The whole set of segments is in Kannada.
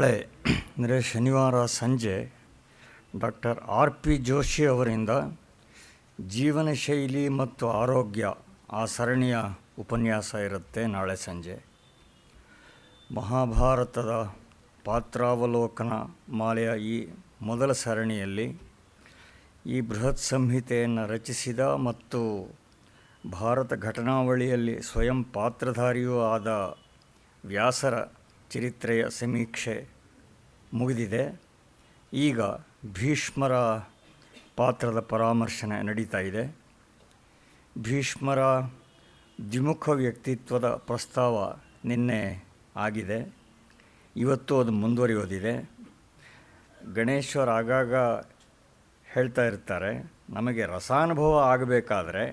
ನಾಳೆ ಅಂದರೆ ಶನಿವಾರ ಸಂಜೆ ಡಾಕ್ಟರ್ R.P. ಜೋಶಿ ಅವರಿಂದ ಜೀವನ ಶೈಲಿ ಮತ್ತು ಆರೋಗ್ಯ ಆ ಸರಣಿಯ ಉಪನ್ಯಾಸ ಇರುತ್ತೆ. ನಾಳೆ ಸಂಜೆ ಮಹಾಭಾರತದ ಪಾತ್ರಾವಲೋಕನ ಮಾಲೆಯ ಈ ಮೊದಲ ಸರಣಿಯಲ್ಲಿ ಈ ಬೃಹತ್ ಸಂಹಿತೆಯನ್ನು ರಚಿಸಿದ ಮತ್ತು ಭಾರತ ಘಟನಾವಳಿಯಲ್ಲಿ ಸ್ವಯಂ ಪಾತ್ರಧಾರಿಯೂ ಆದ ವ್ಯಾಸರ ಚರಿತ್ರೆಯ ಸಮೀಕ್ಷೆ ಮುಗಿದಿದೆ. ಈಗ ಭೀಷ್ಮರ ಪಾತ್ರದ ಪರಾಮರ್ಶನೆ ನಡೀತಾ ಇದೆ. ಭೀಷ್ಮರ ದ್ವಿಮುಖ ವ್ಯಕ್ತಿತ್ವದ ಪ್ರಸ್ತಾವ ನಿನ್ನೆ ಆಗಿದೆ. ಇವತ್ತು ಅದು ಮುಂದುವರಿಯೋದಿದೆ. ಗಣೇಶ್ವರ್ ಆಗಾಗ ಹೇಳ್ತಾ ಇರ್ತಾರೆ, ನಮಗೆ ರಸಾನುಭವ ಆಗಬೇಕಾದ್ರೆ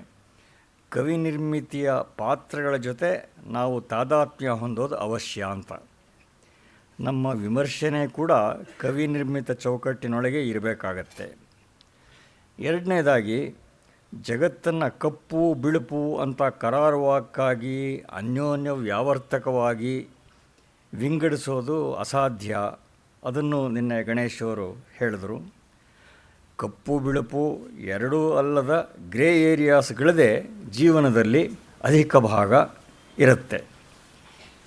ಕವಿ ನಿರ್ಮಿತಿಯ ಪಾತ್ರಗಳ ಜೊತೆ ನಾವು ತಾದಾತ್ಮ್ಯ ಹೊಂದೋದು ಅವಶ್ಯ ಅಂತ. ನಮ್ಮ ವಿಮರ್ಶನೆ ಕೂಡ ಕವಿ ನಿರ್ಮಿತ ಚೌಕಟ್ಟಿನೊಳಗೆ ಇರಬೇಕಾಗತ್ತೆ. ಎರಡನೇದಾಗಿ, ಜಗತ್ತನ್ನು ಕಪ್ಪು ಬಿಳುಪು ಅಂತ ಕರಾರುವಾಕ್ಕಾಗಿ ಅನ್ಯೋನ್ಯ ವ್ಯಾವರ್ತಕವಾಗಿ ವಿಂಗಡಿಸೋದು ಅಸಾಧ್ಯ. ಅದನ್ನು ನಿನ್ನೆ ಗಣೇಶ್ ಅವರು ಹೇಳಿದರು. ಕಪ್ಪು ಬಿಳುಪು ಎರಡೂ ಅಲ್ಲದ ಗ್ರೇ ಏರಿಯಾಸ್ಗಳದೇ ಜೀವನದಲ್ಲಿ ಅಧಿಕ ಭಾಗ ಇರುತ್ತೆ.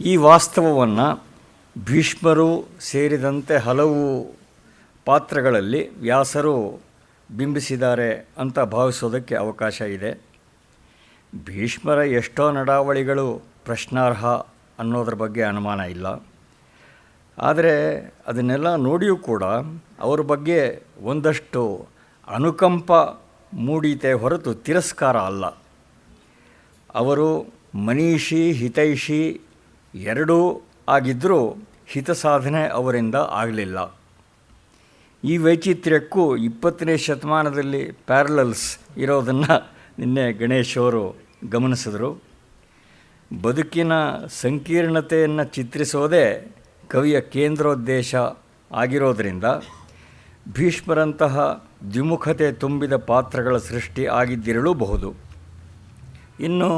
ಈ ವಾಸ್ತವವನ್ನು ಭೀಷ್ಮರು ಸೇರಿದಂತೆ ಹಲವು ಪಾತ್ರಗಳಲ್ಲಿ ವ್ಯಾಸರು ಬಿಂಬಿಸಿದ್ದಾರೆ ಅಂತ ಭಾವಿಸೋದಕ್ಕೆ ಅವಕಾಶ ಇದೆ. ಭೀಷ್ಮರ ಎಷ್ಟೋ ನಡಾವಳಿಗಳು ಪ್ರಶ್ನಾರ್ಹ ಅನ್ನೋದ್ರ ಬಗ್ಗೆ ಅನುಮಾನ ಇಲ್ಲ. ಆದರೆ ಅದನ್ನೆಲ್ಲ ನೋಡಿಯೂ ಕೂಡ ಅವ್ರ ಬಗ್ಗೆ ಒಂದಷ್ಟು ಅನುಕಂಪ ಮೂಡಿತೆ ಹೊರತು ತಿರಸ್ಕಾರ ಅಲ್ಲ. ಅವರು ಮನೀಷಿ ಹಿತೈಷಿ ಎರಡೂ ಆಗಿದ್ದರೂ ಹಿತ ಸಾಧನೆ ಅವರಿಂದ ಆಗಲಿಲ್ಲ. ಈ ವೈಚಿತ್ರ್ಯಕ್ಕೂ 20ನೇ ಶತಮಾನದಲ್ಲಿ ಪ್ಯಾರಲಲ್ಸ್ ಇರೋದನ್ನು ನಿನ್ನೆ ಗಣೇಶ್ ಅವರು ಗಮನಿಸಿದರು. ಬದುಕಿನ ಸಂಕೀರ್ಣತೆಯನ್ನು ಚಿತ್ರಿಸೋದೇ ಕವಿಯ ಕೇಂದ್ರೋದ್ದೇಶ ಆಗಿರೋದರಿಂದ ಭೀಷ್ಮರಂತಹ ದ್ವಿಮುಖತೆ ತುಂಬಿದ ಪಾತ್ರಗಳ ಸೃಷ್ಟಿ ಆಗಿದ್ದಿರಲೂಬಹುದು. ಇನ್ನು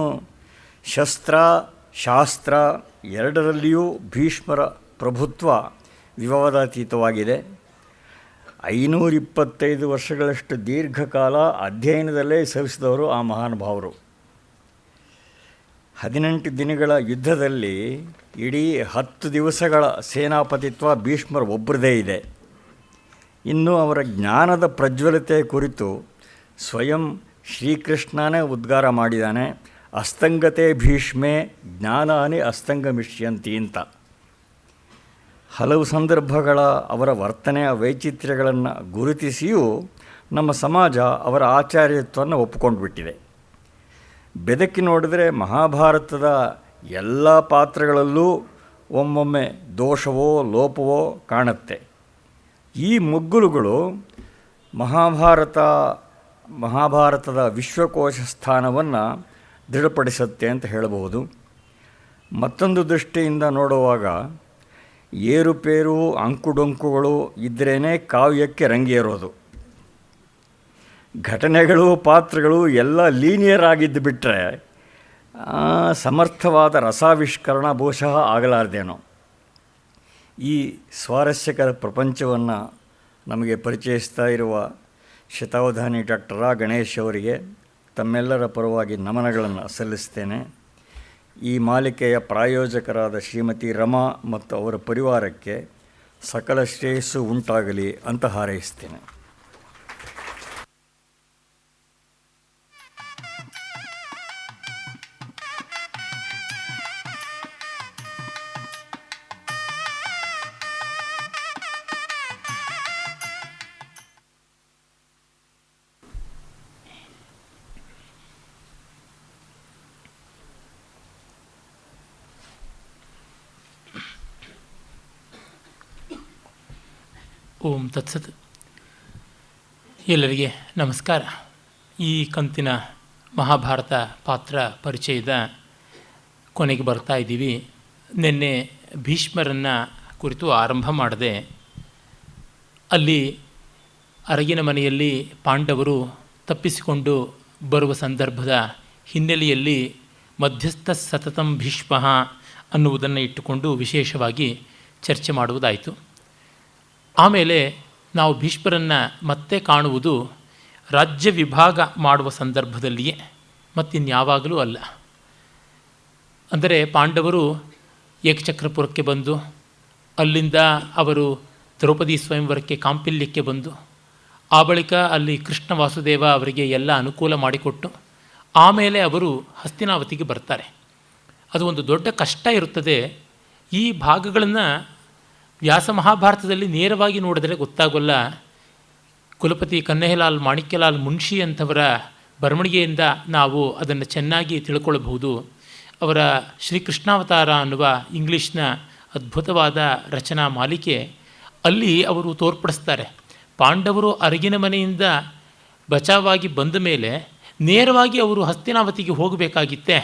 ಶಸ್ತ್ರ ಶಾಸ್ತ್ರ ಎರಡರಲ್ಲಿಯೂ ಭೀಷ್ಮರ ಪ್ರಭುತ್ವ ವಿವಾದಾತೀತವಾಗಿದೆ. 525 ವರ್ಷಗಳಷ್ಟು ದೀರ್ಘಕಾಲ ಅಧ್ಯಯನದಲ್ಲೇ ಸವಿಸಿದವರು ಆ ಮಹಾನುಭಾವರು. 18 ದಿನಗಳ ಯುದ್ಧದಲ್ಲಿ ಇಡೀ 10 ದಿವಸಗಳ ಸೇನಾಪತಿತ್ವ ಭೀಷ್ಮರ ಒಬ್ಬರದೇ ಇದೆ. ಇನ್ನು ಅವರ ಜ್ಞಾನದ ಪ್ರಜ್ವಲತೆ ಕುರಿತು ಸ್ವಯಂ ಶ್ರೀಕೃಷ್ಣನೇ ಉದ್ಗಾರ ಮಾಡಿದ್ದಾನೆ, ಅಸ್ತಂಗತೆ ಭೀಷ್ಮೆ ಜ್ಞಾನಾನಿ ಅಸ್ತಂಗಮಿಷ್ಯಂತಿ ಅಂತ. ಹಲವು ಸಂದರ್ಭಗಳ ಅವರ ವರ್ತನೆಯ ವೈಚಿತ್ರ್ಯಗಳನ್ನು ಗುರುತಿಸಿಯೂ ನಮ್ಮ ಸಮಾಜ ಅವರ ಆಚಾರ್ಯತ್ವವನ್ನು ಒಪ್ಪಿಕೊಂಡು ಬಿಟ್ಟಿದೆ. ಬೆದಕಿ ನೋಡಿದರೆ ಮಹಾಭಾರತದ ಎಲ್ಲ ಪಾತ್ರಗಳಲ್ಲೂ ಒಮ್ಮೊಮ್ಮೆ ದೋಷವೋ ಲೋಪವೋ ಕಾಣುತ್ತೆ. ಈ ಮುಗ್ಗುಲುಗಳು ಮಹಾಭಾರತದ ವಿಶ್ವಕೋಶ ಸ್ಥಾನವನ್ನು ದೃಢಪಡಿಸುತ್ತೆ ಅಂತ ಹೇಳಬಹುದು. ಮತ್ತೊಂದು ದೃಷ್ಟಿಯಿಂದ ನೋಡುವಾಗ ಏರುಪೇರು ಅಂಕುಡೊಂಕುಗಳು ಇದ್ರೇ ಕಾವ್ಯಕ್ಕೆ ರಂಗೇರೋದು. ಘಟನೆಗಳು ಪಾತ್ರಗಳು ಎಲ್ಲ ಲೀನಿಯರ್ ಆಗಿದ್ದು ಬಿಟ್ಟರೆ ಸಮರ್ಥವಾದ ರಸಾವಿಷ್ಕರಣ ಬಹುಶಃ ಆಗಲಾರ್ದೇನೋ. ಈ ಸ್ವಾರಸ್ಯಕರ ಪ್ರಪಂಚವನ್ನು ನಮಗೆ ಪರಿಚಯಿಸ್ತಾ ಇರುವ ಶತಾವಧಾನಿ ಡಾಕ್ಟರ್ ಗಣೇಶ್ ಅವರಿಗೆ ತಮ್ಮೆಲ್ಲರ ಪರವಾಗಿ ನಮನಗಳನ್ನು ಸಲ್ಲಿಸ್ತೇನೆ. ಈ ಮಾಲಿಕೆಯ ಪ್ರಾಯೋಜಕರಾದ ಶ್ರೀಮತಿ ರಮಾ ಮತ್ತು ಅವರ ಪರಿವಾರಕ್ಕೆ ಸಕಲ ಶ್ರೇಯಸ್ಸು ಉಂಟಾಗಲಿ ಅಂತ ಹಾರೈಸ್ತೇನೆ. ಓಂ ತತ್ಸತ್. ಎಲ್ಲರಿಗೆ ನಮಸ್ಕಾರ. ಈ ಕಂತಿನ ಮಹಾಭಾರತ ಪಾತ್ರ ಪರಿಚಯದ ಕೊನೆಗೆ ಬರ್ತಾ ಇದ್ದೀವಿ. ನಿನ್ನೆ ಭೀಷ್ಮರನ್ನು ಕುರಿತು ಆರಂಭ ಮಾಡಿದೆ. ಅಲ್ಲಿ ಅರಗಿನ ಮನೆಯಲ್ಲಿ ಪಾಂಡವರು ತಪ್ಪಿಸಿಕೊಂಡು ಬರುವ ಸಂದರ್ಭದ ಹಿನ್ನೆಲೆಯಲ್ಲಿ ಮಧ್ಯಸ್ಥ ಸತತಂ ಭೀಷ್ಮ ಅನ್ನುವುದನ್ನು ಇಟ್ಟುಕೊಂಡು ವಿಶೇಷವಾಗಿ ಚರ್ಚೆ ಮಾಡುವುದಾಯಿತು. ಆಮೇಲೆ ನಾವು ಭೀಷ್ಮರನ್ನು ಮತ್ತೆ ಕಾಣುವುದು ರಾಜ್ಯ ವಿಭಾಗ ಮಾಡುವ ಸಂದರ್ಭದಲ್ಲಿಯೇ, ಮತ್ತಿನ್ಯಾವಾಗಲೂ ಅಲ್ಲ. ಅಂದರೆ ಪಾಂಡವರು ಏಕಚಕ್ರಪುರಕ್ಕೆ ಬಂದು ಅಲ್ಲಿಂದ ಅವರು ದ್ರೌಪದಿ ಸ್ವಯಂವರಕ್ಕೆ ಕಾಂಪಿಲ್ಯಕ್ಕೆ ಬಂದು ಆ ಬಳಿಕ ಅಲ್ಲಿ ಕೃಷ್ಣ ವಾಸುದೇವ ಅವರಿಗೆ ಎಲ್ಲ ಅನುಕೂಲ ಮಾಡಿಕೊಟ್ಟು ಆಮೇಲೆ ಅವರು ಹಸ್ತಿನಾವತಿಗೆ ಬರ್ತಾರೆ. ಅದು ಒಂದು ದೊಡ್ಡ ಕಷ್ಟ ಇರುತ್ತದೆ. ಈ ಭಾಗಗಳನ್ನು ವ್ಯಾಸ ಮಹಾಭಾರತದಲ್ಲಿ ನೇರವಾಗಿ ನೋಡಿದರೆ ಗೊತ್ತಾಗೋಲ್ಲ. ಕುಲಪತಿ ಕನ್ಹಯ್ಯಲಾಲ್ ಮಾಣಿಕ್ಯಲಾಲ್ ಮುನ್ಷಿ ಅಂಥವರ ಬರವಣಿಗೆಯಿಂದ ನಾವು ಅದನ್ನು ಚೆನ್ನಾಗಿ ತಿಳ್ಕೊಳ್ಬಹುದು. ಅವರ ಶ್ರೀಕೃಷ್ಣಾವತಾರ ಅನ್ನುವ ಇಂಗ್ಲೀಷ್ನ ಅದ್ಭುತವಾದ ರಚನಾ ಮಾಲಿಕೆ, ಅಲ್ಲಿ ಅವರು ತೋರ್ಪಡಿಸ್ತಾರೆ ಪಾಂಡವರು ಅರಗಿನ ಮನೆಯಿಂದ ಬಚಾವಾಗಿ ಬಂದ ಮೇಲೆ ನೇರವಾಗಿ ಅವರು ಹಸ್ತಿನಾವತಿಗೆ ಹೋಗಬೇಕಾಗಿತ್ತೆ.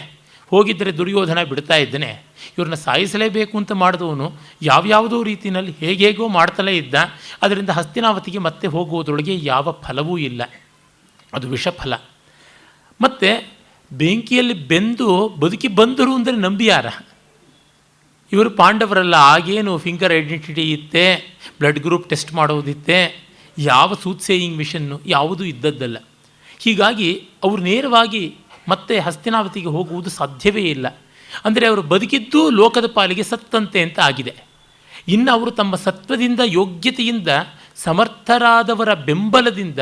ಹೋಗಿದ್ದರೆ ದುರ್ಯೋಧನ ಬಿಡ್ತಾ ಇದ್ದಾನೆ, ಇವ್ರನ್ನ ಸಾಯಿಸಲೇಬೇಕು ಅಂತ ಮಾಡಿದವನು ಯಾವ್ಯಾವುದೋ ರೀತಿಯಲ್ಲಿ ಹೇಗೇಗೋ ಮಾಡ್ತಲೇ ಇದ್ದ. ಅದರಿಂದ ಹಸ್ತಿನಾವತಿಗೆ ಮತ್ತೆ ಹೋಗುವುದರೊಳಗೆ ಯಾವ ಫಲವೂ ಇಲ್ಲ, ಅದು ವಿಷಫಲ. ಮತ್ತು ಬೆಂಕಿಯಲ್ಲಿ ಬೆಂದು ಬದುಕಿ ಬಂದರು ಅಂದರೆ ನಂಬಿಯಾರ? ಇವರು ಪಾಂಡವರಲ್ಲ. ಆಗೇನು ಫಿಂಗರ್ ಐಡೆಂಟಿಟಿ ಇತ್ತೆ, ಬ್ಲಡ್ ಗ್ರೂಪ್ ಟೆಸ್ಟ್ ಮಾಡೋದಿತ್ತೆ, ಯಾವ ಸೂತ್ಸೇಯಿಂಗ್ ಮಿಷನ್ನು ಯಾವುದೂ ಇದ್ದದ್ದಲ್ಲ. ಹೀಗಾಗಿ ಅವರು ನೇರವಾಗಿ ಮತ್ತೆ ಹಸ್ತಿನಾವತಿಗೆ ಹೋಗುವುದು ಸಾಧ್ಯವೇ ಇಲ್ಲ. ಅಂದರೆ ಅವರು ಬದುಕಿದ್ದು ಲೋಕದ ಪಾಲಿಗೆ ಸತ್ತಂತೆ ಅಂತ ಆಗಿದೆ. ಇನ್ನು ಅವರು ತಮ್ಮ ಸತ್ವದಿಂದ, ಯೋಗ್ಯತೆಯಿಂದ, ಸಮರ್ಥರಾದವರ ಬೆಂಬಲದಿಂದ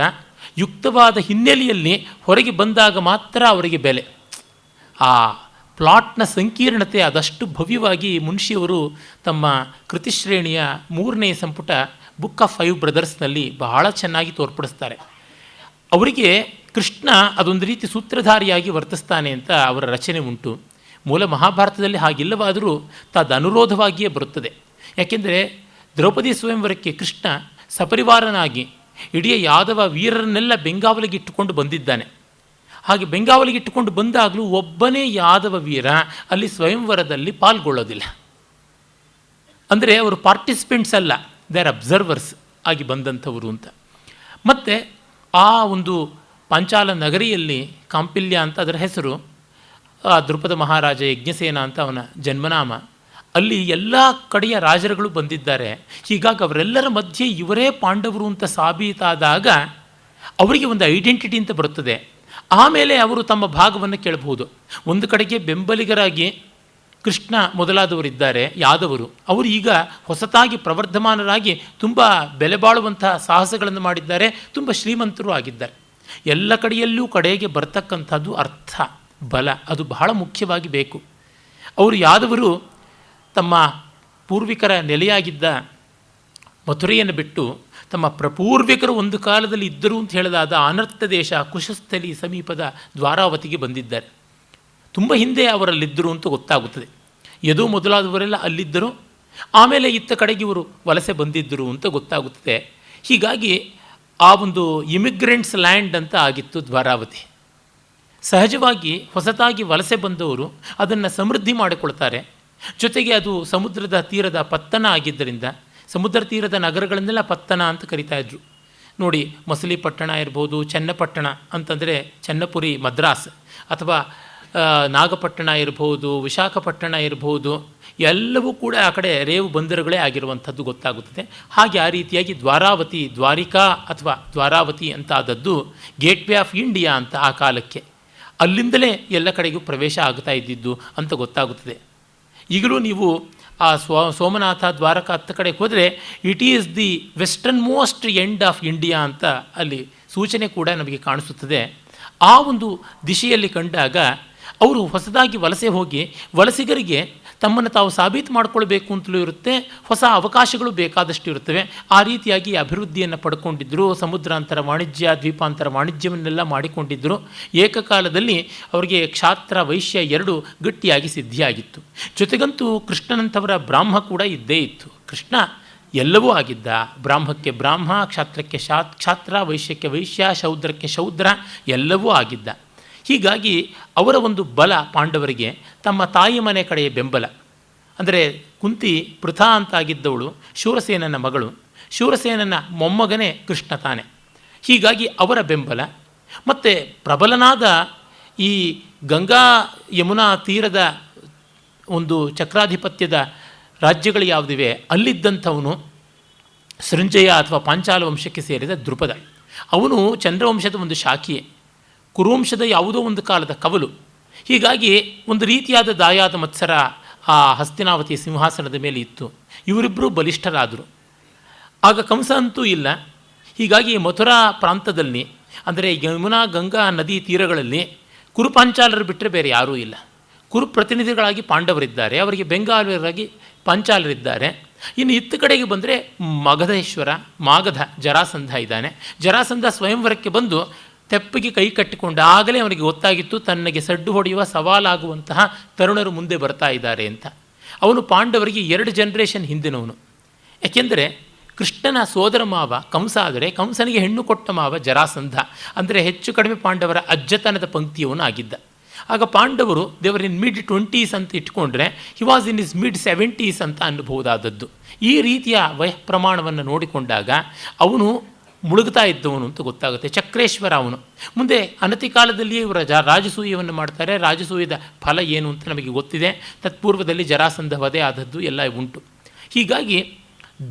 ಯುಕ್ತವಾದ ಹಿನ್ನೆಲೆಯಲ್ಲಿ ಹೊರಗೆ ಬಂದಾಗ ಮಾತ್ರ ಅವರಿಗೆ ಬೆಲೆ. ಆ ಪ್ಲಾಟ್ನ ಸಂಕೀರ್ಣತೆ ಅದಷ್ಟು ಭವ್ಯವಾಗಿ ಮುನ್ಷಿಯವರು ತಮ್ಮ ಕೃತಿಶ್ರೇಣಿಯ 3ನೇ ಸಂಪುಟ ಬುಕ್ ಆಫ್ 5 ಬ್ರದರ್ಸ್ನಲ್ಲಿ ಬಹಳ ಚೆನ್ನಾಗಿ ತೋರ್ಪಡಿಸ್ತಾರೆ. ಅವರಿಗೆ ಕೃಷ್ಣ ಅದೊಂದು ರೀತಿ ಸೂತ್ರಧಾರಿಯಾಗಿ ವರ್ತಿಸ್ತಾನೆ ಅಂತ ಅವರ ರಚನೆ ಉಂಟು. ಮೂಲ ಮಹಾಭಾರತದಲ್ಲಿ ಹಾಗಿಲ್ಲವಾದರೂ ತದನುರೋಧವಾಗಿಯೇ ಬರುತ್ತದೆ. ಯಾಕೆಂದರೆ ದ್ರೌಪದಿ ಸ್ವಯಂವರಕ್ಕೆ ಕೃಷ್ಣ ಸಪರಿವಾರನಾಗಿ ಇಡೀ ಯಾದವ ವೀರರನ್ನೆಲ್ಲ ಬೆಂಗಾವಲಿಗಿಟ್ಟುಕೊಂಡು ಬಂದಿದ್ದಾನೆ. ಹಾಗೆ ಬೆಂಗಾವಲಿಗಿಟ್ಟುಕೊಂಡು ಬಂದಾಗಲೂ ಒಬ್ಬನೇ ಯಾದವ ವೀರ ಅಲ್ಲಿ ಸ್ವಯಂವರದಲ್ಲಿ ಪಾಲ್ಗೊಳ್ಳೋದಿಲ್ಲ. ಅಂದರೆ ಅವರು ಪಾರ್ಟಿಸಿಪೆಂಟ್ಸ್ ಅಲ್ಲ, ದೇ ಆರ್ ಅಬ್ಸರ್ವರ್ಸ್ ಆಗಿ ಬಂದಂಥವರು ಅಂತ. ಮತ್ತು ಆ ಒಂದು ಪಾಂಚಾಲ ನಗರಿಯಲ್ಲಿ ಕಾಂಪಿಲ್ಯ ಅಂತ ಅದರ ಹೆಸರು, ದೃಪದ ಮಹಾರಾಜ ಯಜ್ಞಸೇನ ಅಂತ ಅವನ ಜನ್ಮನಾಮ. ಅಲ್ಲಿ ಎಲ್ಲ ಕಡೆಯ ರಾಜರುಗಳು ಬಂದಿದ್ದಾರೆ. ಹೀಗಾಗಿ ಅವರೆಲ್ಲರ ಮಧ್ಯೆ ಇವರೇ ಪಾಂಡವರು ಅಂತ ಸಾಬೀತಾದಾಗ ಅವರಿಗೆ ಒಂದು ಐಡೆಂಟಿಟಿ ಅಂತ ಬರುತ್ತದೆ. ಆಮೇಲೆ ಅವರು ತಮ್ಮ ಭಾಗವನ್ನು ಕೇಳಬಹುದು. ಒಂದು ಕಡೆಗೆ ಬೆಂಬಲಿಗರಾಗಿ ಕೃಷ್ಣ ಮೊದಲಾದವರಿದ್ದಾರೆ ಯಾದವರು. ಅವರು ಈಗ ಹೊಸತಾಗಿ ಪ್ರವರ್ಧಮಾನರಾಗಿ ತುಂಬ ಬೆಲೆ ಬಾಳುವಂತಹ ಸಾಹಸಗಳನ್ನು ಮಾಡಿದ್ದಾರೆ, ತುಂಬ ಶ್ರೀಮಂತರು ಆಗಿದ್ದಾರೆ. ಎಲ್ಲ ಕಡೆಯಲ್ಲೂ ಕಡೆಗೆ ಬರ್ತಕ್ಕಂಥದ್ದು ಅರ್ಥ, ಬಲ, ಅದು ಬಹಳ ಮುಖ್ಯವಾಗಿ ಬೇಕು. ಅವರು ಯಾದವರು ತಮ್ಮ ಪೂರ್ವಿಕರ ನೆಲೆಯಾಗಿದ್ದ ಮಥುರೆಯನ್ನು ಬಿಟ್ಟು ತಮ್ಮ ಪ್ರಪೂರ್ವಿಕರು ಒಂದು ಕಾಲದಲ್ಲಿ ಇದ್ದರು ಅಂತ ಹೇಳಲಾದ ಅನರ್ಥ ದೇಶ ಕುಶಸ್ಥಲಿ ಸಮೀಪದ ದ್ವಾರಾವತಿಗೆ ಬಂದಿದ್ದಾರೆ. ತುಂಬ ಹಿಂದೆ ಅವರಲ್ಲಿದ್ದರು ಅಂತ ಗೊತ್ತಾಗುತ್ತದೆ. ಯದು ಮೊದಲಾದವರೆಲ್ಲ ಅಲ್ಲಿದ್ದರು, ಆಮೇಲೆ ಇತ್ತ ಕಡೆಗೆ ಇವರು ವಲಸೆ ಬಂದಿದ್ದರು ಅಂತ ಗೊತ್ತಾಗುತ್ತದೆ. ಹೀಗಾಗಿ ಆ ಒಂದು ಇಮಿಗ್ರೆಂಟ್ಸ್ ಲ್ಯಾಂಡ್ ಅಂತ ಆಗಿತ್ತು ದ್ವಾರಾವತಿ. ಸಹಜವಾಗಿ ಹೊಸತಾಗಿ ವಲಸೆ ಬಂದವರು ಅದನ್ನು ಸಮೃದ್ಧಿ ಮಾಡಿಕೊಳ್ತಾರೆ. ಜೊತೆಗೆ ಅದು ಸಮುದ್ರದ ತೀರದ ಪತ್ತನ ಆಗಿದ್ದರಿಂದ ಸಮುದ್ರ ತೀರದ ನಗರಗಳನ್ನೆಲ್ಲ ಪತ್ತನ ಅಂತ ಕರಿತಾ ಇದ್ರು. ನೋಡಿ, ಮಸಲಿಪಟ್ಟಣ ಇರ್ಬೋದು, ಚನ್ನಪಟ್ಟಣ ಅಂತಂದರೆ ಚನ್ನಪುರಿ ಮದ್ರಾಸ್, ಅಥವಾ ನಾಗಪಟ್ಟಣ ಇರ್ಬೋದು, ವಿಶಾಖಪಟ್ಟಣ ಇರ್ಬೋದು, ಎಲ್ಲವೂ ಕೂಡ ಆ ಕಡೆ ರೇವು ಬಂದರುಗಳೇ ಆಗಿರುವಂಥದ್ದು ಗೊತ್ತಾಗುತ್ತದೆ. ಹಾಗೆ ಆ ರೀತಿಯಾಗಿ ದ್ವಾರಾವತಿ, ದ್ವಾರಿಕಾ ಅಥವಾ ದ್ವಾರಾವತಿ ಅಂತ ಆದದ್ದು ಗೇಟ್ವೇ ಆಫ್ ಇಂಡಿಯಾ ಅಂತ ಆ ಕಾಲಕ್ಕೆ. ಅಲ್ಲಿಂದಲೇ ಎಲ್ಲ ಕಡೆಗೂ ಪ್ರವೇಶ ಆಗ್ತಾ ಇದ್ದಿದ್ದು ಅಂತ ಗೊತ್ತಾಗುತ್ತದೆ. ಈಗಲೂ ನೀವು ಆ ಸೋಮನಾಥ, ದ್ವಾರಕಾ ಹತ್ತ ಕಡೆಗೆ ಹೋದರೆ it is the western most end of India ಅಂತ ಅಲ್ಲಿ ಸೂಚನೆ ಕೂಡ ನಮಗೆ ಕಾಣಿಸುತ್ತದೆ. ಆ ಒಂದು ದಿಶೆಯಲ್ಲಿ ಕಂಡಾಗ ಅವರು ಹೊಸದಾಗಿ ವಲಸೆ ಹೋಗಿ ವಲಸಿಗರಿಗೆ ತಮ್ಮನ್ನು ತಾವು ಸಾಬೀತು ಮಾಡಿಕೊಳ್ಬೇಕು ಅಂತಲೂ ಇರುತ್ತೆ, ಹೊಸ ಅವಕಾಶಗಳು ಬೇಕಾದಷ್ಟು ಇರುತ್ತವೆ. ಆ ರೀತಿಯಾಗಿ ಅಭಿವೃದ್ಧಿಯನ್ನು ಪಡ್ಕೊಂಡಿದ್ದರು. ಸಮುದ್ರಾಂತರ ವಾಣಿಜ್ಯ, ದ್ವೀಪಾಂತರ ವಾಣಿಜ್ಯವನ್ನೆಲ್ಲ ಮಾಡಿಕೊಂಡಿದ್ದರು. ಏಕಕಾಲದಲ್ಲಿ ಅವರಿಗೆ ಕ್ಷಾತ್ರ, ವೈಶ್ಯ ಎರಡೂ ಗಟ್ಟಿಯಾಗಿ ಸಿದ್ಧಿಯಾಗಿತ್ತು. ಜೊತೆಗಂತೂ ಕೃಷ್ಣನಂಥವರ ಬ್ರಾಹ್ಮ ಕೂಡ ಇದ್ದೇ ಇತ್ತು. ಕೃಷ್ಣ ಎಲ್ಲವೂ ಆಗಿದ್ದ. ಬ್ರಾಹ್ಮಕ್ಕೆ ಬ್ರಾಹ್ಮ, ಕ್ಷಾತ್ರಕ್ಕೆ ಕ್ಷಾತ್ರ, ವೈಶ್ಯಕ್ಕೆ ವೈಶ್ಯ, ಶೌದ್ರಕ್ಕೆ ಶೌದ್ರ, ಎಲ್ಲವೂ ಆಗಿದ್ದ. ಹೀಗಾಗಿ ಅವರ ಒಂದು ಬಲ ಪಾಂಡವರಿಗೆ ತಮ್ಮ ತಾಯಿ ಮನೆ ಕಡೆಯ ಬೆಂಬಲ. ಅಂದರೆ ಕುಂತಿ ಪೃಥಾ ಅಂತಾಗಿದ್ದವಳು ಶೂರಸೇನನ ಮಗಳು, ಶೂರಸೇನನ ಮೊಮ್ಮಗನೇ ಕೃಷ್ಣ ತಾನೆ. ಹೀಗಾಗಿ ಅವರ ಬೆಂಬಲ ಮತ್ತು ಪ್ರಬಲನಾದ ಈ ಗಂಗಾ ಯಮುನಾ ತೀರದ ಒಂದು ಚಕ್ರಾಧಿಪತ್ಯದ ರಾಜ್ಯಗಳು ಯಾವುದಿವೆ ಅಲ್ಲಿದ್ದಂಥವನು ಸೃಂಜಯ ಅಥವಾ ಪಾಂಚಾಲ ವಂಶಕ್ಕೆ ಸೇರಿದ ದೃಪದ. ಅವನು ಚಂದ್ರವಂಶದ ಒಂದು ಶಾಖೆಯೇ, ಕುರುವಂಶದ ಯಾವುದೋ ಒಂದು ಕಾಲದ ಕವಲು. ಹೀಗಾಗಿ ಒಂದು ರೀತಿಯಾದ ದಾಯಾದ ಮತ್ಸರ ಆ ಹಸ್ತಿನಾವತಿಯ ಸಿಂಹಾಸನದ ಮೇಲೆ ಇತ್ತು. ಇವರಿಬ್ಬರೂ ಬಲಿಷ್ಠರಾದರು. ಆಗ ಕಂಸ ಅಂತೂ ಇಲ್ಲ. ಹೀಗಾಗಿ ಮಥುರಾ ಪ್ರಾಂತದಲ್ಲಿ, ಅಂದರೆ ಯಮುನಾ ಗಂಗಾ ನದಿ ತೀರಗಳಲ್ಲಿ ಕುರುಪಾಂಚಾಲರು ಬಿಟ್ಟರೆ ಬೇರೆ ಯಾರೂ ಇಲ್ಲ. ಕುರು ಪ್ರತಿನಿಧಿಗಳಾಗಿ ಪಾಂಡವರಿದ್ದಾರೆ, ಅವರಿಗೆ ಬೆಂಗಾಲರಾಗಿ ಪಾಂಚಾಲರಿದ್ದಾರೆ. ಇನ್ನು ಇತ್ತ ಕಡೆಗೆ ಬಂದರೆ ಮಗಧೇಶ್ವರ, ಮಾಗಧ ಜರಾಸಂಧ ಇದ್ದಾನೆ. ಜರಾಸಂಧ ಸ್ವಯಂವರಕ್ಕೆ ಬಂದು ತೆಪ್ಪಿಗೆ ಕೈ ಕಟ್ಟಿಕೊಂಡ ಆಗಲೇ ಅವನಿಗೆ ಗೊತ್ತಾಗಿತ್ತು ತನ್ನಗೆ ಸಡ್ಡು ಹೊಡೆಯುವ ಸವಾಲಾಗುವಂತಹ ತರುಣರು ಮುಂದೆ ಬರ್ತಾ ಇದ್ದಾರೆ ಅಂತ. ಅವನು ಪಾಂಡವರಿಗೆ 2 ಜನರೇಷನ್ ಹಿಂದಿನವನು. ಯಾಕೆಂದರೆ ಕೃಷ್ಣನ ಸೋದರ ಮಾವ ಕಂಸ ಆದರೆ ಕಂಸನಿಗೆ ಹೆಣ್ಣು ಕೊಟ್ಟ ಮಾವ ಜರಾಸಂಧ, ಅಂದರೆ ಹೆಚ್ಚು ಕಡಿಮೆ ಪಾಂಡವರ ಅಜ್ಜತನದ ಪಂಕ್ತಿಯವನು ಆಗಿದ್ದ. ಆಗ ಪಾಂಡವರು ದೇವರ್ ಇನ್ ಮಿಡ್ 20s ಅಂತ ಇಟ್ಕೊಂಡ್ರೆ he was in is mid 70s ಅಂತ ಅನ್ನಬಹುದಾದದ್ದು. ಈ ರೀತಿಯ ವಯಃಪ್ರಮಾಣವನ್ನು ನೋಡಿಕೊಂಡಾಗ ಅವನು ಮುಳುಗ್ತಾ ಇದ್ದವನು ಅಂತ ಗೊತ್ತಾಗುತ್ತೆ. ಚಕ್ರೇಶ್ವರ ಅವನು. ಮುಂದೆ ಅನತಿ ಕಾಲದಲ್ಲಿಯೇ ಇವರ ರಾಜಸೂಯವನ್ನು ಮಾಡ್ತಾರೆ. ರಾಜಸೂಯದ ಫಲ ಏನು ಅಂತ ನಮಗೆ ಗೊತ್ತಿದೆ. ತತ್ಪೂರ್ವದಲ್ಲಿ ಜರಾಸಂಧ ವಧೆ ಆದದ್ದು ಎಲ್ಲ ಉಂಟು. ಹೀಗಾಗಿ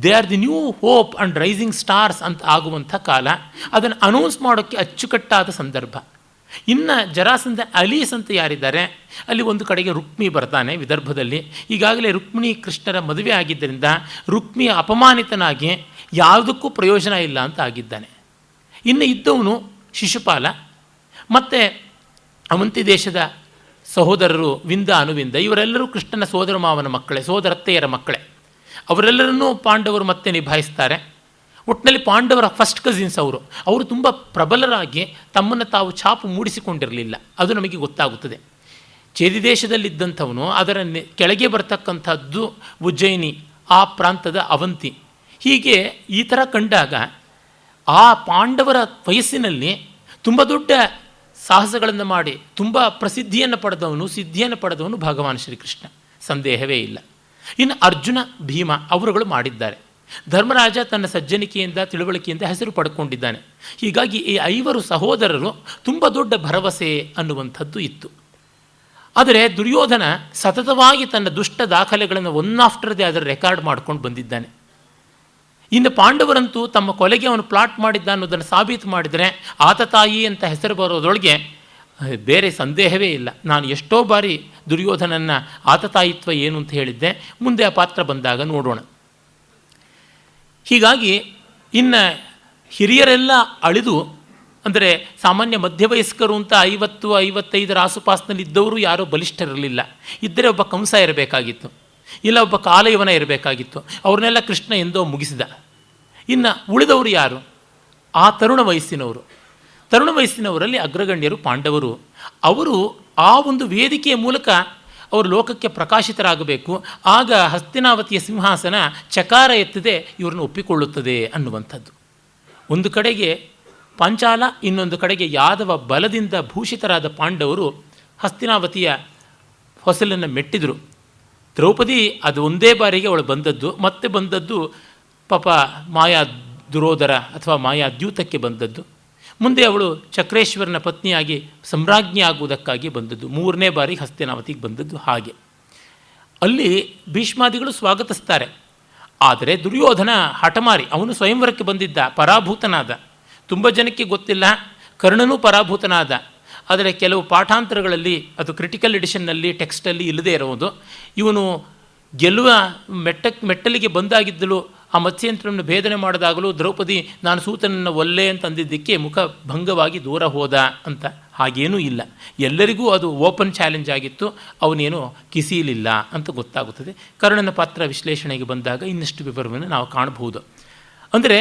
they are the new hope and rising stars ಅಂತ ಆಗುವಂಥ ಕಾಲ. ಅದನ್ನು ಅನೌನ್ಸ್ ಮಾಡೋಕ್ಕೆ ಅಚ್ಚುಕಟ್ಟಾದ ಸಂದರ್ಭ. ಇನ್ನು ಜರಾಸಂಧ ಅಲೀಸ್ ಅಂತ ಯಾರಿದ್ದಾರೆ, ಅಲ್ಲಿ ಒಂದು ಕಡೆಗೆ ರುಕ್ಮಿ ಬರ್ತಾನೆ ವಿದರ್ಭದಲ್ಲಿ. ಈಗಾಗಲೇ ರುಕ್ಮಿಣಿ ಕೃಷ್ಣರ ಮದುವೆ ಆಗಿದ್ದರಿಂದ ರುಕ್ಮಿಯ ಅಪಮಾನಿತನಾಗಿ ಯಾವುದಕ್ಕೂ ಪ್ರಯೋಜನ ಇಲ್ಲ ಅಂತ ಆಗಿದ್ದಾನೆ. ಇನ್ನು ಇದ್ದವನು ಶಿಶುಪಾಲ ಮತ್ತು ಅವಂತಿ ದೇಶದ ಸಹೋದರರು ವಿಂದ ಅನುವಿಂದ. ಇವರೆಲ್ಲರೂ ಕೃಷ್ಣನ ಸೋದರ ಮಾವನ ಮಕ್ಕಳೇ, ಸೋದರತ್ತೆಯರ ಮಕ್ಕಳೇ. ಅವರೆಲ್ಲರನ್ನೂ ಪಾಂಡವರು ಮತ್ತೆ ನಿಭಾಯಿಸ್ತಾರೆ. ಒಟ್ಟಿನಲ್ಲಿ ಪಾಂಡವರ ಫಸ್ಟ್ ಕಸಿನ್ಸ್ ಅವರು ತುಂಬ ಪ್ರಬಲರಾಗಿ ತಮ್ಮನ್ನು ತಾವು ಛಾಪು ಮೂಡಿಸಿಕೊಂಡಿರಲಿಲ್ಲ. ಅದು ನಮಗೆ ಗೊತ್ತಾಗುತ್ತದೆ. ಚೇದಿ ದೇಶದಲ್ಲಿದ್ದಂಥವನು, ಅದರ ಕೆಳಗೆ ಬರ್ತಕ್ಕಂಥದ್ದು ಉಜ್ಜಯಿನಿ, ಆ ಪ್ರಾಂತದ ಅವಂತಿ. ಹೀಗೆ ಈ ಥರ ಕಂಡಾಗ ಆ ಪಾಂಡವರ ವಯಸ್ಸಿನಲ್ಲಿ ತುಂಬ ದೊಡ್ಡ ಸಾಹಸಗಳನ್ನು ಮಾಡಿ ತುಂಬ ಪ್ರಸಿದ್ಧಿಯನ್ನು ಪಡೆದವನು, ಸಿದ್ಧಿಯನ್ನು ಪಡೆದವನು ಭಗವಾನ್ ಶ್ರೀಕೃಷ್ಣ, ಸಂದೇಹವೇ ಇಲ್ಲ. ಇನ್ನು ಅರ್ಜುನ, ಭೀಮ ಅವರುಗಳು ಮಾಡಿದ್ದಾರೆ. ಧರ್ಮರಾಜ ತನ್ನ ಸಜ್ಜನಿಕೆಯಿಂದ ತಿಳುವಳಿಕೆಯಿಂದ ಹೆಸರು ಪಡ್ಕೊಂಡಿದ್ದಾನೆ. ಹೀಗಾಗಿ ಈ 5 ಸಹೋದರರು ತುಂಬ ದೊಡ್ಡ ಭರವಸೆ ಅನ್ನುವಂಥದ್ದು ಇತ್ತು. ಆದರೆ ದುರ್ಯೋಧನ ಸತತವಾಗಿ ತನ್ನ ದುಷ್ಟ ದಾಖಲೆಗಳನ್ನು ಒನ್ ಆಫ್ಟರ್ ದಿ ಅದರ ರೆಕಾರ್ಡ್ ಮಾಡ್ಕೊಂಡು ಬಂದಿದ್ದಾನೆ. ಇನ್ನು ಪಾಂಡವರಂತೂ ತಮ್ಮ ಕೊಲೆಗೆ ಅವನು ಪ್ಲಾಟ್ ಮಾಡಿದ್ದ ಅನ್ನೋದನ್ನು ಸಾಬೀತು ಮಾಡಿದರೆ ಆತತಾಯಿ ಅಂತ ಹೆಸರು ಬರೋದ್ರೊಳಗೆ ಬೇರೆ ಸಂದೇಹವೇ ಇಲ್ಲ. ನಾನು ಎಷ್ಟೋ ಬಾರಿ ದುರ್ಯೋಧನನ ಆತತಾಯಿತ್ವ ಏನು ಅಂತ ಹೇಳಿದ್ದೆ. ಮುಂದೆ ಆ ಪಾತ್ರ ಬಂದಾಗ ನೋಡೋಣ. ಹೀಗಾಗಿ ಇನ್ನು ಹಿರಿಯರೆಲ್ಲ ಅಳಿದು, ಅಂದರೆ ಸಾಮಾನ್ಯ ಮಧ್ಯವಯಸ್ಕರು ಅಂತ 50-55 ಆಸುಪಾಸಿನಲ್ಲಿದ್ದವರು ಯಾರೂ ಬಲಿಷ್ಠರಿರಲಿಲ್ಲ. ಇದ್ದರೆ ಒಬ್ಬ ಕಂಸ ಇರಬೇಕಾಗಿತ್ತು, ಇಲ್ಲ ಒಬ್ಬ ಕಾಲಯವನ ಇರಬೇಕಾಗಿತ್ತು. ಅವ್ರನ್ನೆಲ್ಲ ಕೃಷ್ಣ ಎಂದೋ ಮುಗಿಸಿದ. ಇನ್ನು ಉಳಿದವರು ಯಾರು? ಆ ತರುಣ ವಯಸ್ಸಿನವರಲ್ಲಿ ಅಗ್ರಗಣ್ಯರು ಪಾಂಡವರು. ಅವರು ಆ ಒಂದು ವೇದಿಕೆಯ ಮೂಲಕ ಅವರು ಲೋಕಕ್ಕೆ ಪ್ರಕಾಶಿತರಾಗಬೇಕು. ಆಗ ಹಸ್ತಿನಾವತಿಯ ಸಿಂಹಾಸನ ಚಕಾರ ಎತ್ತದೆ ಇವರನ್ನು ಒಪ್ಪಿಕೊಳ್ಳುತ್ತದೆ ಅನ್ನುವಂಥದ್ದು. ಒಂದು ಕಡೆಗೆ ಪಾಂಚಾಲ, ಇನ್ನೊಂದು ಕಡೆಗೆ ಯಾದವ ಬಲದಿಂದ ಭೂಷಿತರಾದ ಪಾಂಡವರು ಹಸ್ತಿನಾವತಿಯ ಹೊಸಲನ್ನು ಮೆಟ್ಟಿದರು. ದ್ರೌಪದಿ ಅದು ಒಂದೇ ಬಾರಿಗೆ ಅವಳು ಬಂದದ್ದು. ಮತ್ತೆ ಬಂದದ್ದು ಪಾಪ ಮಾಯಾ ದುರೋದರ ಅಥವಾ ಮಾಯಾ ದ್ಯೂತಕ್ಕೆ ಬಂದದ್ದು. ಮುಂದೆ ಅವಳು ಚಕ್ರೇಶ್ವರನ ಪತ್ನಿಯಾಗಿ ಸಮ್ರಾಜ್ಞಿ ಆಗುವುದಕ್ಕಾಗಿ ಬಂದದ್ದು. 3ನೇ ಬಾರಿ ಹಸ್ತಿನಾವತಿಗೆ ಬಂದದ್ದು. ಹಾಗೆ ಅಲ್ಲಿ ಭೀಷ್ಮಾದಿಗಳು ಸ್ವಾಗತಿಸ್ತಾರೆ. ಆದರೆ ದುರ್ಯೋಧನ ಹಠಮಾರಿ, ಅವನು ಸ್ವಯಂವರಕ್ಕೆ ಬಂದಿದ್ದ, ಪರಾಭೂತನಾದ. ತುಂಬ ಜನಕ್ಕೆ ಗೊತ್ತಿಲ್ಲ, ಕರ್ಣನೂ ಪರಾಭೂತನಾದ. ಆದರೆ ಕೆಲವು ಪಾಠಾಂತರಗಳಲ್ಲಿ, ಅದು ಕ್ರಿಟಿಕಲ್ ಎಡಿಷನ್ನಲ್ಲಿ ಟೆಕ್ಸ್ಟಲ್ಲಿ ಇಲ್ಲದೇ ಇರುವುದು, ಇವನು ಗೆಲ್ಲುವ ಮೆಟ್ಟಲಿಗೆ ಬಂದಾಗಿದ್ದಲು ಆ ಮತ್ಸ್ಯಂತ್ರವನ್ನು ಭೇದನೆ ಮಾಡಿದಾಗಲೂ ದ್ರೌಪದಿ ನಾನು ಸೂತನನ್ನು ಒಲ್ಲೆ ಅಂತ ಅಂದಿದ್ದಕ್ಕೆ ಮುಖ ಭಂಗವಾಗಿ ದೂರ ಹೋದ ಅಂತ. ಹಾಗೇನೂ ಇಲ್ಲ. ಎಲ್ಲರಿಗೂ ಅದು ಓಪನ್ ಚಾಲೆಂಜ್ ಆಗಿತ್ತು. ಅವನೇನು ಕಿಸೀಲಿಲ್ಲ ಅಂತ ಗೊತ್ತಾಗುತ್ತದೆ. ಕರ್ಣನ ಪಾತ್ರ ವಿಶ್ಲೇಷಣೆಗೆ ಬಂದಾಗ ಇನ್ನಷ್ಟು ವಿವರವನ್ನು ನಾವು ಕಾಣಬಹುದು. ಅಂದರೆ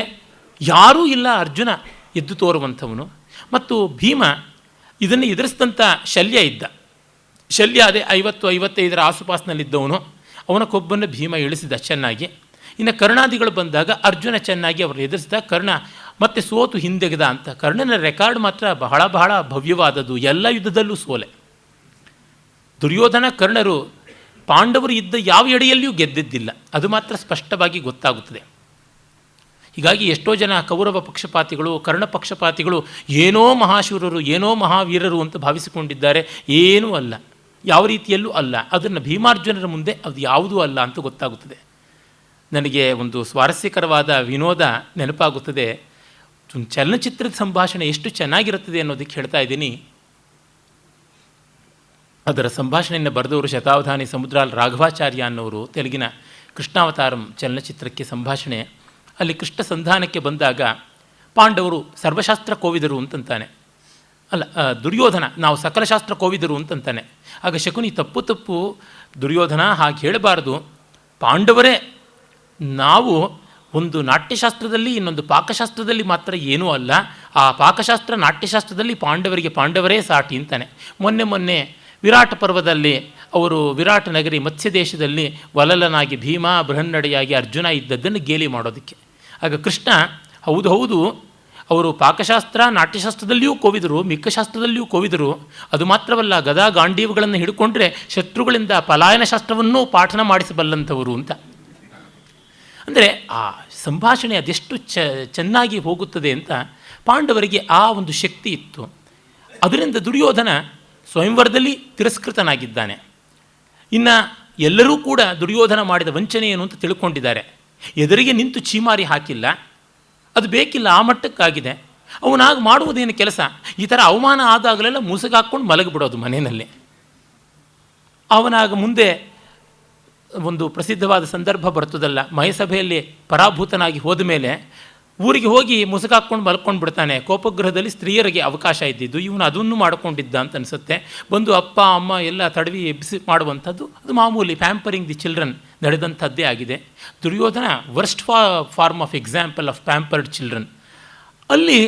ಯಾರೂ ಇಲ್ಲ ಅರ್ಜುನ ಎದ್ದು ತೋರುವಂಥವನು. ಮತ್ತು ಭೀಮ ಇದನ್ನು ಎದುರಿಸಿದಂಥ ಶಲ್ಯ ಇದ್ದ. ಶಲ್ಯ ಅದೇ 50-55 ಆಸುಪಾಸಿನಲ್ಲಿದ್ದವನು. ಅವನ ಕೊಬ್ಬನ್ನು ಭೀಮ ಇಳಿಸಿದ ಚೆನ್ನಾಗಿ. ಇನ್ನು ಕರ್ಣಾದಿಗಳು ಬಂದಾಗ ಅರ್ಜುನ ಚೆನ್ನಾಗಿ ಅವರನ್ನು ಎದುರಿಸಿದ. ಕರ್ಣ ಮತ್ತೆ ಸೋತು ಹಿಂದೆಗೆದ ಅಂತ. ಕರ್ಣನ ರೆಕಾರ್ಡ್ ಮಾತ್ರ ಬಹಳ ಬಹಳ ಭವ್ಯವಾದದ್ದು. ಎಲ್ಲ ಯುದ್ಧದಲ್ಲೂ ಸೋಲೆ. ದುರ್ಯೋಧನ, ಕರ್ಣರು ಪಾಂಡವರು ಇದ್ದ ಯಾವ ಎಡೆಯಲ್ಲಿಯೂ ಗೆದ್ದಿದ್ದಿಲ್ಲ. ಅದು ಮಾತ್ರ ಸ್ಪಷ್ಟವಾಗಿ ಗೊತ್ತಾಗುತ್ತದೆ. ಹೀಗಾಗಿ ಎಷ್ಟೋ ಜನ ಕೌರವ ಪಕ್ಷಪಾತಿಗಳು, ಕರ್ಣ ಪಕ್ಷಪಾತಿಗಳು ಏನೋ ಮಹಾಶೂರರು, ಏನೋ ಮಹಾವೀರರು ಅಂತ ಭಾವಿಸಿಕೊಂಡಿದ್ದಾರೆ. ಏನೂ ಅಲ್ಲ, ಯಾವ ರೀತಿಯಲ್ಲೂ ಅಲ್ಲ. ಅದನ್ನು ಭೀಮಾರ್ಜುನರ ಮುಂದೆ ಅದು ಯಾವುದೂ ಅಲ್ಲ ಅಂತ ಗೊತ್ತಾಗುತ್ತದೆ. ನನಗೆ ಒಂದು ಸ್ವಾರಸ್ಯಕರವಾದ ವಿನೋದ ನೆನಪಾಗುತ್ತದೆ. ಒಂದು ಚಲನಚಿತ್ರದ ಸಂಭಾಷಣೆ ಎಷ್ಟು ಚೆನ್ನಾಗಿರುತ್ತದೆ ಅನ್ನೋದಕ್ಕೆ ಹೇಳ್ತಾ ಇದ್ದೀನಿ. ಅದರ ಸಂಭಾಷಣೆಯನ್ನು ಬರೆದವರು ಶತಾವಧಾನಿ ಸಮುದ್ರಾಲ್ ರಾಘವಾಚಾರ್ಯ ಅನ್ನೋರು. ತೆಲುಗಿನ ಕೃಷ್ಣಾವತಾರಂ ಚಲನಚಿತ್ರಕ್ಕೆ ಸಂಭಾಷಣೆ. ಅಲ್ಲಿ ಕೃಷ್ಣ ಸಂಧಾನಕ್ಕೆ ಬಂದಾಗ ಪಾಂಡವರು ಸರ್ವಶಾಸ್ತ್ರ ಕೋವಿದರು ಅಂತಂತಾನೆ. ಅಲ್ಲ, ದುರ್ಯೋಧನ ನಾವು ಸಕಲಶಾಸ್ತ್ರ ಕೋವಿದರು ಅಂತಂತಾನೆ. ಆಗ ಶಕುನಿ ತಪ್ಪು ದುರ್ಯೋಧನ ಹಾಗೆ ಹೇಳಬಾರದು, ಪಾಂಡವರೇ ನಾವು ಒಂದು ನಾಟ್ಯಶಾಸ್ತ್ರದಲ್ಲಿ ಇನ್ನೊಂದು ಪಾಕಶಾಸ್ತ್ರದಲ್ಲಿ ಮಾತ್ರ ಏನೂ ಅಲ್ಲ, ಆ ಪಾಕಶಾಸ್ತ್ರ ನಾಟ್ಯಶಾಸ್ತ್ರದಲ್ಲಿ ಪಾಂಡವರೇ ಸಾಟಿ ಅಂತಾನೆ. ಮೊನ್ನೆ ವಿರಾಟ ಪರ್ವದಲ್ಲಿ ಅವರು ವಿರಾಟ ನಗರಿ ಮತ್ಸ್ಯ ದೇಶದಲ್ಲಿ ವಲಲನಾಗಿ ಭೀಮ, ಬೃಹನ್ನಡೆಯಾಗಿ ಅರ್ಜುನ ಇದ್ದದ್ದನ್ನು ಗೇಲಿ ಮಾಡೋದಕ್ಕೆ. ಆಗ ಕೃಷ್ಣ ಹೌದು ಅವರು ಪಾಕಶಾಸ್ತ್ರ ನಾಟ್ಯಶಾಸ್ತ್ರದಲ್ಲಿಯೂ ಕೋವಿದರು, ಮಿಕ್ಕ ಶಾಸ್ತ್ರದಲ್ಲಿಯೂ ಕೋವಿದರು. ಅದು ಮಾತ್ರವಲ್ಲ, ಗದಾ ಗಾಂಡೀವುಗಳನ್ನು ಹಿಡ್ಕೊಂಡ್ರೆ ಶತ್ರುಗಳಿಂದ ಪಲಾಯನ ಶಾಸ್ತ್ರವನ್ನೂ ಪಾಠನ ಮಾಡಿಸಬಲ್ಲಂಥವರು ಅಂತ. ಅಂದರೆ ಆ ಸಂಭಾಷಣೆ ಅದೆಷ್ಟು ಚೆನ್ನಾಗಿ ಹೋಗುತ್ತದೆ ಅಂತ. ಪಾಂಡವರಿಗೆ ಆ ಒಂದು ಶಕ್ತಿ ಇತ್ತು. ಅದರಿಂದ ದುರ್ಯೋಧನ ಸ್ವಯಂವರದಲ್ಲಿ ತಿರಸ್ಕೃತನಾಗಿದ್ದಾನೆ. ಇನ್ನು ಎಲ್ಲರೂ ಕೂಡ ದುರ್ಯೋಧನ ಮಾಡಿದ ವಂಚನೆ ಏನು ಅಂತ ತಿಳ್ಕೊಂಡಿದ್ದಾರೆ. ಎದುರಿಗೆ ನಿಂತು ಚೀಮಾರಿ ಹಾಕಿಲ್ಲ, ಅದು ಬೇಕಿಲ್ಲ, ಆ ಮಟ್ಟಕ್ಕಾಗಿದೆ. ಅವನಾಗ ಮಾಡುವುದೇನು ಕೆಲಸ, ಈ ಥರ ಅವಮಾನ ಆದಾಗಲೆಲ್ಲ ಮುಸುಗಾಕ್ಕೊಂಡು ಮಲಗಿಬಿಡೋದು ಮನೆಯಲ್ಲಿ. ಅವನಾಗ ಮುಂದೆ ಒಂದು ಪ್ರಸಿದ್ಧವಾದ ಸಂದರ್ಭ ಬರ್ತದಲ್ಲ, ಮಯಸಭೆಯಲ್ಲಿ ಪರಾಭೂತನಾಗಿ ಹೋದ ಮೇಲೆ ಊರಿಗೆ ಹೋಗಿ ಮುಸುಗಾಕ್ಕೊಂಡು ಮಲ್ಕೊಂಡು ಬಿಡ್ತಾನೆ. ಕೋಪಗೃಹದಲ್ಲಿ ಸ್ತ್ರೀಯರಿಗೆ ಅವಕಾಶ ಇದ್ದಿದ್ದು, ಇವನು ಅದನ್ನು ಮಾಡಿಕೊಂಡಿದ್ದ ಅಂತ ಅನಿಸುತ್ತೆ. ಬಂದು ಅಪ್ಪ ಅಮ್ಮ ಎಲ್ಲ ತಡವಿ ಎಬ್ಬಿಸಿ ಮಾಡುವಂಥದ್ದು, ಅದು ಮಾಮೂಲಿ ಪ್ಯಾಂಪರಿಂಗ್ ದಿ ಚಿಲ್ಡ್ರನ್ ನಡೆದಂಥದ್ದೇ ಆಗಿದೆ. Duryodhana worst form of example of pampered children. ಅಲ್ಲಿ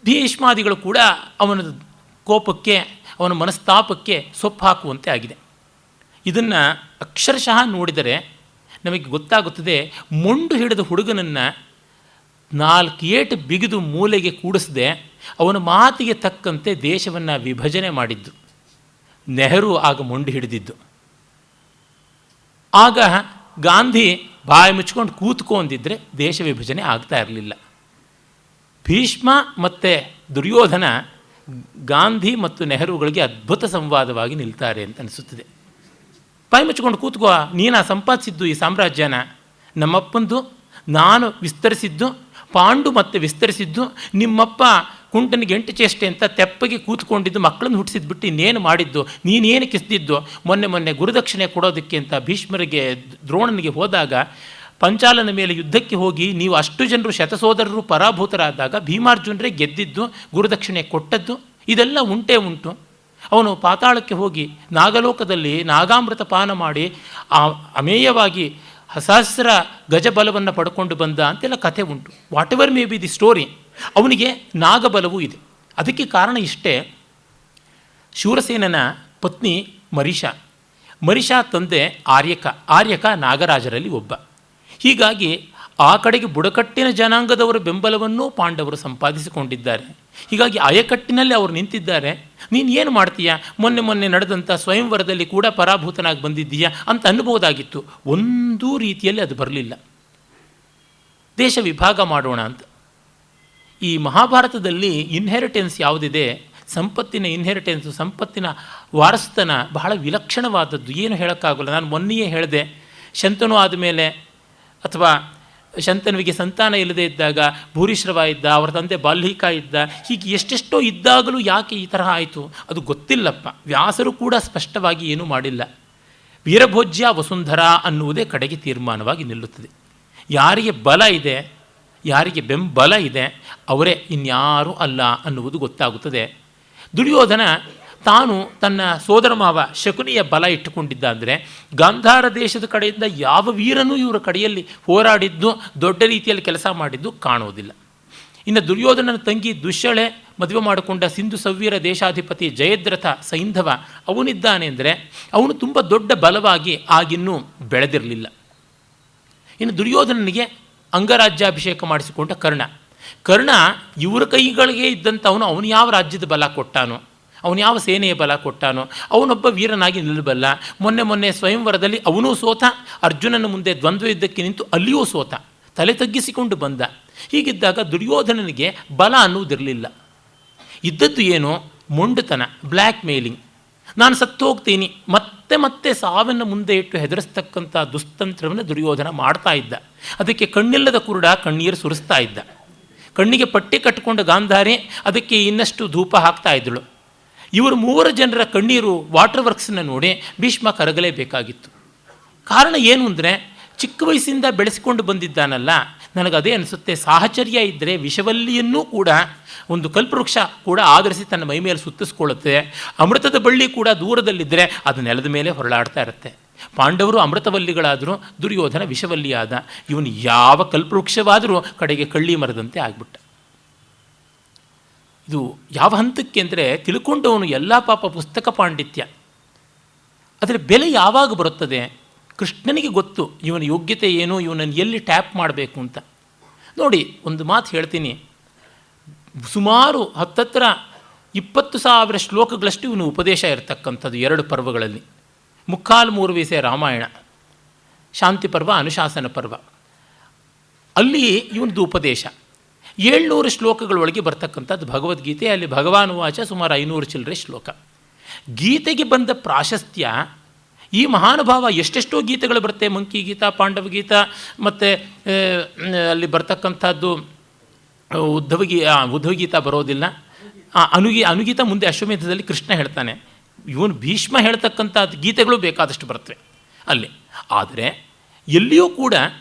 ಭೀಷ್ಮಾದಿಗಳು ಕೂಡ ಅವನ ಕೋಪಕ್ಕೆ, ಅವನ ಮನಸ್ತಾಪಕ್ಕೆ ಸೊಪ್ಪು ಹಾಕುವಂತೆ ಆಗಿದೆ. ಇದನ್ನು ಅಕ್ಷರಶಃ ನೋಡಿದರೆ ನಮಗೆ ಗೊತ್ತಾಗುತ್ತದೆ, ಮೊಂಡು ಹಿಡಿದ ಹುಡುಗನನ್ನು 4 ಏಟು ಬಿಗಿದು ಮೂಲೆಗೆ ಕೂಡಿಸದೆ ಅವನ ಮಾತಿಗೆ ತಕ್ಕಂತೆ ದೇಶವನ್ನು ವಿಭಜನೆ ಮಾಡಿದ್ದು ನೆಹರು ಆಗ ಮೊಂಡು ಹಿಡಿದಿದ್ದು. ಆಗ ಗಾಂಧಿ ಬಾಯಿ ಮುಚ್ಕೊಂಡು ಕೂತ್ಕೊಂಡಿದ್ದರೆ ದೇಶ ವಿಭಜನೆ ಆಗ್ತಾ ಇರಲಿಲ್ಲ. ಭೀಷ್ಮ ಮತ್ತು ದುರ್ಯೋಧನ ಗಾಂಧಿ ಮತ್ತು ನೆಹರುಗಳಿಗೆ ಅದ್ಭುತ ಸಂವಾದವಾಗಿ ನಿಲ್ತಾರೆ ಅಂತ ಅನಿಸುತ್ತದೆ. ಬಾಯಿ ಮುಚ್ಕೊಂಡು ಕೂತ್ಕೋ, ನೀನು ಸಂಪಾದಿಸಿದ್ದು ಈ ಸಾಮ್ರಾಜ್ಯನ, ನಮ್ಮಪ್ಪಂದು, ನಾನು ವಿಸ್ತರಿಸಿದ್ದು, ಪಾಂಡು ಮತ್ತೆ ವಿಸ್ತರಿಸಿದ್ದು, ನಿಮ್ಮಪ್ಪ ಕುಂಟನಿಗೆ 8 ಚೇಷ್ಟೆ ಅಂತ ತೆಪ್ಪಗೆ ಕೂತ್ಕೊಂಡಿದ್ದು, ಮಕ್ಕಳನ್ನು ಹುಟ್ಟಿಸಿದ್ಬಿಟ್ಟು ಇನ್ನೇನು ಮಾಡಿದ್ದು, ನೀನೇನು ಕಿಸ್ದಿದ್ದು. ಮೊನ್ನೆ ಗುರುದಕ್ಷಿಣೆ ಕೊಡೋದಕ್ಕೆ ಅಂತ ಭೀಷ್ಮರಿಗೆ ದ್ರೋಣನಿಗೆ ಹೋದಾಗ ಪಂಚಾಲನ ಮೇಲೆ ಯುದ್ಧಕ್ಕೆ ಹೋಗಿ ನೀವು ಅಷ್ಟು ಜನರು ಶತಸೋದರರು ಪರಾಭೂತರಾದಾಗ ಭೀಮಾರ್ಜುನರೇ ಗೆದ್ದಿದ್ದು, ಗುರುದಕ್ಷಿಣೆ ಕೊಟ್ಟದ್ದು, ಇದೆಲ್ಲ ಉಂಟು. ಅವನು ಪಾತಾಳಕ್ಕೆ ಹೋಗಿ ನಾಗಲೋಕದಲ್ಲಿ ನಾಗಾಮೃತ ಪಾನ ಮಾಡಿ ಅಮೇಯವಾಗಿ ಸಹಸ್ರ ಗಜಬಲವನ್ನು ಪಡ್ಕೊಂಡು ಬಂದ ಅಂತೆಲ್ಲ ಕಥೆ ಉಂಟು. What ever may be the story, ಅವನಿಗೆ ನಾಗಬಲವೂ ಇದೆ. ಅದಕ್ಕೆ ಕಾರಣ ಇಷ್ಟೇ, ಶೂರಸೇನನ ಪತ್ನಿ ಮರಿಷಾ ತಂದೆ ಆರ್ಯಕ ನಾಗರಾಜರಲ್ಲಿ ಒಬ್ಬ. ಹೀಗಾಗಿ ಆ ಕಡೆಗೆ ಬುಡಕಟ್ಟಿನ ಜನಾಂಗದವರ ಬೆಂಬಲವನ್ನೂ ಪಾಂಡವರು ಸಂಪಾದಿಸಿಕೊಂಡಿದ್ದಾರೆ. ಹೀಗಾಗಿ ಆಯಕಟ್ಟಿನಲ್ಲಿ ಅವರು ನಿಂತಿದ್ದಾರೆ. ನೀನು ಏನು ಮಾಡ್ತೀಯಾ, ಮೊನ್ನೆ ನಡೆದಂಥ ಸ್ವಯಂವರದಲ್ಲಿ ಕೂಡ ಪರಾಭೂತನಾಗಿ ಬಂದಿದ್ದೀಯಾ ಅಂತ ಅನ್ಬೋದಾಗಿತ್ತು. ಒಂದೂ ರೀತಿಯಲ್ಲಿ ಅದು ಬರಲಿಲ್ಲ. ದೇಶ ವಿಭಾಗ ಮಾಡೋಣ ಅಂತ. ಈ ಮಹಾಭಾರತದಲ್ಲಿ ಇನ್ಹೆರಿಟೆನ್ಸ್ ಯಾವುದಿದೆ, ಸಂಪತ್ತಿನ ಇನ್ಹೆರಿಟೆನ್ಸು, ಸಂಪತ್ತಿನ ವಾರಸ್ತನ ಬಹಳ ವಿಲಕ್ಷಣವಾದದ್ದು. ಏನು ಹೇಳೋಕ್ಕಾಗಲ್ಲ. ನಾನು ಮೊನ್ನೆಯೇ ಹೇಳಿದೆ, ಶಂತನು ಆದಮೇಲೆ ಅಥವಾ ಶಂತನುವಿಗೆ ಸಂತಾನ ಇಲ್ಲದೆ ಇದ್ದಾಗ ಭೂರಿಶ್ರವ ಇದ್ದ, ಅವರ ತಂದೆ ಬಾಲ್ಹಿಕ ಇದ್ದ, ಹೀಗೆ ಎಷ್ಟೆಷ್ಟೋ ಇದ್ದಾಗಲೂ ಯಾಕೆ ಈ ತರಹ ಆಯಿತು ಅದು ಗೊತ್ತಿಲ್ಲಪ್ಪ. ವ್ಯಾಸರು ಕೂಡ ಸ್ಪಷ್ಟವಾಗಿ ಏನೂ ಮಾಡಿಲ್ಲ. ವೀರಭೋಜ್ಯ ವಸುಂಧರ ಅನ್ನುವುದೇ ಕಡೆಗೆ ತೀರ್ಮಾನವಾಗಿ ನಿಲ್ಲುತ್ತದೆ. ಯಾರಿಗೆ ಬಲ ಇದೆ, ಯಾರಿಗೆ ಬೆಂಬಲ ಇದೆ, ಅವರೇ ಇನ್ಯಾರೂ ಅಲ್ಲ ಅನ್ನುವುದು ಗೊತ್ತಾಗುತ್ತದೆ. ದುರ್ಯೋಧನ ತಾನು ತನ್ನ ಸೋದರ ಮಾವ ಶಕುನಿಯ ಬಲ ಇಟ್ಟುಕೊಂಡಿದ್ದ ಅಂದರೆ, ಗಾಂಧಾರ ದೇಶದ ಕಡೆಯಿಂದ ಯಾವ ವೀರನೂ ಇವರ ಕಡೆಯಲ್ಲಿ ಹೋರಾಡಿದ್ದು, ದೊಡ್ಡ ರೀತಿಯಲ್ಲಿ ಕೆಲಸ ಮಾಡಿದ್ದು ಕಾಣುವುದಿಲ್ಲ. ಇನ್ನು ದುರ್ಯೋಧನನ ತಂಗಿ ದುಶ್ಯಳೆ ಮದುವೆ ಮಾಡಿಕೊಂಡ ಸಿಂಧು ಸವ್ವೀರ ದೇಶಾಧಿಪತಿ ಜಯದ್ರಥ ಸೈಂಧವ ಅವನಿದ್ದಾನೆ ಅಂದರೆ, ಅವನು ತುಂಬ ದೊಡ್ಡ ಬಲವಾಗಿ ಆಗಿನ್ನೂ ಬೆಳೆದಿರಲಿಲ್ಲ. ಇನ್ನು ದುರ್ಯೋಧನನಿಗೆ ಅಂಗರಾಜ್ಯಾಭಿಷೇಕ ಮಾಡಿಸಿಕೊಂಡ ಕರ್ಣ ಇವರ ಕೈಗಳಿಗೆ ಇದ್ದಂಥವನು, ಅವನು ಯಾವ ರಾಜ್ಯದ ಬಲ ಕೊಟ್ಟಾನೋ, ಅವನು ಯಾವ ಸೇನೆಯ ಬಲ ಕೊಟ್ಟಾನೋ, ಅವನೊಬ್ಬ ವೀರನಾಗಿ ನಿಲ್ಲಬಲ್ಲ. ಮೊನ್ನೆ ಸ್ವಯಂವರದಲ್ಲಿ ಅವನೂ ಸೋತ, ಅರ್ಜುನನ ಮುಂದೆ ದ್ವಂದ್ವ ಯುದ್ಧಕ್ಕೆ ನಿಂತು ಅಲ್ಲಿಯೂ ಸೋತ, ತಲೆ ತಗ್ಗಿಸಿಕೊಂಡು ಬಂದ. ಹೀಗಿದ್ದಾಗ ದುರ್ಯೋಧನನಿಗೆ ಬಲ ಅನ್ನುವುದಿರಲಿಲ್ಲ. ಇದ್ದದ್ದು ಏನೋ ಮೊಂಡುತನ, ಬ್ಲ್ಯಾಕ್ ಮೇಲಿಂಗ್. ನಾನು ಸತ್ತು ಹೋಗ್ತೀನಿ, ಮತ್ತೆ ಮತ್ತೆ ಮತ್ತೆ ಸಾವಿನ ಮುಂದೆ ಇಟ್ಟು ಹೆದರಿಸ್ತಕ್ಕಂಥ ದುಸ್ತಂತ್ರವನ್ನು ದುರ್ಯೋಧನ ಮಾಡ್ತಾ ಇದ್ದ. ಅದಕ್ಕೆ ಕಣ್ಣಿಲ್ಲದ ಕುರುಡ ಕಣ್ಣೀರು ಸುರಿಸ್ತಾ ಇದ್ದ. ಕಣ್ಣಿಗೆ ಪಟ್ಟಿ ಕಟ್ಟಿಕೊಂಡು ಗಾಂಧಾರಿ ಅದಕ್ಕೆ ಇನ್ನಷ್ಟು ಧೂಪ ಹಾಕ್ತಾ ಇದ್ದಳು. ಇವರು 3 ಜನರ ಕಣ್ಣೀರು ವಾಟರ್ ವರ್ಕ್ಸನ್ನು ನೋಡಿ ಭೀಷ್ಮ ಕರಗಲೇಬೇಕಾಗಿತ್ತು. ಕಾರಣ ಏನು ಅಂದರೆ, ಚಿಕ್ಕ ವಯಸ್ಸಿಂದ ಬೆಳೆಸಿಕೊಂಡು ಬಂದಿದ್ದಾನಲ್ಲ, ನನಗದೇ ಅನಿಸುತ್ತೆ, ಸಾಹಚರ್ಯ ಇದ್ದರೆ ವಿಷವಲ್ಲಿಯನ್ನೂ ಕೂಡ ಒಂದು ಕಲ್ಪವೃಕ್ಷ ಕೂಡ ಆಧರಿಸಿ ತನ್ನ ಮೈ ಮೇಲೆ ಸುತ್ತಿಸ್ಕೊಳ್ಳುತ್ತೆ. ಅಮೃತದ ಬಳ್ಳಿ ಕೂಡ ದೂರದಲ್ಲಿದ್ದರೆ ಅದು ನೆಲದ ಮೇಲೆ ಹೊರಳಾಡ್ತಾ ಇರುತ್ತೆ. ಪಾಂಡವರು ಅಮೃತವಲ್ಲಿಗಳಾದರೂ ದುರ್ಯೋಧನ ವಿಷವಲ್ಲಿಯಾದ. ಇವನು ಯಾವ ಕಲ್ಪವೃಕ್ಷವಾದರೂ ಕಡೆಗೆ ಕಳ್ಳಿ ಮರದಂತೆ ಆಗಿಬಿಟ್ಟ. ಇದು ಯಾವ ಹಂತಕ್ಕೆ ಅಂದರೆ, ತಿಳ್ಕೊಂಡವನು ಎಲ್ಲ ಪಾಪ ಪುಸ್ತಕ ಪಾಂಡಿತ್ಯ, ಅದರ ಬೆಲೆ ಯಾವಾಗ ಬರುತ್ತದೆ? ಕೃಷ್ಣನಿಗೆ ಗೊತ್ತು ಇವನ ಯೋಗ್ಯತೆ ಏನು, ಇವನನ್ನು ಎಲ್ಲಿ ಟ್ಯಾಪ್ ಮಾಡಬೇಕು ಅಂತ. ನೋಡಿ, ಒಂದು ಮಾತು ಹೇಳ್ತೀನಿ. ಸುಮಾರು 20,000 ಶ್ಲೋಕಗಳಷ್ಟು ಇವನು ಉಪದೇಶ ಇರತಕ್ಕಂಥದ್ದು 2 ಪರ್ವಗಳಲ್ಲಿ. 3 ವೀಸೆ ರಾಮಾಯಣ, ಶಾಂತಿ ಪರ್ವ, ಅನುಶಾಸನ ಪರ್ವ. ಅಲ್ಲಿ ಇವನದು ಉಪದೇಶ 700 ಶ್ಲೋಕಗಳೊಳಗೆ ಬರ್ತಕ್ಕಂಥದ್ದು ಭಗವದ್ಗೀತೆ. ಅಲ್ಲಿ ಭಗವಾನ್ ವಾಚ ಸುಮಾರು 500 ಚಿಲ್ಲರೆ ಶ್ಲೋಕ. ಗೀತೆಗೆ ಬಂದ ಪ್ರಾಶಸ್ತ್ಯ ಈ ಮಹಾನುಭಾವ ಎಷ್ಟೆಷ್ಟೋ ಗೀತೆಗಳು ಬರುತ್ತೆ. ಮಂಕಿ ಗೀತಾ, ಪಾಂಡವ ಗೀತಾ, ಮತ್ತು ಅಲ್ಲಿ ಬರ್ತಕ್ಕಂಥದ್ದು ಉದ್ಧವ ಗೀತಾ ಬರೋದಿಲ್ಲ. ಅನುಗೀತ ಮುಂದೆ ಅಶ್ವಮೇಧದಲ್ಲಿ ಕೃಷ್ಣ ಹೇಳ್ತಾನೆ. ಇವನು ಭೀಷ್ಮ ಹೇಳ್ತಕ್ಕಂಥ ಗೀತೆಗಳು ಬೇಕಾದಷ್ಟು ಬರ್ತವೆ ಅಲ್ಲಿ. ಆದರೆ ಎಲ್ಲಿಯೂ ಕೂಡ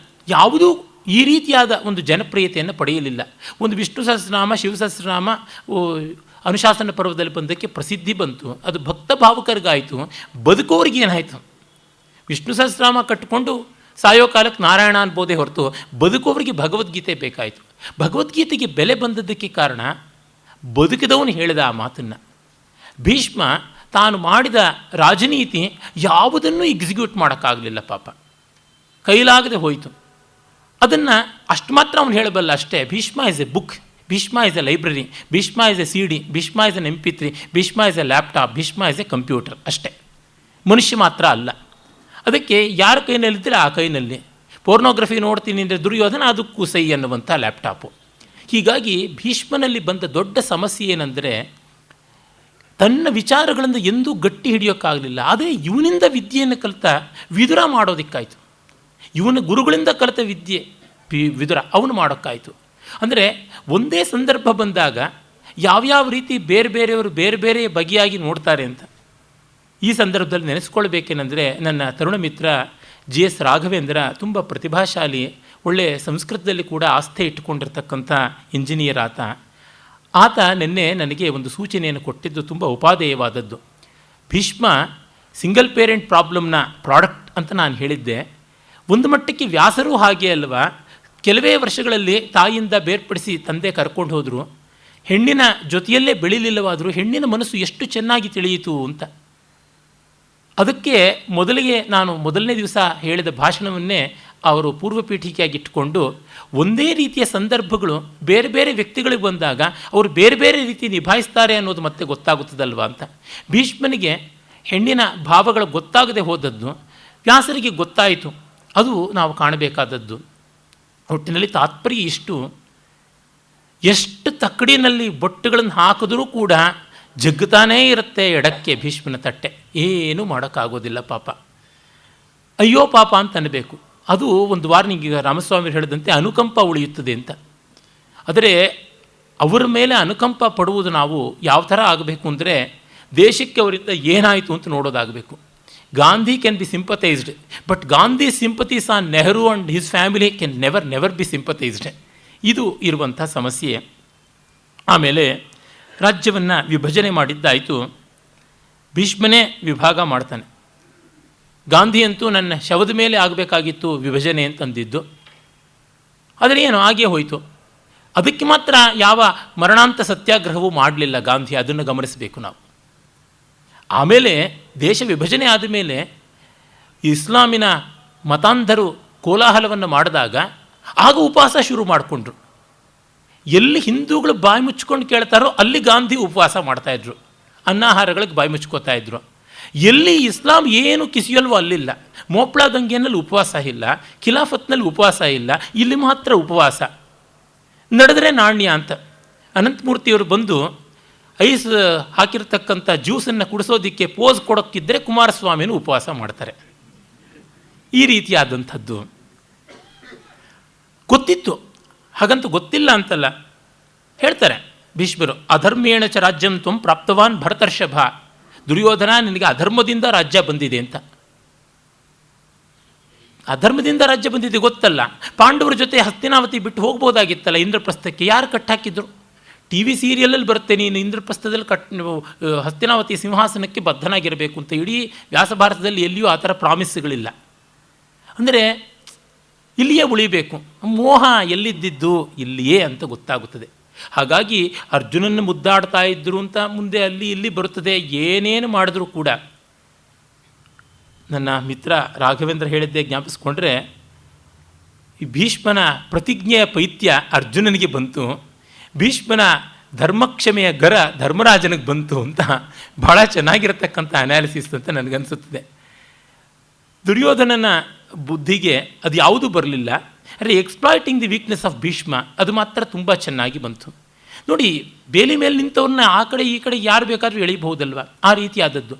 ಯಾವುದೂ ಈ ರೀತಿಯಾದ ಒಂದು ಜನಪ್ರಿಯತೆಯನ್ನು ಪಡೆಯಲಿಲ್ಲ. ಒಂದು ವಿಷ್ಣು ಸಹಸ್ರನಾಮ, ಶಿವಸಹಸ್ರನಾಮ ಅನುಶಾಸನ ಪರ್ವದಲ್ಲಿ ಬಂದಕ್ಕೆ ಪ್ರಸಿದ್ಧಿ ಬಂತು. ಅದು ಭಕ್ತ ಭಾವುಕರಿಗಾಯಿತು. ಬದುಕೋರಿಗೆ ಏನಾಯಿತು? ವಿಷ್ಣು ಸಹಸ್ರನಾಮ ಕಟ್ಟಿಕೊಂಡು ಸಾಯೋ ಕಾಲಕ್ಕೆ ನಾರಾಯಣ ಅನ್ಬೋದೇ ಹೊರತು ಬದುಕೋವರಿಗೆ ಭಗವದ್ಗೀತೆ ಬೇಕಾಯಿತು. ಭಗವದ್ಗೀತೆಗೆ ಬೆಲೆ ಬಂದದ್ದಕ್ಕೆ ಕಾರಣ ಬದುಕಿದವನು ಹೇಳಿದ ಆ ಮಾತನ್ನು. ಭೀಷ್ಮ ತಾನು ಮಾಡಿದ ರಾಜನೀತಿ ಯಾವುದನ್ನು ಎಕ್ಸಿಕ್ಯೂಟ್ ಮಾಡೋಕ್ಕಾಗಲಿಲ್ಲ ಪಾಪ, ಕೈಲಾಗದೆ ಹೋಯಿತು. ಅದನ್ನು ಅಷ್ಟು ಮಾತ್ರ ಅವನು ಹೇಳಬಲ್ಲ ಅಷ್ಟೇ. Bhishma is A book, Bhishma is A library, Bhishma is A CD, Bhishma is N MP3, Bhishma is A laptop, Bhishma is A computer ಅಷ್ಟೇ. ಮನುಷ್ಯ ಮಾತ್ರ ಅಲ್ಲ. ಅದಕ್ಕೆ ಯಾರ ಕೈನಲ್ಲಿದ್ದರೆ ಆ ಕೈನಲ್ಲಿ. ಪೋರ್ನೋಗ್ರಫಿ ನೋಡ್ತೀನಿ ಅಂದರೆ ದುರ್ಯೋಧನ ಅದಕ್ಕೂ ಸೈ ಅನ್ನುವಂಥ ಲ್ಯಾಪ್ಟಾಪು. ಹೀಗಾಗಿ ಭೀಷ್ಮನಲ್ಲಿ ಬಂದ ದೊಡ್ಡ ಸಮಸ್ಯೆ ಏನಂದರೆ, ತನ್ನ ವಿಚಾರಗಳಿಂದ ಎಂದೂ ಗಟ್ಟಿ ಹಿಡಿಯೋಕ್ಕಾಗಲಿಲ್ಲ. ಆದರೆ ಇವನಿಂದ ವಿದ್ಯೆಯನ್ನು ಕಲಿತ ವಿದುರ ಮಾಡೋದಕ್ಕಾಯಿತು. ಇವನ ಗುರುಗಳಿಂದ ಕಲಿತ ವಿದ್ಯೆ ವಿದುರ ಅವನು ಮಾಡೋಕ್ಕಾಯಿತು. ಅಂದರೆ ಒಂದೇ ಸಂದರ್ಭ ಬಂದಾಗ ಯಾವ್ಯಾವ ರೀತಿ ಬೇರೆ ಬೇರೆಯವರು ಬೇರೆ ಬೇರೆ ಬಗೆಯಾಗಿ ನೋಡ್ತಾರೆ ಅಂತ ಈ ಸಂದರ್ಭದಲ್ಲಿ ನೆನೆಸ್ಕೊಳ್ಬೇಕೇನೆಂದರೆ, ನನ್ನ ತರುಣ ಮಿತ್ರ GS ರಾಘವೇಂದ್ರ ತುಂಬ ಪ್ರತಿಭಾಶಾಲಿ, ಒಳ್ಳೆಯ ಸಂಸ್ಕೃತದಲ್ಲಿ ಕೂಡ ಆಸ್ಥೆ ಇಟ್ಟುಕೊಂಡಿರ್ತಕ್ಕಂಥ ಇಂಜಿನಿಯರ್ ಆತ ನಿನ್ನೆ ನನಗೆ ಒಂದು ಸೂಚನೆಯನ್ನು ಕೊಟ್ಟಿದ್ದು ತುಂಬ ಉಪಾದೇಯವಾದದ್ದು. ಭೀಷ್ಮ ಸಿಂಗಲ್ ಪೇರೆಂಟ್ ಪ್ರಾಬ್ಲಮ್ನ ಪ್ರಾಡಕ್ಟ್ ಅಂತ ನಾನು ಹೇಳಿದ್ದೆ. ಒಂದು ಮಟ್ಟಕ್ಕೆ ವ್ಯಾಸರೂ ಹಾಗೆ ಅಲ್ವಾ, ಕೆಲವೇ ವರ್ಷಗಳಲ್ಲಿ ತಾಯಿಯಿಂದ ಬೇರ್ಪಡಿಸಿ ತಂದೆ ಕರ್ಕೊಂಡು ಹೋದರು. ಹೆಣ್ಣಿನ ಜೊತೆಯಲ್ಲೇ ಬೆಳೀಲಿಲ್ಲವಾದರೂ ಹೆಣ್ಣಿನ ಮನಸ್ಸು ಎಷ್ಟು ಚೆನ್ನಾಗಿ ತಿಳಿಯಿತು ಅಂತ. ಅದಕ್ಕೆ ಮೊದಲಿಗೆ ನಾನು ಮೊದಲನೇ ದಿವಸ ಹೇಳಿದ ಭಾಷಣವನ್ನೇ ಅವರು ಪೂರ್ವಪೀಠಿಕೆಯಾಗಿ ಇಟ್ಟುಕೊಂಡು, ಒಂದೇ ರೀತಿಯ ಸಂದರ್ಭಗಳು ಬೇರೆ ಬೇರೆ ವ್ಯಕ್ತಿಗಳಿಗೆ ಬಂದಾಗ ಅವರು ಬೇರೆ ಬೇರೆ ರೀತಿ ನಿಭಾಯಿಸ್ತಾರೆ ಅನ್ನೋದು ಮತ್ತೆ ಗೊತ್ತಾಗುತ್ತದಲ್ವ ಅಂತ. ಭೀಷ್ಮನಿಗೆ ಹೆಣ್ಣಿನ ಭಾವಗಳು ಗೊತ್ತಾಗದೆ ಹೋದದ್ದು ವ್ಯಾಸರಿಗೆ ಗೊತ್ತಾಯಿತು. ಅದು ನಾವು ಕಾಣಬೇಕಾದದ್ದು. ಒಟ್ಟಿನಲ್ಲಿ ತಾತ್ಪರ್ಯ ಇಷ್ಟು, ಎಷ್ಟು ತಕ್ಕಡಿನಲ್ಲಿ ಬೊಟ್ಟುಗಳನ್ನು ಹಾಕಿದ್ರೂ ಕೂಡ ಜಗ್ಗುತ್ತಾನೇ ಇರುತ್ತೆ ಎಡಕ್ಕೆ ಭೀಷ್ಮನ ತಟ್ಟೆ. ಏನೂ ಮಾಡೋಕ್ಕಾಗೋದಿಲ್ಲ ಪಾಪ. ಅಯ್ಯೋ ಪಾಪ ಅಂತ ಅನ್ನಬೇಕು. ಅದು ಒಂದು ವಾರ ನಿಮಗೆ ರಾಮಸ್ವಾಮಿ ಹೇಳಿದಂತೆ ಅನುಕಂಪ ಉಳಿಯುತ್ತದೆ ಅಂತ. ಆದರೆ ಅವರ ಮೇಲೆ ಅನುಕಂಪ ಪಡುವುದು ನಾವು ಯಾವ ಥರ ಆಗಬೇಕು ಅಂದರೆ, ದೇಶಕ್ಕೆ ಅವರಿಂದ ಏನಾಯಿತು ಅಂತ ನೋಡೋದಾಗಬೇಕು. Gandhi can be sympathised, but Gandhi sympathies on Nehru and his family can never be sympathised. ಇದು ಇರುವಂಥ ಸಮಸ್ಯೆ. ಆಮೇಲೆ ರಾಜ್ಯವನ್ನು ವಿಭಜನೆ ಮಾಡಿದ್ದಾಯಿತು. ಭೀಷ್ಮನೇ ವಿಭಾಗ ಮಾಡ್ತಾನೆ. ಗಾಂಧಿಯಂತೂ ನನ್ನ ಶವದ ಮೇಲೆ ಆಗಬೇಕಾಗಿತ್ತು ವಿಭಜನೆ ಅಂತಂದಿದ್ದು. ಆದರೆ ಏನು ಆಗೇ ಹೋಯಿತು. ಅದಕ್ಕೆ ಮಾತ್ರ ಯಾವ ಮರಣಾಂತ ಸತ್ಯಾಗ್ರಹವೂ ಮಾಡಲಿಲ್ಲ ಗಾಂಧಿ, ಅದನ್ನು ಗಮನಿಸಬೇಕು ನಾವು. ಆಮೇಲೆ ದೇಶ ವಿಭಜನೆ ಆದಮೇಲೆ ಇಸ್ಲಾಮಿನ ಮತಾಂಧರು ಕೋಲಾಹಲವನ್ನು ಮಾಡಿದಾಗ ಆಗ ಉಪವಾಸ ಶುರು ಮಾಡಿಕೊಂಡ್ರು. ಎಲ್ಲಿ ಹಿಂದೂಗಳು ಬಾಯಿ ಮುಚ್ಕೊಂಡು ಕೇಳ್ತಾರೋ ಅಲ್ಲಿ ಗಾಂಧಿ ಉಪವಾಸ ಮಾಡ್ತಾಯಿದ್ರು, ಅನ್ನಾಹಾರಗಳಿಗೆ ಬಾಯಿ ಮುಚ್ಕೋತಾ ಇದ್ರು. ಎಲ್ಲಿ ಇಸ್ಲಾಂ ಏನು ಕಿಸಿಯಲ್ವೋ ಅಲ್ಲಿಲ್ಲ. ಮೋಪ್ಳ ದಂಗೆನಲ್ಲಿ ಉಪವಾಸ ಇಲ್ಲ, ಖಿಲಾಫತ್ನಲ್ಲಿ ಉಪವಾಸ ಇಲ್ಲ, ಇಲ್ಲಿ ಮಾತ್ರ ಉಪವಾಸ. ನಡೆದರೆ ನಾಣ್ಯ ಅಂತ ಅನಂತಮೂರ್ತಿಯವರು ಬಂದು ಐಸ್ ಹಾಕಿರ್ತಕ್ಕಂಥ ಜ್ಯೂಸನ್ನು ಕುಡಿಸೋದಕ್ಕೆ ಪೋಸ್ ಕೊಡೋಕ್ಕಿದ್ದರೆ ಕುಮಾರಸ್ವಾಮಿನೂ ಉಪವಾಸ ಮಾಡ್ತಾರೆ. ಈ ರೀತಿಯಾದಂಥದ್ದು ಗೊತ್ತಿತ್ತು, ಹಾಗಂತೂ ಗೊತ್ತಿಲ್ಲ ಅಂತಲ್ಲ. ಹೇಳ್ತಾರೆ ಭೀಷ್ಮರು, ಅಧರ್ಮೇಣ ಚ ರಾಜ್ಯಂ ತ್ವಂ ಪ್ರಾಪ್ತವಾನ್ ಭರತರ್ಷಭ. ದುರ್ಯೋಧನ, ನಿನಗೆ ಅಧರ್ಮದಿಂದ ರಾಜ್ಯ ಬಂದಿದೆ ಅಂತ. ಅಧರ್ಮದಿಂದ ರಾಜ್ಯ ಬಂದಿದೆ ಗೊತ್ತಲ್ಲ. ಪಾಂಡವರ ಜೊತೆ ಹಸ್ತಿನಾವತಿ ಬಿಟ್ಟು ಹೋಗ್ಬೋದಾಗಿತ್ತಲ್ಲ ಇಂದ್ರಪ್ರಸ್ಥಕ್ಕೆ. ಯಾರು ಕಟ್ಟಾಕಿದ್ರು? ಟಿ ವಿ ಸೀರಿಯಲಲ್ಲಿ ಬರುತ್ತೆ, ನೀನು ಇಂದ್ರಪ್ರಸ್ಥದಲ್ಲಿ ಹಸ್ತಿನಾವತಿ ಸಿಂಹಾಸನಕ್ಕೆ ಬದ್ಧನಾಗಿರಬೇಕು ಅಂತ. ಇಡೀ ವ್ಯಾಸಭಾರತದಲ್ಲಿ ಎಲ್ಲಿಯೂ ಆ ಥರ ಪ್ರಾಮಿಸ್ಗಳಿಲ್ಲ. ಅಂದರೆ ಇಲ್ಲಿಯೇ ಉಳಿಬೇಕು. ಮೋಹ ಎಲ್ಲಿದ್ದಿದ್ದು ಇಲ್ಲಿಯೇ ಅಂತ ಗೊತ್ತಾಗುತ್ತದೆ. ಹಾಗಾಗಿ ಅರ್ಜುನನ್ನು ಮುದ್ದಾಡ್ತಾ ಇದ್ದರು ಅಂತ ಮುಂದೆ ಅಲ್ಲಿ ಇಲ್ಲಿ ಬರುತ್ತದೆ. ಏನೇನು ಮಾಡಿದ್ರೂ ಕೂಡ ನನ್ನ ಮಿತ್ರ ರಾಘವೇಂದ್ರ ಹೇಳಿದ್ದೆ ಜ್ಞಾಪಿಸ್ಕೊಂಡ್ರೆ, ಈ ಭೀಷ್ಮನ ಪ್ರತಿಜ್ಞೆಯ ಪೈತ್ಯ ಅರ್ಜುನನಿಗೆ ಬಂತು, ಭೀಷ್ಮನ ಧರ್ಮಕ್ಷಮೆಯ ಗರ ಧರ್ಮರಾಜನಿಗೆ ಬಂತು ಅಂತ ಭಾಳ ಚೆನ್ನಾಗಿರತಕ್ಕಂಥ ಅನಾಲಿಸಿಸ್ ಅಂತ ನನಗನ್ಸುತ್ತದೆ. ದುರ್ಯೋಧನನ ಬುದ್ಧಿಗೆ ಅದು ಯಾವುದೂ ಬರಲಿಲ್ಲ. ಆದರೆ exploiting the weakness of Bhishma ಅದು ಮಾತ್ರ ತುಂಬ ಚೆನ್ನಾಗಿ ಬಂತು. ನೋಡಿ, ಬೇಲಿ ಮೇಲೆ ನಿಂತವ್ರನ್ನ ಆ ಕಡೆ ಈ ಕಡೆ ಯಾರು ಬೇಕಾದರೂ ಎಳಿಬಹುದಲ್ವ, ಆ ರೀತಿಯಾದದ್ದು.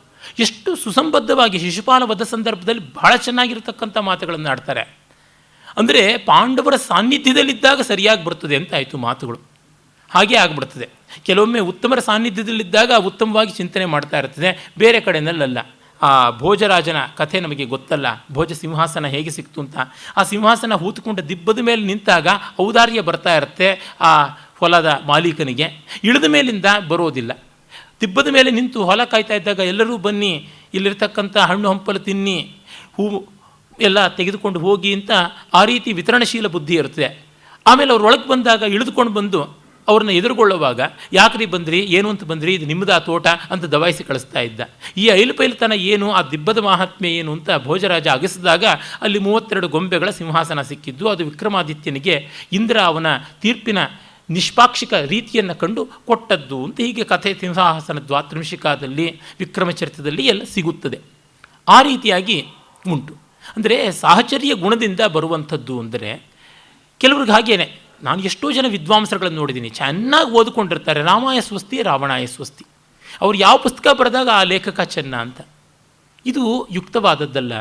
ಎಷ್ಟು ಸುಸಂಬದ್ಧವಾಗಿ ಶಿಶುಪಾಲ ವಧ ಸಂದರ್ಭದಲ್ಲಿ ಬಹಳ ಚೆನ್ನಾಗಿರ್ತಕ್ಕಂಥ ಮಾತುಗಳನ್ನು ಆಡ್ತಾರೆ. ಅಂದರೆ ಪಾಂಡವರ ಸಾನ್ನಿಧ್ಯದಲ್ಲಿದ್ದಾಗ ಸರಿಯಾಗಿ ಬರ್ತದೆ ಅಂತ ಆಯಿತು ಮಾತುಗಳು. ಹಾಗೇ ಆಗಿಬಿಡ್ತದೆ. ಕೆಲವೊಮ್ಮೆ ಉತ್ತಮರ ಸಾನ್ನಿಧ್ಯದಲ್ಲಿದ್ದಾಗ ಉತ್ತಮವಾಗಿ ಚಿಂತನೆ ಮಾಡ್ತಾ ಇರ್ತದೆ, ಬೇರೆ ಕಡೆಯಲ್ಲಲ್ಲ. ಆ ಭೋಜರಾಜನ ಕಥೆ ನಮಗೆ ಗೊತ್ತಲ್ಲ, ಭೋಜ ಸಿಂಹಾಸನ ಹೇಗೆ ಸಿಕ್ತು ಅಂತ. ಆ ಸಿಂಹಾಸನ ಹೂತುಕೊಂಡ ದಿಬ್ಬದ ಮೇಲೆ ನಿಂತಾಗ ಔದಾರ್ಯ ಬರ್ತಾ ಇರುತ್ತೆ ಆ ಹೊಲದ ಮಾಲೀಕನಿಗೆ, ಇಳಿದ ಮೇಲಿಂದ ಬರೋದಿಲ್ಲ. ದಿಬ್ಬದ ಮೇಲೆ ನಿಂತು ಹೊಲ ಕಾಯ್ತಾ ಇದ್ದಾಗ ಎಲ್ಲರೂ ಬನ್ನಿ, ಇಲ್ಲಿರ್ತಕ್ಕಂಥ ಹಣ್ಣು ಹಂಪಲು ತಿನ್ನಿ, ಹೂವು ಎಲ್ಲ ತೆಗೆದುಕೊಂಡು ಹೋಗಿ ಅಂತ ಆ ರೀತಿ ವಿತರಣಶೀಲ ಬುದ್ಧಿ ಇರ್ತದೆ. ಆಮೇಲೆ ಅವ್ರು ಒಳಗೆ ಬಂದಾಗ ಇಳಿದುಕೊಂಡು ಬಂದು ಅವ್ರನ್ನ ಎದುರುಗೊಳ್ಳುವಾಗ, ಯಾಕ್ರಿ ಬಂದ್ರಿ, ಏನು ಅಂತ ಬಂದ್ರಿ, ಇದು ನಿಮ್ಮದ ತೋಟ ಅಂತ ದಬಾಯಿಸಿ ಕಳಿಸ್ತಾ ಇದ್ದ. ಈ ಐಲುಪೈಲತನ ಏನು, ಆ ದಿಬ್ಬದ ಮಹಾತ್ಮೆ ಏನು ಅಂತ ಭೋಜರಾಜ ಅಗಸಿದಾಗ ಅಲ್ಲಿ 32 ಗೊಂಬೆಗಳ ಸಿಂಹಾಸನ ಸಿಕ್ಕಿದ್ದು. ಅದು ವಿಕ್ರಮಾದಿತ್ಯನಿಗೆ ಇಂದ್ರ ಅವನ ತೀರ್ಪಿನ ನಿಷ್ಪಾಕ್ಷಿಕ ರೀತಿಯನ್ನು ಕಂಡು ಕೊಟ್ಟದ್ದು ಅಂತ. ಹೀಗೆ ಕಥೆ ಸಿಂಹಾಸನ ದ್ವಾತ್ರಿಂಶಿಕಾದಲ್ಲಿ ವಿಕ್ರಮಚರಿತದಲ್ಲಿ ಎಲ್ಲ ಸಿಗುತ್ತದೆ. ಆ ರೀತಿಯಾಗಿ ಉಂಟು. ಅಂದರೆ ಸಾಹಚರ್ಯ ಗುಣದಿಂದ ಬರುವಂಥದ್ದು. ಅಂದರೆ ಕೆಲವ್ರಿಗೆ ಹಾಗೇನೆ, ನಾನು ಎಷ್ಟೋ ಜನ ವಿದ್ವಾಂಸರುಗಳನ್ನು ನೋಡಿದ್ದೀನಿ, ಚೆನ್ನಾಗಿ ಓದಿಕೊಂಡಿರ್ತಾರೆ, ರಾಮಾಯ ಸ್ವಸ್ತಿ ರಾವಣಾಯ ಸ್ವಸ್ತಿ, ಅವ್ರು ಯಾವ ಪುಸ್ತಕ ಬರೆದಾಗ ಆ ಲೇಖಕ ಚೆನ್ನ ಅಂತ. ಇದು ಯುಕ್ತವಾದದ್ದಲ್ಲ,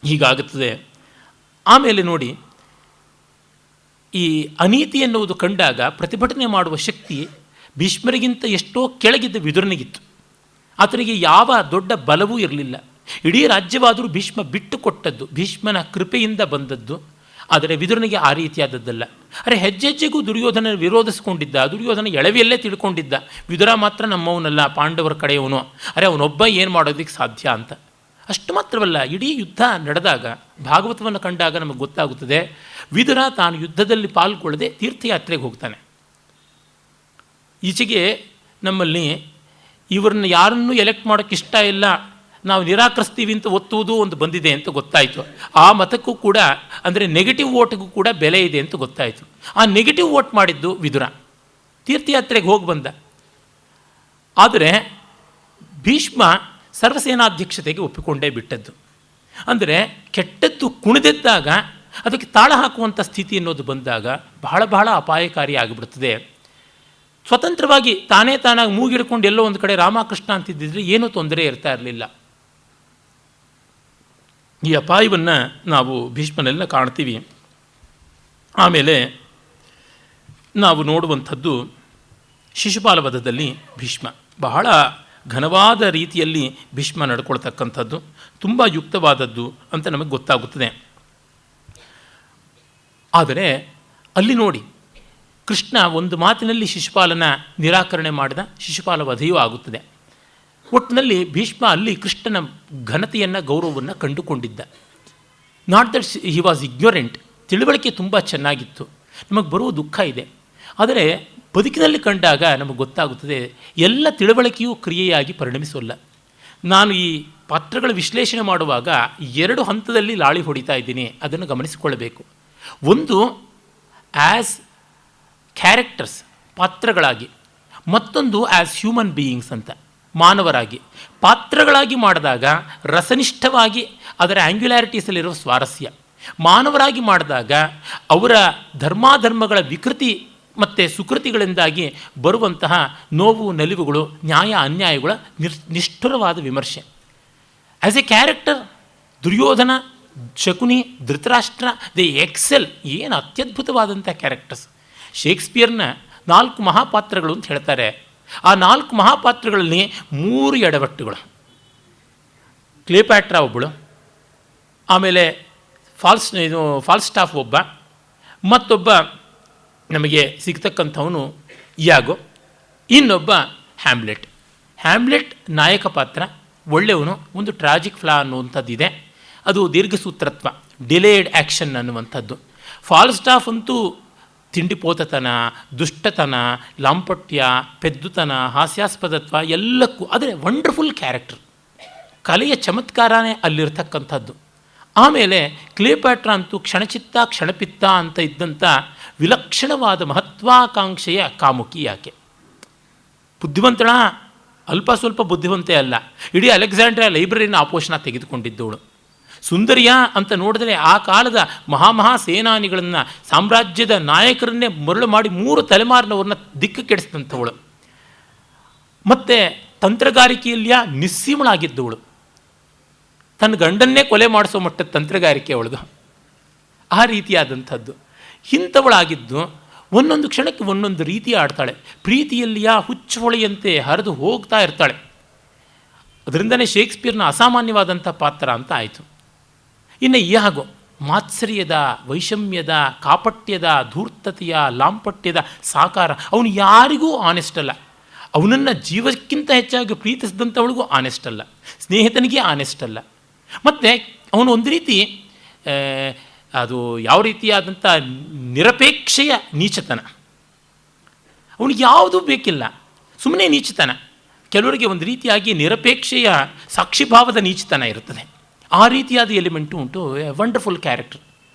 ಹೀಗಾಗುತ್ತದೆ. ಆಮೇಲೆ ನೋಡಿ, ಈ ಅನೀತಿ ಎನ್ನುವುದು ಕಂಡಾಗ ಪ್ರತಿಭಟನೆ ಮಾಡುವ ಶಕ್ತಿ ಭೀಷ್ಮರಿಗಿಂತ ಎಷ್ಟೋ ಕೆಳಗಿದ್ದ ವಿದುರನಿಗಿತ್ತು. ಆತನಿಗೆ ಯಾವ ದೊಡ್ಡ ಬಲವೂ ಇರಲಿಲ್ಲ. ಇಡೀ ರಾಜ್ಯವಾದರೂ ಭೀಷ್ಮ ಬಿಟ್ಟು ಕೊಟ್ಟದ್ದು, ಭೀಷ್ಮನ ಕೃಪೆಯಿಂದ ಬಂದದ್ದು. ಆದರೆ ವಿದುರನಿಗೆ ಆ ರೀತಿಯಾದದ್ದಲ್ಲ. ಅರೆ, ಹೆಜ್ಜೆ ಹೆಜ್ಜೆಗೂ ದುರ್ಯೋಧನ ವಿರೋಧಿಸ್ಕೊಂಡಿದ್ದ, ದುರ್ಯೋಧನ ಎಳವಿಯಲ್ಲೇ ತಿಳ್ಕೊಂಡಿದ್ದ, ವಿದುರ ಮಾತ್ರ ನಮ್ಮವನಲ್ಲ, ಪಾಂಡವರ ಕಡೆಯವನು, ಅರೆ ಅವನೊಬ್ಬ ಏನು ಮಾಡೋದಕ್ಕೆ ಸಾಧ್ಯ ಅಂತ. ಅಷ್ಟು ಮಾತ್ರವಲ್ಲ, ಇಡೀ ಯುದ್ಧ ನಡೆದಾಗ ಭಾಗವತವನ್ನು ಕಂಡಾಗ ನಮಗೆ ಗೊತ್ತಾಗುತ್ತದೆ, ವಿದುರ ತಾನು ಯುದ್ಧದಲ್ಲಿ ಪಾಲ್ಗೊಳ್ಳದೆ ತೀರ್ಥಯಾತ್ರೆಗೆ ಹೋಗ್ತಾನೆ. ಈಚೆಗೆ ನಮ್ಮಲ್ಲಿ ಇವ್ರನ್ನ ಯಾರನ್ನೂ ಎಲೆಕ್ಟ್ ಮಾಡೋಕ್ಕೆ ಇಷ್ಟ ಇಲ್ಲ, ನಾವು ನಿರಾಕರಿಸ್ತೀವಿ ಅಂತ ಒತ್ತುವುದು ಒಂದು ಬಂದಿದೆ ಅಂತ ಗೊತ್ತಾಯಿತು. ಆ ಮತಕ್ಕೂ ಕೂಡ, ಅಂದರೆ ನೆಗೆಟಿವ್ ವೋಟ್ಗೂ ಕೂಡ ಬೆಲೆ ಇದೆ ಅಂತ ಗೊತ್ತಾಯಿತು. ಆ ನೆಗೆಟಿವ್ ವೋಟ್ ಮಾಡಿದ್ದು ವಿದುರ, ತೀರ್ಥಯಾತ್ರೆಗೆ ಹೋಗಿ ಬಂದ. ಆದರೆ ಭೀಷ್ಮ ಸರ್ವಸೇನಾಧ್ಯಕ್ಷತೆಗೆ ಒಪ್ಪಿಕೊಂಡೇ ಬಿಟ್ಟದ್ದು. ಅಂದರೆ ಕೆಟ್ಟದ್ದು ಕುಣಿದೆದ್ದಾಗ ಅದಕ್ಕೆ ತಾಳ ಹಾಕುವಂಥ ಸ್ಥಿತಿ ಅನ್ನೋದು ಬಂದಾಗ ಬಹಳ ಬಹಳ ಅಪಾಯಕಾರಿ ಆಗಿಬಿಡುತ್ತದೆ. ಸ್ವತಂತ್ರವಾಗಿ ತಾನೇ ತಾನಾಗಿ ಮೂಗಿಡ್ಕೊಂಡು ಎಲ್ಲೋ ಒಂದು ಕಡೆ ರಾಮಕೃಷ್ಣ ಅಂತಿದ್ದಿದ್ರೆ ಏನೂ ತೊಂದರೆ ಇರ್ತಾ ಇರಲಿಲ್ಲ. ಈ ಅಪಾಯವನ್ನು ನಾವು ಭೀಷ್ಮನೆಲ್ಲ ಕಾಣ್ತೀವಿ. ಆಮೇಲೆ ನಾವು ನೋಡುವಂಥದ್ದು ಶಿಶುಪಾಲ ವಧದಲ್ಲಿ ಭೀಷ್ಮ ಬಹಳ ಘನವಾದ ರೀತಿಯಲ್ಲಿ ಭೀಷ್ಮ ನಡ್ಕೊಳ್ತಕ್ಕಂಥದ್ದು ತುಂಬ ಯುಕ್ತವಾದದ್ದು ಅಂತ ನಮಗೆ ಗೊತ್ತಾಗುತ್ತದೆ. ಆದರೆ ಅಲ್ಲಿ ನೋಡಿ, ಕೃಷ್ಣ ಒಂದು ಮಾತಿನಲ್ಲಿ ಶಿಶುಪಾಲನ ನಿರಾಕರಣೆ ಮಾಡಿದ, ಶಿಶುಪಾಲ ವಧೆಯೂ ಆಗುತ್ತದೆ. ಒಟ್ಟಿನಲ್ಲಿ ಭೀಷ್ಮ ಅಲ್ಲಿ ಕೃಷ್ಣನ ಘನತೆಯನ್ನು, ಗೌರವವನ್ನು ಕಂಡುಕೊಂಡಿದ್ದ. Not that he was ignorant, ತಿಳುವಳಿಕೆ ತುಂಬ ಚೆನ್ನಾಗಿತ್ತು. ನಮಗೆ ಬರುವ ದುಃಖ ಇದೆ, ಆದರೆ ಬದುಕಿನಲ್ಲಿ ಕಂಡಾಗ ನಮಗೆ ಗೊತ್ತಾಗುತ್ತದೆ ಎಲ್ಲ ತಿಳುವಳಿಕೆಯೂ ಕ್ರಿಯೆಯಾಗಿ ಪರಿಣಮಿಸೋಲ್ಲ. ನಾನು ಈ ಪಾತ್ರಗಳ ವಿಶ್ಲೇಷಣೆ ಮಾಡುವಾಗ 2 ಹಂತದಲ್ಲಿ ಲಾಳಿ ಹೊಡಿತಾ ಇದ್ದೀನಿ, ಅದನ್ನು ಗಮನಿಸಿಕೊಳ್ಳಬೇಕು. ಒಂದು ಆ್ಯಸ್ ಕ್ಯಾರೆಕ್ಟರ್ಸ್, ಪಾತ್ರಗಳಾಗಿ, ಮತ್ತೊಂದು ಆ್ಯಸ್ ಹ್ಯೂಮನ್ ಬೀಯಿಂಗ್ಸ್ ಅಂತ, ಮಾನವರಾಗಿ. ಪಾತ್ರಗಳಾಗಿ ಮಾಡಿದಾಗ ರಸನಿಷ್ಠವಾಗಿ ಅದರ ಆ್ಯಂಗ್ಯುಲಾರಿಟೀಸಲ್ಲಿರೋ ಸ್ವಾರಸ್ಯ, ಮಾನವರಾಗಿ ಮಾಡಿದಾಗ ಅವರ ಧರ್ಮಾಧರ್ಮಗಳ ವಿಕೃತಿ ಮತ್ತು ಸುಕೃತಿಗಳಿಂದಾಗಿ ಬರುವಂತಹ ನೋವು ನಲಿವುಗಳು, ನ್ಯಾಯ ಅನ್ಯಾಯಗಳ ನಿಷ್ಠುರವಾದ ವಿಮರ್ಶೆ. As a character Duryodhana, Shakuni, Dhritarashtra, they excel. ಏನು ಅತ್ಯದ್ಭುತವಾದಂಥ ಕ್ಯಾರೆಕ್ಟರ್ಸ್. ಶೇಕ್ಸ್ಪಿಯರ್ನ 4 ಮಹಾಪಾತ್ರಗಳು ಅಂತ ಹೇಳ್ತಾರೆ. ಆ 4 ಮಹಾಪಾತ್ರಗಳಲ್ಲಿ 3 ಎಡವಟ್ಟುಗಳು. ಕ್ಲಿಯೋಪ್ಯಾಟ್ರಾ ಒಬ್ಬಳು, ಆಮೇಲೆ ಫಾಲ್ಸ್ಟಾಫ್ ಒಬ್ಬ, ಮತ್ತೊಬ್ಬ ನಮಗೆ ಸಿಗ್ತಕ್ಕಂಥವನು ಇಯಾಗೋ, ಇನ್ನೊಬ್ಬ ಹ್ಯಾಮ್ಲೆಟ್. ಹ್ಯಾಮ್ಲೆಟ್ ನಾಯಕ ಪಾತ್ರ, ಒಳ್ಳೆಯವನು. ಒಂದು ಟ್ರಾಜಿಕ್ ಫ್ಲಾ ಅನ್ನುವಂಥದ್ದಿದೆ, ಅದು ದೀರ್ಘಸೂತ್ರತ್ವ, ಡಿಲೇಡ್ ಆ್ಯಕ್ಷನ್ ಅನ್ನುವಂಥದ್ದು. ಫಾಲ್ಸ್ಟಾಫ್ ಅಂತೂ ತಿಂಡಿಪೋತತನ, ದುಷ್ಟತನ, ಲಾಂಪಟ್ಯ, ಪೆದ್ದುತನ, ಹಾಸ್ಯಾಸ್ಪದತ್ವ ಎಲ್ಲಕ್ಕೂ. ಆದರೆ ವಂಡರ್ಫುಲ್ ಕ್ಯಾರೆಕ್ಟರ್, ಕಲೆಯ ಚಮತ್ಕಾರನೇ ಅಲ್ಲಿರ್ತಕ್ಕಂಥದ್ದು. ಆಮೇಲೆ ಕ್ಲಿಯೋಪ್ಯಾಟ್ರಾ ಅಂತೂ ಕ್ಷಣಚಿತ್ತ ಕ್ಷಣಪಿತ್ತ ಅಂತ ಇದ್ದಂಥ ವಿಲಕ್ಷಣವಾದ ಮಹತ್ವಾಕಾಂಕ್ಷೆಯ ಕಾಮುಕಿ. ಯಾಕೆ ಬುದ್ಧಿವಂತಳ, ಅಲ್ಪ ಸ್ವಲ್ಪ ಬುದ್ಧಿವಂತೆ ಅಲ್ಲ, ಇಡೀ ಅಲೆಕ್ಸಾಂಡ್ರಿಯಾ ಲೈಬ್ರರಿನ ಆಪೋಷಣ ತೆಗೆದುಕೊಂಡಿದ್ದವಳು. ಸುಂದರಿಯ ಅಂತ ನೋಡಿದ್ರೆ ಆ ಕಾಲದ ಮಹಾ ಸೇನಾನಿಗಳನ್ನು, ಸಾಮ್ರಾಜ್ಯದ ನಾಯಕರನ್ನೇ ಮರಳು ಮಾಡಿ 3 ತಲೆಮಾರಿನವ್ರನ್ನ ದಿಕ್ಕು ಕೆಡಿಸಿದಂಥವಳು. ಮತ್ತು ತಂತ್ರಗಾರಿಕೆಯಲ್ಲಿಯ ನಿಸ್ಸೀಮಳಾಗಿದ್ದವಳು. ತನ್ನ ಗಂಡನ್ನೇ ಕೊಲೆ ಮಾಡಿಸೋ ಮಟ್ಟದ ತಂತ್ರಗಾರಿಕೆ ಅವಳದು. ಆ ರೀತಿಯಾದಂಥದ್ದು ಇಂಥವಳಾಗಿದ್ದು ಒಂದೊಂದು ಕ್ಷಣಕ್ಕೆ ಒಂದೊಂದು ರೀತಿ ಆಡ್ತಾಳೆ. ಪ್ರೀತಿಯಲ್ಲಿಯ ಹುಚ್ಚುಹೊಳೆಯಂತೆ ಹರಿದು ಹೋಗ್ತಾ ಇರ್ತಾಳೆ. ಅದರಿಂದನೇ ಶೇಕ್ಸ್ಪಿಯರ್ನ ಅಸಾಮಾನ್ಯವಾದಂಥ ಪಾತ್ರ ಅಂತ ಆಯಿತು. ಇನ್ನು ಇಯಾಗೋ ಮಾತ್ಸರ್ಯದ, ವೈಷಮ್ಯದ, ಕಾಪಟ್ಯದ, ಧೂರ್ತತೆಯ, ಲಾಂಪಟ್ಯದ ಸಾಕಾರ. ಅವನು ಯಾರಿಗೂ ಆನೆಸ್ಟ್ ಅಲ್ಲ. ಅವನನ್ನು ಜೀವಕ್ಕಿಂತ ಹೆಚ್ಚಾಗಿ ಪ್ರೀತಿಸಿದಂಥವಳಿಗೂ ಆನೆಸ್ಟ್ ಅಲ್ಲ, ಸ್ನೇಹಿತನಿಗೆ ಆನೆಸ್ಟ್ ಅಲ್ಲ. ಮತ್ತು ಅವನು ಒಂದು ರೀತಿ ಅದು ಯಾವ ರೀತಿಯಾದಂಥ ನಿರಪೇಕ್ಷೆಯ ನೀಚತನ. ಅವನಿಗೆ ಯಾವುದೂ ಬೇಕಿಲ್ಲ, ಸುಮ್ಮನೆ ನೀಚತನ. ಕೆಲವರಿಗೆ ಒಂದು ರೀತಿಯಾಗಿ ನಿರಪೇಕ್ಷೆಯ ಸಾಕ್ಷಿಭಾವದ ನೀಚತನ ಇರುತ್ತದೆ. ಆ ರೀತಿಯಾದ ಎಲಿಮೆಂಟು ಉಂಟು. Wonderful character.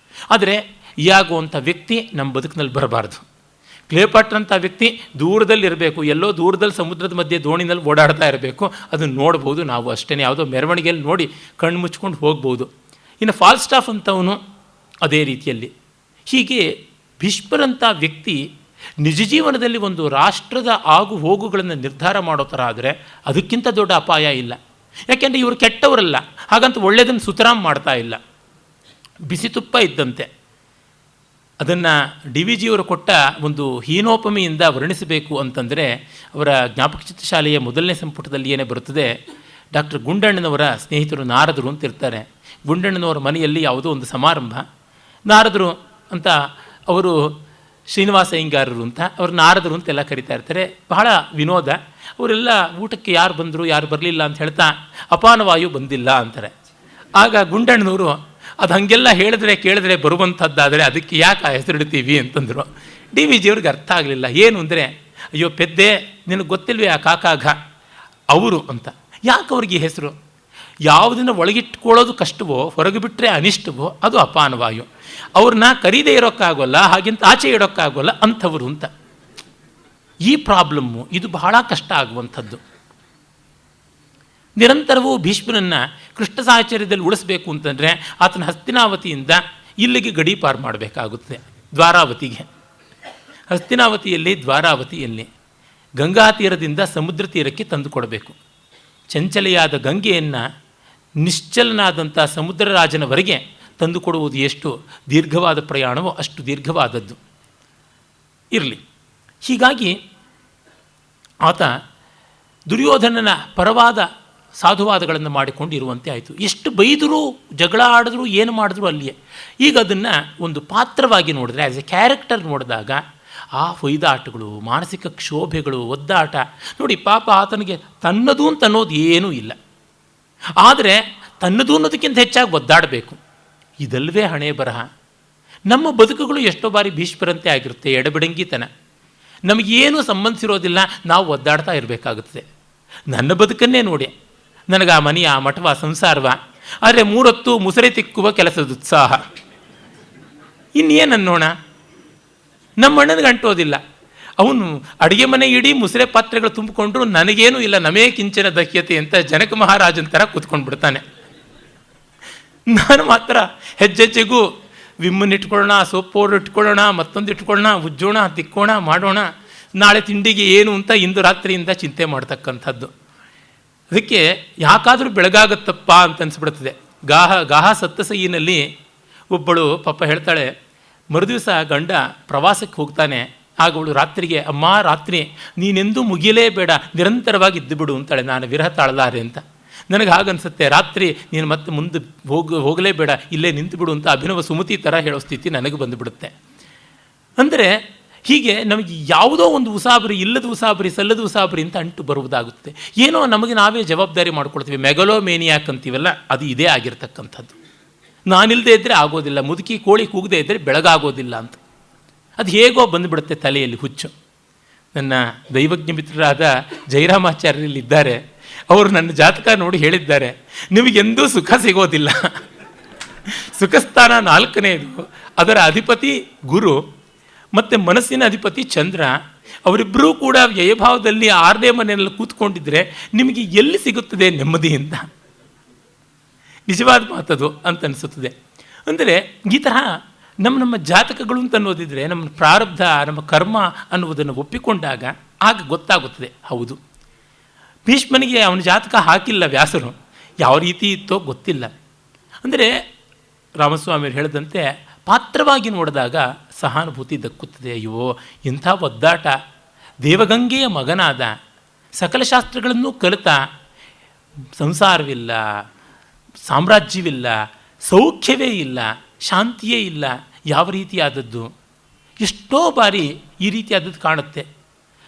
ಆದರೆ ಇಯಾಗೋ ಅಂಥ ವ್ಯಕ್ತಿ ನಮ್ಮ ಬದುಕಿನಲ್ಲಿ ಬರಬಾರ್ದು. ಕ್ಲಿಯೋಪ್ಯಾಟ್ರಾ ಅಂಥ ವ್ಯಕ್ತಿ ದೂರದಲ್ಲಿರಬೇಕು, ಎಲ್ಲೋ ದೂರದಲ್ಲಿ ಸಮುದ್ರದ ಮಧ್ಯೆ ದೋಣಿನಲ್ಲಿ ಓಡಾಡ್ತಾ ಇರಬೇಕು. ಅದನ್ನು ನೋಡ್ಬೋದು ನಾವು ಅಷ್ಟೇ, ಯಾವುದೋ ಮೆರವಣಿಗೆಯಲ್ಲಿ ನೋಡಿ ಕಣ್ಣು ಮುಚ್ಕೊಂಡು ಹೋಗ್ಬೋದು. ಇನ್ನು ಫಾಲ್ಸ್ಟಾಫ್ ಅಂತವನು ಅದೇ ರೀತಿಯಲ್ಲಿ. ಹೀಗೆ ಭೀಷ್ಮರಂಥ ವ್ಯಕ್ತಿ ನಿಜ ಜೀವನದಲ್ಲಿ ಒಂದು ರಾಷ್ಟ್ರದ ಆಗು ಹೋಗುಗಳನ್ನು ನಿರ್ಧಾರ ಮಾಡೋ ಥರ ಆದರೆ ಅದಕ್ಕಿಂತ ದೊಡ್ಡ ಅಪಾಯ ಇಲ್ಲ. ಯಾಕೆಂದರೆ ಇವರು ಕೆಟ್ಟವರಲ್ಲ, ಹಾಗಂತ ಒಳ್ಳೆಯದನ್ನು ಸುತರಾಮ್ ಮಾಡ್ತಾ ಇಲ್ಲ. ಬಿಸಿ ತುಪ್ಪ ಇದ್ದಂತೆ. ಅದನ್ನು DVGಯವರು ಕೊಟ್ಟ ಒಂದು ಹೀನೋಪಮೆಯಿಂದ ವರ್ಣಿಸಬೇಕು ಅಂತಂದರೆ ಅವರ ಜ್ಞಾಪಕ ಚಿತ್ರಶಾಲೆಯ ಮೊದಲನೇ ಸಂಪುಟದಲ್ಲಿ ಏನೇ ಬರುತ್ತದೆ, ಡಾಕ್ಟರ್ ಗುಂಡಣ್ಣನವರ ಸ್ನೇಹಿತರು ನಾರದರು ಅಂತ ಇರ್ತಾರೆ. ಗುಂಡಣ್ಣನವರ ಮನೆಯಲ್ಲಿ ಯಾವುದೋ ಒಂದು ಸಮಾರಂಭ. ನಾರದರು ಅಂತ ಅವರು ಶ್ರೀನಿವಾಸ ಅಯ್ಯಂಗಾರರು ಅಂತ ಅವ್ರು ನಾರದರು ಅಂತೆಲ್ಲ ಕರಿತಾ ಇರ್ತಾರೆ. ಬಹಳ ವಿನೋದ. ಅವರೆಲ್ಲ ಊಟಕ್ಕೆ ಯಾರು ಬಂದರು ಯಾರು ಬರಲಿಲ್ಲ ಅಂತ ಹೇಳ್ತಾ ಅಪಾನವಾಯು ಬಂದಿಲ್ಲ ಅಂತಾರೆ. ಆಗ ಗುಂಡಣ್ಣನವರು ಅದು ಹಾಗೆಲ್ಲ ಕೇಳಿದ್ರೆ ಬರುವಂಥದ್ದಾದರೆ ಅದಕ್ಕೆ ಯಾಕೆ ಆ ಹೆಸರಿಡ್ತೀವಿ ಅಂತಂದರು. DVGಯವ್ರಿಗೆ ಅರ್ಥ ಆಗಲಿಲ್ಲ. ಏನು ಅಂದರೆ, ಅಯ್ಯೋ ಪೆದ್ದೆ, ನಿನಗೆ ಗೊತ್ತಿಲ್ವೇ ಆ ಕಾಕಾಗ ಅವರು ಅಂತ. ಯಾಕೆ ಅವ್ರಿಗೆ ಹೆಸರು? ಯಾವುದನ್ನು ಒಳಗಿಟ್ಕೊಳ್ಳೋದು ಕಷ್ಟವೋ ಹೊರಗೆ ಬಿಟ್ಟರೆ ಅನಿಷ್ಟವೋ ಅದು ಅಪಾನವಾಯು. ಅವ್ರನ್ನ ಕರೀದೇ ಇರೋಕ್ಕಾಗೋಲ್ಲ, ಹಾಗೆಂತ ಆಚೆ ಇಡೋಕ್ಕಾಗೋಲ್ಲ ಅಂಥವರು ಅಂತ. ಈ ಪ್ರಾಬ್ಲಮ್ಮು ಇದು ಬಹಳ ಕಷ್ಟ ಆಗುವಂಥದ್ದು. ನಿರಂತರವೂ ಭೀಷ್ಮನನ್ನು ಕೃಷ್ಣ ಸಾಹಚರ್ಯದಲ್ಲಿ ಉಳಿಸಬೇಕು ಅಂತಂದರೆ ಆತನ ಹಸ್ತಿನಾವತಿಯಿಂದ ಇಲ್ಲಿಗೆ ಗಡೀಪಾರು ಮಾಡಬೇಕಾಗುತ್ತೆ, ದ್ವಾರಾವತಿಗೆ. ಹಸ್ತಿನಾವತಿಯಲ್ಲಿ ದ್ವಾರಾವತಿಯಲ್ಲಿ ಗಂಗಾ ತೀರದಿಂದ ಸಮುದ್ರ ತೀರಕ್ಕೆ ತಂದು ಕೊಡಬೇಕು. ಚಂಚಲೆಯಾದ ಗಂಗೆಯನ್ನು ನಿಶ್ಚಲನಾದಂಥ ಸಮುದ್ರ ರಾಜನವರೆಗೆ ತಂದುಕೊಡುವುದು ಎಷ್ಟು ದೀರ್ಘವಾದ ಪ್ರಯಾಣವೋ ಅಷ್ಟು ದೀರ್ಘವಾದದ್ದು. ಇರಲಿ. ಹೀಗಾಗಿ ಆತ ದುರ್ಯೋಧನನ ಪರವಾದ ಸಾಧುವಾದಗಳನ್ನು ಮಾಡಿಕೊಂಡು ಇರುವಂತೆ ಆಯಿತು. ಎಷ್ಟು ಬೈದರೂ ಜಗಳ ಆಡಿದ್ರು ಏನು ಮಾಡಿದ್ರು ಅಲ್ಲಿಯೇ. ಈಗ ಅದನ್ನು ಒಂದು ಪಾತ್ರವಾಗಿ ನೋಡಿದ್ರೆ, ಆ್ಯಸ್ ಎ ಕ್ಯಾರೆಕ್ಟರ್ ನೋಡಿದಾಗ ಆ ಹೊಯ್ದಾಟಗಳು, ಮಾನಸಿಕ ಕ್ಷೋಭೆಗಳು, ಒದ್ದಾಟ ನೋಡಿ. ಪಾಪ ಆತನಿಗೆ ತನ್ನದು ಅಂತ ಅನ್ನೋದು ಏನೂ ಇಲ್ಲ. ಆದರೆ ತನ್ನದು ಅನ್ನೋದಕ್ಕಿಂತ ಹೆಚ್ಚಾಗಿ ಒದ್ದಾಡಬೇಕು. ಇದಲ್ವೇ ಹಣೆ ಬರಹ. ನಮ್ಮ ಬದುಕುಗಳು ಎಷ್ಟೋ ಬಾರಿ ಭೀಷ್ಮರಂತೆ ಆಗಿರುತ್ತೆ. ಎಡಬಿಡಂಗಿತನ, ನಮಗೇನೂ ಸಂಬಂಧಿಸಿರೋದಿಲ್ಲ, ನಾವು ಒದ್ದಾಡ್ತಾ ಇರಬೇಕಾಗುತ್ತದೆ. ನನ್ನ ಬದುಕನ್ನೇ ನೋಡಿ, ನನಗೆ ಆ ಮನೆಯ ಆ ಮಠವ ಸಂಸಾರವ, ಆದರೆ 3 ಹೊತ್ತು ಮುಸರೆ ತಿಕ್ಕುವ ಕೆಲಸದ ಉತ್ಸಾಹ. ಇನ್ನೇನು ಅನ್ನೋಣ? ನಮ್ಮ ಅಣ್ಣನಿಗೆ ಅಂಟೋದಿಲ್ಲ. ಅವನು ಅಡುಗೆ ಮನೆ ಇಡೀ ಮುಸರೆ ಪಾತ್ರೆಗಳು ತುಂಬಿಕೊಂಡ್ರು ನನಗೇನೂ ಇಲ್ಲ, ನಮೇ ಕಿಂಚನ ದಕ್ಯತೆ ಅಂತ ಜನಕ ಮಹಾರಾಜನ ಥರ ಕೂತ್ಕೊಂಡು ಬಿಡ್ತಾನೆ. ನಾನು ಮಾತ್ರ ಹೆಜ್ಜೆಜ್ಜೆಗೂ ವಿಮ್ಮನ್ನು ಇಟ್ಕೊಳ್ಳೋಣ, ಸೋಪ್ ಪೌಡರ್ ಇಟ್ಕೊಳ್ಳೋಣ, ಮತ್ತೊಂದು ಇಟ್ಕೊಳ್ಳೋಣ, ಉಜ್ಜೋಣ, ತಿಕ್ಕೋಣ, ಮಾಡೋಣ, ನಾಳೆ ತಿಂಡಿಗೆ ಏನು ಅಂತ ಇಂದು ರಾತ್ರಿಯಿಂದ ಚಿಂತೆ ಮಾಡ್ತಕ್ಕಂಥದ್ದು. ಅದಕ್ಕೆ ಯಾಕಾದರೂ ಬೆಳಗಾಗತ್ತಪ್ಪ ಅಂತ ಅನಿಸ್ಬಿಡ್ತದೆ. ಗಾಹ ಸತ್ತಸೈನಲ್ಲಿ ಒಬ್ಬಳು ಪಾಪ ಹೇಳ್ತಾಳೆ, ಮರುದಿವಸ ಗಂಡ ಪ್ರವಾಸಕ್ಕೆ ಹೋಗ್ತಾನೆ. ಆಗ ಅವಳು ರಾತ್ರಿಗೆ, ಅಮ್ಮ ರಾತ್ರಿ ನೀನೆಂದೂ ಮುಗಿಯಲೇಬೇಡ, ನಿರಂತರವಾಗಿ ಇದ್ದು ಬಿಡು ಅಂತಾಳೆ. ನಾನು ವಿರಹ ತಾಳಲಾರೆ ಅಂತ. ನನಗೆ ಹಾಗನ್ಸುತ್ತೆ, ರಾತ್ರಿ ನೀನು ಮತ್ತೆ ಮುಂದೆ ಹೋಗಲೇಬೇಡ, ಇಲ್ಲೇ ನಿಂತು ಬಿಡು ಅಂತ ಅಭಿನವ ಸುಮತಿ ಥರ ಹೇಳೋ ಸ್ಥಿತಿ ನನಗೆ ಬಂದುಬಿಡುತ್ತೆ. ಅಂದರೆ ಹೀಗೆ ನಮಗೆ ಯಾವುದೋ ಒಂದು ಉಸಾಬರಿ, ಇಲ್ಲದ ಉಸಾಬರಿ, ಸಲ್ಲದ ಉಸಾಬರಿ ಅಂತ ಅಂಟು ಬರುವುದಾಗುತ್ತೆ. ಏನೋ ನಮಗೆ ನಾವೇ ಜವಾಬ್ದಾರಿ ಮಾಡ್ಕೊಳ್ತೀವಿ. ಮೆಗಲೋಮೇನಿಯಾಕ್ ಅಂತೀವಲ್ಲ, ಅದು ಇದೇ ಆಗಿರ್ತಕ್ಕಂಥದ್ದು. ನಾನಿಲ್ಲದೆ ಇದ್ದರೆ ಆಗೋದಿಲ್ಲ, ಮುದುಕಿ ಕೋಳಿ ಕೂಗದೆ ಇದ್ದರೆ ಬೆಳಗಾಗೋದಿಲ್ಲ ಅಂತ. ಅದು ಹೇಗೋ ಬಂದುಬಿಡುತ್ತೆ ತಲೆಯಲ್ಲಿ ಹುಚ್ಚು. ನನ್ನ ದೈವಜ್ಞ ಮಿತ್ರರಾದ ಜಯರಾಮಾಚಾರ್ಯರಲ್ಲಿದ್ದಾರೆ. ಅವರು ನನ್ನ ಜಾತಕ ನೋಡಿ ಹೇಳಿದ್ದಾರೆ, ನಿಮಗೆಂದೂ ಸುಖ ಸಿಗೋದಿಲ್ಲ. ಸುಖಸ್ಥಾನ 4ನೇದು, ಅದರ ಅಧಿಪತಿ ಗುರು ಮತ್ತು ಮನಸ್ಸಿನ ಅಧಿಪತಿ ಚಂದ್ರ. ಅವರಿಬ್ಬರೂ ಕೂಡ ವ್ಯಯಭಾವದಲ್ಲಿ 6ನೇ ಮನೆಯಲ್ಲಿ ಕೂತ್ಕೊಂಡಿದ್ರೆ ನಿಮಗೆ ಎಲ್ಲಿ ಸಿಗುತ್ತದೆ ನೆಮ್ಮದಿಯಿಂದ? ನಿಜವಾದ ಮಾತದು ಅಂತ ಅನಿಸುತ್ತದೆ. ಅಂದರೆ ಈ ತರಹ ನಮ್ಮ ಜಾತಕಗಳು ಅಂತ ಅನ್ನೋದಿದ್ರೆ, ನಮ್ಮ ಪ್ರಾರಬ್ಧ, ನಮ್ಮ ಕರ್ಮ ಅನ್ನುವುದನ್ನು ಒಪ್ಪಿಕೊಂಡಾಗ ಆಗ ಗೊತ್ತಾಗುತ್ತದೆ. ಹೌದು, ಭೀಷ್ಮನಿಗೆ ಅವನ ಜಾತಕ ಹಾಕಿಲ್ಲ ವ್ಯಾಸರು, ಯಾವ ರೀತಿ ಇತ್ತೋ ಗೊತ್ತಿಲ್ಲ. ಅಂದರೆ ರಾಮಸ್ವಾಮಿಯವರು ಹೇಳಿದಂತೆ ಪಾತ್ರವಾಗಿ ನೋಡಿದಾಗ ಸಹಾನುಭೂತಿ ದಕ್ಕುತ್ತದೆ. ಅಯ್ಯೋ ಇಂಥ ಒದ್ದಾಟ, ದೇವಗಂಗೆಯ ಮಗನಾದ, ಸಕಲ ಶಾಸ್ತ್ರಗಳನ್ನು ಕಲಿತ, ಸಂಸಾರವಿಲ್ಲ, ಸಾಮ್ರಾಜ್ಯವಿಲ್ಲ, ಸೌಖ್ಯವೇ ಇಲ್ಲ, ಶಾಂತಿಯೇ ಇಲ್ಲ, ಯಾವ ರೀತಿಯಾದದ್ದು? ಎಷ್ಟೋ ಬಾರಿ ಈ ರೀತಿಯಾದದ್ದು ಕಾಣುತ್ತೆ.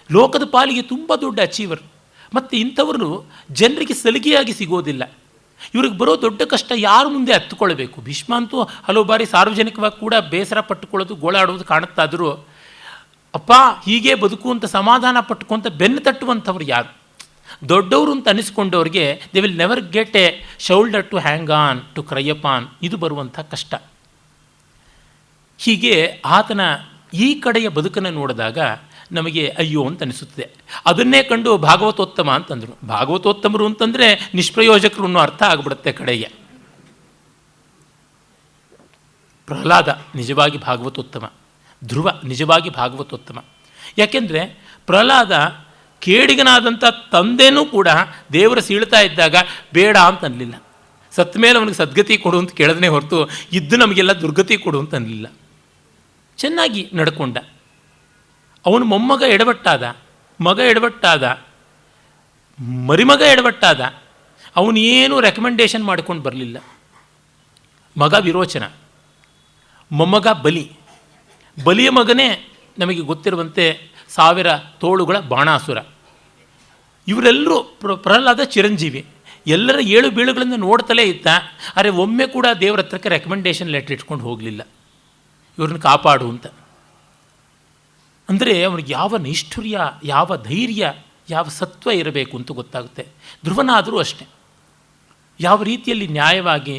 ಲೋಕದ ಪಾಲಿಗೆ ತುಂಬ ದೊಡ್ಡ ಅಚೀವರ್, ಮತ್ತು ಇಂಥವರು ಜನರಿಗೆ ಸಲಿಗೆಯಾಗಿ ಸಿಗೋದಿಲ್ಲ. ಇವ್ರಿಗೆ ಬರೋ ದೊಡ್ಡ ಕಷ್ಟ ಯಾರು ಮುಂದೆ ಹತ್ತುಕೊಳ್ಬೇಕು? ಭೀಷ್ಮ ಅಂತೂ ಹಲವು ಬಾರಿ ಸಾರ್ವಜನಿಕವಾಗಿ ಕೂಡ ಬೇಸರ ಪಟ್ಟುಕೊಳ್ಳೋದು, ಗೋಳಾಡೋದು ಕಾಣುತ್ತಾದರೂ, ಅಪ್ಪ ಹೀಗೆ ಬದುಕು ಅಂತ ಸಮಾಧಾನ ಪಟ್ಟುಕೊಂತ ಬೆನ್ನು ತಟ್ಟುವಂಥವ್ರು ಯಾರು? ದೊಡ್ಡವರು ಅಂತ ಅನಿಸ್ಕೊಂಡವ್ರಿಗೆ they will never get a shoulder to hang on, to cry upon. ಇದು ಬರುವಂಥ ಕಷ್ಟ. ಹೀಗೆ ಆತನ ಈ ಕಡೆಯ ಬದುಕನ್ನು ನೋಡಿದಾಗ ನಮಗೆ ಅಯ್ಯೋ ಅಂತ ಅನಿಸುತ್ತದೆ. ಅದನ್ನೇ ಕಂಡು ಭಾಗವತೋತ್ತಮ ಅಂತಂದರು. ಭಾಗವತೋತ್ತಮರು ಅಂತಂದರೆ ನಿಷ್ಪ್ರಯೋಜಕರು ಅನ್ನೋ ಅರ್ಥ ಆಗಿಬಿಡುತ್ತೆ ಕಡೆಗೆ. ಪ್ರಹ್ಲಾದ ನಿಜವಾಗಿ ಭಾಗವತೋತ್ತಮ, ಧ್ರುವ ನಿಜವಾಗಿ ಭಾಗವತೋತ್ತಮ. ಯಾಕೆಂದರೆ ಪ್ರಹ್ಲಾದ ಕೇಡಿಗನಾದಂಥ ತಂದೆನೂ ಕೂಡ ದೇವರ ಸೀಳ್ತಾ ಇದ್ದಾಗ ಬೇಡ ಅಂತ ಅನ್ನಲಿಲ್ಲ. ಸತ್ತ ಮೇಲೆ ಅವನಿಗೆ ಸದ್ಗತಿ ಕೊಡು ಅಂತ ಕೇಳಿದ್ರೆ ಹೊರತು ಇದ್ದು ನಮಗೆಲ್ಲ ದುರ್ಗತಿ ಕೊಡು ಅಂತ ಅನ್ನಲಿಲ್ಲ. ಚೆನ್ನಾಗಿ ನಡ್ಕೊಂಡ. ಅವನು ಮೊಮ್ಮಗ ಎಡವಟ್ಟಾದ, ಮಗ ಎಡವಟ್ಟಾದ, ಮರಿಮಗ ಎಡವಟ್ಟಾದ. ಅವನು ಏನೂ ರೆಕಮೆಂಡೇಶನ್ ಮಾಡಿಕೊಂಡು ಬರಲಿಲ್ಲ. ಮಗ ವಿರೋಚನ, ಮೊಮ್ಮಗ ಬಲಿ. ಬಲಿಯ ಮಗನೇ ನಮಗೆ ಗೊತ್ತಿರುವಂತೆ 1000 ತೋಳುಗಳ ಬಾಣಾಸುರ. ಇವರೆಲ್ಲರೂ ಪ್ರಹ್ಲಾದ ಚಿರಂಜೀವಿ. ಎಲ್ಲರ ಏಳು ಬೀಳುಗಳನ್ನು ನೋಡ್ತಲೇ ಇದ್ದ. ಆದರೆ ಒಮ್ಮೆ ಕೂಡ ದೇವರ ಹತ್ರಕ್ಕೆ ರೆಕಮೆಂಡೇಶನ್ ಲೆಟ್ರ್ ಇಟ್ಕೊಂಡು ಹೋಗಲಿಲ್ಲ, ಇವ್ರನ್ನ ಕಾಪಾಡು ಅಂತ. ಅಂದರೆ ಅವನಿಗೆ ಯಾವ ನೈಷ್ಠುರ್ಯ, ಯಾವ ಧೈರ್ಯ, ಯಾವ ಸತ್ವ ಇರಬೇಕು ಅಂತ ಗೊತ್ತಾಗುತ್ತೆ. ಧ್ರುವನಾದರೂ ಅಷ್ಟೆ, ಯಾವ ರೀತಿಯಲ್ಲಿ ನ್ಯಾಯವಾಗಿ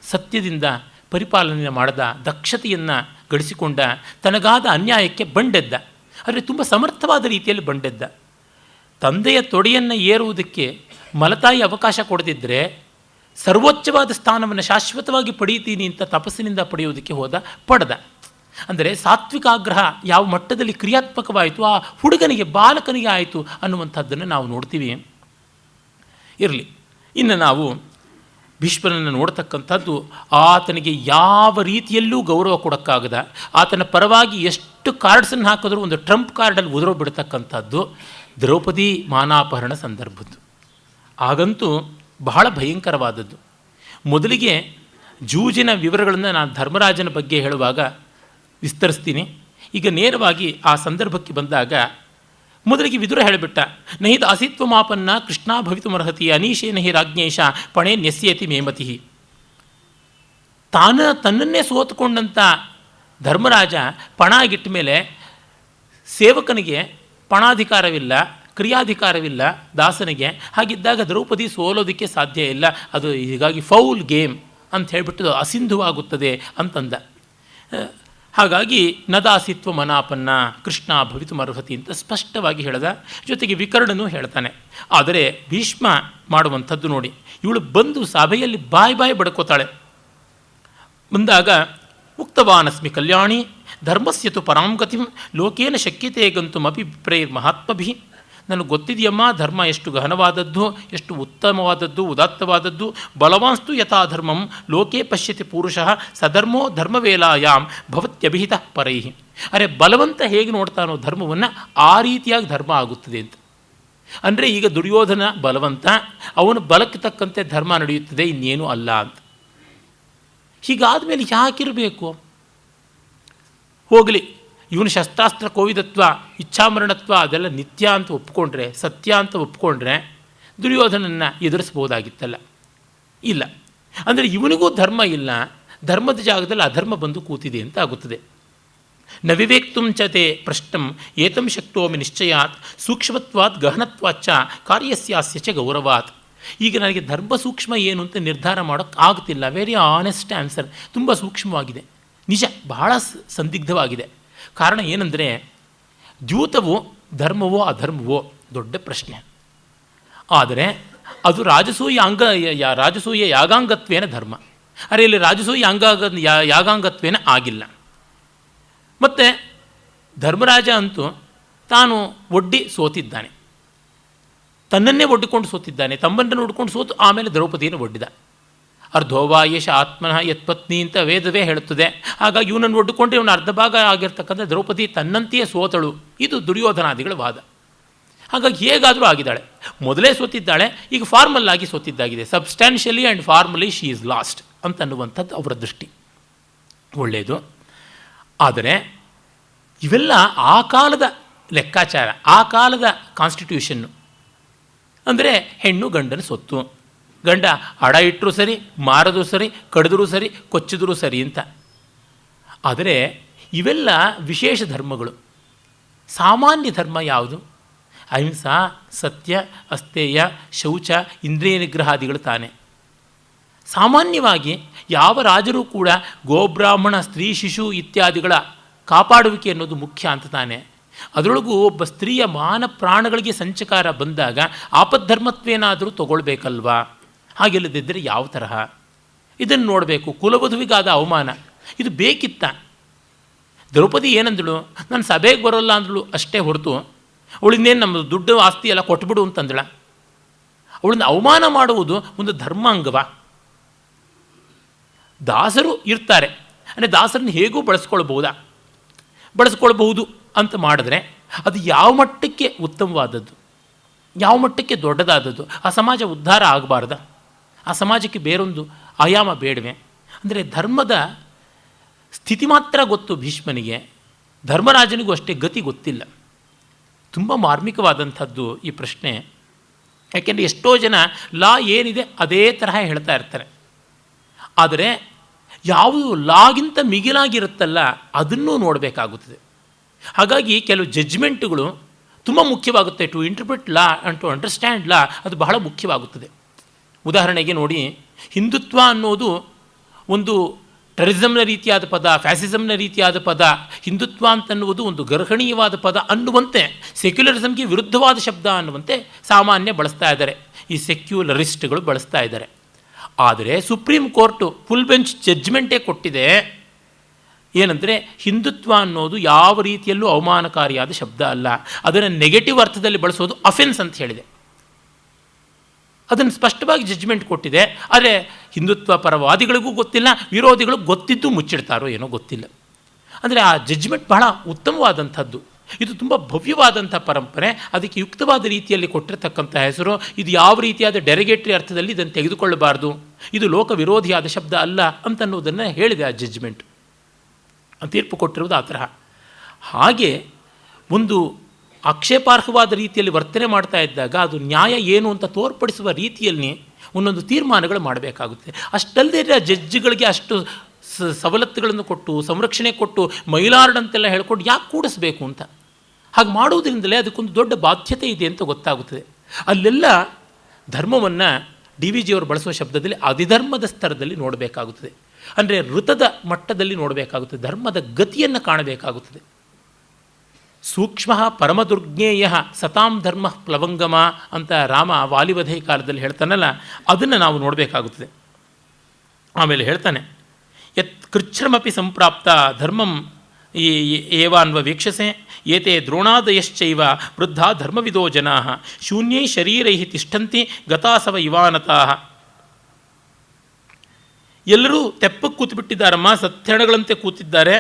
ಸತ್ಯದಿಂದ ಪರಿಪಾಲನೆ ಮಾಡದ, ದಕ್ಷತೆಯನ್ನು ಗಳಿಸಿಕೊಂಡ, ತನಗಾದ ಅನ್ಯಾಯಕ್ಕೆ ಬಂಡೆದ್ದ. ಆದರೆ ತುಂಬ ಸಮರ್ಥವಾದ ರೀತಿಯಲ್ಲಿ ಬಂಡೆದ್ದ. ತಂದೆಯ ತೊಡೆಯನ್ನು ಏರುವುದಕ್ಕೆ ಮಲತಾಯಿ ಅವಕಾಶ ಕೊಡದಿದ್ದರೆ ಸರ್ವೋಚ್ಚವಾದ ಸ್ಥಾನವನ್ನು ಶಾಶ್ವತವಾಗಿ ಪಡೆಯುತ್ತೀನಿ ಅಂತ ತಪಸ್ಸಿನಿಂದ ಪಡೆಯುವುದಕ್ಕೆ ಹೋದ, ಪಡೆದ. ಅಂದರೆ ಸಾತ್ವಿಕ ಆಗ್ರಹ ಯಾವ ಮಟ್ಟದಲ್ಲಿ ಕ್ರಿಯಾತ್ಮಕವಾಯಿತು, ಆ ಹುಡುಗನಿಗೆ, ಬಾಲಕನಿಗೆ ಆಯಿತು ಅನ್ನುವಂಥದ್ದನ್ನು ನಾವು ನೋಡ್ತೀವಿ. ಇರಲಿ, ಇನ್ನು ನಾವು ಭೀಷ್ಮನನ್ನು ನೋಡ್ತಕ್ಕಂಥದ್ದು ಆತನಿಗೆ ಯಾವ ರೀತಿಯಲ್ಲೂ ಗೌರವ ಕೊಡೋಕ್ಕಾಗದ, ಆತನ ಪರವಾಗಿ ಎಷ್ಟು ಕಾರ್ಡ್ಸನ್ನು ಹಾಕಿದ್ರೂ ಒಂದು ಟ್ರಂಪ್ ಕಾರ್ಡಲ್ಲಿ ಉದುರೋ ಬಿಡ್ತಕ್ಕಂಥದ್ದು ದ್ರೌಪದಿ ಮಾನಾಪಹರಣ ಸಂದರ್ಭದ್ದು. ಆಗಂತೂ ಬಹಳ ಭಯಂಕರವಾದದ್ದು. ಮೊದಲಿಗೆ ಜೂಜಿನ ವಿವರಗಳನ್ನು ನಾನು ಧರ್ಮರಾಜನ ಬಗ್ಗೆ ಹೇಳುವಾಗ ವಿಸ್ತರಿಸ್ತೀನಿ. ಈಗ ನೇರವಾಗಿ ಆ ಸಂದರ್ಭಕ್ಕೆ ಬಂದಾಗ ಮೊದಲಿಗೆ ವಿದುರ ಹೇಳಿಬಿಟ್ಟ, ನಹಿ ದಾಸಿತ್ವ ಮಾಪನ್ನ ಕೃಷ್ಣ ಭವಿತುಮರ್ಹತಿ ಅನೀಶೇನ ಹಿ ರಾಜ್ಞೇಶ ಪಣೆ ನ್ಯಸ್ಯೇತಿ ಮೇಮತಿ. ತನ್ನನ್ನೇ ಸೋತುಕೊಂಡಂಥ ಧರ್ಮರಾಜ ಪಣ ಆಗಿಟ್ಟ ಮೇಲೆ ಸೇವಕನಿಗೆ ಪಣಾಧಿಕಾರವಿಲ್ಲ, ಕ್ರಿಯಾಧಿಕಾರವಿಲ್ಲ ದಾಸನಿಗೆ. ಹಾಗಿದ್ದಾಗ ದ್ರೌಪದಿ ಸೋಲೋದಕ್ಕೆ ಸಾಧ್ಯ ಇಲ್ಲ. ಅದು ಹೀಗಾಗಿ ಫೌಲ್ ಗೇಮ್ ಅಂತ ಹೇಳಿಬಿಟ್ಟು ಅಸಿಂಧುವಾಗುತ್ತದೆ ಅಂತಂದ. ಹಾಗಾಗಿ ನದಾಸಿತ್ವ ಮನಾಪನ್ನ ಕೃಷ್ಣ ಭವಿತುಮರ್ಹತಿ ಅಂತ ಸ್ಪಷ್ಟವಾಗಿ ಹೇಳ್ದ. ಜೊತೆಗೆ ವಿಕರ್ಣನೂ ಹೇಳ್ತಾನೆ. ಆದರೆ ಭೀಷ್ಮ ಮಾಡುವಂಥದ್ದು ನೋಡಿ, ಇವಳು ಬಂದು ಸಭೆಯಲ್ಲಿ ಬಾಯಿ ಬಡ್ಕೋತಾಳೆ. ಬಂದಾಗ ಉಕ್ತವಾನಸ್ಮಿ ಕಲ್ಯಾಣಿ ಧರ್ಮಸ್ಯ ತು ಪರಾಂ ಗತಿಂ ಲೋಕೇನ ಶಕ್ಯತೆ ಗಂತುಮಪಿ ಪ್ರೇರ್ಮಹಾತ್ಮಭಿ. ನನಗೆ ಗೊತ್ತಿದೆಯಮ್ಮ ಧರ್ಮ ಎಷ್ಟು ಗಹನವಾದದ್ದು, ಎಷ್ಟು ಉತ್ತಮವಾದದ್ದು, ಉದಾತ್ತವಾದದ್ದು. ಬಲವಾನ್ಸ್ತು ಯಥಾಧರ್ಮಂ ಲೋಕೆ ಪಶ್ಯತಿ ಪುರುಷಃ ಸಧರ್ಮೋ ಧರ್ಮವೇಲಾಯಾಮ್ ಭವತ್ಯಭಿಹಿತ ಪರೈಹಿ. ಅರೆ ಬಲವಂತ ಹೇಗೆ ನೋಡ್ತಾನೋ ಧರ್ಮವನ್ನು ಆ ರೀತಿಯಾಗಿ ಧರ್ಮ ಆಗುತ್ತದೆ ಅಂತ. ಅಂದರೆ ಈಗ ದುರ್ಯೋಧನ ಬಲವಂತ, ಅವನ ಬಲಕ್ಕೆ ತಕ್ಕಂತೆ ಧರ್ಮ ನಡೆಯುತ್ತದೆ, ಇನ್ನೇನು ಅಲ್ಲ ಅಂತ. ಹೀಗಾದ ಮೇಲೆ ಯಾಕಿರಬೇಕು? ಹೋಗಲಿ, ಇವನು ಶಸ್ತ್ರಾಸ್ತ್ರ ಕೋವಿದತ್ವ ಇಚ್ಛಾಮರಣತ್ವ ಅದೆಲ್ಲ ನಿತ್ಯ ಅಂತ ಒಪ್ಕೊಂಡ್ರೆ, ಸತ್ಯ ಅಂತ ಒಪ್ಕೊಂಡ್ರೆ ದುರ್ಯೋಧನನ್ನು ಎದುರಿಸ್ಬೋದಾಗಿತ್ತಲ್ಲ. ಇಲ್ಲ, ಅಂದರೆ ಇವನಿಗೂ ಧರ್ಮ ಇಲ್ಲ, ಧರ್ಮದ ಜಾಗದಲ್ಲಿ ಅಧರ್ಮ ಬಂದು ಕೂತಿದೆ ಅಂತ ಆಗುತ್ತದೆ. ನ ವಿವೇಕ್ತುಂ ಚ ತೇ ಪ್ರಶ್ನಂ ಏತಂ ಶಕ್ತೋಮಿ ನಿಶ್ಚಯಾತ್ ಸೂಕ್ಷ್ಮತ್ವಾತ್ ಗಹನತ್ವಾಚ್ಚ ಕಾರ್ಯಸ್ಯಾಸ್ಯ ಚ ಗೌರವಾತ್. ಈಗ ನನಗೆ ಧರ್ಮ ಸೂಕ್ಷ್ಮ ಏನು ಅಂತ ನಿರ್ಧಾರ ಮಾಡೋಕ್ಕೆ ಆಗ್ತಿಲ್ಲ. Very honest answer. ತುಂಬ ಸೂಕ್ಷ್ಮವಾಗಿದೆ, ನಿಜ, ಬಹಳ ಸಂದಿಗ್ಧವಾಗಿದೆ. ಕಾರಣ ಏನಂದರೆ ದ್ಯೂತವೋ ಧರ್ಮವೋ ಅಧರ್ಮವೋ ದೊಡ್ಡ ಪ್ರಶ್ನೆ. ಆದರೆ ಅದು ರಾಜಸೂಯ ಯಾಗಾಂಗತ್ವೇನ ಧರ್ಮ. ಅರೆ ಇಲ್ಲಿ ರಾಜಸೂಯ ಯಾಗಾಂಗತ್ವೇನ ಆಗಿಲ್ಲ. ಮತ್ತು ಧರ್ಮರಾಜ ಅಂತೂ ತಾನು ಒಡ್ಡಿ ಸೋತಿದ್ದಾನೆ, ತನ್ನನ್ನೇ ಒಡ್ಡಿಕೊಂಡು ಸೋತಿದ್ದಾನೆ, ತಮ್ಮನ್ನು ನೋಡಿಕೊಂಡು ಸೋತು ಆಮೇಲೆ ದ್ರೌಪದಿಯನ್ನು ಒಡ್ಡಿದ. ಅರ್ಧೋವಾಯೇಶ ಆತ್ಮನಃ ಯತ್ಪತ್ನಿ ಅಂತ ವೇದವೇ ಹೇಳುತ್ತದೆ. ಹಾಗಾಗಿ ಇವನನ್ನು ಒಡ್ಡಿಕೊಂಡು ಇವನು ಅರ್ಧ ಭಾಗ ಆಗಿರ್ತಕ್ಕಂಥ ದ್ರೌಪದಿ ತನ್ನಂತೆಯೇ ಸೋತಳು. ಇದು ದುರ್ಯೋಧನಾದಿಗಳ ವಾದ. ಹಾಗಾಗಿ ಹೇಗಾದರೂ ಆಗಿದ್ದಾಳೆ, ಮೊದಲೇ ಸೋತಿದ್ದಾಳೆ, ಈಗ ಫಾರ್ಮಲ್ ಆಗಿ ಸೋತಿದ್ದಾಗಿದೆ. Substantially and formally she is lost ಅಂತನ್ನುವಂಥದ್ದು ಅವರ ದೃಷ್ಟಿ. ಒಳ್ಳೆಯದು. ಆದರೆ ಇವೆಲ್ಲ ಆ ಕಾಲದ ಲೆಕ್ಕಾಚಾರ, ಆ ಕಾಲದ ಕಾನ್ಸ್ಟಿಟ್ಯೂಷನ್ನು. ಅಂದರೆ ಹೆಣ್ಣು ಗಂಡನ ಸೊತ್ತು, ಗಂಡ ಅಡ ಇಟ್ಟರೂ ಸರಿ, ಮಾರದು ಸರಿ, ಕಡಿದ್ರೂ ಸರಿ, ಕೊಚ್ಚಿದ್ರೂ ಸರಿ ಅಂತ. ಆದರೆ ಇವೆಲ್ಲ ವಿಶೇಷ ಧರ್ಮಗಳು. ಸಾಮಾನ್ಯ ಧರ್ಮ ಯಾವುದು? ಅಹಿಂಸಾ, ಸತ್ಯ, ಅಸ್ತೇಯ, ಶೌಚ, ಇಂದ್ರಿಯ ನಿಗ್ರಹಾದಿಗಳು ತಾನೆ. ಸಾಮಾನ್ಯವಾಗಿ ಯಾವ ರಾಜರೂ ಕೂಡ ಗೋಬ್ರಾಹ್ಮಣ, ಸ್ತ್ರೀ, ಶಿಶು ಇತ್ಯಾದಿಗಳ ಕಾಪಾಡುವಿಕೆ ಅನ್ನೋದು ಮುಖ್ಯ ಅಂತ ತಾನೆ. ಅದರೊಳಗೂ ಒಬ್ಬ ಸ್ತ್ರೀಯ ಮಾನ ಪ್ರಾಣಗಳಿಗೆ ಸಂಚಕಾರ ಬಂದಾಗ ಆಪದ್ಧರ್ಮತ್ವೇನಾದರೂ ತಗೊಳ್ಬೇಕಲ್ವಾ? ಹಾಗೆಲ್ಲದಿದ್ದರೆ ಯಾವ ತರಹ? ಇದನ್ನು ನೋಡಬೇಕು. ಕುಲವಧುವಿಗಾದ ಅವಮಾನ ಇದು ಬೇಕಿತ್ತ? ದ್ರೌಪದಿ ಏನಂದಳು? ನಾನು ಸಭೆಗೆ ಬರೋಲ್ಲ ಅಂದಳು ಅಷ್ಟೇ ಹೊರತು ಅವಳಿಂದೇನು ನಮ್ಮ ದುಡ್ಡು ಆಸ್ತಿ ಎಲ್ಲ ಕೊಟ್ಬಿಡು ಅಂತಂದಳ. ಅವಳನ್ನು ಅವಮಾನ ಮಾಡುವುದು ಒಂದು ಧರ್ಮಾಂಗವ? ದಾಸರು ಇರ್ತಾರೆ, ಅಂದರೆ ದಾಸರನ್ನು ಹೇಗೂ ಬಳಸ್ಕೊಳ್ಬಹುದು ಅಂತ ಮಾಡಿದ್ರೆ ಅದು ಯಾವ ಮಟ್ಟಕ್ಕೆ ಉತ್ತಮವಾದದ್ದು, ಯಾವ ಮಟ್ಟಕ್ಕೆ ದೊಡ್ಡದಾದದ್ದು? ಆ ಸಮಾಜ ಉದ್ಧಾರ ಆಗಬಾರ್ದ? ಆ ಸಮಾಜಕ್ಕೆ ಬೇರೊಂದು ಆಯಾಮ ಬೇಡವೆ? ಅಂದರೆ ಧರ್ಮದ ಸ್ಥಿತಿ ಮಾತ್ರ ಗೊತ್ತು ಭೀಷ್ಮನಿಗೆ, ಧರ್ಮರಾಜನಿಗೂ ಅಷ್ಟೇ ಗತಿ ಗೊತ್ತಿಲ್ಲ. ತುಂಬ ಮಾರ್ಮಿಕವಾದಂಥದ್ದು ಈ ಪ್ರಶ್ನೆ. ಯಾಕೆಂದರೆ ಎಷ್ಟೋ ಜನ ಲಾ ಏನಿದೆ ಅದೇ ತರಹ ಹೇಳ್ತಾ ಇರ್ತಾರೆ. ಆದರೆ ಯಾವುದು ಲಾಗಿಂತ ಮಿಗಿಲಾಗಿರುತ್ತಲ್ಲ ಅದನ್ನೂ ನೋಡಬೇಕಾಗುತ್ತದೆ. ಹಾಗಾಗಿ ಕೆಲವು ಜಡ್ಜ್ಮೆಂಟ್ಗಳು ತುಂಬ ಮುಖ್ಯವಾಗುತ್ತೆ. To interpret law and to understand law ಅದು ಬಹಳ ಮುಖ್ಯವಾಗುತ್ತದೆ. ಉದಾಹರಣೆಗೆ ನೋಡಿ, ಹಿಂದುತ್ವ ಅನ್ನೋದು ಒಂದು ಟೆರರಿಸಮ್ನ ರೀತಿಯಾದ ಪದ, ಫ್ಯಾಸಿಸಮ್ನ ರೀತಿಯಾದ ಪದ. ಹಿಂದುತ್ವ ಅಂತನ್ನುವುದು ಒಂದು ಗರ್ಹಣೀಯವಾದ ಪದ ಅನ್ನುವಂತೆ, ಸೆಕ್ಯುಲರಿಸಮ್ಗೆ ವಿರುದ್ಧವಾದ ಶಬ್ದ ಅನ್ನುವಂತೆ ಸಾಮಾನ್ಯ ಬಳಸ್ತಾ ಇದ್ದಾರೆ, ಈ ಸೆಕ್ಯುಲರಿಸ್ಟ್ಗಳು ಬಳಸ್ತಾ ಇದ್ದಾರೆ. ಆದರೆ ಸುಪ್ರೀಂ ಕೋರ್ಟು ಫುಲ್ ಬೆಂಚ್ ಜಡ್ಜ್ಮೆಂಟೇ ಕೊಟ್ಟಿದೆ ಏನಂದರೆ, ಹಿಂದುತ್ವ ಅನ್ನೋದು ಯಾವ ರೀತಿಯಲ್ಲೂ ಅವಮಾನಕಾರಿಯಾದ ಶಬ್ದ ಅಲ್ಲ, ಅದನ್ನು ನೆಗೆಟಿವ್ ಅರ್ಥದಲ್ಲಿ ಬಳಸೋದು ಅಫೆನ್ಸ್ ಅಂತ ಹೇಳಿದೆ. ಅದನ್ನು ಸ್ಪಷ್ಟವಾಗಿ ಜಡ್ಜ್ಮೆಂಟ್ ಕೊಟ್ಟಿದೆ. ಆದರೆ ಹಿಂದುತ್ವ ಪರವಾದಿಗಳಿಗೂ ಗೊತ್ತಿಲ್ಲ, ವಿರೋಧಿಗಳು ಗೊತ್ತಿದ್ದು ಮುಚ್ಚಿಡ್ತಾರೋ ಏನೋ ಗೊತ್ತಿಲ್ಲ. ಅಂದರೆ ಆ ಜಡ್ಜ್ಮೆಂಟ್ ಬಹಳ ಉತ್ತಮವಾದಂಥದ್ದು. ಇದು ತುಂಬ ಭವ್ಯವಾದಂಥ ಪರಂಪರೆ, ಅದಕ್ಕೆ ಯುಕ್ತವಾದ ರೀತಿಯಲ್ಲಿ ಕೊಟ್ಟಿರ್ತಕ್ಕಂಥ ಹೆಸರು. ಇದು ಯಾವ ರೀತಿಯಾದ ಡೆರಿಗೇಟರಿ ಅರ್ಥದಲ್ಲಿ ಇದನ್ನು ತೆಗೆದುಕೊಳ್ಳಬಾರ್ದು, ಇದು ಲೋಕ ವಿರೋಧಿಯಾದ ಶಬ್ದ ಅಲ್ಲ ಅಂತನ್ನುವುದನ್ನು ಹೇಳಿದೆ ಆ ಜಡ್ಜ್ಮೆಂಟ್. ತೀರ್ಪು ಕೊಟ್ಟಿರುವುದು ಆ ತರಹ. ಹಾಗೆ ಒಂದು ಆಕ್ಷೇಪಾರ್ಹವಾದ ರೀತಿಯಲ್ಲಿ ವರ್ತನೆ ಮಾಡ್ತಾ ಇದ್ದಾಗ ಅದು ನ್ಯಾಯ ಏನು ಅಂತ ತೋರ್ಪಡಿಸುವ ರೀತಿಯಲ್ಲಿ ಒಂದೊಂದು ತೀರ್ಮಾನಗಳು ಮಾಡಬೇಕಾಗುತ್ತೆ. ಅಷ್ಟಲ್ಲದೆ ಜಡ್ಜ್ಗಳಿಗೆ ಅಷ್ಟು ಸವಲತ್ತುಗಳನ್ನು ಕೊಟ್ಟು, ಸಂರಕ್ಷಣೆ ಕೊಟ್ಟು, ಮೈಲಾರ್ಡ್ ಹೇಳ್ಕೊಂಡು ಯಾಕೆ ಕೂಡಿಸ್ಬೇಕು ಅಂತ. ಹಾಗೆ ಮಾಡುವುದರಿಂದಲೇ ಅದಕ್ಕೊಂದು ದೊಡ್ಡ ಬಾಧ್ಯತೆ ಇದೆ ಅಂತ ಗೊತ್ತಾಗುತ್ತದೆ. ಅಲ್ಲೆಲ್ಲ ಧರ್ಮವನ್ನು ಡಿ ವಿ ಜಿಯವರು ಬಳಸುವ ಶಬ್ದದಲ್ಲಿ ಅಧಿಧರ್ಮದ ಸ್ತರದಲ್ಲಿ ನೋಡಬೇಕಾಗುತ್ತದೆ. ಅಂದರೆ ಋತದ ಮಟ್ಟದಲ್ಲಿ ನೋಡಬೇಕಾಗುತ್ತದೆ, ಧರ್ಮದ ಗತಿಯನ್ನು ಕಾಣಬೇಕಾಗುತ್ತದೆ. ಸೂಕ್ಷ್ಮ ಪರಮದುರ್ಜ್ಞೇಯ ಸತಾಂ ಧರ್ಮ ಪ್ಲವಂಗಮ ಅಂತ ರಾಮ ವಾಲಿವಧೆ ಕಾಲದಲ್ಲಿ ಹೇಳ್ತಾನಲ್ಲ, ಅದನ್ನು ನಾವು ನೋಡಬೇಕಾಗುತ್ತದೆ. ಆಮೇಲೆ ಹೇಳ್ತಾನೆ, ಯತ್ ಕೃಚ್ಛ್ರಮಪಿ ಸಂಪ್ರಾಪ್ತ ಧರ್ಮಂ ಏವಾನ್ವ ವೀಕ್ಷಸೆ ಏತೆ ದ್ರೋಣಾದಯಶ್ಚೈವ ವೃದ್ಧ ಧರ್ಮವಿದೋ ಜನಾ ಶೂನ್ಯೈ ಶರೀರೈ ತಿಷ್ಠಂತಿ ಗತಾಸವ ಇವಾನತಾಃ. ಎಲ್ಲರೂ ತೆಪ್ಪಕ್ಕೆ ಕೂತುಬಿಟ್ಟಿದ್ದಾರಮ್ಮ, ಸತ್ಯಣಗಳಂತೆ ಕೂತಿದ್ದಾರೆ.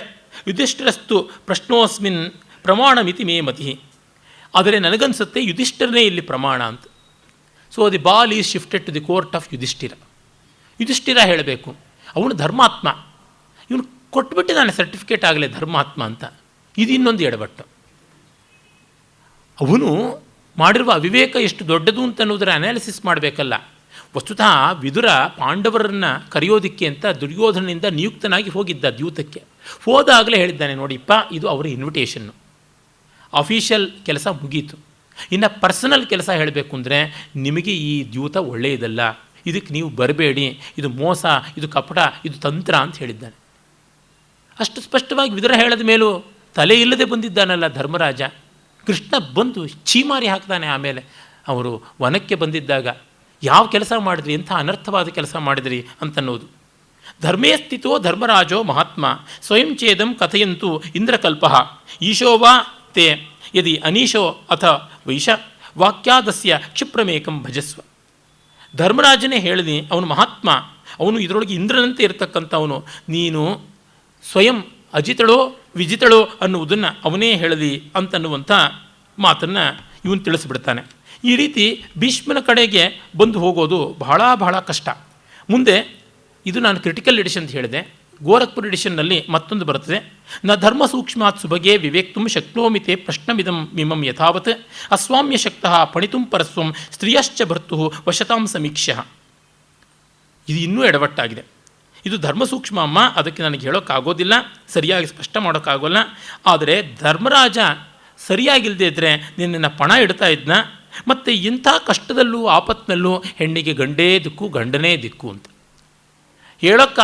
ಯುಧಿಷ್ಠಿರಸ್ತು ಪ್ರಶ್ನೋಸ್ಮಿನ್ ಪ್ರಮಾಣಮಿತಿ ಮೇ ಮತಿ. ಆದರೆ ನನಗನ್ಸುತ್ತೆ ಯುಧಿಷ್ಠಿರನೇ ಇಲ್ಲಿ ಪ್ರಮಾಣ ಅಂತ. So the ball is shifted to the court of Yudhishthira. Yudhishthira ಹೇಳಬೇಕು, ಅವನು ಧರ್ಮಾತ್ಮ, ಇವನು ಕೊಟ್ಬಿಟ್ಟಿದ್ದಾನೆ ಸರ್ಟಿಫಿಕೇಟ್ ಆಗಲೇ ಧರ್ಮಾತ್ಮ ಅಂತ. ಇದು ಇನ್ನೊಂದು ಎಡವಟ್ಟು. ಅವನು ಮಾಡಿರುವ ಅವಿವೇಕ ಎಷ್ಟು ದೊಡ್ಡದು ಅಂತ ಅನ್ನೋದರ ಅನಾಲಿಸಿಸ್ ಮಾಡಬೇಕಲ್ಲ. ವಸ್ತುತಃ ವಿದುರ ಪಾಂಡವರನ್ನು ಕರೆಯೋದಿಕ್ಕೆ ಅಂತ ದುರ್ಯೋಧನನಿಂದ ನಿಯುಕ್ತನಾಗಿ ಹೋಗಿದ್ದ ದ್ಯೂತಕ್ಕೆ. ಹೋದಾಗಲೇ ಹೇಳಿದ್ದಾನೆ, ನೋಡಿಪ್ಪ ಇದು ಅವರ ಇನ್ವಿಟೇಷನ್ನು, ಅಫಿಷಿಯಲ್ ಕೆಲಸ ಮುಗೀತು. ಇನ್ನು ಪರ್ಸನಲ್ ಕೆಲಸ ಹೇಳಬೇಕು ಅಂದರೆ ನಿಮಗೆ ಈ ದ್ಯೂತ ಒಳ್ಳೆಯದಲ್ಲ, ಇದಕ್ಕೆ ನೀವು ಬರಬೇಡಿ, ಇದು ಮೋಸ, ಇದು ಕಪಟ, ಇದು ತಂತ್ರ ಅಂತ ಹೇಳಿದ್ದಾನೆ. ಅಷ್ಟು ಸ್ಪಷ್ಟವಾಗಿ ವಿದುರ ಹೇಳಿದ ಮೇಲೂ ತಲೆ ಇಲ್ಲದೆ ಬಂದಿದ್ದಾನಲ್ಲ ಧರ್ಮರಾಜ. ಕೃಷ್ಣ ಬಂದು ಚೀಮಾರಿ ಹಾಕ್ತಾನೆ. ಆಮೇಲೆ ಅವರು ವನಕ್ಕೆ ಬಂದಿದ್ದಾಗ ಯಾವ ಕೆಲಸ ಮಾಡಿದ್ರಿ, ಎಂಥ ಅನರ್ಥವಾದ ಕೆಲಸ ಮಾಡಿದ್ರಿ ಅಂತನ್ನೋದು. ಧರ್ಮೇ ಸ್ಥಿತೋ ಧರ್ಮರಾಜೋ ಮಹಾತ್ಮ ಸ್ವಯಂ ಚೇದಂ ಕಥಯಂತು ಇಂದ್ರಕಲ್ಪ ಈಶೋ ವಾ ತೇ ಯದಿ ಅನೀಶೋ ಅಥ ವೈಶ ವಾಕ್ಯಾದಸ್ಯ ಕ್ಷಿಪ್ರಮೇಕಂ ಭಜಸ್ವ. ಧರ್ಮರಾಜನೇ ಹೇಳಿದಿ, ಅವನು ಮಹಾತ್ಮ, ಅವನು ಇದರೊಳಗೆ ಇಂದ್ರನಂತೆ ಇರತಕ್ಕಂಥವನು, ನೀನು ಸ್ವಯಂ ಅಜಿತಳೋ ವಿಜಿತಳೋ ಅನ್ನುವುದನ್ನು ಅವನೇ ಹೇಳಲಿ ಅಂತನ್ನುವಂಥ ಮಾತನ್ನು ಇವನು ತಿಳಿಸ್ಬಿಡ್ತಾನೆ. ಈ ರೀತಿ ಭೀಷ್ಮನ ಕಡೆಗೆ ಬಂದು ಹೋಗೋದು ಬಹಳ ಬಹಳ ಕಷ್ಟ. ಮುಂದೆ ಇದು ನಾನು ಕ್ರಿಟಿಕಲ್ ಎಡಿಷನ್ ಅಂತ ಹೇಳಿದೆ. ಗೋರಖ್ಪುರ ಎಡಿಷನ್ನಲ್ಲಿ ಮತ್ತೊಂದು ಬರುತ್ತದೆ. ನ ಧರ್ಮ ಸೂಕ್ಷ್ಮಾತ್ ಸುಭಗೆ ವಿವೇಕ್ತುಂ ಶಕ್ನೋಮಿತೆ ಪ್ರಶ್ನಮಿದಂ ಮಿಮಂ ಯಥಾವತ್ ಅಸ್ವಾಮ್ಯ ಶಕ್ತಃ ಪಣಿತುಂ ಪರಸ್ವಂ ಸ್ತ್ರೀಯಶ್ಚ ಭರ್ತು ವಶತಾಂ ಸಮೀಕ್ಷ್ಯ. ಇದು ಇನ್ನೂ ಎಡವಟ್ಟಾಗಿದೆ. ಇದು ಧರ್ಮ ಸೂಕ್ಷ್ಮ ಅಮ್ಮ, ಅದಕ್ಕೆ ನನಗೆ ಹೇಳೋಕ್ಕಾಗೋದಿಲ್ಲ, ಸರಿಯಾಗಿ ಸ್ಪಷ್ಟ ಮಾಡೋಕ್ಕಾಗೋಲ್ಲ. ಆದರೆ ಧರ್ಮರಾಜ ಸರಿಯಾಗಿಲ್ಲದೆ ಇದ್ದರೆ ನಿನ್ನನ್ನು ಪಣ ಇಡ್ತಾ ಇದ್ನ. ಮತ್ತು ಇಂಥ ಕಷ್ಟದಲ್ಲೂ ಆಪತ್ತಿನಲ್ಲೂ ಹೆಣ್ಣಿಗೆ ಗಂಡೇ ದಿಕ್ಕು ಗಂಡನೇ ದಿಕ್ಕು ಅಂತ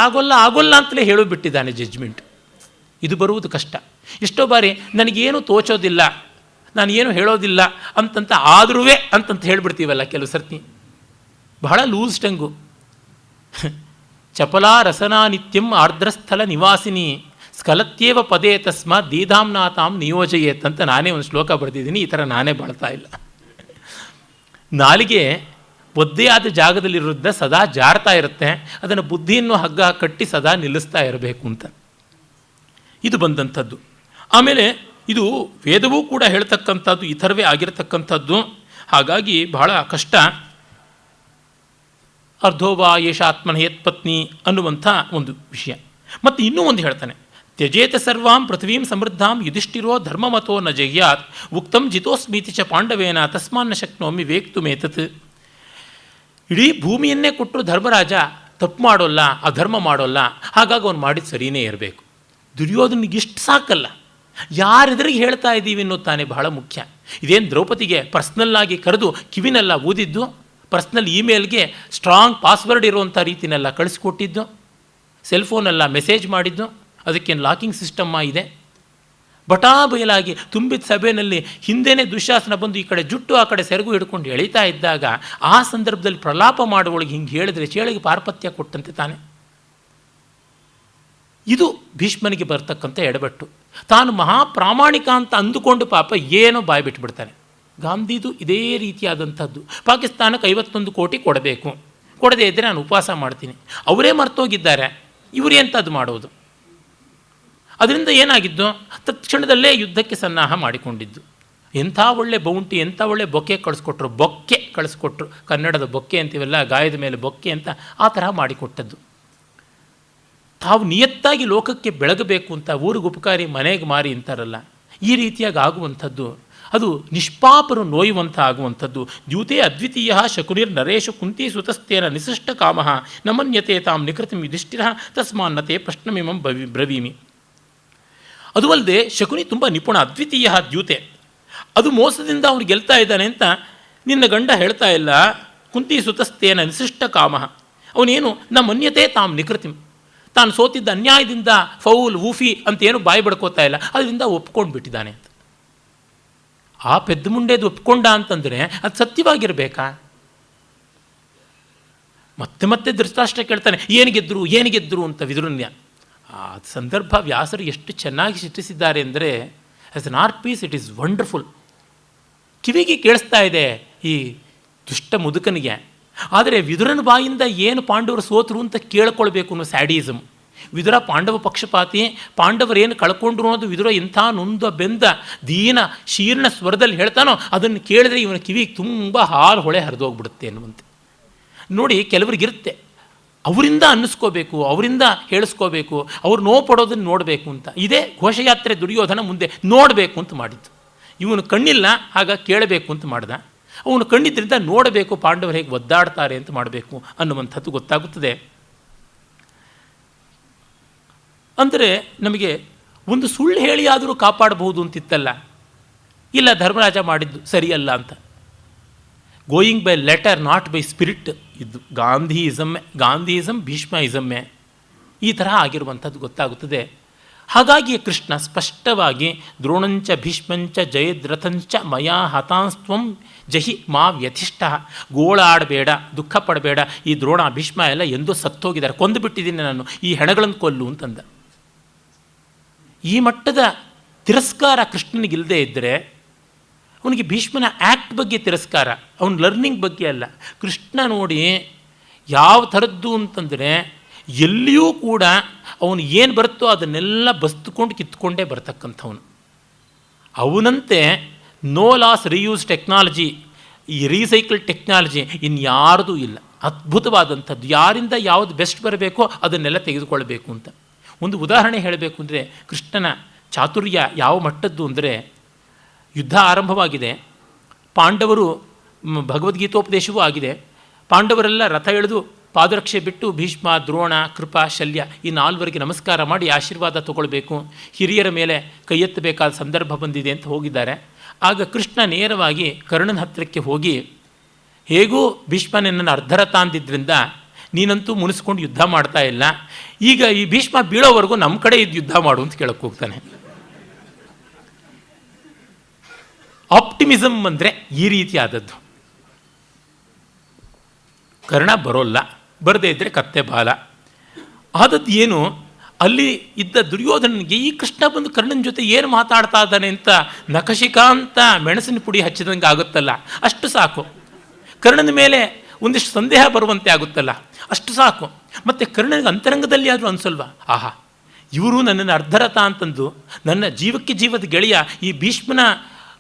ಆಗೋಲ್ಲ ಅಂತಲೇ ಹೇಳಿಬಿಟ್ಟಿದ್ದಾನೆ ಜಡ್ಜ್ಮೆಂಟ್. ಇದು ಬರುವುದು ಕಷ್ಟ. ಎಷ್ಟೋ ಬಾರಿ ನನಗೇನು ತೋಚೋದಿಲ್ಲ, ನಾನು ಏನು ಹೇಳೋದಿಲ್ಲ ಆದ್ರೂ ಅಂತಂತ ಹೇಳಿಬಿಡ್ತೀವಲ್ಲ ಕೆಲವು ಸರ್ತಿ. ಬಹಳ ಲೂಸ್ ಟಂಗು. ಚಪಲಾ ರಸನಾ ನಿತ್ಯಂ ಆರ್ದ್ರಸ್ಥಲ ನಿವಾಸಿನಿ ಸ್ಖಲತ್ಯೇವ ಪದೇ ತಸ್ಮ ದೀಧಾಂನಾತಾಂ ನಿಯೋಜಯೇತ್ ಅಂತ ನಾನೇ ಒಂದು ಶ್ಲೋಕ ಬರೆದಿದ್ದೀನಿ. ಈ ಥರ ನಾನೇ ಬಾಳ್ತಾ ಇಲ್ಲ. ನಾಲಿಗೆ ಒದ್ದೇ ಆದ ಜಾಗದಲ್ಲಿರೋದ್ರಿಂದ ಸದಾ ಜಾರ್ತಾ ಇರುತ್ತೆ, ಅದನ್ನು ಬುದ್ಧಿಯನ್ನು ಹಗ್ಗ ಕಟ್ಟಿ ಸದಾ ನಿಲ್ಲಿಸ್ತಾ ಇರಬೇಕು ಅಂತ ಇದು ಬಂದಂಥದ್ದು. ಆಮೇಲೆ ಇದು ವೇದವೂ ಕೂಡ ಹೇಳ್ತಕ್ಕಂಥದ್ದು ಈ ಥರವೇ ಆಗಿರತಕ್ಕಂಥದ್ದು. ಹಾಗಾಗಿ ಬಹಳ ಕಷ್ಟ. ಅರ್ಧೋವಾ ಯೇಷ ಆತ್ಮನ ಯತ್ಪತ್ನಿ ಅನ್ನುವಂಥ ಒಂದು ವಿಷಯ. ಮತ್ತು ಇನ್ನೂ ಒಂದು ಹೇಳ್ತಾನೆ, ತ್ಯಜೇತ ಸರ್ವಾಂ ಪೃಥ್ವೀಂ ಸಮೃದ್ಧಾಂ ಯುಧಿಷ್ಠಿರೋ ಧರ್ಮಮತೋ ನ ಜಹ್ಯಾತ್ ಉಕ್ತಂ ಜಿತೋಸ್ಮೀತಿ ಚ ಪಾಂಡವೇನ ತಸ್ಮಾನ್ನ ಶಕ್ನೋಮಿ ವೇಕ್ತುಮೇತತ್. ಇಡೀ ಭೂಮಿಯನ್ನೇ ಕೊಟ್ಟರು ಧರ್ಮರಾಜ ತಪ್ಪು ಮಾಡೋಲ್ಲ, ಅಧರ್ಮ ಮಾಡೋಲ್ಲ, ಹಾಗಾಗಿ ಅವನು ಮಾಡಿದ್ದು ಸರಿಯೇ ಇರಬೇಕು. ದುರ್ಯೋಧನಿಗಿಷ್ಟು ಸಾಕಲ್ಲ, ಯಾರೆದುರಿಗೆ ಹೇಳ್ತಾ ಇದ್ದೀವಿ ಅನ್ನೋದು ತಾನೇ ಬಹಳ ಮುಖ್ಯ. ಇದೇನು ದ್ರೌಪದಿಗೆ ಪರ್ಸ್ನಲ್ಲಾಗಿ ಕರೆದು ಕಿವಿನೆಲ್ಲ ಊದಿದ್ದು, ಪರ್ಸ್ನಲ್ ಇಮೇಲ್ಗೆ ಸ್ಟ್ರಾಂಗ್ ಪಾಸ್ವರ್ಡ್ ಇರುವಂಥ ರೀತಿನೆಲ್ಲ ಕಳಿಸ್ಕೊಟ್ಟಿದ್ದು, ಸೆಲ್ಫೋನೆಲ್ಲ ಮೆಸೇಜ್ ಮಾಡಿದ್ದು, ಅದಕ್ಕೇನು ಲಾಕಿಂಗ್ ಸಿಸ್ಟಮ್ಮ ಇದೆ. ಬಟಾ ಬಯಲಾಗಿ ತುಂಬಿದ ಸಭೆಯಲ್ಲಿ ಹಿಂದೆನೇ ದುಶ್ಯಾಸನ ಬಂದು ಈ ಕಡೆ ಜುಟ್ಟು ಆ ಕಡೆ ಸೆರಗು ಹಿಡ್ಕೊಂಡು ಎಳೀತಾ ಇದ್ದಾಗ ಆ ಸಂದರ್ಭದಲ್ಲಿ ಪ್ರಲಾಪ ಮಾಡುವೊಳಗೆ ಹಿಂಗೆ ಹೇಳಿದ್ರೆ ಚೇಳಿಗೆ ಪಾರ್ಪತ್ಯ ಕೊಟ್ಟಂತೆ ತಾನೆ. ಇದು ಭೀಷ್ಮನಿಗೆ ಬರ್ತಕ್ಕಂಥ ಎಡಬಟ್ಟು. ತಾನು ಮಹಾಪ್ರಾಮಾಣಿಕ ಅಂತ ಅಂದುಕೊಂಡು ಪಾಪ ಏನೋ ಬಾಯಿ ಬಿಟ್ಟುಬಿಡ್ತಾನೆ. ಗಾಂಧಿದು ಇದೇ ರೀತಿಯಾದಂಥದ್ದು. ಪಾಕಿಸ್ತಾನಕ್ಕೆ 51 ಕೋಟಿ ಕೊಡಬೇಕು, ಕೊಡದೇ ಇದ್ದರೆ ನಾನು ಉಪವಾಸ ಮಾಡ್ತೀನಿ. ಅವರೇ ಮರ್ತೋಗಿದ್ದಾರೆ, ಇವರೇಂಥದ್ದು ಮಾಡೋದು? ಅದರಿಂದ ಏನಾಗಿದ್ದು, ತತ್ಕ್ಷಣದಲ್ಲೇ ಯುದ್ಧಕ್ಕೆ ಸನ್ನಾಹ ಮಾಡಿಕೊಂಡಿದ್ದು. ಎಂಥ ಒಳ್ಳೆ ಬೌಂಟಿ, ಎಂಥ ಒಳ್ಳೆ ಬೊಕ್ಕೆ ಕಳಿಸ್ಕೊಟ್ರು. ಕನ್ನಡದ ಬೊಕ್ಕೆ ಅಂತೀವಲ್ಲ, ಗಾಯದ ಮೇಲೆ ಬೊಕ್ಕೆ ಅಂತ ಆ ತರಹ ಮಾಡಿಕೊಟ್ಟದ್ದು. ತಾವು ನಿಯತ್ತಾಗಿ ಲೋಕಕ್ಕೆ ಬೆಳಗಬೇಕು ಅಂತ ಊರಿಗೆ ಉಪಕಾರಿ ಮನೆಗೆ ಮಾರಿ ಅಂತಾರಲ್ಲ, ಈ ರೀತಿಯಾಗಿ ಆಗುವಂಥದ್ದು. ಅದು ನಿಷ್ಪಾಪರು ನೋಯುವಂಥ ಆಗುವಂಥದ್ದು. ದ್ಯೂತೆ ಅದ್ವಿತೀಯ ಶಕುನಿರ್ ನರೇಶು ಕುಂತಿ ಸುತಸ್ತೇನ ನಿಸೃಷ್ಟ ಕಾಮ ನಮನ್ಯತೆ ತಾಂ ನಿಕೃತಿಂ ಯುಧಿಷ್ಠಿರ ತಸ್ಮಾನ್ನತೆ ಪ್ರಶ್ನಮಿಮಂ ಬ್ರವೀಮಿ. ಅದು ಅಲ್ಲದೆ ಶಕುನಿ ತುಂಬ ನಿಪುಣ, ಅದ್ವಿತೀಯ ದ್ಯೂತೆ. ಅದು ಮೋಸದಿಂದ ಅವನು ಗೆಲ್ತಾ ಇದ್ದಾನೆ ಅಂತ ನಿನ್ನ ಗಂಡ ಹೇಳ್ತಾ ಇಲ್ಲ. ಕುಂತಿ ಸುತಸ್ತೇನ ನಿಸೃಷ್ಟ ಕಾಮ, ಅವನೇನು ನಮನ್ಯತೆ ತಾಂ ನಿಕೃತಿಂ, ತಾನು ಸೋತಿದ್ದ ಅನ್ಯಾಯದಿಂದ ಫೌಲ್ ಊಫಿ ಅಂತೇನು ಬಾಯಿ ಬಡ್ಕೋತಾ ಇಲ್ಲ, ಅದರಿಂದ ಒಪ್ಕೊಂಡು ಬಿಟ್ಟಿದ್ದಾನೆ ಅಂತ. ಆ ಪೆದ್ದ ಮುಂಡೆದು ಒಪ್ಕೊಂಡ ಅಂತಂದರೆ ಅದು ಸತ್ಯವಾಗಿರಬೇಕಾ? ಮತ್ತೆ ಧೃತರಾಷ್ಟ್ರ ಕೇಳ್ತಾನೆ, ಏನು ಗೆದ್ರು ಅಂತ ವಿದುರನ್ಯ. ಆ ಸಂದರ್ಭ ವ್ಯಾಸರು ಎಷ್ಟು ಚೆನ್ನಾಗಿ ಚಿತ್ರಿಸಿದ್ದಾರೆ ಅಂದರೆ as an art piece it is wonderful. ಕಿವಿಗೆ ಕೇಳಿಸ್ತಾ ಇದೆ ಈ ದುಷ್ಟ ಮುದುಕನಿಗೆ. ಆದರೆ ವಿದುರನ ಬಾಯಿಂದ ಏನು ಪಾಂಡವರು ಸೋತರು ಅಂತ ಕೇಳ್ಕೊಳ್ಬೇಕು ಅನ್ನೋ ಸ್ಯಾಡಿಸಮ್. ವಿದುರ ಪಾಂಡವ ಪಕ್ಷಪಾತಿ, ಪಾಂಡವರೇನು ಕಳ್ಕೊಂಡ್ರು ಅನ್ನೋದು ವಿದುರ ಇಂಥ ನೊಂದ ಬೆಂದ ದೀನ ಶೀರ್ಣ ಸ್ವರದಲ್ಲಿ ಹೇಳ್ತಾನೋ ಅದನ್ನು ಕೇಳಿದ್ರೆ ಇವನ ಕಿವಿಗೆ ತುಂಬ ಹಾಲು ಹೊಳೆ ಹರಿದೋಗ್ಬಿಡುತ್ತೆ ಅನ್ನುವಂತೆ. ನೋಡಿ, ಕೆಲವರಿಗಿರುತ್ತೆ ಅವರಿಂದ ಅನ್ನಿಸ್ಕೋಬೇಕು, ಅವರಿಂದ ಹೇಳಿಸ್ಕೋಬೇಕು, ಅವ್ರು ನೋವು ಪಡೋದನ್ನು ನೋಡಬೇಕು ಅಂತ. ಇದೇ ಘೋಷಯಾತ್ರೆ ದುರ್ಯೋಧನ ಮುಂದೆ ನೋಡಬೇಕು ಅಂತ ಮಾಡಿದ್ದು. ಇವನು ಕಣ್ಣಿಲ್ಲ, ಆಗ ಕೇಳಬೇಕು ಅಂತ ಮಾಡ್ದ. ಅವನು ಕಣ್ಣಿದ್ದರಿಂದ ನೋಡಬೇಕು ಪಾಂಡವರು ಹೇಗೆ ಒದ್ದಾಡ್ತಾರೆ ಅಂತ ಮಾಡಬೇಕು ಅನ್ನುವಂಥದ್ದು ಗೊತ್ತಾಗುತ್ತದೆ. ಅಂದರೆ ನಮಗೆ ಒಂದು ಸುಳ್ಳು ಹೇಳಿ ಆದರೂ ಕಾಪಾಡಬಹುದು ಅಂತಿತ್ತಲ್ಲ, ಇಲ್ಲ ಧರ್ಮರಾಜ ಮಾಡಿದ್ದು ಸರಿಯಲ್ಲ ಅಂತ. Going by letter not by spirit ಇದ್ದು ಗಾಂಧಿಯಿಸಮ್ ಭೀಷ್ಮಯಿಸಮ್ಮೆ ಈ ಥರ ಆಗಿರುವಂಥದ್ದು ಗೊತ್ತಾಗುತ್ತದೆ. ಹಾಗಾಗಿ ಕೃಷ್ಣ ಸ್ಪಷ್ಟವಾಗಿ ದ್ರೋಣಂಚ ಭೀಷ್ಮಂಚ ಜಯದ್ರಥಂಚ ಮಯಾ ಹತಾಂಸ್ತ್ವಂ ಜಹಿ ಮಾ ವ್ಯತಿಷ್ಠ, ಗೋಳಾಡಬೇಡ, ದುಃಖ ಪಡಬೇಡ, ಈ ದ್ರೋಣ ಭೀಷ್ಮ ಎಲ್ಲ ಎಂದೂ ಸತ್ತೋಗಿದ್ದಾರೆ, ಕೊಂದು ಬಿಟ್ಟಿದ್ದೀನಿ ನಾನು, ಈ ಹೆಣಗಳನ್ನು ಕೊಲ್ಲು ಅಂತಂದ. ಈ ಮಟ್ಟದ ತಿರಸ್ಕಾರ ಕೃಷ್ಣನಿಗಿಲ್ಲದೆ ಇದ್ದರೆ ಅವನಿಗೆ ಭೀಷ್ಮನ ಆ್ಯಕ್ಟ್ ಬಗ್ಗೆ ತಿರಸ್ಕಾರ, ಅವನ ಲರ್ನಿಂಗ್ ಬಗ್ಗೆ ಅಲ್ಲ. ಕೃಷ್ಣ ನೋಡಿ ಯಾವ ಥರದ್ದು ಅಂತಂದರೆ ಎಲ್ಲಿಯೂ ಕೂಡ ಅವನು ಏನು ಬರುತ್ತೋ ಅದನ್ನೆಲ್ಲ ಬಸ್ದುಕೊಂಡು ಕಿತ್ಕೊಂಡೇ ಬರ್ತಕ್ಕಂಥವನು. ಅವನಂತೆ ನೋ ಲಾಸ್ ರಿಯೂಸ್ ಟೆಕ್ನಾಲಜಿ, ಈ ರೀಸೈಕಲ್ ಟೆಕ್ನಾಲಜಿ ಇನ್ಯಾರ್ದೂ ಇಲ್ಲ. ಅದ್ಭುತವಾದಂಥದ್ದು, ಯಾರಿಂದ ಯಾವುದು ಬೆಸ್ಟ್ ಬರಬೇಕೋ ಅದನ್ನೆಲ್ಲ ತೆಗೆದುಕೊಳ್ಬೇಕು ಅಂತ. ಒಂದು ಉದಾಹರಣೆ ಹೇಳಬೇಕು ಅಂದರೆ ಕೃಷ್ಣನ ಚಾತುರ್ಯ ಯಾವ ಮಟ್ಟದ್ದು ಅಂದರೆ, ಯುದ್ಧ ಆರಂಭವಾಗಿದೆ, ಪಾಂಡವರು ಭಗವದ್ಗೀತೋಪದೇಶವೂ ಆಗಿದೆ, ಪಾಂಡವರೆಲ್ಲ ರಥ ಎಳೆದು ಪಾದರಕ್ಷೆ ಬಿಟ್ಟು ಭೀಷ್ಮ, ದ್ರೋಣ, ಕೃಪಾ, ಶಲ್ಯ ಈ ನಾಲ್ವರಿಗೆ ನಮಸ್ಕಾರ ಮಾಡಿ ಆಶೀರ್ವಾದ ತಗೊಳ್ಬೇಕು, ಹಿರಿಯರ ಮೇಲೆ ಕೈ ಎತ್ತಬೇಕಾದ ಸಂದರ್ಭ ಬಂದಿದೆ ಅಂತ ಹೋಗಿದ್ದಾರೆ. ಆಗ ಕೃಷ್ಣ ನೇರವಾಗಿ ಕರ್ಣನ ಹತ್ತಿರಕ್ಕೆ ಹೋಗಿ, ಹೇಗೂ ಭೀಷ್ಮ ನಿನ್ನನ್ನು ಅರ್ಧರಥ ಅಂದಿದ್ದರಿಂದ ನೀನಂತೂ ಮುನಿಸ್ಕೊಂಡು ಯುದ್ಧ ಮಾಡ್ತಾ ಇಲ್ಲ, ಈಗ ಈ ಭೀಷ್ಮ ಬೀಳೋವರೆಗೂ ನಮ್ಮ ಕಡೆ ಇದ್ದು ಯುದ್ಧ ಮಾಡು ಅಂತ ಕೇಳಕ್ಕೆ ಹೋಗ್ತಾನೆ. ಆಪ್ಟಿಮಿಸಮ್ ಅಂದರೆ ಈ ರೀತಿ ಆದದ್ದು. ಕರ್ಣ ಬರೋಲ್ಲ, ಬರದೇ ಇದ್ದರೆ ಕತ್ತೆ ಬಾಲ ಆದದ್ದು ಏನು. ಅಲ್ಲಿ ಇದ್ದ ದುರ್ಯೋಧನನಿಗೆ ಈ ಕೃಷ್ಣ ಬಂದು ಕರ್ಣನ ಜೊತೆ ಏನು ಮಾತಾಡ್ತಾ ಇದ್ದಾನೆ ಅಂತ ನಖಶಿಕಾಂತ ಮೆಣಸಿನ ಪುಡಿ ಹಚ್ಚಿದಂಗೆ ಆಗುತ್ತಲ್ಲ, ಅಷ್ಟು ಸಾಕು. ಕರ್ಣನ ಮೇಲೆ ಒಂದಿಷ್ಟು ಸಂದೇಹ ಬರುವಂತೆ ಆಗುತ್ತಲ್ಲ, ಅಷ್ಟು ಸಾಕು. ಮತ್ತು ಕರ್ಣನಿಗೆ ಅಂತರಂಗದಲ್ಲಿ ಆದರೂ ಅನಿಸಲ್ವಾ, ಆಹಾ ಇವರು ನನ್ನನ್ನು ಅರ್ಧರಥ ಅಂತಂದು ನನ್ನ ಜೀವಕ್ಕೆ ಜೀವದ ಗೆಳೆಯ ಈ ಭೀಷ್ಮನ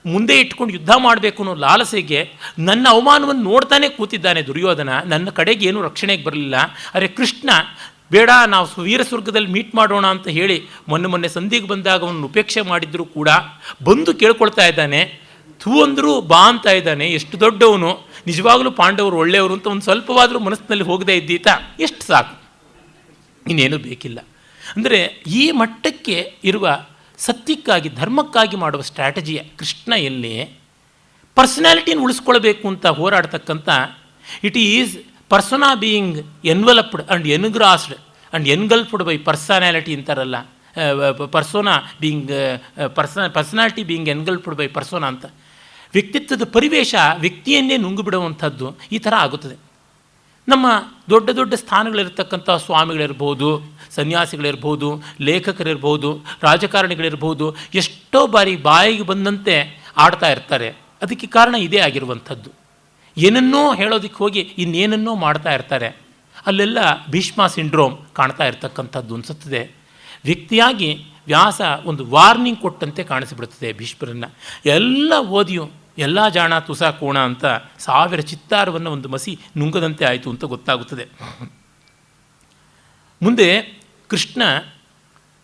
ಮುಂದೆ ಇಟ್ಕೊಂಡು ಯುದ್ಧ ಮಾಡಬೇಕು ಅನ್ನೋ ಲಾಲಸೆಗೆ ನನ್ನ ಅವಮಾನವನ್ನು ನೋಡ್ತಾನೆ ಕೂತಿದ್ದಾನೆ ದುರ್ಯೋಧನ, ನನ್ನ ಕಡೆಗೆ ಏನೂ ರಕ್ಷಣೆಗೆ ಬರಲಿಲ್ಲ. ಅರೆ ಕೃಷ್ಣ ಬೇಡ, ನಾವು ವೀರ ಸ್ವರ್ಗದಲ್ಲಿ ಮೀಟ್ ಮಾಡೋಣ ಅಂತ ಹೇಳಿ ಮೊನ್ನೆ ಸಂಧಿಗೆ ಬಂದಾಗ ಅವನು ಉಪೇಕ್ಷೆ ಮಾಡಿದರೂ ಕೂಡ ಬಂದು ಕೇಳ್ಕೊಳ್ತಾ ಇದ್ದಾನೆ. ಥೂ ಅಂದರೂ ಬಾ ಅಂತ ಇದ್ದಾನೆ. ಎಷ್ಟು ದೊಡ್ಡವನು, ನಿಜವಾಗಲೂ ಪಾಂಡವರು ಒಳ್ಳೆಯವರು ಅಂತ ಒಂದು ಸ್ವಲ್ಪವಾದರೂ ಮನಸ್ಸಿನಲ್ಲಿ ಹೋಗದೇ ಇದ್ದೀತ, ಎಷ್ಟು ಸಾಕು, ಇನ್ನೇನು ಬೇಕಿಲ್ಲ. ಅಂದರೆ ಈ ಮಟ್ಟಕ್ಕೆ ಇರುವ ಸತ್ಯಕ್ಕಾಗಿ ಧರ್ಮಕ್ಕಾಗಿ ಮಾಡುವ ಸ್ಟ್ರಾಟಜಿಯ ಕೃಷ್ಣ ಎಲ್ಲಿ ಪರ್ಸನಾಲಿಟಿನ ಉಳಿಸ್ಕೊಳ್ಬೇಕು ಅಂತ ಹೋರಾಡ್ತಕ್ಕಂಥ, it is persona being enveloped and engrossed and engulfed by personality ಅಂತಾರಲ್ಲ, personality being engulfed by persona ಅಂತ. ವ್ಯಕ್ತಿತ್ವದ ಪರಿವೇಶ ವ್ಯಕ್ತಿಯನ್ನೇ ನುಂಗು ಬಿಡುವಂಥದ್ದು ಈ ಥರ ಆಗುತ್ತದೆ. ನಮ್ಮ ದೊಡ್ಡ ದೊಡ್ಡ ಸ್ಥಾನಗಳಿರ್ತಕ್ಕಂಥ ಸ್ವಾಮಿಗಳಿರ್ಬೋದು, ಸನ್ಯಾಸಿಗಳಿರ್ಬೋದು, ಲೇಖಕರಿರ್ಬೋದು, ರಾಜಕಾರಣಿಗಳಿರ್ಬೋದು, ಎಷ್ಟೋ ಬಾರಿ ಬಾಯಿಗೆ ಬಂದಂತೆ ಆಡ್ತಾ ಇರ್ತಾರೆ. ಅದಕ್ಕೆ ಕಾರಣ ಇದೇ ಆಗಿರುವಂಥದ್ದು. ಏನನ್ನೋ ಹೇಳೋದಕ್ಕೆ ಹೋಗಿ ಇನ್ನೇನನ್ನೋ ಮಾಡ್ತಾ ಇರ್ತಾರೆ. ಅಲ್ಲೆಲ್ಲ ಭೀಷ್ಮ ಸಿಂಡ್ರೋಮ್ ಕಾಣ್ತಾ ಇರ್ತಕ್ಕಂಥದ್ದು ಅನಿಸುತ್ತದೆ. ವ್ಯಕ್ತಿಯಾಗಿ ವ್ಯಾಸ ಒಂದು ವಾರ್ನಿಂಗ್ ಕೊಟ್ಟಂತೆ ಕಾಣಿಸಿಬಿಡುತ್ತದೆ ಭೀಷ್ಮರನ್ನು. ಎಲ್ಲ ಓದಿಯು ಎಲ್ಲ ಜಾಣ ತುಸ ಕೋಣ ಅಂತ 1000 ಚಿತ್ತಾರವನ್ನು ಒಂದು ಮಸಿ ನುಂಗದಂತೆ ಆಯಿತು ಅಂತ ಗೊತ್ತಾಗುತ್ತದೆ. ಮುಂದೆ ಕೃಷ್ಣ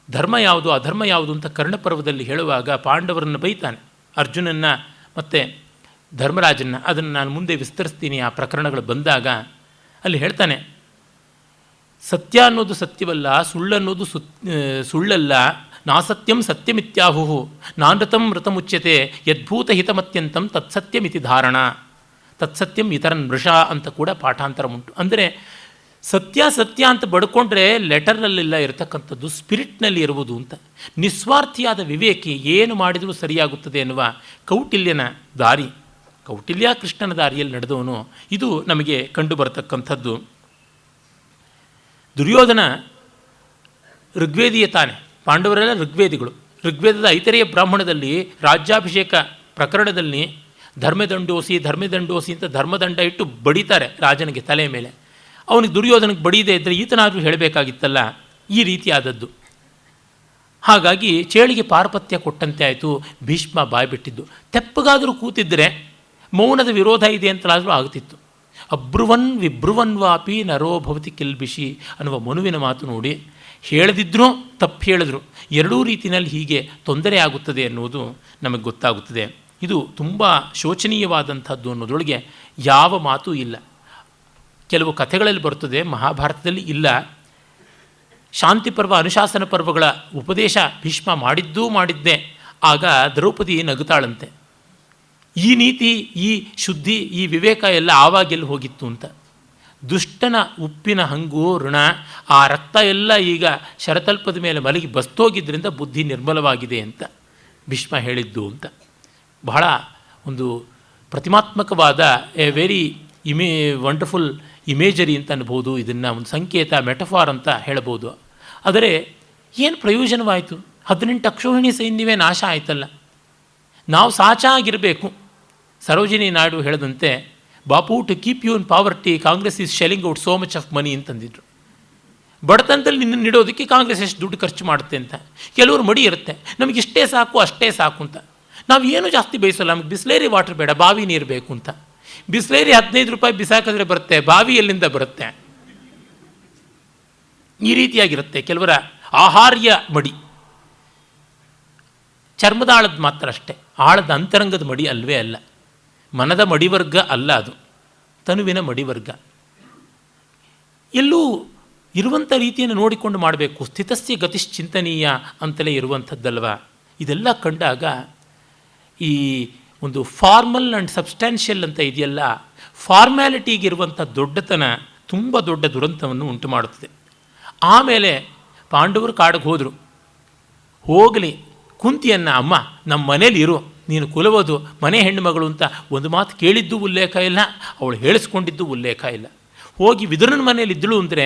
ಧರ್ಮ ಯಾವುದು ಅಧರ್ಮ ಯಾವುದು ಅಂತ ಕರ್ಣಪರ್ವದಲ್ಲಿ ಹೇಳುವಾಗ ಪಾಂಡವರನ್ನು ಬೈತಾನೆ, ಅರ್ಜುನನ್ನು ಮತ್ತು ಧರ್ಮರಾಜನ್ನು. ಅದನ್ನು ನಾನು ಮುಂದೆ ವಿಸ್ತರಿಸ್ತೀನಿ ಆ ಪ್ರಕರಣಗಳು ಬಂದಾಗ. ಅಲ್ಲಿ ಹೇಳ್ತಾನೆ, ಸತ್ಯ ಅನ್ನೋದು ಸತ್ಯವಲ್ಲ, ಸುಳ್ಳನ್ನೋದು ಸುಳ್ಳಲ್ಲ, ನಾಸತ್ಯಂ ಸತ್ಯಮಿತ್ಯಾಹು ನಾನೃತಂ ಮೃತಮುಚ್ಯತೆ ಯದ್ಭೂತ ಹಿತಮತ್ಯಂತಂ ತತ್ಸತ್ಯಮಿತಿ ಧಾರಣ ತತ್ಸತ್ಯಂ ಇತರನ್ ಮೃಷ ಅಂತ ಕೂಡ ಪಾಠಾಂತರ ಉಂಟು. ಅಂದರೆ ಸತ್ಯ ಸತ್ಯ ಅಂತ ಬಡ್ಕೊಂಡ್ರೆ ಲೆಟರ್ನಲ್ಲೆಲ್ಲ ಇರತಕ್ಕಂಥದ್ದು ಸ್ಪಿರಿಟ್ನಲ್ಲಿ ಇರುವುದು ಅಂತ. ನಿಸ್ವಾರ್ಥಿಯಾದ ವಿವೇಕಿ ಏನು ಮಾಡಿದರೂ ಸರಿಯಾಗುತ್ತದೆ ಎನ್ನುವ ಕೌಟಿಲ್ಯನ ದಾರಿ, ಕೌಟಿಲ್ಯ ಕೃಷ್ಣನ ದಾರಿಯಲ್ಲಿ ನಡೆದವನು, ಇದು ನಮಗೆ ಕಂಡು ಬರತಕ್ಕಂಥದ್ದು. ದುರ್ಯೋಧನ ಋಗ್ವೇದೀಯ ತಾನೆ, ಪಾಂಡವರೆಲ್ಲ ಋಗ್ವೇದಿಗಳು. ಋಗ್ವೇದದ ಐತರೇಯ ಬ್ರಾಹ್ಮಣದಲ್ಲಿ ರಾಜ್ಯಾಭಿಷೇಕ ಪ್ರಕರಣದಲ್ಲಿ ಧರ್ಮದಂಡೋಸಿ ಅಂತ ಧರ್ಮದಂಡ ಇಟ್ಟು ಬಡಿತಾರೆ ರಾಜನಿಗೆ ತಲೆ ಮೇಲೆ. ಅವನಿಗೆ ದುರ್ಯೋಧನಿಗೆ ಬಡಿಯದೇ ಇದ್ದರೆ ಈತನಾದರೂ ಹೇಳಬೇಕಾಗಿತ್ತಲ್ಲ, ಈ ರೀತಿಯಾದದ್ದು. ಹಾಗಾಗಿ ಚೇಳಿಗೆ ಪಾರಪತ್ಯ ಕೊಟ್ಟಂತೆ ಆಯಿತು. ಭೀಷ್ಮ ಬಾಯ್ಬಿಟ್ಟಿದ್ದು. ತೆಪ್ಪಗಾದರೂ ಕೂತಿದ್ದರೆ ಮೌನದ ವಿರೋಧ ಇದೆ ಅಂತಲಾದರೂ ಆಗ್ತಿತ್ತು. ಅಬ್ರುವನ್ ವಿಬ್ರುವನ್ವಾಪಿ ನರೋ ಭವತಿ ಕಿಲ್ಬಿಷಿ ಅನ್ನುವ ಮನುವಿನ ಮಾತು ನೋಡಿ, ಹೇಳದಿದ್ರೂ ತಪ್ಪು ಹೇಳಿದ್ರು ಎರಡೂ ರೀತಿಯಲ್ಲಿ ಹೀಗೆ ತೊಂದರೆ ಆಗುತ್ತದೆ ಎನ್ನುವುದು ನಮಗೆ ಗೊತ್ತಾಗುತ್ತದೆ. ಇದು ತುಂಬ ಶೋಚನೀಯವಾದಂಥದ್ದು ಅನ್ನೋದ್ರೊಳಗೆ ಯಾವ ಮಾತೂ ಇಲ್ಲ. ಕೆಲವು ಕಥೆಗಳಲ್ಲಿ ಬರುತ್ತದೆ, ಮಹಾಭಾರತದಲ್ಲಿ ಇಲ್ಲ. ಶಾಂತಿ ಪರ್ವ, ಅನುಶಾಸನ ಪರ್ವಗಳ ಉಪದೇಶ ಭೀಷ್ಮ ಮಾಡಿದ್ದೇ. ಆಗ ದ್ರೌಪದಿ ನಗುತ್ತಾಳಂತೆ. ಈ ನೀತಿ, ಈ ಶುದ್ಧಿ, ಈ ವಿವೇಕ ಎಲ್ಲ ಆವಾಗೆಲ್ಲಿ ಹೋಗಿತ್ತು ಅಂತ. ದುಷ್ಟನ ಉಪ್ಪಿನ ಹಂಗು ಋಣ, ಆ ರಕ್ತ ಎಲ್ಲ ಈಗ ಶರತಲ್ಪದ ಮೇಲೆ ಮಲಗಿ ಬಸ್ತೋಗಿದ್ದರಿಂದ ಬುದ್ಧಿ ನಿರ್ಮಲವಾಗಿದೆ ಅಂತ ಭೀಷ್ಮ ಹೇಳಿದ್ದು ಅಂತ. ಬಹಳ ಒಂದು ಪ್ರತಿಮಾತ್ಮಕವಾದ ಎ ವೆರಿ ವಂಡರ್ಫುಲ್ ಇಮೇಜರಿ ಅಂತ ಅನ್ಬೋದು. ಇದನ್ನು ಒಂದು ಸಂಕೇತ, ಮೆಟಫಾರ್ ಅಂತ ಹೇಳ್ಬೋದು. ಆದರೆ ಏನು ಪ್ರಯೋಜನವಾಯಿತು? 18 ಅಕ್ಷೋಹಿಣಿ ಸೈನ್ಯವೇ ನಾಶ ಆಯ್ತಲ್ಲ. ನಾವು ಸಾಚಾಗಿರಬೇಕು. ಸರೋಜಿನಿ ನಾಯ್ಡು ಹೇಳಿದಂತೆ, Bapu to keep you in poverty Congress is shelling out so much of money ಅಂತಂದಿದ್ರು. ಬಡತನದಲ್ಲಿ ನಿನ್ನನ್ನು ಇಡೋದಕ್ಕೆ ಕಾಂಗ್ರೆಸ್ ಎಷ್ಟು ದುಡ್ಡು ಖರ್ಚು ಮಾಡುತ್ತೆ ಅಂತ. ಕೆಲವರು ಮಡಿ ಇರುತ್ತೆ, ನಮಗೆ ಇಷ್ಟೇ ಸಾಕು ಅಷ್ಟೇ ಸಾಕು ಅಂತ. ನಾವು ಏನು ಜಾಸ್ತಿ ಬೇಯಿಸಲ್ಲ, ನಮಗೆ ಬಿಸ್ಲೇರಿ ವಾಟರ್ ಬೇಡ, ಬಾವಿ ನೀರು ಬೇಕು ಅಂತ. ಬಿಸ್ಲೇರಿ 15 ರೂಪಾಯಿ ಬಿಸಾಕಿದ್ರೆ ಬರುತ್ತೆ, ಬಾವಿ ಎಲ್ಲಿಂದ ಬರುತ್ತೆ? ಈ ರೀತಿಯಾಗಿರುತ್ತೆ ಕೆಲವರ ಆಹಾರ್ಯ ಮಡಿ. ಚರ್ಮದ ಆಳದ ಮಾತ್ರ ಅಷ್ಟೇ, ಆಳದ ಅಂತರಂಗದ ಮಡಿ ಅಲ್ವೇ ಅಲ್ಲ. ಮನದ ಮಡಿವರ್ಗ ಅಲ್ಲ ಅದು, ತನುವಿನ ಮಡಿವರ್ಗ. ಎಲ್ಲೂ ಇರುವಂಥ ರೀತಿಯನ್ನು ನೋಡಿಕೊಂಡು ಮಾಡಬೇಕು. ಸ್ಥಿತಸ್ಯ ಗತಿಶ್ಚಿಂತನೀಯ ಅಂತಲೇ ಇರುವಂಥದ್ದಲ್ವ. ಇದೆಲ್ಲ ಕಂಡಾಗ ಈ ಒಂದು ಫಾರ್ಮಲ್ ಆ್ಯಂಡ್ ಸಬ್ಸ್ಟ್ಯಾನ್ಷಿಯಲ್ ಅಂತ ಇದೆಯಲ್ಲ, ಫಾರ್ಮ್ಯಾಲಿಟಿಗಿರುವಂಥ ದೊಡ್ಡತನ ತುಂಬ ದೊಡ್ಡ ದುರಂತವನ್ನು ಉಂಟು ಮಾಡುತ್ತದೆ. ಆಮೇಲೆ ಪಾಂಡವರು ಕಾಡಿಗೆ ಹೋದರು. ಹೋಗಲಿ, ಕುಂತಿಯನ್ನು ಅಮ್ಮ ನಮ್ಮ ಮನೇಲಿ ಇರು, ನೀನು ಕುಲವದು, ಮನೆ ಹೆಣ್ಣುಮಗಳು ಅಂತ ಒಂದು ಮಾತು ಕೇಳಿದ್ದು ಉಲ್ಲೇಖ ಇಲ್ಲ, ಅವಳು ಹೇಳಿಸ್ಕೊಂಡಿದ್ದು ಉಲ್ಲೇಖ ಇಲ್ಲ. ಹೋಗಿ ವಿದುರನ ಮನೇಲಿ ಇದ್ದಳು ಅಂದರೆ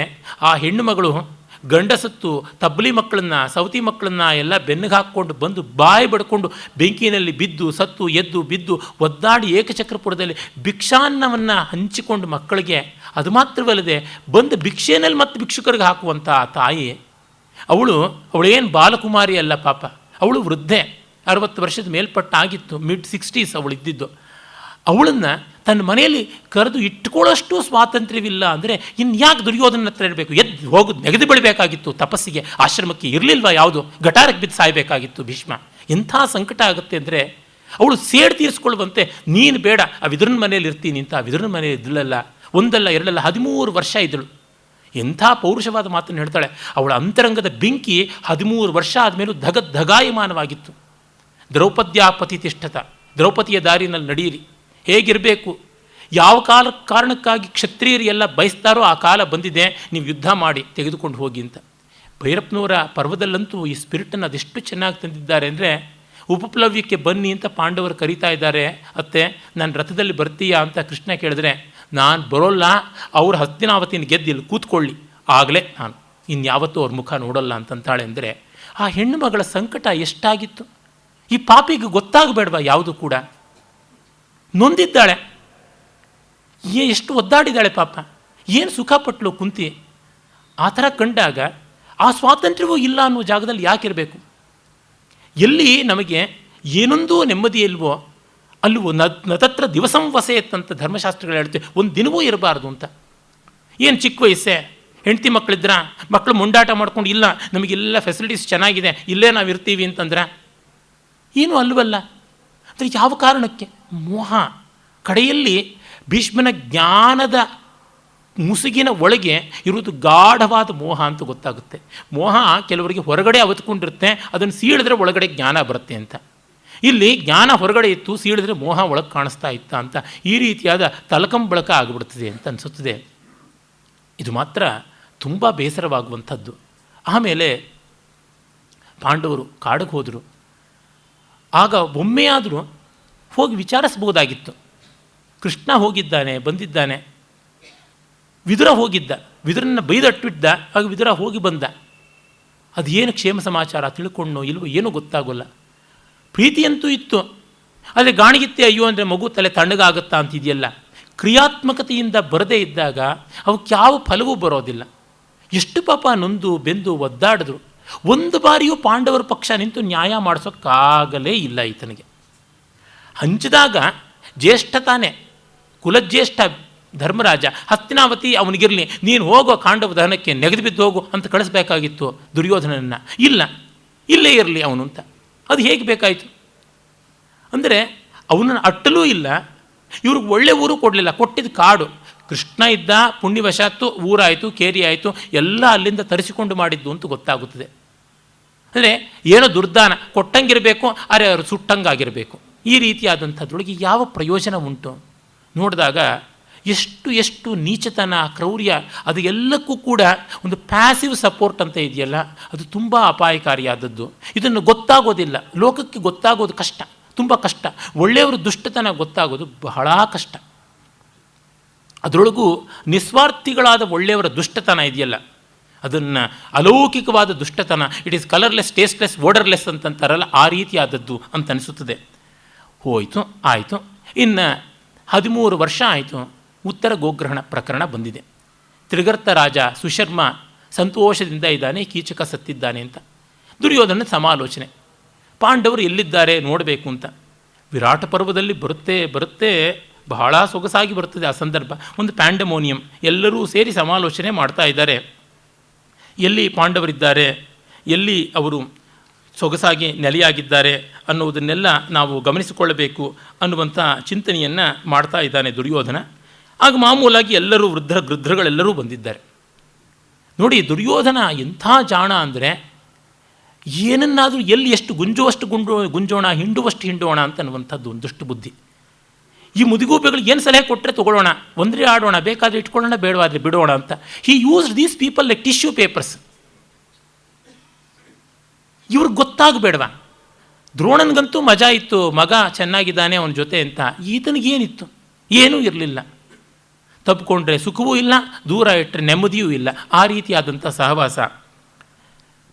ಆ ಹೆಣ್ಣುಮಗಳು ಗಂಡಸತ್ತು ತಬ್ಬಲಿ ಮಕ್ಕಳನ್ನು, ಸವತಿ ಮಕ್ಕಳನ್ನು ಎಲ್ಲ ಬೆನ್ನಿಗೆ ಹಾಕ್ಕೊಂಡು ಬಂದು ಬಾಯಿ ಬಡ್ಕೊಂಡು ಬೆಂಕಿನಲ್ಲಿ ಬಿದ್ದು ಸತ್ತು ಎದ್ದು ಬಿದ್ದು ಒದ್ದಾಡಿ ಏಕಚಕ್ರಪುರದಲ್ಲಿ ಭಿಕ್ಷಾನ್ನವನ್ನು ಹಂಚಿಕೊಂಡು ಮಕ್ಕಳಿಗೆ, ಅದು ಮಾತ್ರವಲ್ಲದೆ ಬಂದು ಭಿಕ್ಷೆನಲ್ಲಿ ಮತ್ತೆ ಭಿಕ್ಷುಕರಿಗೆ ಹಾಕುವಂಥ ಆ ತಾಯಿ, ಅವಳೇನು ಬಾಲಕುಮಾರಿ ಅಲ್ಲ ಪಾಪ, ಅವಳು ವೃದ್ಧೆ, 60 ವರ್ಷದ ಮೇಲ್ಪಟ್ಟಾಗಿತ್ತು, mid-60s ಅವಳು ಇದ್ದಿದ್ದು. ಅವಳನ್ನು ತನ್ನ ಮನೆಯಲ್ಲಿ ಕರೆದು ಇಟ್ಕೊಳ್ಳೋಷ್ಟು ಸ್ವಾತಂತ್ರ್ಯವಿಲ್ಲ ಅಂದರೆ ಇನ್ಯಾಕೆ ದುರ್ಯೋಧನ ಹತ್ರ ಇರಬೇಕು? ಹೋಗೋದು ನೆಗೆದು ಬಿಡಬೇಕಾಗಿತ್ತು ತಪಸ್ಸಿಗೆ, ಆಶ್ರಮಕ್ಕೆ ಇರಲಿಲ್ವ, ಯಾವುದು ಗಟಾರಕ್ಕೆ ಬಿದ್ದು ಸಾಯಬೇಕಾಗಿತ್ತು ಭೀಷ್ಮ. ಎಂಥ ಸಂಕಟ ಆಗುತ್ತೆ ಅಂದರೆ ಅವಳು ಸೇಡು ತೀರಿಸ್ಕೊಳ್ಳುವಂತೆ, ನೀನು ಬೇಡ ಆ ವಿದುರನ ಮನೇಲಿ ಇರ್ತೀನಿ ಅಂತ. ಆ ವಿದುರನ ಮನೇಲಿ ಇದ್ದಳಲ್ಲ, ಒಂದಲ್ಲ ಎರಡಲ್ಲ 13 ವರ್ಷ ಇದ್ದಳು. ಎಂಥ ಪೌರುಷವಾದ ಮಾತನ್ನು ಹೇಳ್ತಾಳೆ. ಅವಳ ಅಂತರಂಗದ ಬೆಂಕಿ 13 ವರ್ಷ ಆದಮೇಲೂ ಧಗಾಯಮಾನವಾಗಿತ್ತು. ದ್ರೌಪದ್ಯ ಪತಿತಿಷ್ಠತ, ದ್ರೌಪದಿಯ ದಾರಿನಲ್ಲಿ ನಡೆಯಿರಿ, ಹೇಗಿರಬೇಕು, ಯಾವ ಕಾರಣಕ್ಕಾಗಿ ಕ್ಷತ್ರಿಯರು ಎಲ್ಲ ಬಯಸ್ತಾರೋ ಆ ಕಾಲ ಬಂದಿದೆ, ನೀವು ಯುದ್ಧ ಮಾಡಿ ತೆಗೆದುಕೊಂಡು ಹೋಗಿ ಅಂತ. ಭೈರಪ್ಪನವರ ಪರ್ವದಲ್ಲಂತೂ ಈ ಸ್ಪಿರಿಟನ್ನು ಅದೆಷ್ಟು ಚೆನ್ನಾಗಿ ತಂದಿದ್ದಾರೆ ಅಂದರೆ, ಉಪಪ್ಲವ್ಯಕ್ಕೆ ಬನ್ನಿ ಅಂತ ಪಾಂಡವರು ಕರೀತಾ ಇದ್ದಾರೆ. ಅತ್ತೆ ನಾನು ರಥದಲ್ಲಿ ಬರ್ತೀಯಾ ಅಂತ ಕೃಷ್ಣ ಕೇಳಿದ್ರೆ, ನಾನು ಬರೋಲ್ಲ, ಅವ್ರ ಹಸ್ತಿನಾವತಿನ ಗೆದ್ದಿಲ್ಲಿ ಕೂತ್ಕೊಳ್ಳಿ, ಆಗಲೇ ನಾನು ಇನ್ಯಾವತ್ತೂ ಅವ್ರ ಮುಖ ನೋಡೋಲ್ಲ ಅಂತಂತಾಳೆ. ಅಂದರೆ ಆ ಹೆಣ್ಣು ಮಗಳ ಸಂಕಟ ಎಷ್ಟಾಗಿತ್ತು. ಈ ಪಾಪಿಗೆ ಗೊತ್ತಾಗಬೇಡವಾ ಯಾವುದು ಕೂಡ? ನೊಂದಿದ್ದಾಳೆ, ಎಷ್ಟು ಒದ್ದಾಡಿದ್ದಾಳೆ ಪಾಪ, ಏನು ಸುಖಪಟ್ಲು ಕುಂತಿ. ಆ ಥರ ಕಂಡಾಗ ಆ ಸ್ವಾತಂತ್ರ್ಯವೂ ಇಲ್ಲ ಅನ್ನೋ ಜಾಗದಲ್ಲಿ ಯಾಕಿರಬೇಕು? ಎಲ್ಲಿ ನಮಗೆ ಏನೊಂದೂ ನೆಮ್ಮದಿ ಇಲ್ವೋ ಅಲ್ಲವೋ ನತತ್ರ ದಿವಸಂ ವಸೇತ್ ಅಂತ ಧರ್ಮಶಾಸ್ತ್ರಗಳು ಹೇಳ್ತೇವೆ, ಒಂದು ದಿನವೂ ಇರಬಾರ್ದು ಅಂತ. ಏನು ಚಿಕ್ಕ ವಯಸ್ಸೇ, ಹೆಂಡತಿ ಮಕ್ಕಳಿದ್ರ, ಮಕ್ಕಳು ಮುಂಡಾಟ ಮಾಡ್ಕೊಂಡು ಇಲ್ಲ ನಮಗೆಲ್ಲ ಫೆಸಿಲಿಟೀಸ್ ಚೆನ್ನಾಗಿದೆ, ಇಲ್ಲೇ ನಾವು ಇರ್ತೀವಿ ಅಂತಂದ್ರೆ ಏನೂ ಅಲ್ವಲ್ಲ. ಅಂದರೆ ಯಾವ ಕಾರಣಕ್ಕೆ? ಮೋಹ. ಕಡೆಯಲ್ಲಿ ಭೀಷ್ಮನ ಜ್ಞಾನದ ಮುಸುಗಿನ ಒಳಗೆ ಇರುವುದು ಗಾಢವಾದ ಮೋಹ ಅಂತ ಗೊತ್ತಾಗುತ್ತೆ. ಮೋಹ ಕೆಲವರಿಗೆ ಹೊರಗಡೆ ಅವತ್ಕೊಂಡಿರುತ್ತೆ, ಅದನ್ನು ಸೀಳಿದ್ರೆ ಒಳಗಡೆ ಜ್ಞಾನ ಬರುತ್ತೆ ಅಂತ. ಇಲ್ಲಿ ಜ್ಞಾನ ಹೊರಗಡೆ ಇತ್ತು, ಸೀಳಿದ್ರೆ ಮೋಹ ಒಳಗೆ ಕಾಣಿಸ್ತಾ ಇತ್ತ ಅಂತ ಈ ರೀತಿಯಾದ ತಲಕಂಬಳಕ ಆಗಿಬಿಡ್ತದೆ ಅಂತ ಅನಿಸುತ್ತದೆ. ಇದು ಮಾತ್ರ ತುಂಬ ಬೇಸರವಾಗುವಂಥದ್ದು. ಆಮೇಲೆ ಪಾಂಡವರು ಕಾಡಿಗೆ ಹೋದರು. ಆಗ ಒಮ್ಮೆಯಾದರೂ ಹೋಗಿ ವಿಚಾರಿಸ್ಬೋದಾಗಿತ್ತು. ಕೃಷ್ಣ ಹೋಗಿದ್ದಾನೆ, ಬಂದಿದ್ದಾನೆ, ವಿದುರ ಹೋಗಿದ್ದ, ವಿದುರನ್ನು ಬೈದಟ್ಟಿದ್ದ, ಆಗ ವಿದುರ ಹೋಗಿ ಬಂದ. ಅದು ಏನು ಕ್ಷೇಮ ಸಮಾಚಾರ ತಿಳ್ಕೊಂಡೋ ಇಲ್ವೋ ಏನೂ ಗೊತ್ತಾಗೋಲ್ಲ. ಪ್ರೀತಿಯಂತೂ ಇತ್ತು, ಆದರೆ ಗಾಣಿಗಿತ್ತೆ ಅಯ್ಯೋ ಅಂದರೆ ಮಗು ತಲೆ ತಣ್ಣಗಾಗುತ್ತಾ ಅಂತಿದೆಯಲ್ಲ, ಕ್ರಿಯಾತ್ಮಕತೆಯಿಂದ ಬರದೇ ಇದ್ದಾಗ ಅವಕ್ಕೆ ಯಾವ ಫಲವೂ ಬರೋದಿಲ್ಲ. ಎಷ್ಟು ಪಾಪ ನೊಂದು ಬೆಂದು ಒದ್ದಾಡಿದ್ರು, ಒಂದು ಬಾರಿಯೂ ಪಾಂಡವರ ಪಕ್ಷ ನಿಂತು ನ್ಯಾಯ ಮಾಡಿಸೋಕ್ಕಾಗಲೇ ಇಲ್ಲ ಈತನಿಗೆ. ಹಂಚಿದಾಗ ಜ್ಯೇಷ್ಠ ತಾನೇ, ಕುಲಜ್ಯೇಷ್ಠ ಧರ್ಮರಾಜ, ಹಸ್ತಿನಾವತಿ ಅವನಿಗಿರಲಿ, ನೀನು ಹೋಗೋ ಕಾಂಡವ ದಹನಕ್ಕೆ ನೆಗೆದು ಬಿದ್ದು ಹೋಗು ಅಂತ ಕಳಿಸ್ಬೇಕಾಗಿತ್ತು ದುರ್ಯೋಧನನ್ನು. ಇಲ್ಲ, ಇಲ್ಲೇ ಇರಲಿ ಅವನು ಅಂತ. ಅದು ಹೇಗೆ ಬೇಕಾಯಿತು ಅಂದರೆ ಅವನನ್ನು ಅಟ್ಟಲೂ ಇಲ್ಲ, ಇವ್ರಿಗೆ ಒಳ್ಳೆ ಊರು ಕೊಡಲಿಲ್ಲ, ಕೊಟ್ಟಿದ್ದು ಕಾಡು. ಕೃಷ್ಣ ಇದ್ದ, ಪುಣ್ಯವಶಾತ್ತು ಊರಾಯಿತು, ಕೇರಿ ಆಯಿತು, ಎಲ್ಲ ಅಲ್ಲಿಂದ ತರಿಸಿಕೊಂಡು ಮಾಡಿದ್ದು ಅಂತ ಗೊತ್ತಾಗುತ್ತದೆ. ಅಂದರೆ ಏನೋ ದುರ್ದಾನ ಕೊಟ್ಟಂಗಿರಬೇಕು, ಅರೆ ಅವರು ಸುಟ್ಟಂಗಾಗಿರಬೇಕು. ಈ ರೀತಿಯಾದಂಥದ್ರೊಳಗೆ ಯಾವ ಪ್ರಯೋಜನ ಉಂಟು? ನೋಡಿದಾಗ ಎಷ್ಟು ಎಷ್ಟು ನೀಚತನ, ಕ್ರೌರ್ಯ, ಅದು ಎಲ್ಲಕ್ಕೂ ಕೂಡ ಒಂದು ಪ್ಯಾಸಿವ್ ಸಪೋರ್ಟ್ ಅಂತ ಇದೆಯಲ್ಲ, ಅದು ತುಂಬ ಅಪಾಯಕಾರಿಯಾದದ್ದು. ಇದನ್ನು ಗೊತ್ತಾಗೋದಿಲ್ಲ, ಲೋಕಕ್ಕೆ ಗೊತ್ತಾಗೋದು ಕಷ್ಟ, ತುಂಬ ಕಷ್ಟ. ಒಳ್ಳೆಯವರು ದುಷ್ಟತನ ಗೊತ್ತಾಗೋದು ಬಹಳ ಕಷ್ಟ. ಅದರೊಳಗೂ ನಿಸ್ವಾರ್ಥಿಗಳಾದ ಒಳ್ಳೆಯವರ ದುಷ್ಟತನ ಇದೆಯಲ್ಲ, ಅದನ್ನು ಅಲೌಕಿಕವಾದ ದುಷ್ಟತನ, it is colourless, tasteless, odourless ಅಂತಂತಾರಲ್ಲ, ಆ ರೀತಿಯಾದದ್ದು ಅಂತ ಅನಿಸುತ್ತದೆ. ಹೋಯಿತು, ಆಯಿತು. ಇನ್ನು 13 ವರ್ಷ ಆಯಿತು, ಉತ್ತರ ಗೋಗ್ರಹಣ ಪ್ರಕರಣ ಬಂದಿದೆ. ತ್ರಿಗರ್ತ ರಾಜ ಸುಶರ್ಮ ಸಂತೋಷದಿಂದ ಇದ್ದಾನೆ, ಕೀಚಕ ಸತ್ತಿದ್ದಾನೆ ಅಂತ. ದುರ್ಯೋಧನ ಸಮಾಲೋಚನೆ, ಪಾಂಡವರು ಎಲ್ಲಿದ್ದಾರೆ ನೋಡಬೇಕು ಅಂತ. ವಿರಾಟ ಪರ್ವದಲ್ಲಿ ಬರುತ್ತೆ ಬಹಳ ಸೊಗಸಾಗಿ ಬರ್ತದೆ ಆ ಸಂದರ್ಭ. ಒಂದು ಪ್ಯಾಂಡಮೋನಿಯಂ, ಎಲ್ಲರೂ ಸೇರಿ ಸಮಾಲೋಚನೆ ಮಾಡ್ತಾ ಇದ್ದಾರೆ. ಎಲ್ಲಿ ಪಾಂಡವರಿದ್ದಾರೆ, ಎಲ್ಲಿ ಅವರು ಸೊಗಸಾಗಿ ನೆಲೆಯಾಗಿದ್ದಾರೆ ಅನ್ನುವುದನ್ನೆಲ್ಲ ನಾವು ಗಮನಿಸಿಕೊಳ್ಳಬೇಕು ಅನ್ನುವಂಥ ಚಿಂತನೆಯನ್ನು ಮಾಡ್ತಾ ಇದ್ದಾನೆ ದುರ್ಯೋಧನ. ಆಗ ಮಾಮೂಲಾಗಿ ಎಲ್ಲರೂ ಗೃದ್ಧಗಳೆಲ್ಲರೂ ಬಂದಿದ್ದಾರೆ. ನೋಡಿ, ದುರ್ಯೋಧನ ಎಂಥ ಜಾಣ ಅಂದರೆ, ಏನನ್ನಾದರೂ ಎಲ್ಲಿ ಎಷ್ಟು ಗುಂಜುವಷ್ಟು ಗುಂಜೋಣ, ಹಿಂಡುವಷ್ಟು ಹಿಂಡೋಣ ಅಂತ ಅನ್ನುವಂಥದ್ದು ಒಂದಷ್ಟು ಬುದ್ಧಿ. ಈ ಮುದಿಗೂಬೆಗಳು ಏನು ಸಲಹೆ ಕೊಟ್ಟರೆ ತೊಗೊಳ್ಳೋಣ, ಒಂದರೆ ಆಡೋಣ, ಬೇಕಾದರೆ ಇಟ್ಕೊಳ್ಳೋಣ, ಬೇಡವಾದರೆ ಬಿಡೋಣ ಅಂತ. ಹಿ used these people like tissue papers. ಇವ್ರಿಗೆ ಗೊತ್ತಾಗಬೇಡವಾ? ದ್ರೋಣನಿಗಂತೂ ಮಜಾ ಇತ್ತು, ಮಗ ಚೆನ್ನಾಗಿದ್ದಾನೆ ಅವನ ಜೊತೆ ಅಂತ. ಈತನಿಗೇನಿತ್ತು? ಏನೂ ಇರಲಿಲ್ಲ. ತಪ್ಪಿಕೊಂಡ್ರೆ ಸುಖವೂ ಇಲ್ಲ, ದೂರ ಇಟ್ಟರೆ ನೆಮ್ಮದಿಯೂ ಇಲ್ಲ. ಆ ರೀತಿಯಾದಂಥ ಸಹವಾಸ.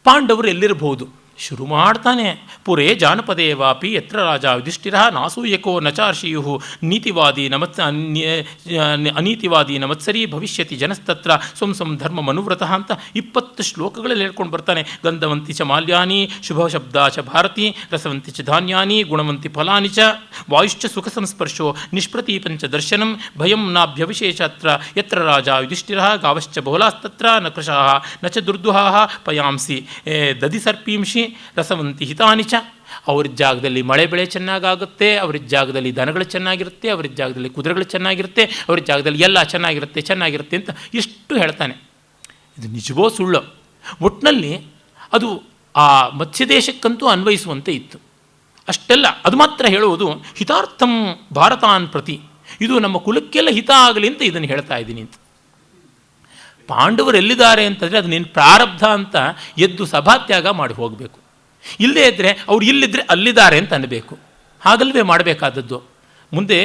ಪಾಂಡವರು ಎಲ್ಲಿರಬಹುದು? ಶುರು ಮಾಡ್ತಾನೆ, ಪುರೇ ಜಾನಪದೇ ವಾಪಿ ಯತ್ರ ರಾಜ ಯುಧಿಷ್ಠಿರ ನಾಸೂಯಕೋ ನಚಾರ್ಷಿಯು ನೀತಿವಾದಿ ಅನೀತಿವಾದಿ ನಮತ್ಸರಿ ಭವಿಷ್ಯತಿ ಜನಸ್ತತ್ರ ಸ್ವಂ ಧರ್ಮ ಮನುವ್ರತಃ ಅಂತ 20 ಶ್ಲೋಕಗಳಲ್ಲಿ ಹೇಳ್ಕೊಂಡು ಬರ್ತಾನೆ. ಗಂಧವಂತಿ ಚ ಮಾಲ್ಯಾನಿ ಶುಭ ಶಬ್ದ ಚ ಭಾರತಿ ರಸವಂತಿ ಚ ಧಾನ್ಯಾನಿ ಗುಣವಂತಿ ಫಲಾನಿ ಚ ವಾಯುಶ್ಚ ಸುಖ ಸಂಸ್ಪರ್ಶೋ ನಿಷ್ಪ್ರತೀಪಂಚ ದರ್ಶನಂ ಭಯಂ ನಾಭ್ಯವಿಶೇಷತ್ರ ಯತ್ರ ರಾಜ ಯುಧಿಷ್ಠಿರ ಗಾವಶ್ಚ ಬಹುಲಾಸ್ತತ್ರ ನ ಕೃಶಾಃ ನ ಚ ದುರ್ದುಹಾಃ ಪಯಾಂಸಿ ದದಿ ಸರ್ಪೀಂಷಿ ರಸವಂತಿ ಹಿತಾನಿಚ. ಅವ್ರ ಜಾಗದಲ್ಲಿ ಮಳೆ ಬೆಳೆ ಚೆನ್ನಾಗಾಗುತ್ತೆ, ಅವ್ರ ಜಾಗದಲ್ಲಿ ದನಗಳು ಚೆನ್ನಾಗಿರುತ್ತೆ, ಅವ್ರ ಜಾಗದಲ್ಲಿ ಕುದುರೆಗಳು ಚೆನ್ನಾಗಿರುತ್ತೆ, ಅವ್ರ ಜಾಗದಲ್ಲಿ ಎಲ್ಲ ಚೆನ್ನಾಗಿರುತ್ತೆ ಅಂತ ಇಷ್ಟು ಹೇಳ್ತಾನೆ. ಇದು ನಿಜವೋ ಸುಳ್ಳು? ಒಟ್ಟಿನಲ್ಲಿ ಅದು ಆ ಮತ್ಸ್ಯದೇಶಕ್ಕಂತೂ ಅನ್ವಯಿಸುವಂತೆ ಇತ್ತು. ಅಷ್ಟೆಲ್ಲ ಅದು ಮಾತ್ರ ಹೇಳುವುದು ಹಿತಾರ್ಥಂ ಭಾರತಾನ್ ಪ್ರತಿ, ಇದು ನಮ್ಮ ಕುಲಕ್ಕೆಲ್ಲ ಹಿತ ಆಗಲಿ ಅಂತ ಇದನ್ನು ಹೇಳ್ತಾ ಇದ್ದೀನಿ ಅಂತ. ಪಾಂಡವರು ಎಲ್ಲಿದ್ದಾರೆ ಅಂತಂದರೆ ಅದು ನಿನ್ನ ಪ್ರಾರಬ್ಧ ಅಂತ ಎದ್ದು ಸಭಾತ್ಯಾಗ ಮಾಡಿ ಹೋಗಬೇಕು. ಇಲ್ಲದೇ ಇದ್ದರೆ ಅವ್ರು ಇಲ್ಲಿದ್ದರೆ ಅಲ್ಲಿದ್ದಾರೆ ಅಂತ ಅನ್ನಬೇಕು. ಹಾಗಲ್ವೇ ಮಾಡಬೇಕಾದದ್ದು. ಮುಂದೆ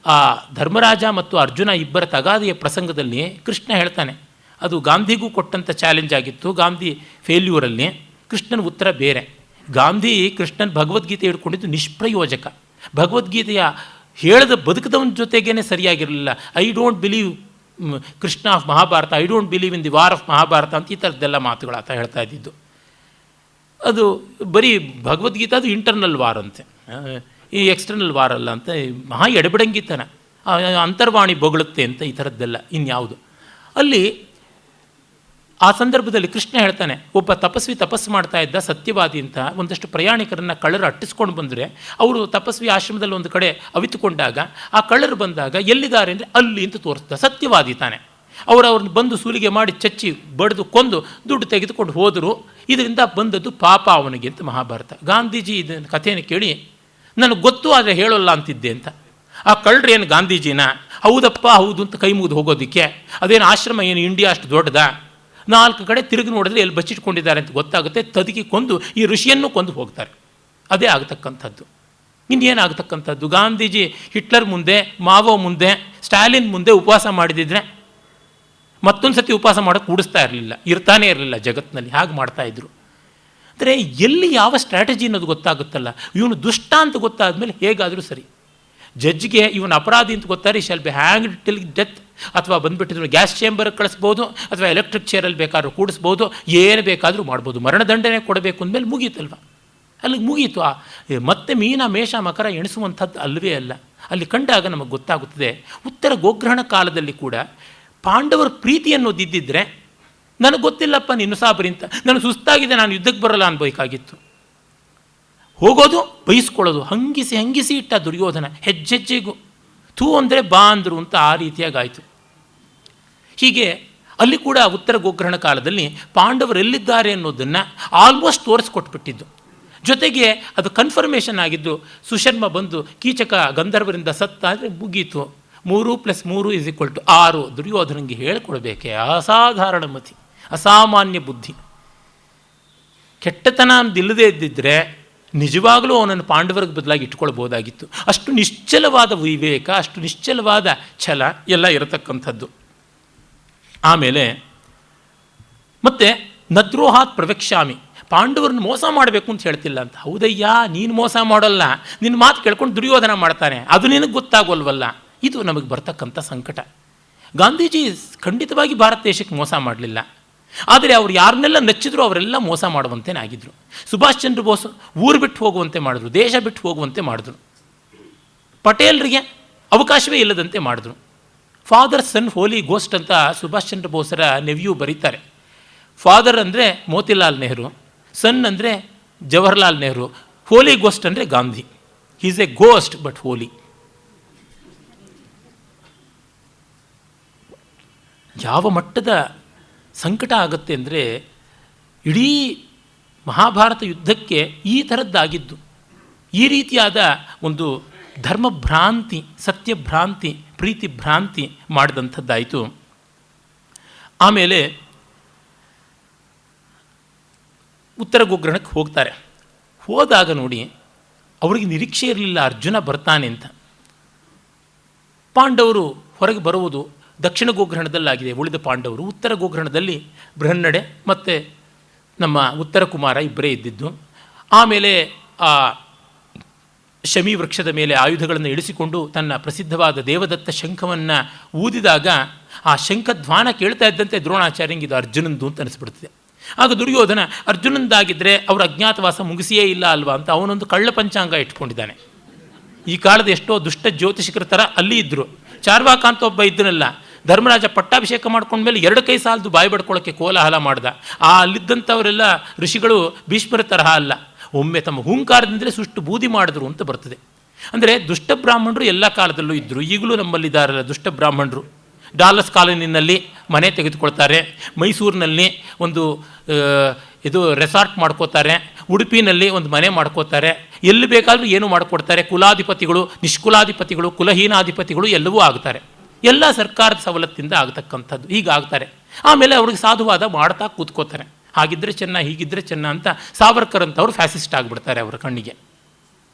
ಆ ಧರ್ಮರಾಜ ಮತ್ತು ಅರ್ಜುನ ಇಬ್ಬರ ತಗಾದೆಯ ಪ್ರಸಂಗದಲ್ಲಿ ಕೃಷ್ಣ ಹೇಳ್ತಾನೆ, ಅದು ಗಾಂಧಿಗೂ ಕೊಟ್ಟಂಥ ಚಾಲೆಂಜ್ ಆಗಿತ್ತು. ಗಾಂಧಿ ಫೇಲ್ಯೂರಲ್ಲಿ, ಕೃಷ್ಣನ ಉತ್ತರ ಬೇರೆ. ಗಾಂಧಿ ಕೃಷ್ಣನ ಭಗವದ್ಗೀತೆ ಹಿಡ್ಕೊಂಡಿದ್ದು ನಿಷ್ಪ್ರಯೋಜಕ. ಭಗವದ್ಗೀತೆಯ ಹೇಳದ ಬದುಕದವನ ಜೊತೆಗೇ ಸರಿಯಾಗಿರಲಿಲ್ಲ. I don't believe Krishna of Mahabharata, I don't believe in the war of Mahabharata ಅಂತ ಈ ಥರದ್ದೆಲ್ಲ ಮಾತುಗಳಾತ ಹೇಳ್ತಾ ಇದ್ದಿದ್ದು. ಅದು ಬರೀ ಭಗವದ್ಗೀತೆ ಅದು ಇಂಟರ್ನಲ್ ವಾರ್ ಅಂತೆ, ಈ ಎಕ್ಸ್ಟರ್ನಲ್ ವಾರ್ ಅಲ್ಲ ಅಂತ. ಮಹಾ ಎಡಬಿಡಂಗಿತನ, ಅಂತರ್ವಾಣಿ ಬೊಗಳುತ್ತೆ ಅಂತ ಈ ಥರದ್ದೆಲ್ಲ ಇನ್ಯಾವುದು. ಅಲ್ಲಿ ಆ ಸಂದರ್ಭದಲ್ಲಿ ಕೃಷ್ಣ ಹೇಳ್ತಾನೆ, ಒಬ್ಬ ತಪಸ್ವಿ ತಪಸ್ಸು ಮಾಡ್ತಾ ಇದ್ದ, ಸತ್ಯವಾದಿ ಅಂತ. ಒಂದಷ್ಟು ಪ್ರಯಾಣಿಕರನ್ನು ಕಳ್ಳರು ಅಟ್ಟಿಸ್ಕೊಂಡು ಬಂದರೆ ಅವರು ತಪಸ್ವಿ ಆಶ್ರಮದಲ್ಲಿ ಒಂದು ಕಡೆ ಅವಿತುಕೊಂಡಾಗ ಆ ಕಳ್ಳರು ಬಂದಾಗ ಎಲ್ಲಿದ್ದಾರೆ ಅಂದರೆ ಅಲ್ಲಿ ಅಂತ ತೋರಿಸ್ತಾ, ಸತ್ಯವಾದಿ ತಾನೆ. ಅವ್ರನ್ನ ಬಂದು ಸೂಲಿಗೆ ಮಾಡಿ ಚಚ್ಚಿ ಬಡಿದು ಕೊಂದು ದುಡ್ಡು ತೆಗೆದುಕೊಂಡು ಹೋದರು. ಇದರಿಂದ ಬಂದದ್ದು ಪಾಪ ಅವನಿಗೆ ಅಂತ ಮಹಾಭಾರತ. ಗಾಂಧೀಜಿ ಇದನ್ನು ಕಥೆಯನ್ನು ಕೇಳಿ ನನಗೆ ಗೊತ್ತು ಆದರೆ ಹೇಳೋಲ್ಲ ಅಂತಿದ್ದೆ ಅಂತ. ಆ ಕಳ್ಳರು ಏನು ಗಾಂಧೀಜಿನ? ಹೌದಪ್ಪ ಹೌದು ಅಂತ ಕೈ ಮುಗಿದು ಹೋಗೋದಕ್ಕೆ. ಅದೇನು ಆಶ್ರಮ ಏನು ಇಂಡಿಯಾ ಅಷ್ಟು ದೊಡ್ಡದಾ? 4 ಕಡೆ ತಿರುಗಿ ನೋಡಿದ್ರೆ ಎಲ್ಲಿ ಬಚ್ಚಿಟ್ಕೊಂಡಿದ್ದಾರೆ ಅಂತ ಗೊತ್ತಾಗುತ್ತೆ. ತದಕಿ ಕೊಂದು ಈ ಋಷಿಯನ್ನು ಕೊಂದು ಹೋಗ್ತಾರೆ. ಅದೇ ಆಗತಕ್ಕಂಥದ್ದು. ಇನ್ನೇನಾಗತಕ್ಕಂಥದ್ದು? ಗಾಂಧೀಜಿ ಹಿಟ್ಲರ್ ಮುಂದೆ, ಮಾವೋ ಮುಂದೆ, ಸ್ಟಾಲಿನ್ ಮುಂದೆ ಉಪವಾಸ ಮಾಡಿದಿದ್ರೆ ಮತ್ತೊಂದು ಸತಿ ಉಪವಾಸ ಮಾಡೋಕ್ಕೆ ಕೂಡಿಸ್ತಾ ಇರಲಿಲ್ಲ, ಇರ್ತಾನೇ ಇರಲಿಲ್ಲ ಜಗತ್ತಿನಲ್ಲಿ. ಹಾಗೆ ಮಾಡ್ತಾಯಿದ್ರು. ಅಂದರೆ ಎಲ್ಲಿ ಯಾವ ಸ್ಟ್ರಾಟಜಿ ಅನ್ನೋದು ಗೊತ್ತಾಗುತ್ತಲ್ಲ. ಇವನು ದುಷ್ಟ ಅಂತ ಗೊತ್ತಾದ ಮೇಲೆ ಹೇಗಾದರೂ ಸರಿ. ಜಡ್ಜ್ಗೆ ಇವನು ಅಪರಾಧಿ ಅಂತ ಗೊತ್ತಾರೆ, shall be hanged till death, ಅಥವಾ ಬಂದುಬಿಟ್ಟಿದ್ರು ಗ್ಯಾಸ್ ಚೇಂಬರ್ಗೆ ಕಳಿಸ್ಬೋದು, ಅಥವಾ ಎಲೆಕ್ಟ್ರಿಕ್ ಚೇರಲ್ಲಿ ಬೇಕಾದ್ರೂ ಕೂಡಿಸ್ಬೋದು, ಏನು ಬೇಕಾದರೂ ಮಾಡ್ಬೋದು. ಮರಣದಂಡನೆ ಕೊಡಬೇಕು ಅಂದಮೇಲೆ ಮುಗೀತಲ್ವ, ಅಲ್ಲಿಗೆ ಮುಗೀತು. ಮತ್ತೆ ಮೀನ ಮೇಷ ಮಕರ ಎಣಿಸುವಂಥದ್ದು ಅಲ್ಲವೇ ಅಲ್ಲ. ಅಲ್ಲಿ ಕಂಡಾಗ ನಮಗೆ ಗೊತ್ತಾಗುತ್ತದೆ, ಉತ್ತರ ಗೋಗ್ರಹಣ ಕಾಲದಲ್ಲಿ ಕೂಡ ಪಾಂಡವರ ಪ್ರೀತಿ ಅನ್ನೋದಿದ್ದಿದ್ರೆ, ನನಗೆ ಗೊತ್ತಿಲ್ಲಪ್ಪ ನೀನು ಸಾಬರಿ ಅಂತ, ನನಗೆ ಸುಸ್ತಾಗಿದೆ, ನಾನು ಯುದ್ಧಕ್ಕೆ ಬರಲ್ಲ ಅನ್ಬೇಕಾಗಿತ್ತು. ಹೋಗೋದು ಬಯಸ್ಕೊಳ್ಳೋದು, ಹಂಗಿಸಿ ಇಟ್ಟ ದುರ್ಯೋಧನ ಹೆಜ್ಜೆಜ್ಜೆಗೂ. ಥೂ ಅಂದರೆ ಬಾ ಅಂದರು ಅಂತ ಆ ರೀತಿಯಾಗಾಯಿತು. ಹೀಗೆ ಅಲ್ಲಿ ಕೂಡ ಉತ್ತರ ಗೋಗ್ರಹಣ ಕಾಲದಲ್ಲಿ ಪಾಂಡವರೆಲ್ಲಿದ್ದಾರೆ ಅನ್ನೋದನ್ನು ಆಲ್ಮೋಸ್ಟ್ ತೋರಿಸ್ಕೊಟ್ಬಿಟ್ಟಿದ್ದು. ಜೊತೆಗೆ ಅದು ಕನ್ಫರ್ಮೇಷನ್ ಆಗಿದ್ದು, ಸುಶರ್ಮ ಬಂದು ಕೀಚಕ ಗಂಧರ್ವರಿಂದ ಸತ್ತ ಅಂದರೆ ಮುಗೀತು. 3+3 = 6 ದುರ್ಯೋಧನಿಗೆ ಹೇಳಿಕೊಡ್ಬೇಕೆ. ಅಸಾಧಾರಣ ಮತಿ, ಅಸಾಮಾನ್ಯ ಬುದ್ಧಿ. ಕೆಟ್ಟತನ ಅಂದಿಲ್ಲದೇ ಇದ್ದಿದ್ದರೆ ನಿಜವಾಗಲೂ ಅವನನ್ನು ಪಾಂಡವರಿಗೆ ಬದಲಾಗಿ ಇಟ್ಕೊಳ್ಬೋದಾಗಿತ್ತು. ಅಷ್ಟು ನಿಶ್ಚಲವಾದ ವಿವೇಕ, ಅಷ್ಟು ನಿಶ್ಚಲವಾದ ಛಲ ಎಲ್ಲ ಇರತಕ್ಕಂಥದ್ದು. ಆಮೇಲೆ ಮತ್ತೆ ನದ್ರೋಹಾತ್ ಪ್ರವೇಕ್ಷ್ಯಾಮಿ, ಪಾಂಡವರನ್ನು ಮೋಸ ಮಾಡಬೇಕು ಅಂತ ಹೇಳ್ತಿಲ್ಲ ಅಂತ. ಹೌದಯ್ಯ, ನೀನು ಮೋಸ ಮಾಡೋಲ್ಲ, ನಿನ್ನ ಮಾತು ಕೇಳ್ಕೊಂಡು ದುರ್ಯೋಧನ ಮಾಡ್ತಾನೆ, ಅದು ನಿನಗೆ ಗೊತ್ತಾಗೋಲ್ವಲ್ಲ. ಇದು ನಮಗೆ ಬರ್ತಕ್ಕಂಥ ಸಂಕಟ. ಗಾಂಧೀಜಿ ಖಂಡಿತವಾಗಿ ಭಾರತ ದೇಶಕ್ಕೆ ಮೋಸ ಮಾಡಲಿಲ್ಲ, ಆದರೆ ಅವ್ರು ಯಾರನ್ನೆಲ್ಲ ನೆಚ್ಚಿದ್ರು ಅವರೆಲ್ಲ ಮೋಸ ಮಾಡುವಂತೆ ಆಗಿದ್ರು. ಸುಭಾಷ್ ಚಂದ್ರ ಬೋಸ್ ಊರು ಬಿಟ್ಟು ಹೋಗುವಂತೆ ಮಾಡಿದ್ರು, ದೇಶ ಬಿಟ್ಟು ಹೋಗುವಂತೆ ಮಾಡಿದ್ರು, ಪಟೇಲ್ರಿಗೆ ಅವಕಾಶವೇ ಇಲ್ಲದಂತೆ ಮಾಡಿದ್ರು. ಫಾದರ್ ಸನ್ ಹೋಲಿ ಗೋಸ್ಟ್ ಅಂತ ಸುಭಾಷ್ ಚಂದ್ರ ಬೋಸರ ನೆವ್ಯೂ ಬರೀತಾರೆ. ಫಾದರ್ ಅಂದರೆ ಮೋತಿಲಾಲ್ ನೆಹರು, ಸನ್ ಅಂದರೆ ಜವಾಹರ್ಲಾಲ್ ನೆಹರು, ಹೋಲಿ ಗೋಸ್ಟ್ ಅಂದರೆ Gandhi. He's a ghost but holy. ಯಾವ ಮಟ್ಟದ ಸಂಕಟ ಆಗುತ್ತೆ ಅಂದರೆ, ಇಡೀ ಮಹಾಭಾರತ ಯುದ್ಧಕ್ಕೆ ಈ ಥರದ್ದಾಗಿದ್ದು, ಈ ರೀತಿಯಾದ ಒಂದು ಧರ್ಮಭ್ರಾಂತಿ, ಸತ್ಯಭ್ರಾಂತಿ, ಪ್ರೀತಿ ಭ್ರಾಂತಿ ಮಾಡಿದಂಥದ್ದಾಯಿತು. ಆಮೇಲೆ ಉತ್ತರ ಗೋಗ್ರಹಣಕ್ಕೆ ಹೋಗ್ತಾರೆ. ಹೋದಾಗ ನೋಡಿ, ಅವರಿಗೆ ನಿರೀಕ್ಷೆ ಇರಲಿಲ್ಲ ಅರ್ಜುನ ಬರ್ತಾನೆ ಅಂತ. ಪಾಂಡವರು ಹೊರಗೆ ಬರುವುದು ದಕ್ಷಿಣ ಗೋಗ್ರಹಣದಲ್ಲಾಗಿದೆ, ಉಳಿದ ಪಾಂಡವರು ಉತ್ತರ ಗೋಗ್ರಹಣದಲ್ಲಿ ಬೃಹನ್ನಡೆ ಮತ್ತು ನಮ್ಮ ಉತ್ತರ ಕುಮಾರ ಇಬ್ಬರೇ ಇದ್ದಿದ್ದು. ಆಮೇಲೆ ಆ ಶಮಿ ವೃಕ್ಷದ ಮೇಲೆ ಆಯುಧಗಳನ್ನು ಇಳಿಸಿಕೊಂಡು ತನ್ನ ಪ್ರಸಿದ್ಧವಾದ ದೇವದತ್ತ ಶಂಖವನ್ನು ಊದಿದಾಗ ಆ ಶಂಖಧ್ವಾನ ಕೇಳ್ತಾ ಇದ್ದಂತೆ ದ್ರೋಣಾಚಾರ್ಯಂಗೆ ಇದು ಅರ್ಜುನಂದು ಅಂತ ಅನಿಸ್ಬಿಡ್ತಿದೆ. ಆಗ ದುರ್ಯೋಧನ ಅರ್ಜುನಂದಾಗಿದ್ದರೆ ಅವರ ಅಜ್ಞಾತವಾಸ ಮುಗಿಸಿಯೇ ಇಲ್ಲ ಅಲ್ವಾ ಅಂತ ಅವನೊಂದು ಕಳ್ಳ ಪಂಚಾಂಗ ಇಟ್ಕೊಂಡಿದ್ದಾನೆ. ಈ ಕಾಲದ ಎಷ್ಟೋ ದುಷ್ಟ ಜ್ಯೋತಿಷಿಕರ ಥರ ಅಲ್ಲಿ ಇದ್ದರು. ಚಾರ್ವಾಕ ಅಂತ ಒಬ್ಬ ಇದ್ದನಲ್ಲ, ಧರ್ಮರಾಜ ಪಟ್ಟಾಭಿಷೇಕ ಮಾಡ್ಕೊಂಡ್ಮೇಲೆ 2 ಕೈ ಸಾಲದು ಬಾಯಿ ಬಡ್ಕೊಳ್ಳೋಕ್ಕೆ ಕೋಲಾಹಲ ಮಾಡ್ದ. ಅಲ್ಲಿದ್ದಂಥವರೆಲ್ಲ ಋಷಿಗಳು ಭೀಷ್ಮರ ತರಹ ಅಲ್ಲ, ಒಮ್ಮೆ ತಮ್ಮ ಹುಂಕಾರದಿಂದಲೇ ಸುಷ್ಟು ಬೂದಿ ಮಾಡಿದ್ರು ಅಂತ ಬರ್ತದೆ. ಅಂದರೆ ದುಷ್ಟ ಬ್ರಾಹ್ಮಣರು ಎಲ್ಲ ಕಾಲದಲ್ಲೂ ಇದ್ದರು, ಈಗಲೂ ನಮ್ಮಲ್ಲಿದ್ದಾರಲ್ಲ ದುಷ್ಟ ಬ್ರಾಹ್ಮಣರು. ಡಾಲಸ್ ಕಾಲೋನಿನಲ್ಲಿ ಮನೆ ತೆಗೆದುಕೊಳ್ತಾರೆ, ಮೈಸೂರಿನಲ್ಲಿ ಒಂದು ರೆಸಾರ್ಟ್ ಮಾಡ್ಕೋತಾರೆ, ಉಡುಪಿನಲ್ಲಿ ಒಂದು ಮನೆ ಮಾಡ್ಕೋತಾರೆ, ಎಲ್ಲಿ ಬೇಕಾದರೂ ಏನು ಮಾಡಿಕೊಡ್ತಾರೆ. ಕುಲಾಧಿಪತಿಗಳು, ನಿಷ್ಕುಲಾಧಿಪತಿಗಳು, ಕುಲಹೀನಾಧಿಪತಿಗಳು ಎಲ್ಲವೂ ಆಗ್ತಾರೆ. ಎಲ್ಲ ಸರ್ಕಾರದ ಸವಲತ್ತಿಂದ ಆಗ್ತಕ್ಕಂಥದ್ದು. ಹೀಗಾಗ್ತಾರೆ. ಆಮೇಲೆ ಅವ್ರಿಗೆ ಸಾಧುವಾದ ಮಾಡ್ತಾ ಕೂತ್ಕೋತಾರೆ. ಹಾಗಿದ್ದರೆ ಚೆನ್ನ, ಹೀಗಿದ್ದರೆ ಚೆನ್ನ ಅಂತ ಸಾವರ್ಕರ್ ಅಂತವ್ರು ಫ್ಯಾಸಿಸ್ಟ್ ಆಗಿಬಿಡ್ತಾರೆ ಅವರ ಕಣ್ಣಿಗೆ.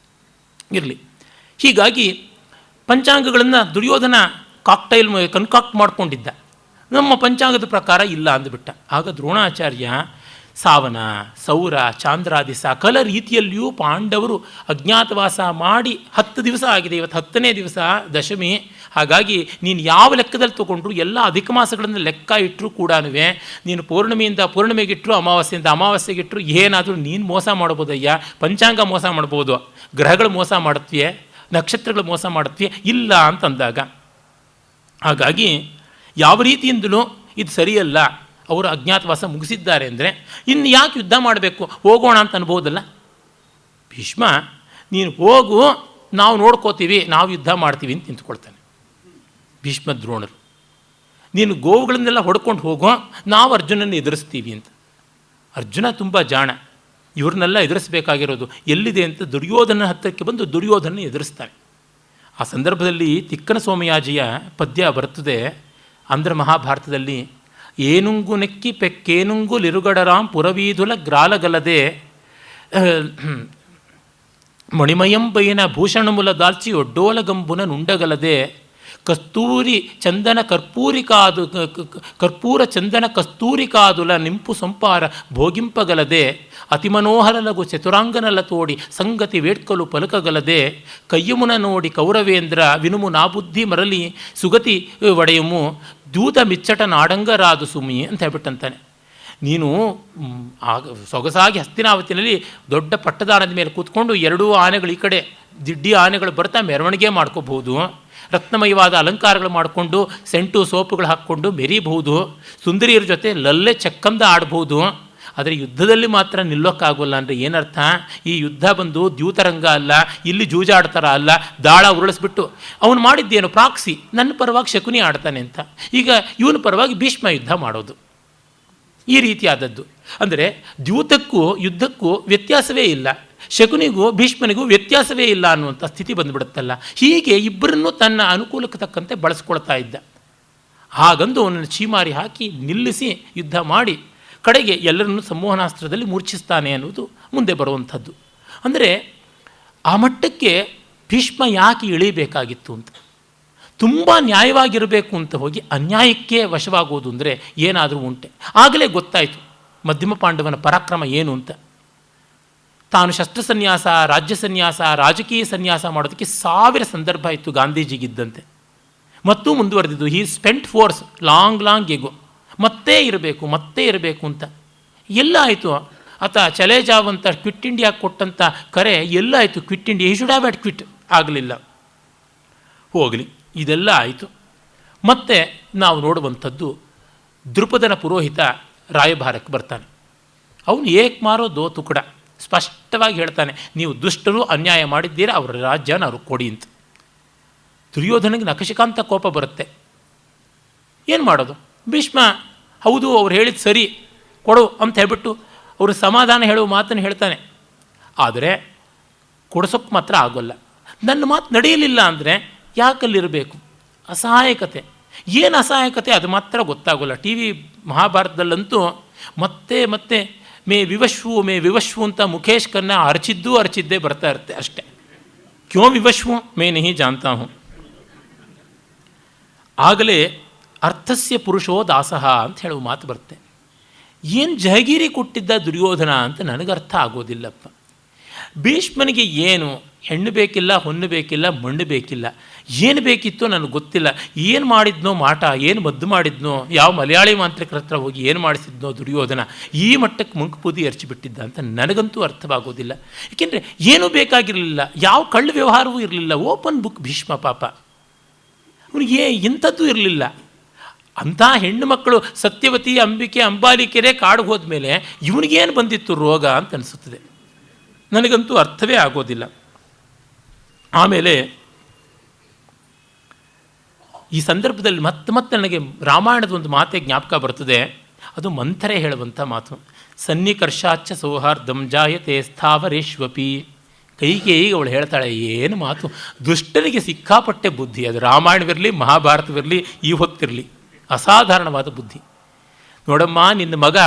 ಇರಲಿ. ಹೀಗಾಗಿ ಪಂಚಾಂಗಗಳನ್ನು ದುರ್ಯೋಧನ ಕನ್ಕಾಕ್ಟ್ ಮಾಡ್ಕೊಂಡಿದ್ದ. ನಮ್ಮ ಪಂಚಾಂಗದ ಪ್ರಕಾರ ಇಲ್ಲ ಅಂದುಬಿಟ್ಟ. ಆಗ ದ್ರೋಣಾಚಾರ್ಯ ಸಾವನ, ಸೌರ, ಚಾಂದ್ರಾದಿ ಸಕಲ ರೀತಿಯಲ್ಲಿಯೂ ಪಾಂಡವರು ಅಜ್ಞಾತವಾಸ ಮಾಡಿ 10 ದಿವಸ ಆಗಿದೆ. ಇವತ್ತು 10ನೇ ದಿವಸ ದಶಮಿ. ಹಾಗಾಗಿ ನೀನು ಯಾವ ಲೆಕ್ಕದಲ್ಲಿ ತೊಗೊಂಡ್ರು, ಎಲ್ಲ ಅಧಿಕ ಮಾಸಗಳನ್ನು ಲೆಕ್ಕ ಇಟ್ಟರೂ ಕೂಡ ನೀನು ಪೌರ್ಣಮಿಯಿಂದ ಪೌರ್ಣಮಿಗಿಟ್ಟರು, ಅಮಾವಾಸ್ಯೆಯಿಂದ ಅಮಾವಾಸ್ಯೆಗಿಟ್ಟರು ಏನಾದರೂ ನೀನು ಮೋಸ ಮಾಡ್ಬೋದಯ್ಯ. ಪಂಚಾಂಗ ಮೋಸ ಮಾಡ್ಬೋದು, ಗ್ರಹಗಳು ಮೋಸ ಮಾಡುತ್ತವೆ, ನಕ್ಷತ್ರಗಳು ಮೋಸ ಮಾಡುತ್ತವೆ, ಇಲ್ಲ ಅಂತಂದಾಗ. ಹಾಗಾಗಿ ಯಾವ ರೀತಿಯಿಂದಲೂ ಇದು ಸರಿಯಲ್ಲ. ಅವರು ಅಜ್ಞಾತವಾಸ ಮುಗಿಸಿದ್ದಾರೆ ಅಂದರೆ ಇನ್ನು ಯಾಕೆ ಯುದ್ಧ ಮಾಡಬೇಕು, ಹೋಗೋಣ ಅಂತ ಅನ್ಬೋದಲ್ಲ. ಭೀಷ್ಮ, ನೀನು ಹೋಗು, ನಾವು ನೋಡ್ಕೋತೀವಿ, ನಾವು ಯುದ್ಧ ಮಾಡ್ತೀವಿ ಅಂತ ನಿಂತ್ಕೊಳ್ತಾನೆ. ಭೀಷ್ಮ ದ್ರೋಣರು, ನೀನು ಗೋವುಗಳನ್ನೆಲ್ಲ ಹೊಡ್ಕೊಂಡು ಹೋಗೋ, ನಾವು ಅರ್ಜುನನ್ನು ಎದುರಿಸ್ತೀವಿ ಅಂತ. ಅರ್ಜುನ ತುಂಬ ಜಾಣ, ಇವ್ರನ್ನೆಲ್ಲ ಎದುರಿಸಬೇಕಾಗಿರೋದು ಎಲ್ಲಿದೆ ಅಂತ ದುರ್ಯೋಧನ ಹತ್ತಿರಕ್ಕೆ ಬಂದು ದುರ್ಯೋಧನ ಎದುರಿಸ್ತಾನೆ. ಆ ಸಂದರ್ಭದಲ್ಲಿ ತಿಕ್ಕನ ಸೋಮಯಾಜಿಯ ಪದ್ಯ ಬರುತ್ತದೆ ಆಂಧ್ರ ಮಹಾಭಾರತದಲ್ಲಿ. ಏನುಂಗು ನೆಕ್ಕಿ ಪೆಕ್ಕೇನುಂಗು ಲಿರುಗಡರಾಂ ಪುರವೀಧುಲ ಗ್ರಾಲಗಲದೆ ಮಣಿಮಯಂ ಬೈನ ಭೂಷಣಮುಲ ದಾಲ್ಚಿ ಒಡ್ಡೋಲ ಗಂಬುನ ನುಂಡಗಲದೆ ಕಸ್ತೂರಿ ಚಂದನ ಕರ್ಪೂರಿಕಾದು ಕರ್ಪೂರ ಚಂದನ ಕಸ್ತೂರಿಕಾದುಲ ನಿಂಪು ಸಂಪಾರ ಭೋಗಿಂಪಗಲದೆ ಅತಿಮನೋಹರ ಲಘು ಚತುರಾಂಗನಲ ತೋಡಿ ಸಂಗತಿ ವೇಡ್ಕಲು ಪಲಕಗಲದೆ ಕಯ್ಯಮುನ ನೋಡಿ ಕೌರವೇಂದ್ರ ವಿನುಮು ನಾಬುದ್ಧಿ ಮರಲಿ ಸುಗತಿ ಒಡೆಯಮು ದೂತ ಮಿಚ್ಚಟ ನಾಡಂಗರಾದು ಸುಮಿ ಅಂತ ಹೇಳ್ಬಿಟ್ಟಂತಾನೆ. ನೀನು ಸೊಗಸಾಗಿ ಹಸ್ತಿನಾವತಿನಲ್ಲಿ ದೊಡ್ಡ ಪಟ್ಟದಾನದ ಮೇಲೆ ಕೂತ್ಕೊಂಡು ಎರಡೂ ಆನೆಗಳು ಈ ಕಡೆ ದಿಡ್ಡಿ ಆನೆಗಳು ಬರ್ತಾ ಮೆರವಣಿಗೆ ಮಾಡ್ಕೋಬಹುದು, ರತ್ನಮಯವಾದ ಅಲಂಕಾರಗಳು ಮಾಡಿಕೊಂಡು ಸೆಂಟು ಸೋಪುಗಳು ಹಾಕ್ಕೊಂಡು ಮೆರೀಬಹುದು, ಸುಂದರಿಯರ ಜೊತೆ ಲಲ್ಲೆ ಚಕ್ಕಂದ ಆಡ್ಬೋದು. ಆದರೆ ಯುದ್ಧದಲ್ಲಿ ಮಾತ್ರ ನಿಲ್ಲೋಕ್ಕಾಗೋಲ್ಲ ಅಂದರೆ ಏನರ್ಥ? ಈ ಯುದ್ಧ ಬಂದು ದ್ಯೂತರಂಗ ಅಲ್ಲ, ಇಲ್ಲಿ ಜೂಜಾಡ್ತಾರ ಅಲ್ಲ, ದಾಳ ಉರುಳಿಸ್ಬಿಟ್ಟು ಅವನು ಮಾಡಿದ್ದೇನು ಪ್ರಾಕ್ಸಿ, ನನ್ನ ಪರವಾಗಿ ಶಕುನಿ ಆಡ್ತಾನೆ ಅಂತ. ಈಗ ಇವನ ಪರವಾಗಿ ಭೀಷ್ಮ ಯುದ್ಧ ಮಾಡೋದು ಈ ರೀತಿಯಾದದ್ದು. ಅಂದರೆ ದ್ಯೂತಕ್ಕೂ ಯುದ್ಧಕ್ಕೂ ವ್ಯತ್ಯಾಸವೇ ಇಲ್ಲ, ಶಕುನಿಗೂ ಭೀಷ್ಮನಿಗೂ ವ್ಯತ್ಯಾಸವೇ ಇಲ್ಲ ಅನ್ನುವಂಥ ಸ್ಥಿತಿ ಬಂದುಬಿಡುತ್ತಲ್ಲ. ಹೀಗೆ ಇಬ್ಬರನ್ನು ತನ್ನ ಅನುಕೂಲಕ್ಕೆ ತಕ್ಕಂತೆ ಬಳಸ್ಕೊಳ್ತಾ ಇದ್ದ. ಹಾಗಂದು ಅವನನ್ನು ಚೀಮಾರಿ ಹಾಕಿ ನಿಲ್ಲಿಸಿ ಯುದ್ಧ ಮಾಡಿ ಕಡೆಗೆ ಎಲ್ಲರನ್ನು ಸಂಮೋಹನಾಸ್ತ್ರದಲ್ಲಿ ಮೂರ್ಛಿಸ್ತಾನೆ ಅನ್ನೋದು ಮುಂದೆ ಬರುವಂಥದ್ದು. ಅಂದರೆ ಆ ಮಟ್ಟಕ್ಕೆ ಭೀಷ್ಮ ಯಾಕೆ ಇಳಿಬೇಕಾಗಿತ್ತು ಅಂತ, ತುಂಬ ನ್ಯಾಯವಾಗಿರಬೇಕು ಅಂತ ಹೋಗಿ ಅನ್ಯಾಯಕ್ಕೆ ವಶವಾಗುವುದು ಅಂದರೆ ಏನಾದರೂ ಉಂಟೆ. ಆಗಲೇ ಗೊತ್ತಾಯಿತು ಮಧ್ಯಮ ಪಾಂಡವನ ಪರಾಕ್ರಮ ಏನು ಅಂತ. ತಾನು ಶಸ್ತ್ರ ಸನ್ಯಾಸ, ರಾಜ್ಯ ಸನ್ಯಾಸ, ರಾಜಕೀಯ ಸನ್ಯಾಸ ಮಾಡೋದಕ್ಕೆ 1000 ಸಂದರ್ಭ ಇತ್ತು ಗಾಂಧೀಜಿಗಿದ್ದಂತೆ. ಮತ್ತೂ ಮುಂದುವರೆದಿದ್ದು. ಹೀ ಸ್ಪೆಂಟ್ ಫೋರ್ಸ್ ಲಾಂಗ್ ಎಗೋ, ಮತ್ತೆ ಇರಬೇಕು ಅಂತ. ಎಲ್ಲ ಆಯಿತು. ಆತ ಚಲೇ ಜಾವ್ ಅಂತ ಕ್ವಿಟ್ ಇಂಡಿಯಾ ಕೊಟ್ಟಂಥ ಕರೆ ಎಲ್ಲ ಆಯಿತು. Quit India, he should have had quit, ಆಗಲಿಲ್ಲ. ಹೋಗಲಿ, ಇದೆಲ್ಲ ಆಯಿತು. ಮತ್ತೆ ನಾವು ನೋಡುವಂಥದ್ದು ದೃಪದನ ಪುರೋಹಿತ ರಾಯಭಾರಕ್ಕೆ ಬರ್ತಾನೆ. ಅವನು ಏಕ್ ಮಾರೋ ದೋ ತುಕಡ ಸ್ಪಷ್ಟವಾಗಿ ಹೇಳ್ತಾನೆ, ನೀವು ದುಷ್ಟರು, ಅನ್ಯಾಯ ಮಾಡಿದ್ದೀರಾ, ಅವರ ರಾಜ್ಯನ ಅವ್ರಿಗೆ ಕೊಡಿ ಅಂತ. ದುರ್ಯೋಧನಿಗೆ ನಖಶಿಕಾಂತ ಕೋಪ ಬರುತ್ತೆ. ಏನು ಮಾಡೋದು? ಭೀಷ್ಮ ಹೌದು ಅವ್ರು ಹೇಳಿದ್ದು ಸರಿ, ಕೊಡು ಅಂತ ಹೇಳ್ಬಿಟ್ಟು ಅವರು ಸಮಾಧಾನ ಹೇಳುವ ಮಾತನ್ನು ಹೇಳ್ತಾನೆ. ಆದರೆ ಕೊಡಿಸೋಕ್ಕೆ ಮಾತ್ರ ಆಗೋಲ್ಲ. ನನ್ನ ಮಾತು ನಡೆಯಲಿಲ್ಲ ಅಂದರೆ ಯಾಕಲ್ಲಿರಬೇಕು? ಅಸಹಾಯಕತೆ. ಏನು ಅಸಹಾಯಕತೆ ಅದು ಮಾತ್ರ ಗೊತ್ತಾಗೋಲ್ಲ. ಟಿ ವಿ ಮಹಾಭಾರತದಲ್ಲಂತೂ ಮತ್ತೆ ಮತ್ತೆ ಮೇ ವಿವಶ್ವು ಅಂತ ಮುಖೇಶ್ ಖನ್ನಾ ಅರ್ಚಿದ್ದೇ ಬರ್ತಾ ಇರುತ್ತೆ ಅಷ್ಟೆ. ಕ್ಯೋ ವಿವಶ್ವು ಮೇ ನಹಿ ಜಾನ್ತಾ ಹೂಂ. ಆಗಲೇ ಅರ್ಥಸ್ಯ ಪುರುಷೋ ದಾಸಃ ಅಂತ ಹೇಳುವ ಮಾತು ಬರುತ್ತೆ. ಏನು ಜಹಗೀರಿ ಕೊಟ್ಟಿದ್ದ ದುರ್ಯೋಧನ ಅಂತ ನನಗರ್ಥ ಆಗೋದಿಲ್ಲಪ್ಪ. ಭೀಷ್ಮನಿಗೆ ಏನು ಹೆಣ್ಣು ಬೇಕಿಲ್ಲ, ಹೊನ್ನು ಬೇಕಿಲ್ಲ, ಮಣ್ಣು ಬೇಕಿಲ್ಲ, ಏನು ಬೇಕಿತ್ತೋ ನನಗೆ ಗೊತ್ತಿಲ್ಲ. ಏನು ಮಾಡಿದ್ನೋ ಮಾಟ, ಏನು ಮದ್ದು ಮಾಡಿದ್ನೋ, ಯಾವ ಮಲಯಾಳಿ ಮಾಂತ್ರಿಕರ ಹತ್ರ ಹೋಗಿ ಏನು ಮಾಡಿಸಿದ್ನೋ ದುರ್ಯೋಧನ, ಈ ಮಟ್ಟಕ್ಕೆ ಮುಂಕುಪೂದಿ ಎರಚಿಬಿಟ್ಟಿದ್ದ ಅಂತ ನನಗಂತೂ ಅರ್ಥವಾಗೋದಿಲ್ಲ. ಏಕೆಂದರೆ ಏನೂ ಬೇಕಾಗಿರಲಿಲ್ಲ, ಯಾವ ಕಳ್ಳ ವ್ಯವಹಾರವೂ ಇರಲಿಲ್ಲ. Open book Bhishma. ಪಾಪ ಅವನಿಗೆ ಇಂಥದ್ದು ಇರಲಿಲ್ಲ. ಅಂಥ ಹೆಣ್ಣು ಮಕ್ಕಳು ಸತ್ಯವತಿ, ಅಂಬಿಕೆ, ಅಂಬಾಲಿಕೆರೆ ಕಾಡಿಗೆ ಹೋದ್ಮೇಲೆ ಇವನಿಗೇನು ಬಂದಿತ್ತು ರೋಗ ಅಂತ ಅನಿಸುತ್ತದೆ. ನನಗಂತೂ ಅರ್ಥವೇ ಆಗೋದಿಲ್ಲ. ಆಮೇಲೆ ಈ ಸಂದರ್ಭದಲ್ಲಿ ಮತ್ತೆ ನನಗೆ ರಾಮಾಯಣದ ಒಂದು ಮಾತೆ ಜ್ಞಾಪಕ ಬರ್ತದೆ. ಅದು ಮಂಥರೆ ಹೇಳುವಂಥ ಮಾತು. ಸನ್ನಿಕರ್ಷಾಚ್ಚ ಸೌಹಾರ್ದಂ ಜಾಯತೆ ಸ್ಥಾವರೇಶ್ವಪಿ. ಕೈಗೆ ಅವಳು ಹೇಳ್ತಾಳೆ, ಏನು ಮಾತು! ದುಷ್ಟನಿಗೆ ಸಿಕ್ಕಾಪಟ್ಟೆ ಬುದ್ಧಿ. ಅದು ರಾಮಾಯಣವಿರಲಿ, ಮಹಾಭಾರತವಿರಲಿ, ಈ ಹೊತ್ತಿರಲಿ ಅಸಾಧಾರಣವಾದ ಬುದ್ಧಿ. ನೋಡಮ್ಮ, ನಿನ್ನ ಮಗ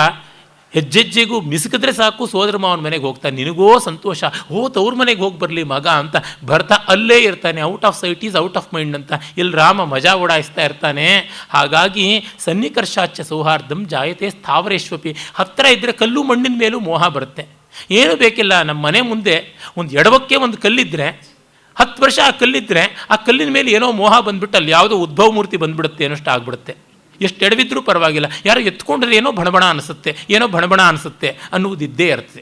ಹೆಜ್ಜೆಜ್ಜೆಗೂ ಮಿಸುಕಿದ್ರೆ ಸಾಕು ಸೋದರ ಮಾವನ ಮನೆಗೆ ಹೋಗ್ತಾನೆ, ನಿನಗೋ ಸಂತೋಷ. ತವ್ರ ಮನೆಗೆ ಹೋಗಿ ಬರಲಿ ಮಗ ಅಂತ ಭರತ ಅಲ್ಲೇ ಇರ್ತಾನೆ. Out off site is out of mind ಅಂತ ಇಲ್ಲಿ ರಾಮ ಮಜಾ ಓಡಾಯಿಸ್ತಾ ಇರ್ತಾನೆ. ಹಾಗಾಗಿ ಸನ್ನಿಕರ್ಷಾಚ್ಯ ಸೌಹಾರ್ದಂ ಜಾಯತೆ ಸ್ಥಾವರೇಶ್ವಪಿ. ಹತ್ತಿರ ಇದ್ದರೆ ಕಲ್ಲು ಮಣ್ಣಿನ ಮೇಲೂ ಮೋಹ ಬರುತ್ತೆ. ಏನೂ ಬೇಕಿಲ್ಲ, ನಮ್ಮ ಮನೆ ಮುಂದೆ ಒಂದು ಎಡವಕ್ಕೆ ಒಂದು ಕಲ್ಲಿದ್ದರೆ 10 ವರ್ಷ ಆ ಕಲ್ಲಿದ್ದರೆ ಆ ಕಲ್ಲಿನ ಮೇಲೆ ಏನೋ ಮೋಹ ಬಂದುಬಿಟ್ಟು ಅಲ್ಲಿ ಯಾವುದೋ ಉದ್ಭವ ಮೂರ್ತಿ ಬಂದುಬಿಡುತ್ತೆ, ಏನೋಷ್ಟು ಆಗ್ಬಿಡುತ್ತೆ. ಎಷ್ಟು ಎಡವಿದ್ರೂ ಪರವಾಗಿಲ್ಲ, ಯಾರೋ ಎತ್ಕೊಂಡ್ರೆ ಏನೋ ಭಣಬಣ ಅನಿಸುತ್ತೆ ಅನ್ನುವುದಿದ್ದೇ ಇರ್ತದೆ.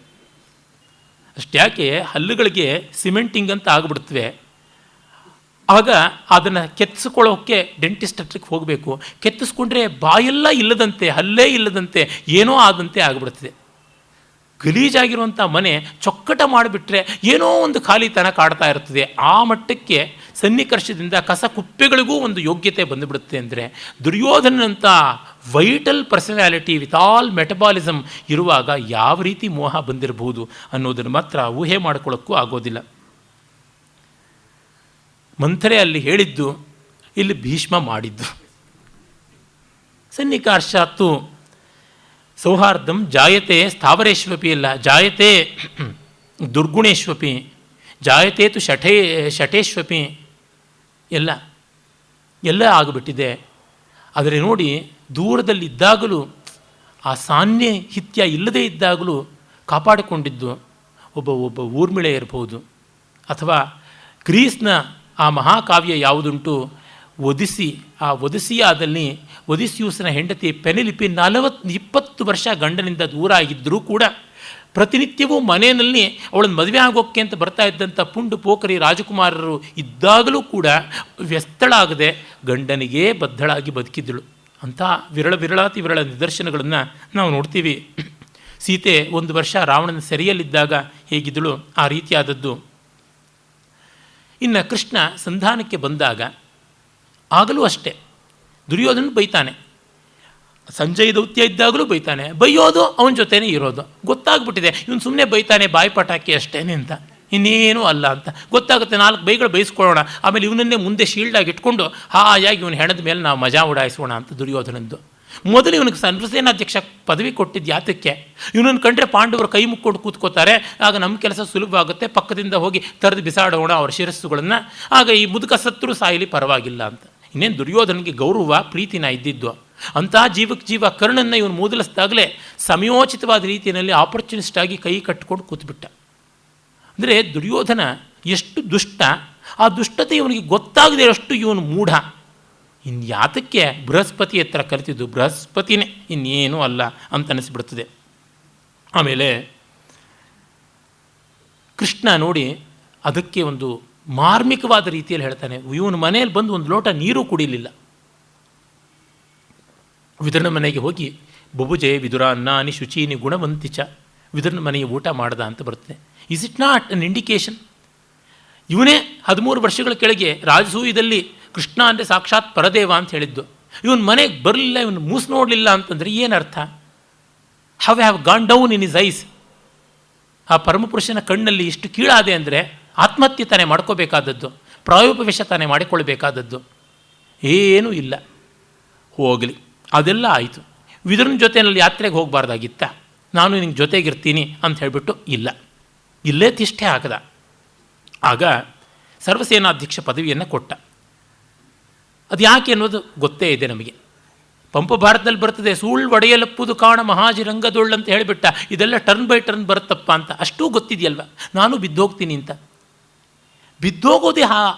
ಅಷ್ಟ್ಯಾಕೆ ಹಲ್ಲುಗಳಿಗೆ ಸಿಮೆಂಟಿಂಗ್ ಅಂತ ಆಗಿಬಿಡ್ತವೆ. ಆಗ ಅದನ್ನು ಕೆತ್ತಿಸ್ಕೊಳ್ಳೋಕ್ಕೆ ಡೆಂಟಿಸ್ಟ್ ಹತ್ರಕ್ಕೆ ಹೋಗಬೇಕು. ಕೆತ್ತಿಸ್ಕೊಂಡ್ರೆ ಬಾಯೆಲ್ಲ ಇಲ್ಲದಂತೆ, ಹಲ್ಲೇ ಇಲ್ಲದಂತೆ, ಏನೋ ಆದಂತೆ ಆಗಿಬಿಡ್ತದೆ. ಗಲೀಜಾಗಿರುವಂಥ ಮನೆ ಚೊಕ್ಕಟ ಮಾಡಿಬಿಟ್ರೆ ಏನೋ ಒಂದು ಖಾಲಿತನ ಕಾಡ್ತಾ ಇರ್ತದೆ. ಆ ಮಟ್ಟಕ್ಕೆ ಸನ್ನಿಕರ್ಷದಿಂದ ಕಸ ಕುಪ್ಪೆಗಳಿಗೂ ಒಂದು ಯೋಗ್ಯತೆ ಬಂದುಬಿಡುತ್ತೆ. ಅಂದರೆ ದುರ್ಯೋಧನಂಥ vital personality with all metabolism ಇರುವಾಗ ಯಾವ ರೀತಿ ಮೋಹ ಬಂದಿರಬಹುದು ಅನ್ನೋದನ್ನು ಮಾತ್ರ ಊಹೆ ಮಾಡಿಕೊಳ್ಳೋಕ್ಕೂ ಆಗೋದಿಲ್ಲ. ಮಂಥರೆ ಅಲ್ಲಿ ಹೇಳಿದ್ದು, ಇಲ್ಲಿ ಭೀಷ್ಮ ಮಾಡಿದ್ದು. ಸನ್ನಿಕರ್ಷಾತ್ತು ಸೌಹಾರ್ದಂ ಜಾಯತೆ ಸ್ಥಾವರೇಶ್ವಪಿ ಅಲ್ಲ, ಜಾಯತೆ ದುರ್ಗುಣೇಶ್ವಪಿ, ಜಾಯತೆ ತು ಶಠೇಶ್ವಪಿ ಎಲ್ಲ. ಎಲ್ಲ ಆಗಿಬಿಟ್ಟಿದೆ. ಆದರೆ ನೋಡಿ, ದೂರದಲ್ಲಿದ್ದಾಗಲೂ ಆ ಸಾನ್ನಿಹಿತ್ಯ ಇಲ್ಲದೇ ಇದ್ದಾಗಲೂ ಕಾಪಾಡಿಕೊಂಡಿದ್ದು ಒಬ್ಬ ಊರ್ಮಿಳೆ ಇರಬಹುದು, ಅಥವಾ ಗ್ರೀಸ್ನ ಆ ಮಹಾಕಾವ್ಯ ಯಾವುದುಂಟು ಒದಿಸಿಯಾದಲ್ಲಿ ಒದಿಸ್ಯೂಸ್ನ ಹೆಂಡತಿ ಪೆನೆಲಿಪಿ 20 ವರ್ಷ ಗಂಡನಿಂದ ದೂರ ಆಗಿದ್ದರೂ ಕೂಡ ಪ್ರತಿನಿತ್ಯವೂ ಮನೆಯಲ್ಲಿ ಅವಳನ್ನು ಮದುವೆ ಆಗೋಕ್ಕೆ ಅಂತ ಬರ್ತಾ ಇದ್ದಂಥ ಪುಂಡು ಪೋಖರಿ ರಾಜಕುಮಾರರು ಇದ್ದಾಗಲೂ ಕೂಡ ವ್ಯಸ್ತಳಾಗದೆ ಗಂಡನಿಗೇ ಬದ್ಧಳಾಗಿ ಬದುಕಿದ್ದಳು. ಅಂಥ ವಿರಳಾತಿ ವಿರಳ ನಿದರ್ಶನಗಳನ್ನು ನಾವು ನೋಡ್ತೀವಿ. ಸೀತೆ 1 ವರ್ಷ ರಾವಣನ ಸೆರೆಯಲ್ಲಿದ್ದಾಗ ಹೇಗಿದ್ದಳು, ಆ ರೀತಿಯಾದದ್ದು. ಇನ್ನು ಕೃಷ್ಣ ಸಂಧಾನಕ್ಕೆ ಬಂದಾಗ ಆಗಲೂ ಅಷ್ಟೇ, ದುರ್ಯೋಧನ ಬೈತಾನೆ, ಸಂಜಯ್ ದೌತ್ಯ ಇದ್ದಾಗಲೂ ಬೈತಾನೆ, ಬೈಯೋದು ಅವನ ಜೊತೆನೇ ಇರೋದು. ಗೊತ್ತಾಗ್ಬಿಟ್ಟಿದೆ ಇವನು ಸುಮ್ಮನೆ ಬೈತಾನೆ ಬಾಯಿ ಪಟಾಕಿ ಅಷ್ಟೇನೆ ಅಂತ, ಇನ್ನೇನೂ ಅಲ್ಲ ಅಂತ ಗೊತ್ತಾಗುತ್ತೆ. 4 ಬೈಗಳು ಬೈಸ್ಕೊಳ್ಳೋಣ, ಆಮೇಲೆ ಇವನನ್ನೇ ಮುಂದೆ ಶೀಲ್ಡಾಗಿ ಇಟ್ಕೊಂಡು ಹಾಯಾಗಿ ಇವನು ಹೆಣದ ಮೇಲೆ ನಾವು ಮಜಾ ಉಡಾಯಿಸೋಣ ಅಂತ ದುರ್ಯೋಧನದ್ದು. ಮೊದಲು ಇವನಿಗೆ ಸರ್ವಸೇನಾಧ್ಯಕ್ಷ ಪದವಿ ಕೊಟ್ಟಿದ್ದು ಯಾತಕ್ಕೆ? ಇವನನ್ನು ಕಂಡ್ರೆ ಪಾಂಡವರು ಕೈ ಮುಕ್ಕೊಂಡು ಕೂತ್ಕೋತಾರೆ, ಆಗ ನಮ್ಮ ಕೆಲಸ ಸುಲಭವಾಗುತ್ತೆ, ಪಕ್ಕದಿಂದ ಹೋಗಿ ತರದು ಬಿಸಾಡೋಣ ಅವರ ಶಿರಸ್ಸುಗಳನ್ನು, ಆಗ ಈ ಮುದುಕ ಸತ್ತರೂ ಸಾಯಲಿ ಪರವಾಗಿಲ್ಲ ಅಂತ. ಇನ್ನೇನು ದುರ್ಯೋಧನಿಗೆ ಗೌರವ ಪ್ರೀತಿನ ಇದ್ದಿದ್ದು. ಅಂತಹ ಜೀವಕ್ಕೆ ಜೀವ ಕರ್ಣನ್ನು ಇವನು ಮೂದಲಿಸಿದಾಗಲೇ ಸಮಯೋಚಿತವಾದ ರೀತಿಯಲ್ಲಿ ಆಪರ್ಚುನಿಸ್ಟಾಗಿ ಕೈ ಕಟ್ಟಿಕೊಂಡು ಕೂತ್ಬಿಟ್ಟ. ಅಂದರೆ ದುರ್ಯೋಧನ ಎಷ್ಟು ದುಷ್ಟ, ಆ ದುಷ್ಟತೆ ಇವನಿಗೆ ಗೊತ್ತಾಗದೆ ಅಷ್ಟು ಇವನು ಮೂಢ. ಇನ್ಯಾತಕ್ಕೆ ಬೃಹಸ್ಪತಿ ಹತ್ರ ಕಲಿತಿದ್ದು? ಬೃಹಸ್ಪತಿನೇ, ಇನ್ನೇನೂ ಅಲ್ಲ ಅಂತ ಅನಿಸ್ಬಿಡ್ತದೆ. ಆಮೇಲೆ ಕೃಷ್ಣ ನೋಡಿ ಅದಕ್ಕೆ ಒಂದು ಮಾರ್ಮಿಕವಾದ ರೀತಿಯಲ್ಲಿ ಹೇಳ್ತಾನೆ. ಇವನ ಮನೆಯಲ್ಲಿ ಬಂದು 1 ಲೋಟ ನೀರು ಕುಡಿಲಿಲ್ಲ. ವಿದುರನ ಮನೆಗೆ ಹೋಗಿ ಬೊಬುಜೆ ವಿದುರ ಅನ್ನಾನಿ ಶುಚೀನಿ ಗುಣವಂತಿಚ, ವಿದುರನ ಮನೆಗೆ ಊಟ ಮಾಡ್ದ ಅಂತ ಬರುತ್ತೆ. Is it not an indication? ಇವನೇ 13 ವರ್ಷಗಳ ಕೆಳಗೆ ರಾಜಸೂಯದಲ್ಲಿ ಕೃಷ್ಣ ಅಂದರೆ ಸಾಕ್ಷಾತ್ ಪರದೇವ ಅಂತ ಹೇಳಿದ್ದು. ಇವನ ಮನೆಗೆ ಬರಲಿಲ್ಲ, ಇವನು ಮೂಸು ನೋಡಲಿಲ್ಲ ಅಂತಂದರೆ ಏನರ್ಥ? Have gone down in is ice. ಆ ಪರಮಪುರುಷನ ಕಣ್ಣಲ್ಲಿ ಇಷ್ಟು ಕೀಳಾದೆ ಅಂದರೆ ಆತ್ಮಹತ್ಯೆ ತಾನೇ ಮಾಡ್ಕೋಬೇಕಾದದ್ದು, ಪ್ರಾಯೋಪವೇಶ ತಾನೇ ಮಾಡಿಕೊಳ್ಬೇಕಾದದ್ದು. ಏನೂ ಇಲ್ಲ. ಹೋಗಲಿ, ಅದೆಲ್ಲ ಆಯಿತು. ವಿದುರನ ಜೊತೆಯಲ್ಲಿ ಯಾತ್ರೆಗೆ ಹೋಗಬಾರ್ದಾಗಿತ್ತ? ನಾನು ನಿನಗೆ ಜೊತೆಗಿರ್ತೀನಿ ಅಂತ ಹೇಳಿಬಿಟ್ಟು ಇಲ್ಲೇ ತಿಷ್ಠೆ ಹಾಕದ. ಆಗ ಸರ್ವಸೇನಾಧ್ಯಕ್ಷ ಪದವಿಯನ್ನು ಕೊಟ್ಟ. ಅದು ಯಾಕೆ ಅನ್ನೋದು ಗೊತ್ತೇ ಇದೆ ನಮಗೆ. ಪಂಪ ಭಾರತದಲ್ಲಿ ಬರ್ತದೆ, ಸೂಳ್ ಒಡೆಯಲಪ್ಪುದು ಕಾಣ ಮಹಾಜಿರಂಗದೊಳ್ಳು ಅಂತ ಹೇಳಿಬಿಟ್ಟ. ಇದೆಲ್ಲ ಟರ್ನ್ ಬೈ ಟರ್ನ್ ಬರುತ್ತಪ್ಪ ಅಂತ ಅಷ್ಟೂ ಗೊತ್ತಿದೆಯಲ್ವ. ನಾನು ಬಿದ್ದೋಗ್ತೀನಿ ಅಂತ. ಬಿದ್ದೋಗೋದೇ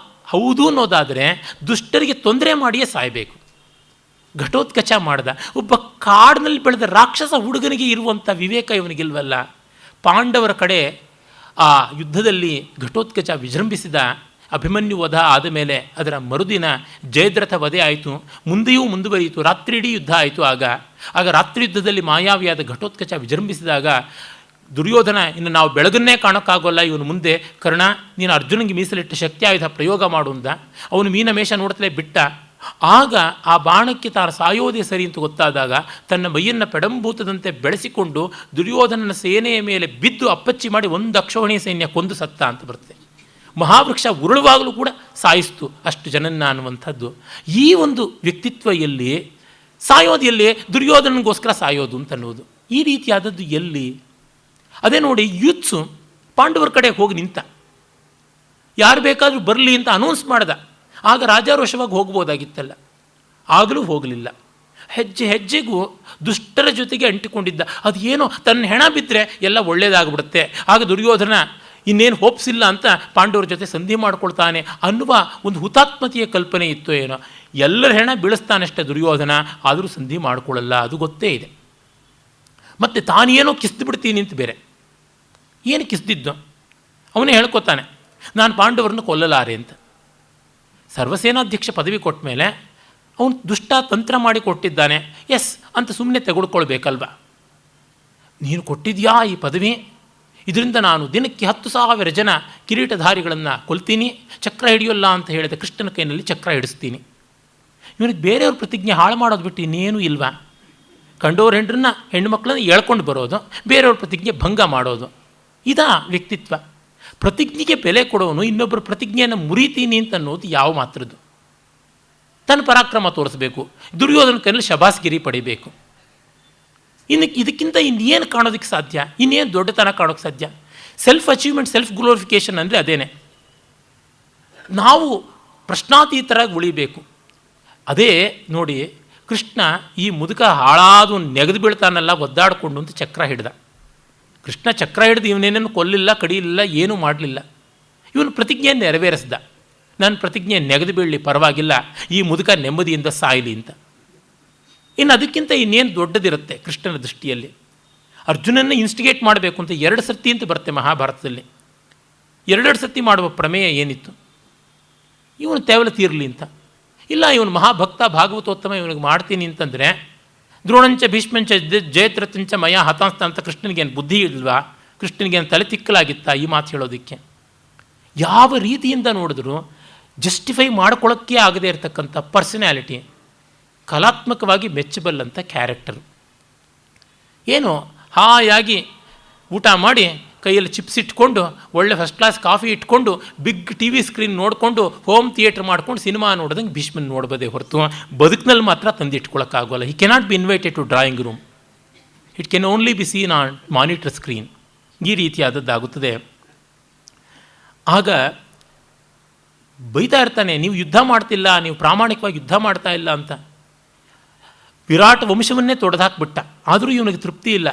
ಹೌದು ಅನ್ನೋದಾದರೆ ದುಷ್ಟರಿಗೆ ತೊಂದರೆ ಮಾಡಿಯೇ ಸಾಯಬೇಕು. ಘಟೋತ್ಕಚ ಮಾಡ್ದ. ಒಬ್ಬ ಕಾಡಿನಲ್ಲಿ ಬೆಳೆದ ರಾಕ್ಷಸ ಹುಡುಗನಿಗೆ ಇರುವಂಥ ವಿವೇಕ ಇವನಿಗಿಲ್ವಲ್ಲ. ಪಾಂಡವರ ಕಡೆ ಆ ಯುದ್ಧದಲ್ಲಿ ಘಟೋತ್ಕಚ ವಿಜೃಂಭಿಸಿದ. ಅಭಿಮನ್ಯು ವಧ ಆದ ಮೇಲೆ ಅದರ ಮರುದಿನ ಜಯದ್ರಥ ವಧೆ ಆಯಿತು. ಮುಂದೆಯೂ ಮುಂದುವರಿಯಿತು. ರಾತ್ರಿಯಿಡೀ ಯುದ್ಧ ಆಯಿತು. ಆಗ ರಾತ್ರಿ ಯುದ್ಧದಲ್ಲಿ ಮಾಯಾವಿಯಾದ ಘಟೋತ್ಕಚ ವಿಜೃಂಭಿಸಿದಾಗ ದುರ್ಯೋಧನ, ಇನ್ನು ನಾವು ಬೆಳಗನ್ನೇ ಕಾಣೋಕ್ಕಾಗೋಲ್ಲ ಇವನು ಮುಂದೆ, ಕರ್ಣ ನೀನು ಅರ್ಜುನಿಗೆ ಮೀಸಲಿಟ್ಟು ಶಕ್ತಿ ಆಯುಧ ಪ್ರಯೋಗ ಮಾಡುವಂದ. ಅವನು ಮೀನಮೇಷ ನೋಡ್ತಲೇ ಬಿಟ್ಟ. ಆಗ ಆ ಬಾಣಕ್ಕೆ ತಾನು ಸಾಯೋದೇ ಸರಿ ಅಂತ ಗೊತ್ತಾದಾಗ ತನ್ನ ಮೈಯನ್ನು ಪೆಡಂಭೂತದಂತೆ ಬೆಳೆಸಿಕೊಂಡು ದುರ್ಯೋಧನನ ಸೇನೆಯ ಮೇಲೆ ಬಿದ್ದು ಅಪ್ಪಚ್ಚಿ ಮಾಡಿ 1 ಅಕ್ಷೋಹಿಣಿ ಸೈನ್ಯ ಕೊಂದು ಸತ್ತ ಅಂತ ಬರ್ತದೆ. ಮಹಾವೃಕ್ಷ ಉರುಳುವಾಗಲೂ ಕೂಡ ಸಾಯಿಸ್ತು ಅಷ್ಟು ಜನನ್ನ ಅನ್ನುವಂಥದ್ದು. ಈ ಒಂದು ವ್ಯಕ್ತಿತ್ವ ಎಲ್ಲಿ? ಸಾಯೋದು ಎಲ್ಲಿ? ದುರ್ಯೋಧನನಿಗೋಸ್ಕರ ಸಾಯೋದು ಅಂತನ್ನುವುದು. ಈ ರೀತಿಯಾದದ್ದು ಎಲ್ಲಿ? ಅದೇ ನೋಡಿ, ಯೂತ್ಸು ಪಾಂಡವರ ಕಡೆ ಹೋಗಿ ನಿಂತ. ಯಾರು ಬೇಕಾದರೂ ಬರಲಿ ಅಂತ ಅನೌನ್ಸ್ ಮಾಡ್ದ. ಆಗ ರಾಜಾರೋಷವಾಗಿ ಹೋಗ್ಬೋದಾಗಿತ್ತಲ್ಲ, ಆಗಲೂ ಹೋಗಲಿಲ್ಲ. ಹೆಜ್ಜೆ ಹೆಜ್ಜೆಗೂ ದುಷ್ಟರ ಜೊತೆಗೆ ಅಂಟಿಕೊಂಡಿದ್ದ. ಅದು ಏನೋ ತನ್ನ ಹೆಣ ಬಿದ್ದರೆ ಎಲ್ಲ ಒಳ್ಳೆಯದಾಗ್ಬಿಡುತ್ತೆ, ಆಗ ದುರ್ಯೋಧನ ಇನ್ನೇನು ಹೋಪ್ಸಿಲ್ಲ ಅಂತ ಪಾಂಡವರ ಜೊತೆ ಸಂಧಿ ಮಾಡ್ಕೊಳ್ತಾನೆ ಅನ್ನುವ ಒಂದು ಹುತಾತ್ಮತೆಯ ಕಲ್ಪನೆ ಇತ್ತು ಏನೋ. ಎಲ್ಲರ ಹೆಣ ಬೀಳಿಸ್ತಾನಷ್ಟೇ ದುರ್ಯೋಧನ, ಆದರೂ ಸಂಧಿ ಮಾಡ್ಕೊಳ್ಳಲ್ಲ, ಅದು ಗೊತ್ತೇ ಇದೆ. ಮತ್ತು ತಾನೇನೋ ಕಿಸ್ದು ಬಿಡ್ತೀನಿ ಅಂತ ಬೇರೆ. ಏನು ಕಿಸ್ದಿದ್ದು? ಅವನೇ ಹೇಳ್ಕೊತಾನೆ, ನಾನು ಪಾಂಡವರನ್ನು ಕೊಲ್ಲಲಾರೆ ಅಂತ. ಸರ್ವಸೇನಾಧ್ಯಕ್ಷ ಪದವಿ ಕೊಟ್ಟ ಮೇಲೆ ಅವನು ದುಷ್ಟ ತಂತ್ರ ಮಾಡಿ ಕೊಟ್ಟಿದ್ದಾನೆ, ಎಸ್ ಅಂತ ಸುಮ್ಮನೆ ತೆಗೆದುಕೊಳ್ಬೇಕಲ್ವ. ನೀನು ಕೊಟ್ಟಿದ್ಯಾ ಈ ಪದವಿ, ಇದರಿಂದ ನಾನು ದಿನಕ್ಕೆ 10,000 ಜನ ಕಿರೀಟಧಾರಿಗಳನ್ನು ಕೊಲ್ತೀನಿ, ಚಕ್ರ ಹಿಡಿಯೋಲ್ಲ ಅಂತ ಹೇಳಿದ ಕೃಷ್ಣನ ಕೈನಲ್ಲಿ ಚಕ್ರ ಹಿಡಿಸ್ತೀನಿ. ಇವನಿಗೆ ಬೇರೆಯವ್ರ ಪ್ರತಿಜ್ಞೆ ಹಾಳು ಮಾಡೋದು ಬಿಟ್ಟು ಇನ್ನೇನು ಇಲ್ವಾ? ಕಂಡೋರು ಹೆಣ್ಣುಮಕ್ಕಳನ್ನು ಎಳ್ಕೊಂಡು ಬರೋದು, ಬೇರೆಯವ್ರ ಪ್ರತಿಜ್ಞೆ ಭಂಗ ಮಾಡೋದು, ಇದಾ ವ್ಯಕ್ತಿತ್ವ? ಪ್ರತಿಜ್ಞೆಗೆ ಬೆಲೆ ಕೊಡೋನು ಇನ್ನೊಬ್ಬರ ಪ್ರತಿಜ್ಞೆಯನ್ನು ಮುರಿತೀನಿ ಅಂತ ಅನ್ನೋದು ಯಾವ ಮಾತ್ರದ್ದು? ತನ್ನ ಪರಾಕ್ರಮ ತೋರಿಸಬೇಕು, ದುರ್ಯೋಧನ ಕೈಯಲ್ಲಿ ಶಬಾಸ್ಗಿರಿ ಪಡಿಬೇಕು. ಇದಕ್ಕಿಂತ ಇನ್ನೇನು ಕಾಣೋದಕ್ಕೆ ಸಾಧ್ಯ? ಇನ್ನೇನು ದೊಡ್ಡತನ ಕಾಣೋಕ್ಕೆ ಸಾಧ್ಯ? ಸೆಲ್ಫ್ ಅಚೀವ್ಮೆಂಟ್, ಸೆಲ್ಫ್ ಗ್ಲೋರಿಫಿಕೇಷನ್ ಅಂದರೆ ಅದೇನೆ. ನಾವು ಪ್ರಶ್ನಾತೀತರಾಗಿ ಉಳಿಬೇಕು. ಅದೇ ನೋಡಿ, ಕೃಷ್ಣ ಈ ಮುದುಕ ಹಾಳಾದು ನೆಗೆದು ಬೀಳ್ತಾನಲ್ಲ ಒದ್ದಾಡಿಕೊಂಡು ಅಂತ ಚಕ್ರ ಹಿಡ್ದ. ಕೃಷ್ಣ ಚಕ್ರ ಹಿಡಿದು ಇವನೇನೇನು ಕೊಲ್ಲಿಲ್ಲ, ಕಡಿಲಿಲ್ಲ, ಏನೂ ಮಾಡಲಿಲ್ಲ. ಇವನು ಪ್ರತಿಜ್ಞೆ ನೆರವೇರಿಸ್ದ, ನನ್ನ ಪ್ರತಿಜ್ಞೆ ನೆಗೆದು ಬೀಳಲಿ ಪರವಾಗಿಲ್ಲ, ಈ ಮುದುಕ ನೆಮ್ಮದಿಯಿಂದ ಸಾಯಲಿ ಅಂತ. ಇನ್ನು ಅದಕ್ಕಿಂತ ಇನ್ನೇನು ದೊಡ್ಡದಿರುತ್ತೆ ಕೃಷ್ಣನ ದೃಷ್ಟಿಯಲ್ಲಿ. ಅರ್ಜುನನ್ನು ಇನ್ಸ್ಟಿಗೇಟ್ ಮಾಡಬೇಕು ಅಂತ 2 ಸರ್ತಿ ಅಂತ ಬರುತ್ತೆ ಮಹಾಭಾರತದಲ್ಲಿ. 2 ಸರ್ತಿ ಮಾಡುವ ಪ್ರಮೇಯ ಏನಿತ್ತು? ಇವನು ತೆವಲ ತೀರಲಿ ಅಂತ. ಇಲ್ಲ, ಇವನು ಮಹಾಭಕ್ತ ಭಾಗವತೋತ್ತಮ, ಇವನಿಗೆ ಮಾಡ್ತೀನಿ ಅಂತಂದರೆ ದ್ರೋಣಂಚ ಭೀಷ್ಮಂಚ ಜಯತ್ರತಂಚ ಮಯ ಹತಾಂಸ್ತ ಅಂತ ಕೃಷ್ಣನಿಗೇನು ಬುದ್ಧಿ ಇಲ್ವಾ? ಕೃಷ್ಣನಿಗೇನು ತಲೆ ತಿಕ್ಕಲಾಗಿತ್ತ ಈ ಮಾತು ಹೇಳೋದಕ್ಕೆ? ಯಾವ ರೀತಿಯಿಂದ ನೋಡಿದ್ರು ಜಸ್ಟಿಫೈ ಮಾಡ್ಕೊಳ್ಳೋಕ್ಕೆ ಆಗದೇ ಇರತಕ್ಕಂಥ ಪರ್ಸನ್ಯಾಲಿಟಿ, ಕಲಾತ್ಮಕವಾಗಿ ಮೆಚ್ಚಬಲ್ಲಂಥ ಕ್ಯಾರೆಕ್ಟರು. ಏನು ಹಾಯಾಗಿ ಊಟ ಮಾಡಿ ಕೈಯಲ್ಲಿ ಚಿಪ್ಸ್ ಇಟ್ಕೊಂಡು ಒಳ್ಳೆ ಫಸ್ಟ್ ಕ್ಲಾಸ್ ಕಾಫಿ ಇಟ್ಕೊಂಡು ಬಿಗ್ ಟಿ ವಿ ಸ್ಕ್ರೀನ್ ನೋಡಿಕೊಂಡು ಹೋಮ್ ಥಿಯೇಟ್ರ್ ಮಾಡ್ಕೊಂಡು ಸಿನಿಮಾ ನೋಡ್ದಂಗೆ ಭೀಷ್ಮನ್ ನೋಡ್ಬೋದೇ ಹೊರತು ಬದುಕಿನಲ್ಲಿ ಮಾತ್ರ ತಂದಿಟ್ಕೊಳ್ಳೋಕ್ಕಾಗೋಲ್ಲ. He cannot be invited to drawing room, it can only be seen on monitor screen. ಈ ರೀತಿಯಾದದ್ದಾಗುತ್ತದೆ. ಆಗ ಬೈತಾ ಇರ್ತಾನೆ, ನೀವು ಯುದ್ಧ ಮಾಡ್ತಿಲ್ಲ, ನೀವು ಪ್ರಾಮಾಣಿಕವಾಗಿ ಯುದ್ಧ ಮಾಡ್ತಾ ಇಲ್ಲ ಅಂತ. ವಿರಾಟ್ ವಂಶವನ್ನೇ ತೊಡೆದಾಕ್ಬಿಟ್ಟ, ಆದರೂ ಇವನಿಗೆ ತೃಪ್ತಿ ಇಲ್ಲ,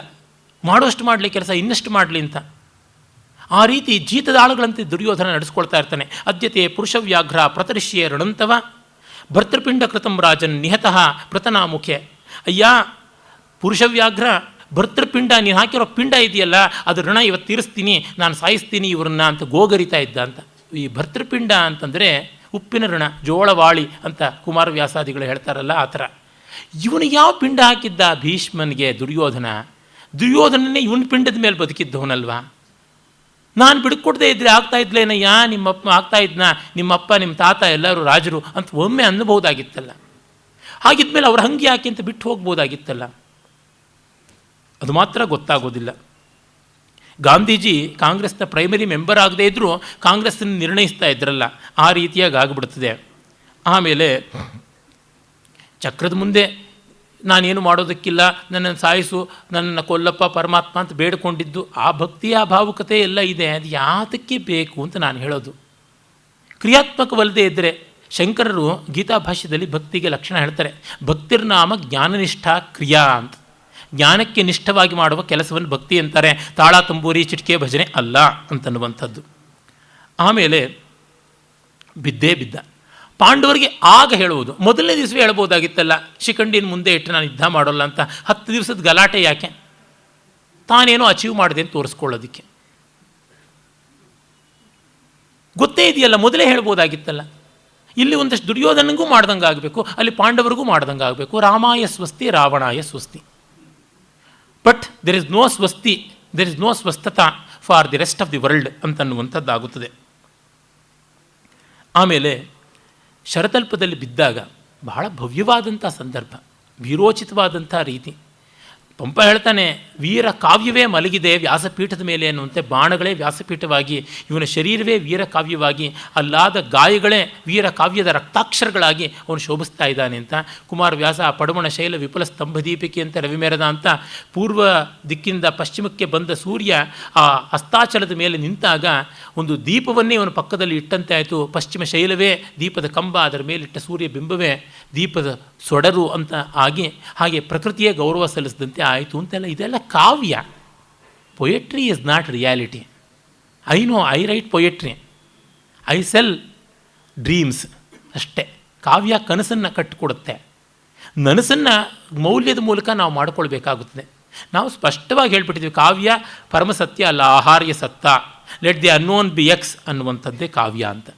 ಮಾಡೋಷ್ಟು ಮಾಡಲಿ ಕೆಲಸ, ಇನ್ನಷ್ಟು ಮಾಡಲಿ ಅಂತ. ಆ ರೀತಿ ಜೀತದ ಆಳುಗಳಂತೆ ದುರ್ಯೋಧನ ನಡೆಸ್ಕೊಳ್ತಾ ಇರ್ತಾನೆ. ಅದ್ಯತೆ ಪುರುಷವ್ಯಾಘ್ರ ಪ್ರತರಿಷ್ಯೆ ಋಣಂತವ ಭರ್ತೃಪಿಂಡ ಕೃತಂ ರಾಜನ್ ನಿಹತಃ ಪ್ರತನಾಮುಖೆ. ಅಯ್ಯ ಪುರುಷವ್ಯಾಘ್ರ, ಭರ್ತೃಪಿಂಡ, ನೀನು ಹಾಕಿರೋ ಪಿಂಡ ಇದೆಯಲ್ಲ, ಅದು ಋಣ ಇವತ್ತು ತೀರಿಸ್ತೀನಿ, ನಾನು ಸಾಯಿಸ್ತೀನಿ ಇವ್ರನ್ನ ಅಂತ ಗೋಗರಿತಾ ಇದ್ದ ಅಂತ. ಈ ಭರ್ತೃಪಿಂಡ ಅಂತಂದರೆ ಉಪ್ಪಿನ ಋಣ, ಜೋಳವಾಳಿ ಅಂತ ಕುಮಾರವ್ಯಾಸಾದಿಗಳು ಹೇಳ್ತಾರಲ್ಲ, ಆ ಥರ. ಇವನಿಗೆ ಯಾವ ಪಿಂಡ ಹಾಕಿದ್ದ ಭೀಷ್ಮನಿಗೆ ದುರ್ಯೋಧನನೇ ಇವನ ಪಿಂಡದ ಮೇಲೆ ಬದುಕಿದ್ದವನಲ್ವಾ? ನಾನು ಬಿಡ್ಕೊಡದೆ ಇದ್ದರೆ ಆಗ್ತಾ ಇದ್ಲೇನಯ್ಯ, ನಿಮ್ಮಪ್ಪ ಆಗ್ತಾ ಇದ್ನ, ನಿಮ್ಮಪ್ಪ ನಿಮ್ಮ ತಾತ ಎಲ್ಲರೂ ರಾಜರು ಅಂತ ಒಮ್ಮೆ ಅನ್ನಬಹುದಾಗಿತ್ತಲ್ಲ. ಹಾಗಿದ್ಮೇಲೆ ಅವ್ರ ಹಂಗೆ ಯಾಕೆ ಅಂತ ಬಿಟ್ಟು ಹೋಗ್ಬೋದಾಗಿತ್ತಲ್ಲ. ಅದು ಮಾತ್ರ ಗೊತ್ತಾಗೋದಿಲ್ಲ. ಗಾಂಧೀಜಿ ಕಾಂಗ್ರೆಸ್ನ ಪ್ರೈಮರಿ ಮೆಂಬರ್ ಆಗದೇ ಇದ್ದರೂ ಕಾಂಗ್ರೆಸ್ಸನ್ನು ನಿರ್ಣಯಿಸ್ತಾ ಇದ್ರಲ್ಲ, ಆ ರೀತಿಯಾಗಿ ಆಗಿಬಿಡ್ತದೆ. ಆಮೇಲೆ ಚಕ್ರದ ಮುಂದೆ ನಾನೇನು ಮಾಡೋದಕ್ಕಿಲ್ಲ, ನನ್ನನ್ನು ಸಾಯಿಸು, ನನ್ನನ್ನು ಕೊಲ್ಲಪ್ಪ ಪರಮಾತ್ಮ ಅಂತ ಬೇಡಿಕೊಂಡಿದ್ದು, ಆ ಭಕ್ತಿಯ ಭಾವುಕತೆ ಎಲ್ಲ ಇದೆ. ಅದು ಯಾತಕ್ಕೆ ಬೇಕು ಅಂತ ನಾನು ಹೇಳೋದು. ಕ್ರಿಯಾತ್ಮಕವಲ್ಲದೆ ಇದ್ದರೆ, ಶಂಕರರು ಗೀತಾಭಾಷ್ಯದಲ್ಲಿ ಭಕ್ತಿಗೆ ಲಕ್ಷಣ ಹೇಳ್ತಾರೆ, ಭಕ್ತಿರ್ನಾಮ ಜ್ಞಾನನಿಷ್ಠಾ ಕ್ರಿಯಾ ಅಂತ. ಜ್ಞಾನಕ್ಕೆ ನಿಷ್ಠವಾಗಿ ಮಾಡುವ ಕೆಲಸವನ್ನು ಭಕ್ತಿ ಅಂತಾರೆ, ತಾಳ ತಂಬೂರಿ ಚಿಟಿಕೆ ಭಜನೆ ಅಲ್ಲ ಅಂತನ್ನುವಂಥದ್ದು. ಆಮೇಲೆ ಬಿದ್ದೇ ಬಿದ್ದ. ಪಾಂಡವರಿಗೆ ಆಗ ಹೇಳುವುದು, ಮೊದಲನೇ ದಿವಸವೇ ಹೇಳ್ಬೋದಾಗಿತ್ತಲ್ಲ, ಶಿಖಂಡಿನ ಮುಂದೆ ಇಟ್ಟು ನಾನು ಯುದ್ಧ ಮಾಡೋಲ್ಲ ಅಂತ. 10 ದಿವಸದ ಗಲಾಟೆ ಯಾಕೆ? ತಾನೇನೋ ಅಚೀವ್ ಮಾಡಿದೆ ಅಂತ ತೋರಿಸ್ಕೊಳ್ಳೋದಕ್ಕೆ. ಗೊತ್ತೇ ಇದೆಯಲ್ಲ, ಮೊದಲೇ ಹೇಳ್ಬೋದಾಗಿತ್ತಲ್ಲ. ಇಲ್ಲಿ ಒಂದಷ್ಟು ದುರ್ಯೋಧನಗೂ ಮಾಡ್ದಂಗೆ ಆಗಬೇಕು, ಅಲ್ಲಿ ಪಾಂಡವರಿಗೂ ಮಾಡ್ದಂಗೆ ಆಗಬೇಕು. ರಾಮಾಯ ಸ್ವಸ್ತಿ ರಾವಣಾಯ ಸ್ವಸ್ತಿ. ಬಟ್ ದೆರ್ ಇಸ್ ನೋ ಸ್ವಸ್ತಿ, ದೆರ್ ಇಸ್ ನೋ ಸ್ವಸ್ಥತಾ for the rest of the world ಅಂತನ್ನುವಂಥದ್ದಾಗುತ್ತದೆ. ಆಮೇಲೆ ಶರತಲ್ಪದಲ್ಲಿ ಬಿದ್ದಾಗ ಬಹಳ ಭವ್ಯವಾದಂಥ ಸಂದರ್ಭ, ವೀರೋಚಿತವಾದಂಥ ರೀತಿ. ಪಂಪ ಹೇಳ್ತಾನೆ, ವೀರ ಕಾವ್ಯವೇ ಮಲಗಿದೆ ವ್ಯಾಸಪೀಠದ ಮೇಲೆ ಅನ್ನುವಂತೆ, ಬಾಣಗಳೇ ವ್ಯಾಸಪೀಠವಾಗಿ, ಇವನ ಶರೀರವೇ ವೀರ ಕಾವ್ಯವಾಗಿ, ಅಲ್ಲಾದ ಗಾಯಗಳೇ ವೀರ ಕಾವ್ಯದ ರಕ್ತಾಕ್ಷರಗಳಾಗಿ ಅವನು ಶೋಭಿಸ್ತಾ ಇದ್ದಾನೆ ಅಂತ. ಕುಮಾರವ್ಯಾಸ ಪಡಮಣ ಶೈಲ ವಿಪುಲ ಸ್ತಂಭದೀಪಿಕೆ ಅಂತ ರವಿಮೇರದ ಅಂತ ಪೂರ್ವ ದಿಕ್ಕಿಂದ ಪಶ್ಚಿಮಕ್ಕೆ ಬಂದ ಸೂರ್ಯ ಆ ಅಸ್ತಾಚಲದ ಮೇಲೆ ನಿಂತಾಗ ಒಂದು ದೀಪವನ್ನೇ ಇವನ ಪಕ್ಕದಲ್ಲಿ ಇಟ್ಟಂತೆ ಆಯಿತು. ಪಶ್ಚಿಮ ಶೈಲವೇ ದೀಪದ ಕಂಬ, ಅದರ ಮೇಲಿಟ್ಟ ಸೂರ್ಯ ಬಿಂಬವೇ ದೀಪದ ಸೊಡರು ಅಂತ ಆಗಿ, ಹಾಗೆ ಪ್ರಕೃತಿಯೇ ಗೌರವ ಸಲ್ಲಿಸಿದಂತೆ ಆಯಿತು ಅಂತೆಲ್ಲ. ಇದೆಲ್ಲ ಕಾವ್ಯ. Poetry is not reality. I know, I write poetry, I sell dreams ಅಷ್ಟೇ. ಕಾವ್ಯ ಕನಸನ್ನು ಕಟ್ಟಿಕೊಡುತ್ತೆ. ನನಸನ್ನು ಮೌಲ್ಯದ ಮೂಲಕ ನಾವು ಮಾಡಿಕೊಳ್ಬೇಕಾಗುತ್ತದೆ. ನಾವು ಸ್ಪಷ್ಟವಾಗಿ ಹೇಳ್ಬಿಟ್ಟಿದ್ವಿ, ಕಾವ್ಯ ಪರಮಸತ್ಯ ಅಲ್ಲ, ಆಹಾರ್ಯ ಸತ್ತ, let the unknown be X ಅನ್ನುವಂಥದ್ದೇ ಕಾವ್ಯ ಅಂತ.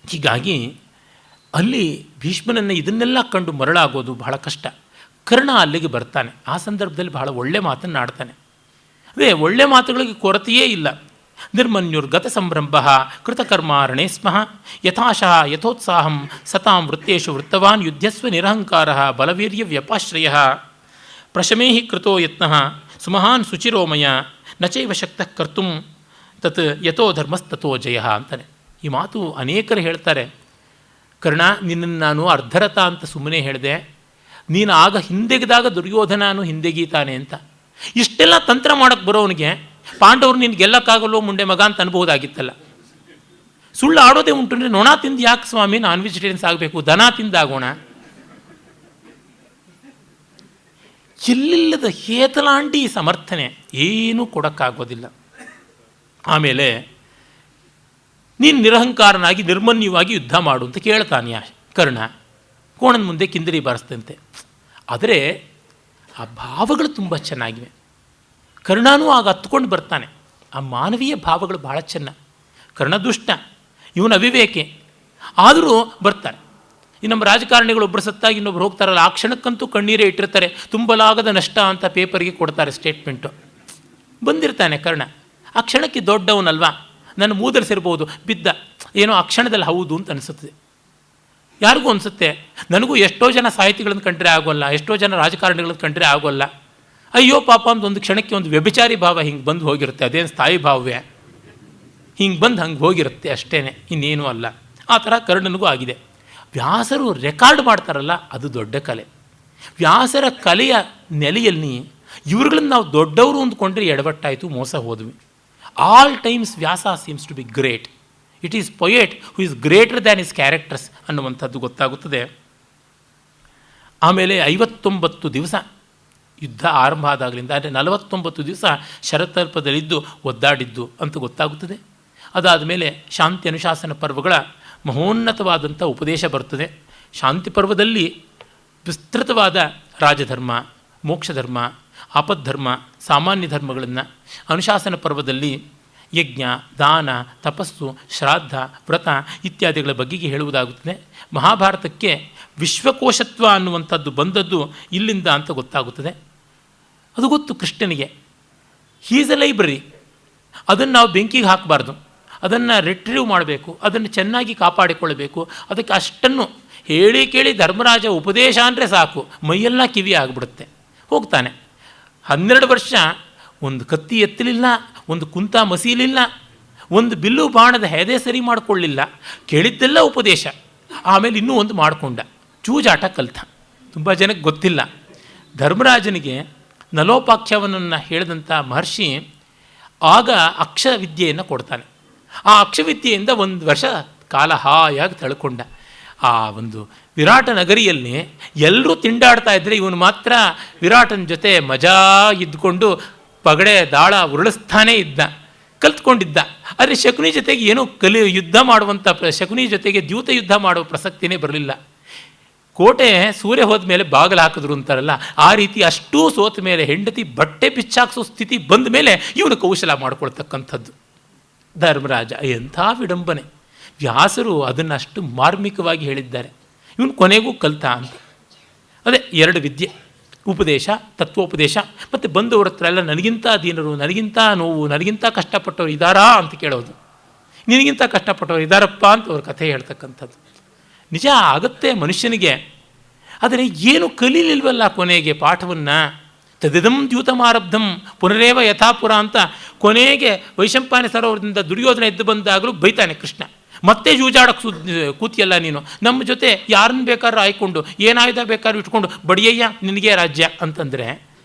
ಹೀಗಾಗಿ ಅಲ್ಲಿ ಭೀಷ್ಮನನ್ನು ಇದನ್ನೆಲ್ಲ ಕಂಡು ಮರಳಾಗೋದು ಬಹಳ ಕಷ್ಟ. ಕರ್ಣ ಅಲ್ಲಿಗೆ ಬರ್ತಾನೆ. ಆ ಸಂದರ್ಭದಲ್ಲಿ ಬಹಳ ಒಳ್ಳೆ ಮಾತನ್ನು ಆಡ್ತಾನೆ. ಅದೇ ಒಳ್ಳೆ ಮಾತುಗಳಿಗೆ ಕೊರತೆಯೇ ಇಲ್ಲ. ನಿರ್ಮನ್ಯುರ್ಗತ ಸಂಭ್ರಂಭ ಕೃತಕರ್ಮಾರಣೇ ಸ್ಮಃ ಯಥಾಶಃ ಯಥೋತ್ಸಾಹಂ ಸತಾಂ ವೃತ್ತೇಶು ವೃತ್ತವಾನ್ ಯುದ್ಧಸ್ವ ನಿರಹಂಕಾರ ಬಲವೀರ್ಯ ವ್ಯಪಾಶ್ರಯ ಪ್ರಶಮೇಹಿ ಕೃತೋ ಯತ್ನಃ ಸುಮಹಾನ್ ಶುಚಿರೋಮಯ ನಚೈವ ಶಕ್ತಃ ಕರ್ತುಂ ತತ್ ಯಥೋ ಧರ್ಮಸ್ತಥೋ ಜಯ ಅಂತಾನೆ. ಈ ಮಾತು ಅನೇಕರು ಹೇಳ್ತಾರೆ. ಕರ್ಣ, ನಿನ್ನನ್ನು ನಾನು ಅರ್ಧರಥ ಅಂತ ಸುಮ್ಮನೆ ಹೇಳಿದೆ, ನೀನು ಆಗ ಹಿಂದೆಗೆದಾಗ ದುರ್ಯೋಧನನು ಹಿಂದೆಗೀತಾನೆ ಅಂತ. ಇಷ್ಟೆಲ್ಲ ತಂತ್ರ ಮಾಡೋಕ್ಕೆ ಬರೋವನಿಗೆ ಪಾಂಡವರು ನಿನ್ನ ಗೆಲ್ಲಕ್ಕಾಗಲ್ಲೋ ಮುಂಡೆ ಮಗ ಅಂತ ಅನ್ಬೋದಾಗಿತ್ತಲ್ಲ. ಸುಳ್ಳು ಆಡೋದೇ ಉಂಟು ಅಂದರೆ ನೊಣ ತಿಂದು ಯಾಕೆ ಸ್ವಾಮಿ ನಾನ್ ವೆಜಿಟೇರಿಯನ್ಸ್ ಆಗಬೇಕು, ದನ ತಿಂದಾಗೋಣ. ಎಲ್ಲಿಲ್ಲದ ಹೇತಲಾಂಟಿ ಸಮರ್ಥನೆ, ಏನೂ ಕೊಡೋಕ್ಕಾಗೋದಿಲ್ಲ. ಆಮೇಲೆ ನೀನು ನಿರಹಂಕಾರನಾಗಿ ನಿರ್ಮನ್ಯವಾಗಿ ಯುದ್ಧ ಮಾಡು ಅಂತ ಕೇಳ್ತಾನೆ ಕರ್ಣ. ಕೋಣನ ಮುಂದೆ ಕಿಂದರಿ ಬಾರಿಸ್ತಂತೆ. ಆದರೆ ಆ ಭಾವಗಳು ತುಂಬ ಚೆನ್ನಾಗಿವೆ. ಕರ್ಣನೂ ಆಗ ಹತ್ಕೊಂಡು ಬರ್ತಾನೆ. ಆ ಮಾನವೀಯ ಭಾವಗಳು ಬಹಳ ಚೆನ್ನ. ಕರ್ಣ ದುಷ್ಟ, ಇವನು ಅವಿವೇಕೆ, ಆದರೂ ಬರ್ತಾರೆ. ಈ ನಮ್ಮ ರಾಜಕಾರಣಿಗಳು ಒಬ್ಬರು ಸತ್ತಾಗಿ ಇನ್ನೊಬ್ರು ಹೋಗ್ತಾರಲ್ಲ, ಆ ಕ್ಷಣಕ್ಕಂತೂ ಕಣ್ಣೀರೇ ಇಟ್ಟಿರ್ತಾರೆ. ತುಂಬಲಾಗದ ನಷ್ಟ ಅಂತ ಪೇಪರ್ಗೆ ಕೊಡ್ತಾರೆ ಸ್ಟೇಟ್ಮೆಂಟು. ಬಂದಿರ್ತಾನೆ ಕರ್ಣ. ಆ ಕ್ಷಣಕ್ಕೆ ದೊಡ್ಡವನಲ್ವಾ, ನನ್ನ ಮೂದರಿಸಿರ್ಬೋದು, ಬಿದ್ದ, ಏನೋ ಆ ಕ್ಷಣದಲ್ಲಿ ಹೌದು ಅಂತ ಅನಿಸುತ್ತದೆ. ಯಾರಿಗೂ ಅನಿಸುತ್ತೆ. ನನಗೂ ಎಷ್ಟೋ ಜನ ಸಾಹಿತಿಗಳನ್ನು ಕಂಡ್ರೆ ಆಗೋಲ್ಲ, ಎಷ್ಟೋ ಜನ ರಾಜಕಾರಣಿಗಳನ್ನು ಕಂಡ್ರೆ ಆಗೋಲ್ಲ. ಅಯ್ಯೋ ಪಾಪ ಅಂತ ಒಂದು ಕ್ಷಣಕ್ಕೆ ಒಂದು ವ್ಯಭಿಚಾರಿ ಭಾವ ಹಿಂಗೆ ಬಂದು ಹೋಗಿರುತ್ತೆ. ಅದೇನು ಸ್ಥಾಯಿ ಭಾವವೇ, ಹಿಂಗೆ ಬಂದು ಹಂಗೆ ಹೋಗಿರುತ್ತೆ ಅಷ್ಟೇ, ಇನ್ನೇನೂ ಅಲ್ಲ. ಆ ಥರ ಕರ್ಣನಿಗೂ ಆಗಿದೆ. ವ್ಯಾಸರು ರೆಕಾರ್ಡ್ ಮಾಡ್ತಾರಲ್ಲ, ಅದು ದೊಡ್ಡ ಕಲೆ. ವ್ಯಾಸರ ಕಲೆಯ ನೆಲೆಯಲ್ಲಿ ಇವ್ರುಗಳನ್ನು ನಾವು ದೊಡ್ಡವರು ಅಂದ್ಕೊಂಡ್ರೆ ಎಡವಟ್ಟಾಯಿತು, ಮೋಸ ಹೋದ್ವಿ. All times Vyasa seems to be great. It is poet who is greater than his characters ಅನ್ನುವಂಥದ್ದು ಗೊತ್ತಾಗುತ್ತದೆ. ಆಮೇಲೆ 59 ದಿವಸ ಯುದ್ಧ ಆರಂಭ ಆದಾಗಲಿಂದ, ಅಂದರೆ 49 ದಿವಸ ಶರತಲ್ಪದಲ್ಲಿದ್ದು ಒದ್ದಾಡಿದ್ದು ಅಂತ ಗೊತ್ತಾಗುತ್ತದೆ. ಅದಾದ ಮೇಲೆ ಶಾಂತಿ ಅನುಶಾಸನ ಪರ್ವಗಳ ಮಹೋನ್ನತವಾದಂಥ ಉಪದೇಶ ಬರ್ತದೆ. ಶಾಂತಿ ಪರ್ವದಲ್ಲಿ ವಿಸ್ತೃತವಾದ ರಾಜಧರ್ಮ, ಮೋಕ್ಷಧರ್ಮ, ಆಪದ್ಧರ್ಮ, ಸಾಮಾನ್ಯ ಧರ್ಮಗಳನ್ನು, ಅನುಶಾಸನ ಪರ್ವದಲ್ಲಿ ಯಜ್ಞ, ದಾನ, ತಪಸ್ಸು, ಶ್ರಾದ್ದ, ವ್ರತ ಇತ್ಯಾದಿಗಳ ಬಗೆಗೆ ಹೇಳುವುದಾಗುತ್ತದೆ. ಮಹಾಭಾರತಕ್ಕೆ ವಿಶ್ವಕೋಶತ್ವ ಅನ್ನುವಂಥದ್ದು ಬಂದದ್ದು ಇಲ್ಲಿಂದ ಅಂತ ಗೊತ್ತಾಗುತ್ತದೆ. ಅದು ಗೊತ್ತು ಕೃಷ್ಣನಿಗೆ. He's a library. ಅದನ್ನು ನಾವು ಬೆಂಕಿಗೆ ಹಾಕಬಾರ್ದು, ಅದನ್ನು ರಿಟ್ರೀವ್ ಮಾಡಬೇಕು, ಅದನ್ನು ಚೆನ್ನಾಗಿ ಕಾಪಾಡಿಕೊಳ್ಳಬೇಕು. ಅದಕ್ಕೆ ಅಷ್ಟನ್ನು ಹೇಳಿ ಕೇಳಿ ಧರ್ಮರಾಜ ಉಪದೇಶ ಅಂದರೆ ಸಾಕು, ಮೈಯೆಲ್ಲ ಕಿವಿ ಆಗಿಬಿಡುತ್ತೆ. ಹೋಗ್ತಾನೆ. 12 ವರ್ಷ ಒಂದು ಕತ್ತಿ ಎತ್ತಲಿಲ್ಲ, ಒಂದು ಕುಂತ ಮಸೀಲಿಲ್ಲ, ಒಂದು ಬಿಲ್ಲು ಬಾಣದ ಹೆದೆ ಸರಿ ಮಾಡಿಕೊಳ್ಳಿಲ್ಲ. ಕೇಳಿದ್ದೆಲ್ಲ ಉಪದೇಶ. ಆಮೇಲೆ ಇನ್ನೂ ಒಂದು ಮಾಡಿಕೊಂಡ, ಚೂಜಾಟ ಕಲಿತ. ತುಂಬ ಜನಕ್ಕೆ ಗೊತ್ತಿಲ್ಲ. ಧರ್ಮರಾಜನಿಗೆ ನಲೋಪಾಖ್ಯಾನವನ್ನು ಹೇಳಿದಂಥ ಮಹರ್ಷಿ ಆಗ ಅಕ್ಷವಿದ್ಯೆಯನ್ನು ಕೊಡ್ತಾನೆ. ಆ ಅಕ್ಷವಿದ್ಯೆಯಿಂದ 1 ವರ್ಷ ಕಾಲ ಹಾಯಾಗಿ ತಳ್ಕೊಂಡ. ಆ ಒಂದು ವಿರಾಟ ನಗರಿಯಲ್ಲಿ ಎಲ್ಲರೂ ತಿಂಡಾಡ್ತಾ ಇದ್ದರೆ ಇವನು ಮಾತ್ರ ವಿರಾಟನ ಜೊತೆ ಮಜಾ ಇದ್ದುಕೊಂಡು ಪಗಡೆ ದಾಳ ಉರುಳಿಸ್ತಾನೇ ಇದ್ದ, ಕಲ್ತ್ಕೊಂಡಿದ್ದ. ಆದರೆ ಶಕುನಿ ಜೊತೆಗೆ ಏನೂ ಯುದ್ಧ ಮಾಡುವಂಥ, ಶಕುನಿ ಜೊತೆಗೆ ದ್ಯೂತ ಯುದ್ಧ ಮಾಡುವ ಪ್ರಸಕ್ತಿನೇ ಬರಲಿಲ್ಲ. ಕೋಟೆ ಸೂರ್ಯ ಹೋದ ಮೇಲೆ ಬಾಗಿಲು ಹಾಕಿದ್ರು ಅಂತಾರಲ್ಲ, ಆ ರೀತಿ ಅಷ್ಟೂ ಸೋತ ಮೇಲೆ ಹೆಂಡತಿ ಬಟ್ಟೆ ಬಿಚ್ಚಾಕ್ಸೋ ಸ್ಥಿತಿ ಬಂದ ಮೇಲೆ ಇವನು ಕೌಶಲ ಮಾಡಿಕೊಳ್ತಕ್ಕಂಥದ್ದು ಧರ್ಮರಾಜ. ಎಂಥ ವಿಡಂಬನೆ! ವ್ಯಾಸರು ಅದನ್ನು ಅಷ್ಟು ಮಾರ್ಮಿಕವಾಗಿ ಹೇಳಿದ್ದಾರೆ. ಇವನು ಕೊನೆಗೂ ಕಲ್ತ ಅಂತ. ಅದೇ 2 ವಿದ್ಯೆ, ಉಪದೇಶ, ತತ್ವೋಪದೇಶ. ಮತ್ತು ಬಂದವ್ರ ಹತ್ರ ಎಲ್ಲ ನನಗಿಂತ ದೀನರು, ನನಗಿಂತ ನೋವು, ನನಗಿಂತ ಕಷ್ಟಪಟ್ಟವ್ರು ಇದ್ದಾರಾ ಅಂತ ಕೇಳೋದು. ನಿನಗಿಂತ ಕಷ್ಟಪಟ್ಟವ್ರು ಇದ್ದಾರಪ್ಪ ಅಂತ ಅವ್ರ ಕಥೆ ಹೇಳ್ತಕ್ಕಂಥದ್ದು. ನಿಜ ಆಗುತ್ತೆ ಮನುಷ್ಯನಿಗೆ. ಆದರೆ ಏನು ಕಲೀಲಿಲ್ವಲ್ಲ ಕೊನೆಗೆ ಪಾಠವನ್ನು. ತದಿದಂ ದ್ಯೂತಮಾರಬ್ಧಂ ಪುನರೇವ ಯಥಾಪುರ ಅಂತ ಕೊನೆಗೆ ವೈಶಂಪಾಯನ ಸರೋವರದಿಂದ ದುರ್ಯೋಧನ ಎದ್ದು ಬಂದಾಗಲೂ ಬೈತಾನೆ ಕೃಷ್ಣ. ಮತ್ತೆ ಜೂಜಾಡಕ್ಕೆ ಕೂತಿಯಲ್ಲ ನೀನು, ನಮ್ಮ ಜೊತೆ ಯಾರನ್ನು ಬೇಕಾದ್ರೂ ಆಯ್ಕೊಂಡು, ಏನಾಯುಧ ಬೇಕಾದ್ರೂ ಇಟ್ಕೊಂಡು ಬಡಿಯಯ್ಯ ನಿನಗೆ ರಾಜ್ಯ ಅಂತಂದರೆ,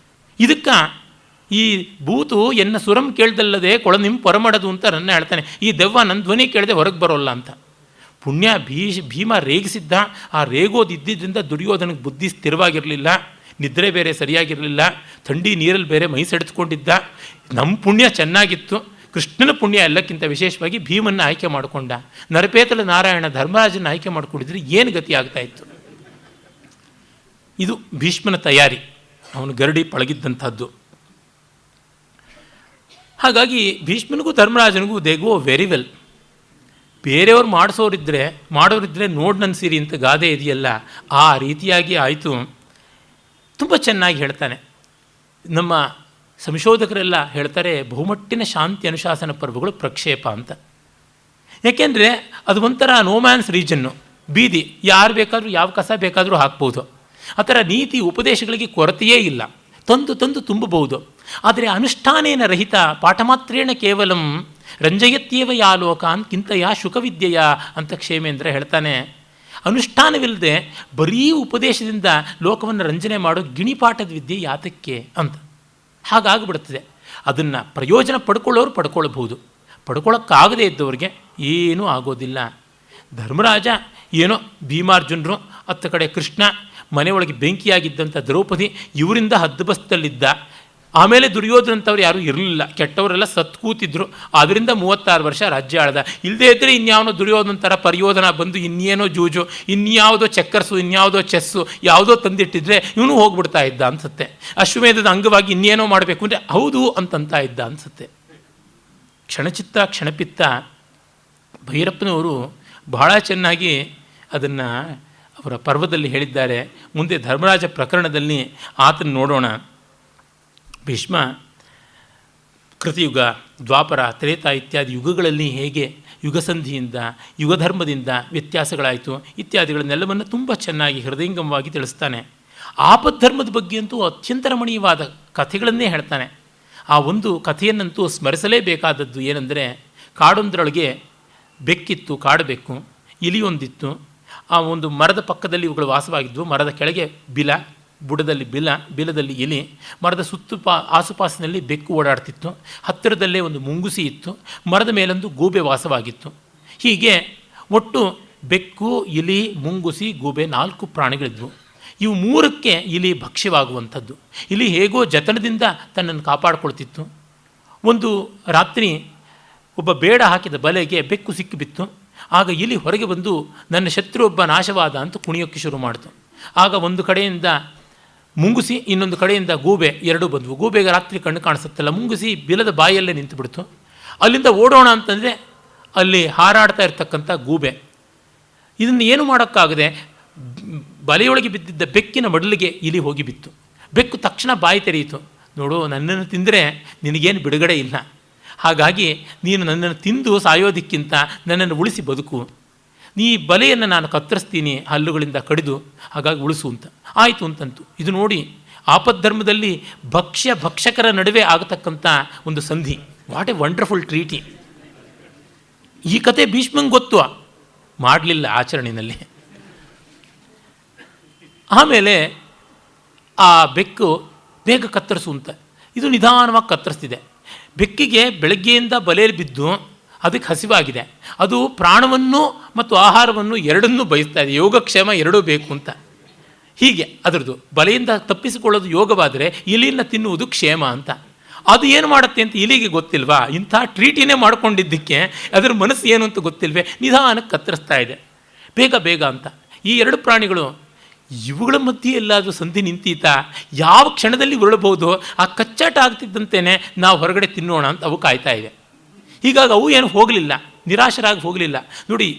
ಇದಕ್ಕೆ ಈ ಭೂತು ಎನ್ನ ಸುರಂ ಕೇಳ್ದಲ್ಲದೆ ಕೊಳನಿಂ ಪರಮಡದು ಅಂತ ನನ್ನ ಹೇಳ್ತಾನೆ. ಈ ದೆವ್ವ ನನ್ನ ಧ್ವನಿ ಕೇಳದೆ ಹೊರಗೆ ಬರೋಲ್ಲ ಅಂತ. ಪುಣ್ಯ ಭೀಮ ರೇಗಿಸಿದ್ದ. ಆ ರೇಗೋದಿದ್ದರಿಂದ ದುರ್ಯೋಧನಿಗೆ ಬುದ್ಧಿ ಸ್ಥಿರವಾಗಿರಲಿಲ್ಲ, ನಿದ್ರೆ ಬೇರೆ ಸರಿಯಾಗಿರಲಿಲ್ಲ, ಥಂಡಿ ನೀರಲ್ಲಿ ಬೇರೆ ಮೈ ಸೆಡೆದುಕೊಂಡಿದ್ದ. ನಮ್ಮ ಪುಣ್ಯ ಚೆನ್ನಾಗಿತ್ತು, ಕೃಷ್ಣನ ಪುಣ್ಯ ಎಲ್ಲಕ್ಕಿಂತ ವಿಶೇಷವಾಗಿ ಭೀಮನ್ನು ಆಯ್ಕೆ ಮಾಡಿಕೊಂಡ. ನರಪೇತಲ ನಾರಾಯಣ ಧರ್ಮರಾಜನ ಆಯ್ಕೆ ಮಾಡಿಕೊಂಡಿದ್ರೆ ಏನು ಗತಿ ಆಗ್ತಾಯಿತ್ತು. ಇದು ಭೀಷ್ಮನ ತಯಾರಿ, ಅವನು ಗರಡಿ ಪಳಗಿದ್ದಂಥದ್ದು. ಹಾಗಾಗಿ ಭೀಷ್ಮನಿಗೂ ಧರ್ಮರಾಜನಿಗೂ ದೇ ಗೋ ವೆರಿ ವೆಲ್. ಬೇರೆಯವ್ರು ಮಾಡೋರಿದ್ದರೆ ನೋಡಿ ನನ್ನ ಸಿರಿ ಅಂತ ಗಾದೆ ಇದೆಯಲ್ಲ, ಆ ರೀತಿಯಾಗಿ ಆಯಿತು. ತುಂಬ ಚೆನ್ನಾಗಿ ಹೇಳ್ತಾನೆ. ನಮ್ಮ ಸಂಶೋಧಕರೆಲ್ಲ ಹೇಳ್ತಾರೆ ಬಹುಮಟ್ಟಿನ ಶಾಂತಿ ಅನುಶಾಸನ ಪರ್ವಗಳು ಪ್ರಕ್ಷೇಪ ಅಂತ. ಯಾಕೆಂದರೆ ಅದು ಒಂಥರ ನೋಮ್ಯಾನ್ಸ್ ರೀಜನ್ನು, ಬೀದಿ, ಯಾರು ಬೇಕಾದರೂ ಯಾವ ಕಸ ಬೇಕಾದರೂ ಹಾಕ್ಬೋದು. ಆ ಥರ ನೀತಿ ಉಪದೇಶಗಳಿಗೆ ಕೊರತೆಯೇ ಇಲ್ಲ, ತಂದು ತುಂಬಬಹುದು. ಆದರೆ ಅನುಷ್ಠಾನೇನ ರಹಿತ ಪಾಠಮಾತ್ರೇಣ ಕೇವಲಂ ರಂಜಯತ್ಯೇವ ಯಾ ಲೋಕಾನ್ ಕಿಂತಯ ಶುಕವಿದ್ಯೆಯ ಅಂತ ಕ್ಷೇಮೇಂದ್ರ ಹೇಳ್ತಾನೆ. ಅನುಷ್ಠಾನವಿಲ್ಲದೆ ಬರೀ ಉಪದೇಶದಿಂದ ಲೋಕವನ್ನು ರಂಜನೆ ಮಾಡೋ ಗಿಣಿಪಾಠದ ವಿದ್ಯೆ ಯಾತಕ್ಕೆ ಅಂತ. ಹಾಗಾಗಿಬಿಡುತ್ತದೆ. ಅದನ್ನು ಪ್ರಯೋಜನ ಪಡ್ಕೊಳ್ಳೋರು ಪಡ್ಕೊಳ್ಬಹುದು, ಪಡ್ಕೊಳ್ಳೋಕ್ಕಾಗದೇ ಇದ್ದವ್ರಿಗೆ ಏನೂ ಆಗೋದಿಲ್ಲ. ಧರ್ಮರಾಜ ಏನೋ ಭೀಮಾರ್ಜುನರು, ಹತ್ತ ಕಡೆ ಕೃಷ್ಣ, ಮನೆಯೊಳಗೆ ಬೆಂಕಿಯಾಗಿದ್ದಂಥ ದ್ರೌಪದಿ, ಇವರಿಂದ ಹದ್ದುಬಸ್ತಲ್ಲಿದ್ದ. ಆಮೇಲೆ ದುರ್ಯೋಧನಂಥವ್ರು ಯಾರೂ ಇರಲಿಲ್ಲ, ಕೆಟ್ಟವರೆಲ್ಲ ಸತ್ತು ಕೂತಿದ್ರು. ಅದರಿಂದ 36 ವರ್ಷ ರಾಜ್ಯ ಆಳ್ದ. ಇಲ್ಲದೇ ಇದ್ದರೆ ಇನ್ಯಾವನೋ ದುರ್ಯೋಧನ ಥರ ಪರಿಯೋಧನ ಬಂದು ಇನ್ನೇನೋ ಜೂಜು, ಇನ್ಯಾವುದೋ ಚೆಕ್ಕರ್ಸು, ಇನ್ಯಾವುದೋ ಚೆಸ್ಸು ಯಾವುದೋ ತಂದಿಟ್ಟಿದ್ರೆ ಇವನು ಹೋಗ್ಬಿಡ್ತಾ ಇದ್ದ ಅನಿಸುತ್ತೆ. ಅಶ್ವಮೇಧದ ಅಂಗವಾಗಿ ಇನ್ನೇನೋ ಮಾಡಬೇಕು ಅಂದರೆ ಹೌದು ಅಂತಂತ ಇದ್ದ ಅನಿಸುತ್ತೆ. ಕ್ಷಣಚಿತ್ತ ಕ್ಷಣಪಿತ್ತ ಭೈರಪ್ಪನವರು ಬಹಳ ಚೆನ್ನಾಗಿ ಅದನ್ನು ಅವರ ಪರ್ವದಲ್ಲಿ ಹೇಳಿದ್ದಾರೆ. ಮುಂದೆ ಧರ್ಮರಾಜ ಪ್ರಕರಣದಲ್ಲಿ ಆತನ ನೋಡೋಣ. ಭೀಷ್ಮ ಕೃತಿಯುಗ, ದ್ವಾಪರ, ತ್ರೇತ ಇತ್ಯಾದಿ ಯುಗಗಳಲ್ಲಿ ಹೇಗೆ ಯುಗಸಂಧಿಯಿಂದ ಯುಗಧರ್ಮದಿಂದ ವ್ಯತ್ಯಾಸಗಳಾಯಿತು ಇತ್ಯಾದಿಗಳನ್ನೆಲ್ಲವನ್ನು ತುಂಬ ಚೆನ್ನಾಗಿ ಹೃದಯಂಗಮವಾಗಿ ತಿಳಿಸ್ತಾನೆ. ಆಪದ್ಧರ್ಮದ ಬಗ್ಗೆ ಅಂತೂ ಅತ್ಯಂತ ರಮಣೀಯವಾದ ಕಥೆಗಳನ್ನೇ ಹೇಳ್ತಾನೆ. ಆ ಒಂದು ಕಥೆಯನ್ನಂತೂ ಸ್ಮರಿಸಲೇಬೇಕಾದದ್ದು ಏನೆಂದರೆ, ಕಾಡೊಂದರೊಳಗೆ ಬೆಕ್ಕಿತ್ತು, ಕಾಡಬೇಕು, ಇಲಿಯೊಂದಿತ್ತು. ಆ ಒಂದು ಮರದ ಪಕ್ಕದಲ್ಲಿ ಇವುಗಳು ವಾಸವಾಗಿದ್ವು. ಮರದ ಕೆಳಗೆ ಬಿಲ, ಬುಡದಲ್ಲಿ ಬಿಲದಲ್ಲಿ ಇಲಿ, ಮರದ ಆಸುಪಾಸಿನಲ್ಲಿ ಬೆಕ್ಕು ಓಡಾಡ್ತಿತ್ತು. ಹತ್ತಿರದಲ್ಲೇ ಒಂದು ಮುಂಗುಸಿ ಇತ್ತು, ಮರದ ಮೇಲೊಂದು ಗೂಬೆ ವಾಸವಾಗಿತ್ತು. ಹೀಗೆ ಒಟ್ಟು ಬೆಕ್ಕು, ಇಲಿ, ಮುಂಗುಸಿ, ಗೂಬೆ 4 ಪ್ರಾಣಿಗಳಿದ್ವು. ಇವು 3ಕ್ಕೆ ಇಲಿ ಭಕ್ಷ್ಯವಾಗುವಂಥದ್ದು. ಇಲಿ ಹೇಗೋ ಜತನದಿಂದ ತನ್ನನ್ನು ಕಾಪಾಡಿಕೊಳ್ತಿತ್ತು. ಒಂದು ರಾತ್ರಿ ಒಬ್ಬ ಬೇಡ ಹಾಕಿದ ಬಲೆಗೆ ಬೆಕ್ಕು ಸಿಕ್ಕಿಬಿತ್ತು. ಆಗ ಇಲಿ ಹೊರಗೆ ಬಂದು ನನ್ನ ಶತ್ರು ಒಬ್ಬ ನಾಶವಾದ ಅಂತ ಕುಣಿಯೋಕ್ಕೆ ಶುರು ಮಾಡಿತು. ಆಗ ಒಂದು ಕಡೆಯಿಂದ ಮುಂಗುಸಿ, ಇನ್ನೊಂದು ಕಡೆಯಿಂದ ಗೂಬೆ ಎರಡೂ ಬಂದವು. ಗೂಬೆಗೆ ರಾತ್ರಿ ಕಣ್ಣು ಕಾಣಿಸುತ್ತಲ್ಲ, ಮುಂಗುಸಿ ಬಿಲದ ಬಾಯಲ್ಲೇ ನಿಂತುಬಿಡ್ತು. ಅಲ್ಲಿಂದ ಓಡೋಣ ಅಂತಂದರೆ ಅಲ್ಲಿ ಹಾರಾಡ್ತಾ ಇರ್ತಕ್ಕಂಥ ಗೂಬೆ ಇದನ್ನು ಏನು ಮಾಡೋಕ್ಕಾಗದೆ ಬಲೆಯೊಳಗೆ ಬಿದ್ದಿದ್ದ ಬೆಕ್ಕಿನ ಮಡಲಿಗೆ ಇಲಿ ಹೋಗಿ ಬಿತ್ತು. ಬೆಕ್ಕು ತಕ್ಷಣ ಬಾಯಿ ತೆರೆಯಿತು. ನೋಡು, ನನ್ನನ್ನು ತಿಂದರೆ ನಿನಗೇನು ಬಿಡುಗಡೆ ಇಲ್ಲ, ಹಾಗಾಗಿ ನೀನು ನನ್ನನ್ನು ತಿಂದು ಸಾಯೋದಕ್ಕಿಂತ ನನ್ನನ್ನು ಉಳಿಸಿ ಬದುಕು. ನೀ ಬಲೆಯನ್ನು ನಾನು ಕತ್ತರಿಸ್ತೀನಿ ಹಲ್ಲುಗಳಿಂದ ಕಡಿದು, ಹಾಗಾಗಿ ಉಳಿಸು ಅಂತ. ಆಯಿತು ಅಂತಂತು. ಇದು ನೋಡಿ, ಆಪದ್ಧರ್ಮದಲ್ಲಿ ಭಕ್ಷಕರ ನಡುವೆ ಆಗತಕ್ಕಂಥ ಒಂದು ಸಂಧಿ. What A wonderful treaty. ಈ ಕತೆ ಭೀಷ್ಮಂಗೆ ಗೊತ್ತು, ಮಾಡಲಿಲ್ಲ ಆಚರಣೆಯಲ್ಲಿ. ಆಮೇಲೆ ಆ ಬೆಕ್ಕು ಬೇಗ ಕತ್ತರಿಸು ಅಂತ, ಇದು ನಿಧಾನವಾಗಿ ಕತ್ತರಿಸ್ತಿದೆ. ಬೆಕ್ಕಿಗೆ ಬೆಳಗ್ಗೆಯಿಂದ ಬಲೆಯಲ್ಲಿ ಬಿದ್ದು ಅದಕ್ಕೆ ಹಸಿವಾಗಿದೆ. ಅದು ಪ್ರಾಣವನ್ನು ಮತ್ತು ಆಹಾರವನ್ನು ಎರಡನ್ನೂ ಬಯಸ್ತಾ ಇದೆ. ಯೋಗಕ್ಷೇಮ ಎರಡೂ ಬೇಕು ಅಂತ. ಹೀಗೆ ಅದರದ್ದು ಬಲೆಯಿಂದ ತಪ್ಪಿಸಿಕೊಳ್ಳೋದು ಯೋಗವಾದರೆ ಇಲಿಯನ್ನು ತಿನ್ನುವುದು ಕ್ಷೇಮ ಅಂತ. ಅದು ಏನು ಮಾಡುತ್ತೆ ಅಂತ ಇಲಿಗೆ ಗೊತ್ತಿಲ್ವಾ? ಇಂಥ ಟ್ರೀಟಿನೇ ಮಾಡ್ಕೊಂಡಿದ್ದಕ್ಕೆ ಅದರ ಮನಸ್ಸು ಏನು ಅಂತ ಗೊತ್ತಿಲ್ವೇ, ನಿಧಾನಕ್ಕೆ ಕತ್ತರಿಸ್ತಾ ಇದೆ ಬೇಗ ಬೇಗ ಅಂತ. ಈ 2 ಪ್ರಾಣಿಗಳು ಇವುಗಳ ಮಧ್ಯೆ ಎಲ್ಲಾದರೂ ಸಂಧಿ ನಿಂತೀತಾ, ಯಾವ ಕ್ಷಣದಲ್ಲಿ ಉರುಳಬಹುದು, ಆ ಕಚ್ಚಾಟ ಆಗ್ತಿದ್ದಂತೆಯೇ ನಾವು ಹೊರಗಡೆ ತಿನ್ನೋಣ ಅಂತ ಅವು ಕಾಯ್ತಾ ಇವೆ. ಹೀಗಾಗಿ ಅವು ಏನು ಹೋಗಲಿಲ್ಲ, ನಿರಾಶರಾಗಿ ಹೋಗಲಿಲ್ಲ. ನೋಡಿ,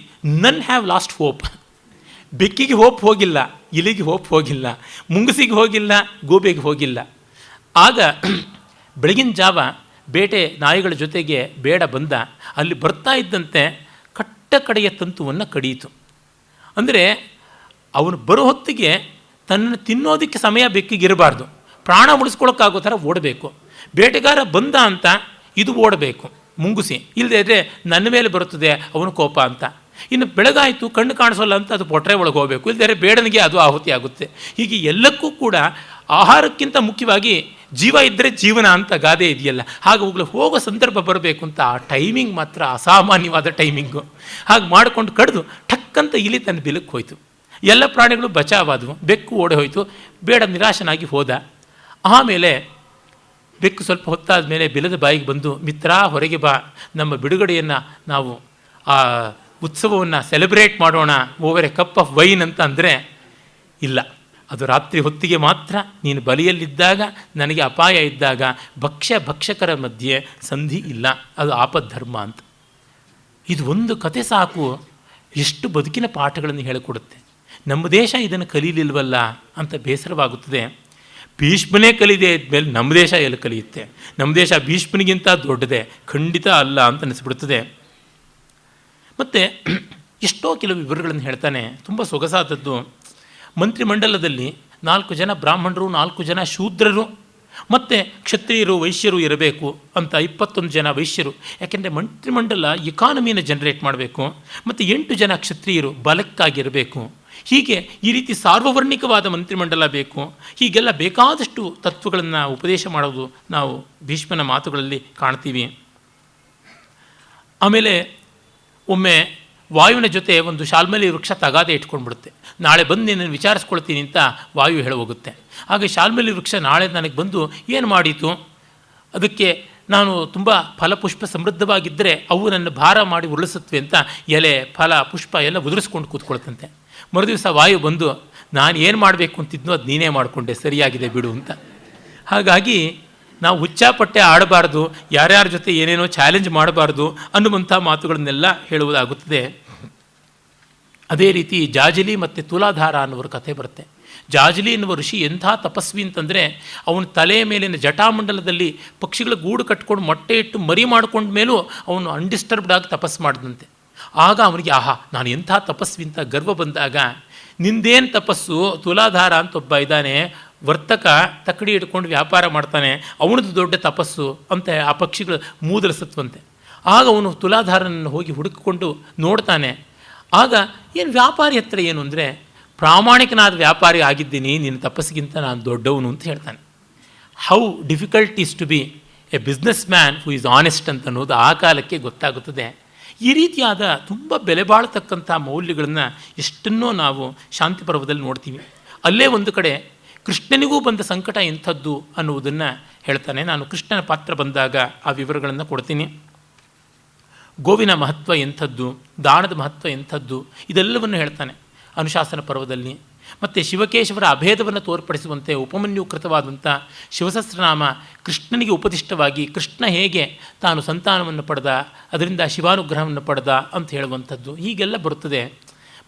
ನನ್ ಹ್ಯಾವ್ ಲಾಸ್ಟ್ ಹೋಪ್. ಬೆಕ್ಕಿಗೆ ಹೋಪ್ ಹೋಗಿಲ್ಲ, ಇಲಿಗೆ ಹೋಪ್ ಹೋಗಿಲ್ಲ, ಮುಂಗುಸಿಗೆ ಹೋಗಿಲ್ಲ, ಗೂಬೆಗೆ ಹೋಗಿಲ್ಲ. ಆಗ ಬೆಳಗಿನ ಜಾವ ಬೇಟೆ ನಾಯಿಗಳ ಜೊತೆಗೆ ಬೇಡ ಬಂದ. ಅಲ್ಲಿ ಬರ್ತಾ ಇದ್ದಂತೆ ಕಟ್ಟ ಕಡೆಯ ತಂತುವನ್ನು ಕಡಿಯಿತು. ಅಂದರೆ ಅವನು ಬರೋ ಹೊತ್ತಿಗೆ ತನ್ನನ್ನು ತಿನ್ನೋದಕ್ಕೆ ಸಮಯ ಬೆಕ್ಕಿಗಿರಬಾರ್ದು, ಪ್ರಾಣ ಉಳಿಸ್ಕೊಳ್ಳೋಕ್ಕಾಗೋ ಥರ ಓಡಬೇಕು. ಬೇಟೆಗಾರ ಬಂದ ಅಂತ ಇದು ಓಡಬೇಕು ಮುಂಗುಸಿ, ಇಲ್ಲದೇ ಇದ್ದರೆ ನನ್ನ ಮೇಲೆ ಬರುತ್ತದೆ ಅವನು ಕೋಪ ಅಂತ. ಇನ್ನು ಬೆಳಗಾಯಿತು, ಕಣ್ಣು ಕಾಣಿಸೋಲ್ಲ ಅಂತ ಅದು ಪೊಟ್ರೆ ಒಳಗೆ ಹೋಗಬೇಕು, ಇಲ್ಲದೇ ಬೇಡನಿಗೆ ಅದು ಆಹುತಿ ಆಗುತ್ತೆ. ಹೀಗೆ ಎಲ್ಲಕ್ಕೂ ಕೂಡ ಆಹಾರಕ್ಕಿಂತ ಮುಖ್ಯವಾಗಿ ಜೀವ ಇದ್ದರೆ ಜೀವನ ಅಂತ ಗಾದೆ ಇದೆಯಲ್ಲ, ಹಾಗೆ ಅವುಗಳು ಹೋಗೋ ಸಂದರ್ಭ ಬರಬೇಕು ಅಂತ ಆ ಟೈಮಿಂಗ್ ಮಾತ್ರ ಅಸಾಮಾನ್ಯವಾದ ಟೈಮಿಂಗು. ಹಾಗೆ ಮಾಡಿಕೊಂಡು ಕಡಿದು ಠಕ್ಕಂತ ಇಲಿ ತನ್ನ ಬಿಲಕ್ಕೆ ಹೋಯಿತು. ಎಲ್ಲ ಪ್ರಾಣಿಗಳು ಬಚಾವಾದವು. ಬೆಕ್ಕು ಓಡಿ ಹೋಯಿತು, ಬೇಡ ನಿರಾಶನಾಗಿ ಹೋದ. ಆಮೇಲೆ ಬೆಕ್ಕು ಸ್ವಲ್ಪ ಹೊತ್ತಾದ ಮೇಲೆ ಬಿಲದ ಬಾಯಿಗೆ ಬಂದು, ಮಿತ್ರ ಹೊರಗೆ ಬಾ, ನಮ್ಮ ಬಿಡುಗಡೆಯನ್ನು ನಾವು ಆ ಉತ್ಸವವನ್ನು ಸೆಲೆಬ್ರೇಟ್ ಮಾಡೋಣ, over a cup of wine ಅಂತ. ಅಂದರೆ ಇಲ್ಲ, ಅದು ರಾತ್ರಿ ಹೊತ್ತಿಗೆ ಮಾತ್ರ. ನೀನು ಬಲಿಯಲ್ಲಿದ್ದಾಗ, ನನಗೆ ಅಪಾಯ ಇದ್ದಾಗ ಭಕ್ಷಕರ ಮಧ್ಯೆ ಸಂಧಿ ಇಲ್ಲ, ಅದು ಆಪದ್ಧರ್ಮ ಅಂತ. ಇದು ಒಂದು ಕತೆ ಸಾಕು, ಎಷ್ಟು ಬದುಕಿನ ಪಾಠಗಳನ್ನು ಹೇಳಿಕೊಡುತ್ತೆ. ನಮ್ಮ ದೇಶ ಇದನ್ನು ಕಲೀಲಿಲ್ವಲ್ಲ ಅಂತ ಬೇಸರವಾಗುತ್ತದೆ. ಭೀಷ್ಮನೇ ಕಲಿದೆ ಇದ್ಮೇಲೆ ನಮ್ಮ ದೇಶ ಎಲ್ಲಿ ಕಲಿಯುತ್ತೆ? ನಮ್ಮ ದೇಶ ಭೀಷ್ಮನಿಗಿಂತ ದೊಡ್ಡದೆ? ಖಂಡಿತ ಅಲ್ಲ ಅಂತ ಅನಿಸ್ಬಿಡ್ತದೆ. ಮತ್ತು ಎಷ್ಟೋ ಕೆಲವು ವಿವರಗಳನ್ನು ಹೇಳ್ತಾನೆ, ತುಂಬ ಸೊಗಸಾದದ್ದು. ಮಂತ್ರಿಮಂಡಲದಲ್ಲಿ 4 ಜನ ಬ್ರಾಹ್ಮಣರು, 4 ಜನ ಶೂದ್ರರು ಮತ್ತು ಕ್ಷತ್ರಿಯರು, ವೈಶ್ಯರು ಇರಬೇಕು ಅಂತ. 21 ಜನ ವೈಶ್ಯರು, ಯಾಕೆಂದರೆ ಮಂತ್ರಿಮಂಡಲ ಎಕಾನಮಿನ ಜನರೇಟ್ ಮಾಡಬೇಕು. ಮತ್ತು 8 ಜನ ಕ್ಷತ್ರಿಯರು ಬಲಕ್ಕಾಗಿರಬೇಕು. ಹೀಗೆ ಈ ರೀತಿ ಸಾರ್ವವರ್ಣಿಕವಾದ ಮಂತ್ರಿಮಂಡಲ ಬೇಕು. ಹೀಗೆಲ್ಲ ಬೇಕಾದಷ್ಟು ತತ್ವಗಳನ್ನು ಉಪದೇಶ ಮಾಡೋದು ನಾವು ಭೀಷ್ಮನ ಮಾತುಗಳಲ್ಲಿ ಕಾಣ್ತೀವಿ. ಆಮೇಲೆ ಒಮ್ಮೆ ವಾಯುವಿನ ಜೊತೆ ಒಂದು ಶಾಲ್ಮಲಿ ವೃಕ್ಷ ತಗಾದೆ ಇಟ್ಕೊಂಡ್ಬಿಡುತ್ತೆ. ನಾಳೆ ಬಂದು ನಿನ್ನನ್ನು ವಿಚಾರಿಸ್ಕೊಳ್ತೀನಿ ಅಂತ ವಾಯು ಹೇಳಿ ಹೋಗುತ್ತೆ. ಹಾಗೆ ಶಾಲ್ಮಲಿ ವೃಕ್ಷ ನಾಳೆ ನನಗೆ ಬಂದು ಏನು ಮಾಡೀತು, ಅದಕ್ಕೆ ನಾನು ತುಂಬ ಫಲಪುಷ್ಪ ಸಮೃದ್ಧವಾಗಿದ್ದರೆ ಅವು ನನ್ನ ಭಾರ ಮಾಡಿ ಉರುಳಿಸುತ್ತವೆ ಅಂತ ಎಲೆ ಫಲ ಪುಷ್ಪ ಎಲ್ಲ ಉದುರಿಸ್ಕೊಂಡು ಕೂತ್ಕೊಳ್ತಂತೆ. ಮರುದಿವಸ ವಾಯು ಬಂದು ನಾನು ಏನು ಮಾಡಬೇಕು ಅಂತಿದ್ನೋ ಅದು ನೀನೇ ಮಾಡಿಕೊಂಡೆ, ಸರಿಯಾಗಿದೆ ಬಿಡು ಅಂತ. ಹಾಗಾಗಿ ನಾವು ಹುಚ್ಚಾಪಟ್ಟೆ ಆಡಬಾರ್ದು, ಯಾರ್ಯಾರ ಜೊತೆ ಏನೇನೋ ಚಾಲೆಂಜ್ ಮಾಡಬಾರ್ದು ಅನ್ನುವಂಥ ಮಾತುಗಳನ್ನೆಲ್ಲ ಹೇಳುವುದಾಗುತ್ತದೆ. ಅದೇ ರೀತಿ ಜಾಜಲಿ ಮತ್ತು ತುಲಾಧಾರ ಅನ್ನುವರ ಕಥೆ ಬರುತ್ತೆ. ಜಾಜಲಿ ಎನ್ನುವ ಋಷಿ ಎಂಥ ತಪಸ್ವಿ ಅಂತಂದರೆ ಅವನ ತಲೆಯ ಮೇಲಿನ ಜಟಾಮಂಡಲದಲ್ಲಿ ಪಕ್ಷಿಗಳ ಗೂಡು ಕಟ್ಕೊಂಡು ಮೊಟ್ಟೆ ಇಟ್ಟು ಮರಿ ಮಾಡ್ಕೊಂಡ ಮೇಲೂ ಅವನು ಅನ್ಡಿಸ್ಟರ್ಬ್ಡ್ ಆಗಿ ತಪಸ್ಸು ಮಾಡಿದಂತೆ. ಆಗ ಅವನಿಗೆ ಆಹಾ ನಾನು ಎಂಥ ತಪಸ್ವಿ ಅಂತ ಗರ್ವ ಬಂದಾಗ, ನಿಂದೇನು ತಪಸ್ಸು, ತುಲಾಧಾರ ಅಂತ ಒಬ್ಬ ಇದ್ದಾನೆ, ವರ್ತಕ ತಕ್ಕಡಿ ಹಿಡ್ಕೊಂಡು ವ್ಯಾಪಾರ ಮಾಡ್ತಾನೆ, ಅವನದು ದೊಡ್ಡ ತಪಸ್ಸು ಅಂತ ಆ ಪಕ್ಷಿಗಳು ಮೂದಲಿಸುತ್ತವಂತೆ. ಆಗ ಅವನು ತುಲಾಧಾರನನ್ನು ಹೋಗಿ ಹುಡುಕಿಕೊಂಡು ನೋಡ್ತಾನೆ. ಆಗ ಏನು ವ್ಯಾಪಾರಿ ಹತ್ರ ಏನು ಅಂದರೆ, ಪ್ರಾಮಾಣಿಕನಾದ ವ್ಯಾಪಾರಿ ಆಗಿದ್ದೀನಿ, ನಿನ್ನ ತಪಸ್ಸಿಗಿಂತ ನಾನು ದೊಡ್ಡವನು ಅಂತ ಹೇಳ್ತಾನೆ. How difficult is to be a businessman who is honest ಅಂತ ಅನ್ನೋದು ಆ ಕಾಲಕ್ಕೆ ಗೊತ್ತಾಗುತ್ತದೆ. ಈ ರೀತಿಯಾದ ತುಂಬ ಬೆಲೆ ಬಾಳ್ತಕ್ಕಂಥ ಮೌಲ್ಯಗಳನ್ನು ಎಷ್ಟನ್ನೋ ನಾವು ಶಾಂತಿ ಪರ್ವದಲ್ಲಿ ನೋಡ್ತೀವಿ. ಅಲ್ಲೇ ಒಂದು ಕಡೆ ಕೃಷ್ಣನಿಗೂ ಬಂದ ಸಂಕಟ ಎಂಥದ್ದು ಅನ್ನುವುದನ್ನು ಹೇಳ್ತಾನೆ. ನಾನು ಕೃಷ್ಣನ ಪಾತ್ರ ಬಂದಾಗ ಆ ವಿವರಗಳನ್ನು ಕೊಡ್ತೀನಿ. ಗೋವಿನ ಮಹತ್ವ ಎಂಥದ್ದು, ದಾನದ ಮಹತ್ವ ಎಂಥದ್ದು, ಇದೆಲ್ಲವನ್ನು ಹೇಳ್ತಾನೆ ಅನುಶಾಸನ ಪರ್ವದಲ್ಲಿ. ಮತ್ತು ಶಿವಕೇಶವರ ಅಭೇದವನ್ನು ತೋರ್ಪಡಿಸುವಂತೆ ಉಪಮನ್ಯುಕೃತವಾದಂಥ ಶಿವಸಹಸ್ರನಾಮ ಕೃಷ್ಣನಿಗೆ ಉಪದಿಷ್ಟವಾಗಿ ಕೃಷ್ಣ ಹೇಗೆ ತಾನು ಸಂತಾನವನ್ನು ಪಡೆದ, ಅದರಿಂದ ಶಿವಾನುಗ್ರಹವನ್ನು ಪಡೆದ ಅಂತ ಹೇಳುವಂಥದ್ದು ಹೀಗೆಲ್ಲ ಬರುತ್ತದೆ.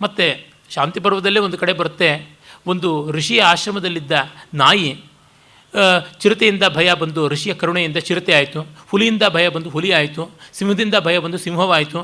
ಮತ್ತು ಶಾಂತಿ ಪರ್ವದಲ್ಲೇ ಒಂದು ಕಡೆ ಬರುತ್ತೆ, ಒಂದು ಋಷಿಯ ಆಶ್ರಮದಲ್ಲಿದ್ದ ನಾಯಿ ಚಿರತೆಯಿಂದ ಭಯ ಬಂದು ಋಷಿಯ ಕರುಣೆಯಿಂದ ಚಿರತೆ ಆಯಿತು, ಹುಲಿಯಿಂದ ಭಯ ಬಂದು ಹುಲಿ ಆಯಿತು, ಸಿಂಹದಿಂದ ಭಯ ಬಂದು ಸಿಂಹವಾಯಿತು,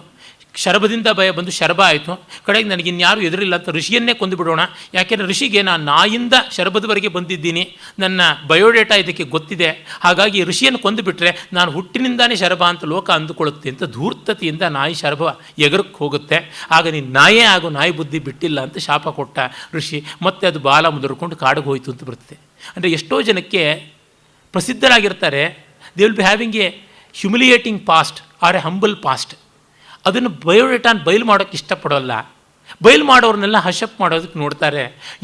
ಶರಭದಿಂದ ಭಯ ಬಂದು ಶರಭ ಆಯಿತು. ಕಡೆಗೆ ನನಗಿನ್ಯಾರು ಎದುರಿಲ್ಲ ಅಂತ ಋಷಿಯನ್ನೇ ಕೊಂದು ಬಿಡೋಣ, ಯಾಕೆಂದರೆ ಋಷಿಗೆ ನಾನು ನಾಯಿಂದ ಶರಭದವರೆಗೆ ಬಂದಿದ್ದೀನಿ, ನನ್ನ ಬಯೋಡೇಟಾ ಇದಕ್ಕೆ ಗೊತ್ತಿದೆ, ಹಾಗಾಗಿ ಋಷಿಯನ್ನು ಕೊಂದು ಬಿಟ್ಟರೆ ನಾನು ಹುಟ್ಟಿನಿಂದಾನೇ ಶರಭ ಅಂತ ಲೋಕ ಅಂದುಕೊಳ್ಳುತ್ತೆ ಅಂತ ಧೂರ್ತತೆಯಿಂದ ನಾಯಿ ಶರಭ ಎಗರಕ್ಕೆ ಹೋಗುತ್ತೆ. ಆಗ ನೀನು ನಾಯೇ ಆಗೋ, ನಾಯಿ ಬುದ್ಧಿ ಬಿಟ್ಟಿಲ್ಲ ಅಂತ ಶಾಪ ಕೊಟ್ಟ ಋಷಿ. ಮತ್ತೆ ಅದು ಬಾಲ ಮುದುರ್ಕೊಂಡು ಕಾಡಿಗೆ ಹೋಯಿತು ಅಂತ ಬರ್ತದೆ. ಅಂದರೆ ಎಷ್ಟೋ ಜನಕ್ಕೆ ಪ್ರಸಿದ್ಧರಾಗಿರ್ತಾರೆ, they will be having a humiliating past or a humble past. ಅದನ್ನು ಬಯೋಡೇಟಾನ ಬಯಲು ಮಾಡೋಕ್ಕೆ ಇಷ್ಟಪಡೋಲ್ಲ, ಬಯಲು ಮಾಡೋರನ್ನೆಲ್ಲ ಹಶಪ್ ಮಾಡೋದಕ್ಕೆ ನೋಡ್ತಾರೆ.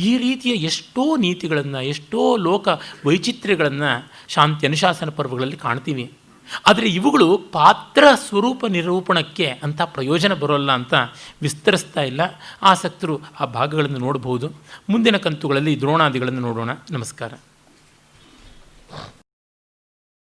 ಈ ರೀತಿಯ ಎಷ್ಟೋ ನೀತಿಗಳನ್ನು, ಎಷ್ಟೋ ಲೋಕ ವೈಚಿತ್ರ್ಯಗಳನ್ನು ಶಾಂತಿ ಅನುಶಾಸನ ಪರ್ವಗಳಲ್ಲಿ ಕಾಣ್ತೀವಿ. ಆದರೆ ಇವುಗಳು ಪಾತ್ರ ಸ್ವರೂಪ ನಿರೂಪಣಕ್ಕೆ ಅಂಥ ಪ್ರಯೋಜನ ಬರೋಲ್ಲ ಅಂತ ವಿಸ್ತರಿಸ್ತಾ ಇಲ್ಲ. ಆಸಕ್ತರು ಆ ಭಾಗಗಳನ್ನು ನೋಡಬಹುದು. ಮುಂದಿನ ಕಂತುಗಳಲ್ಲಿ ದ್ರೋಣಾದಿಗಳನ್ನು ನೋಡೋಣ. ನಮಸ್ಕಾರ.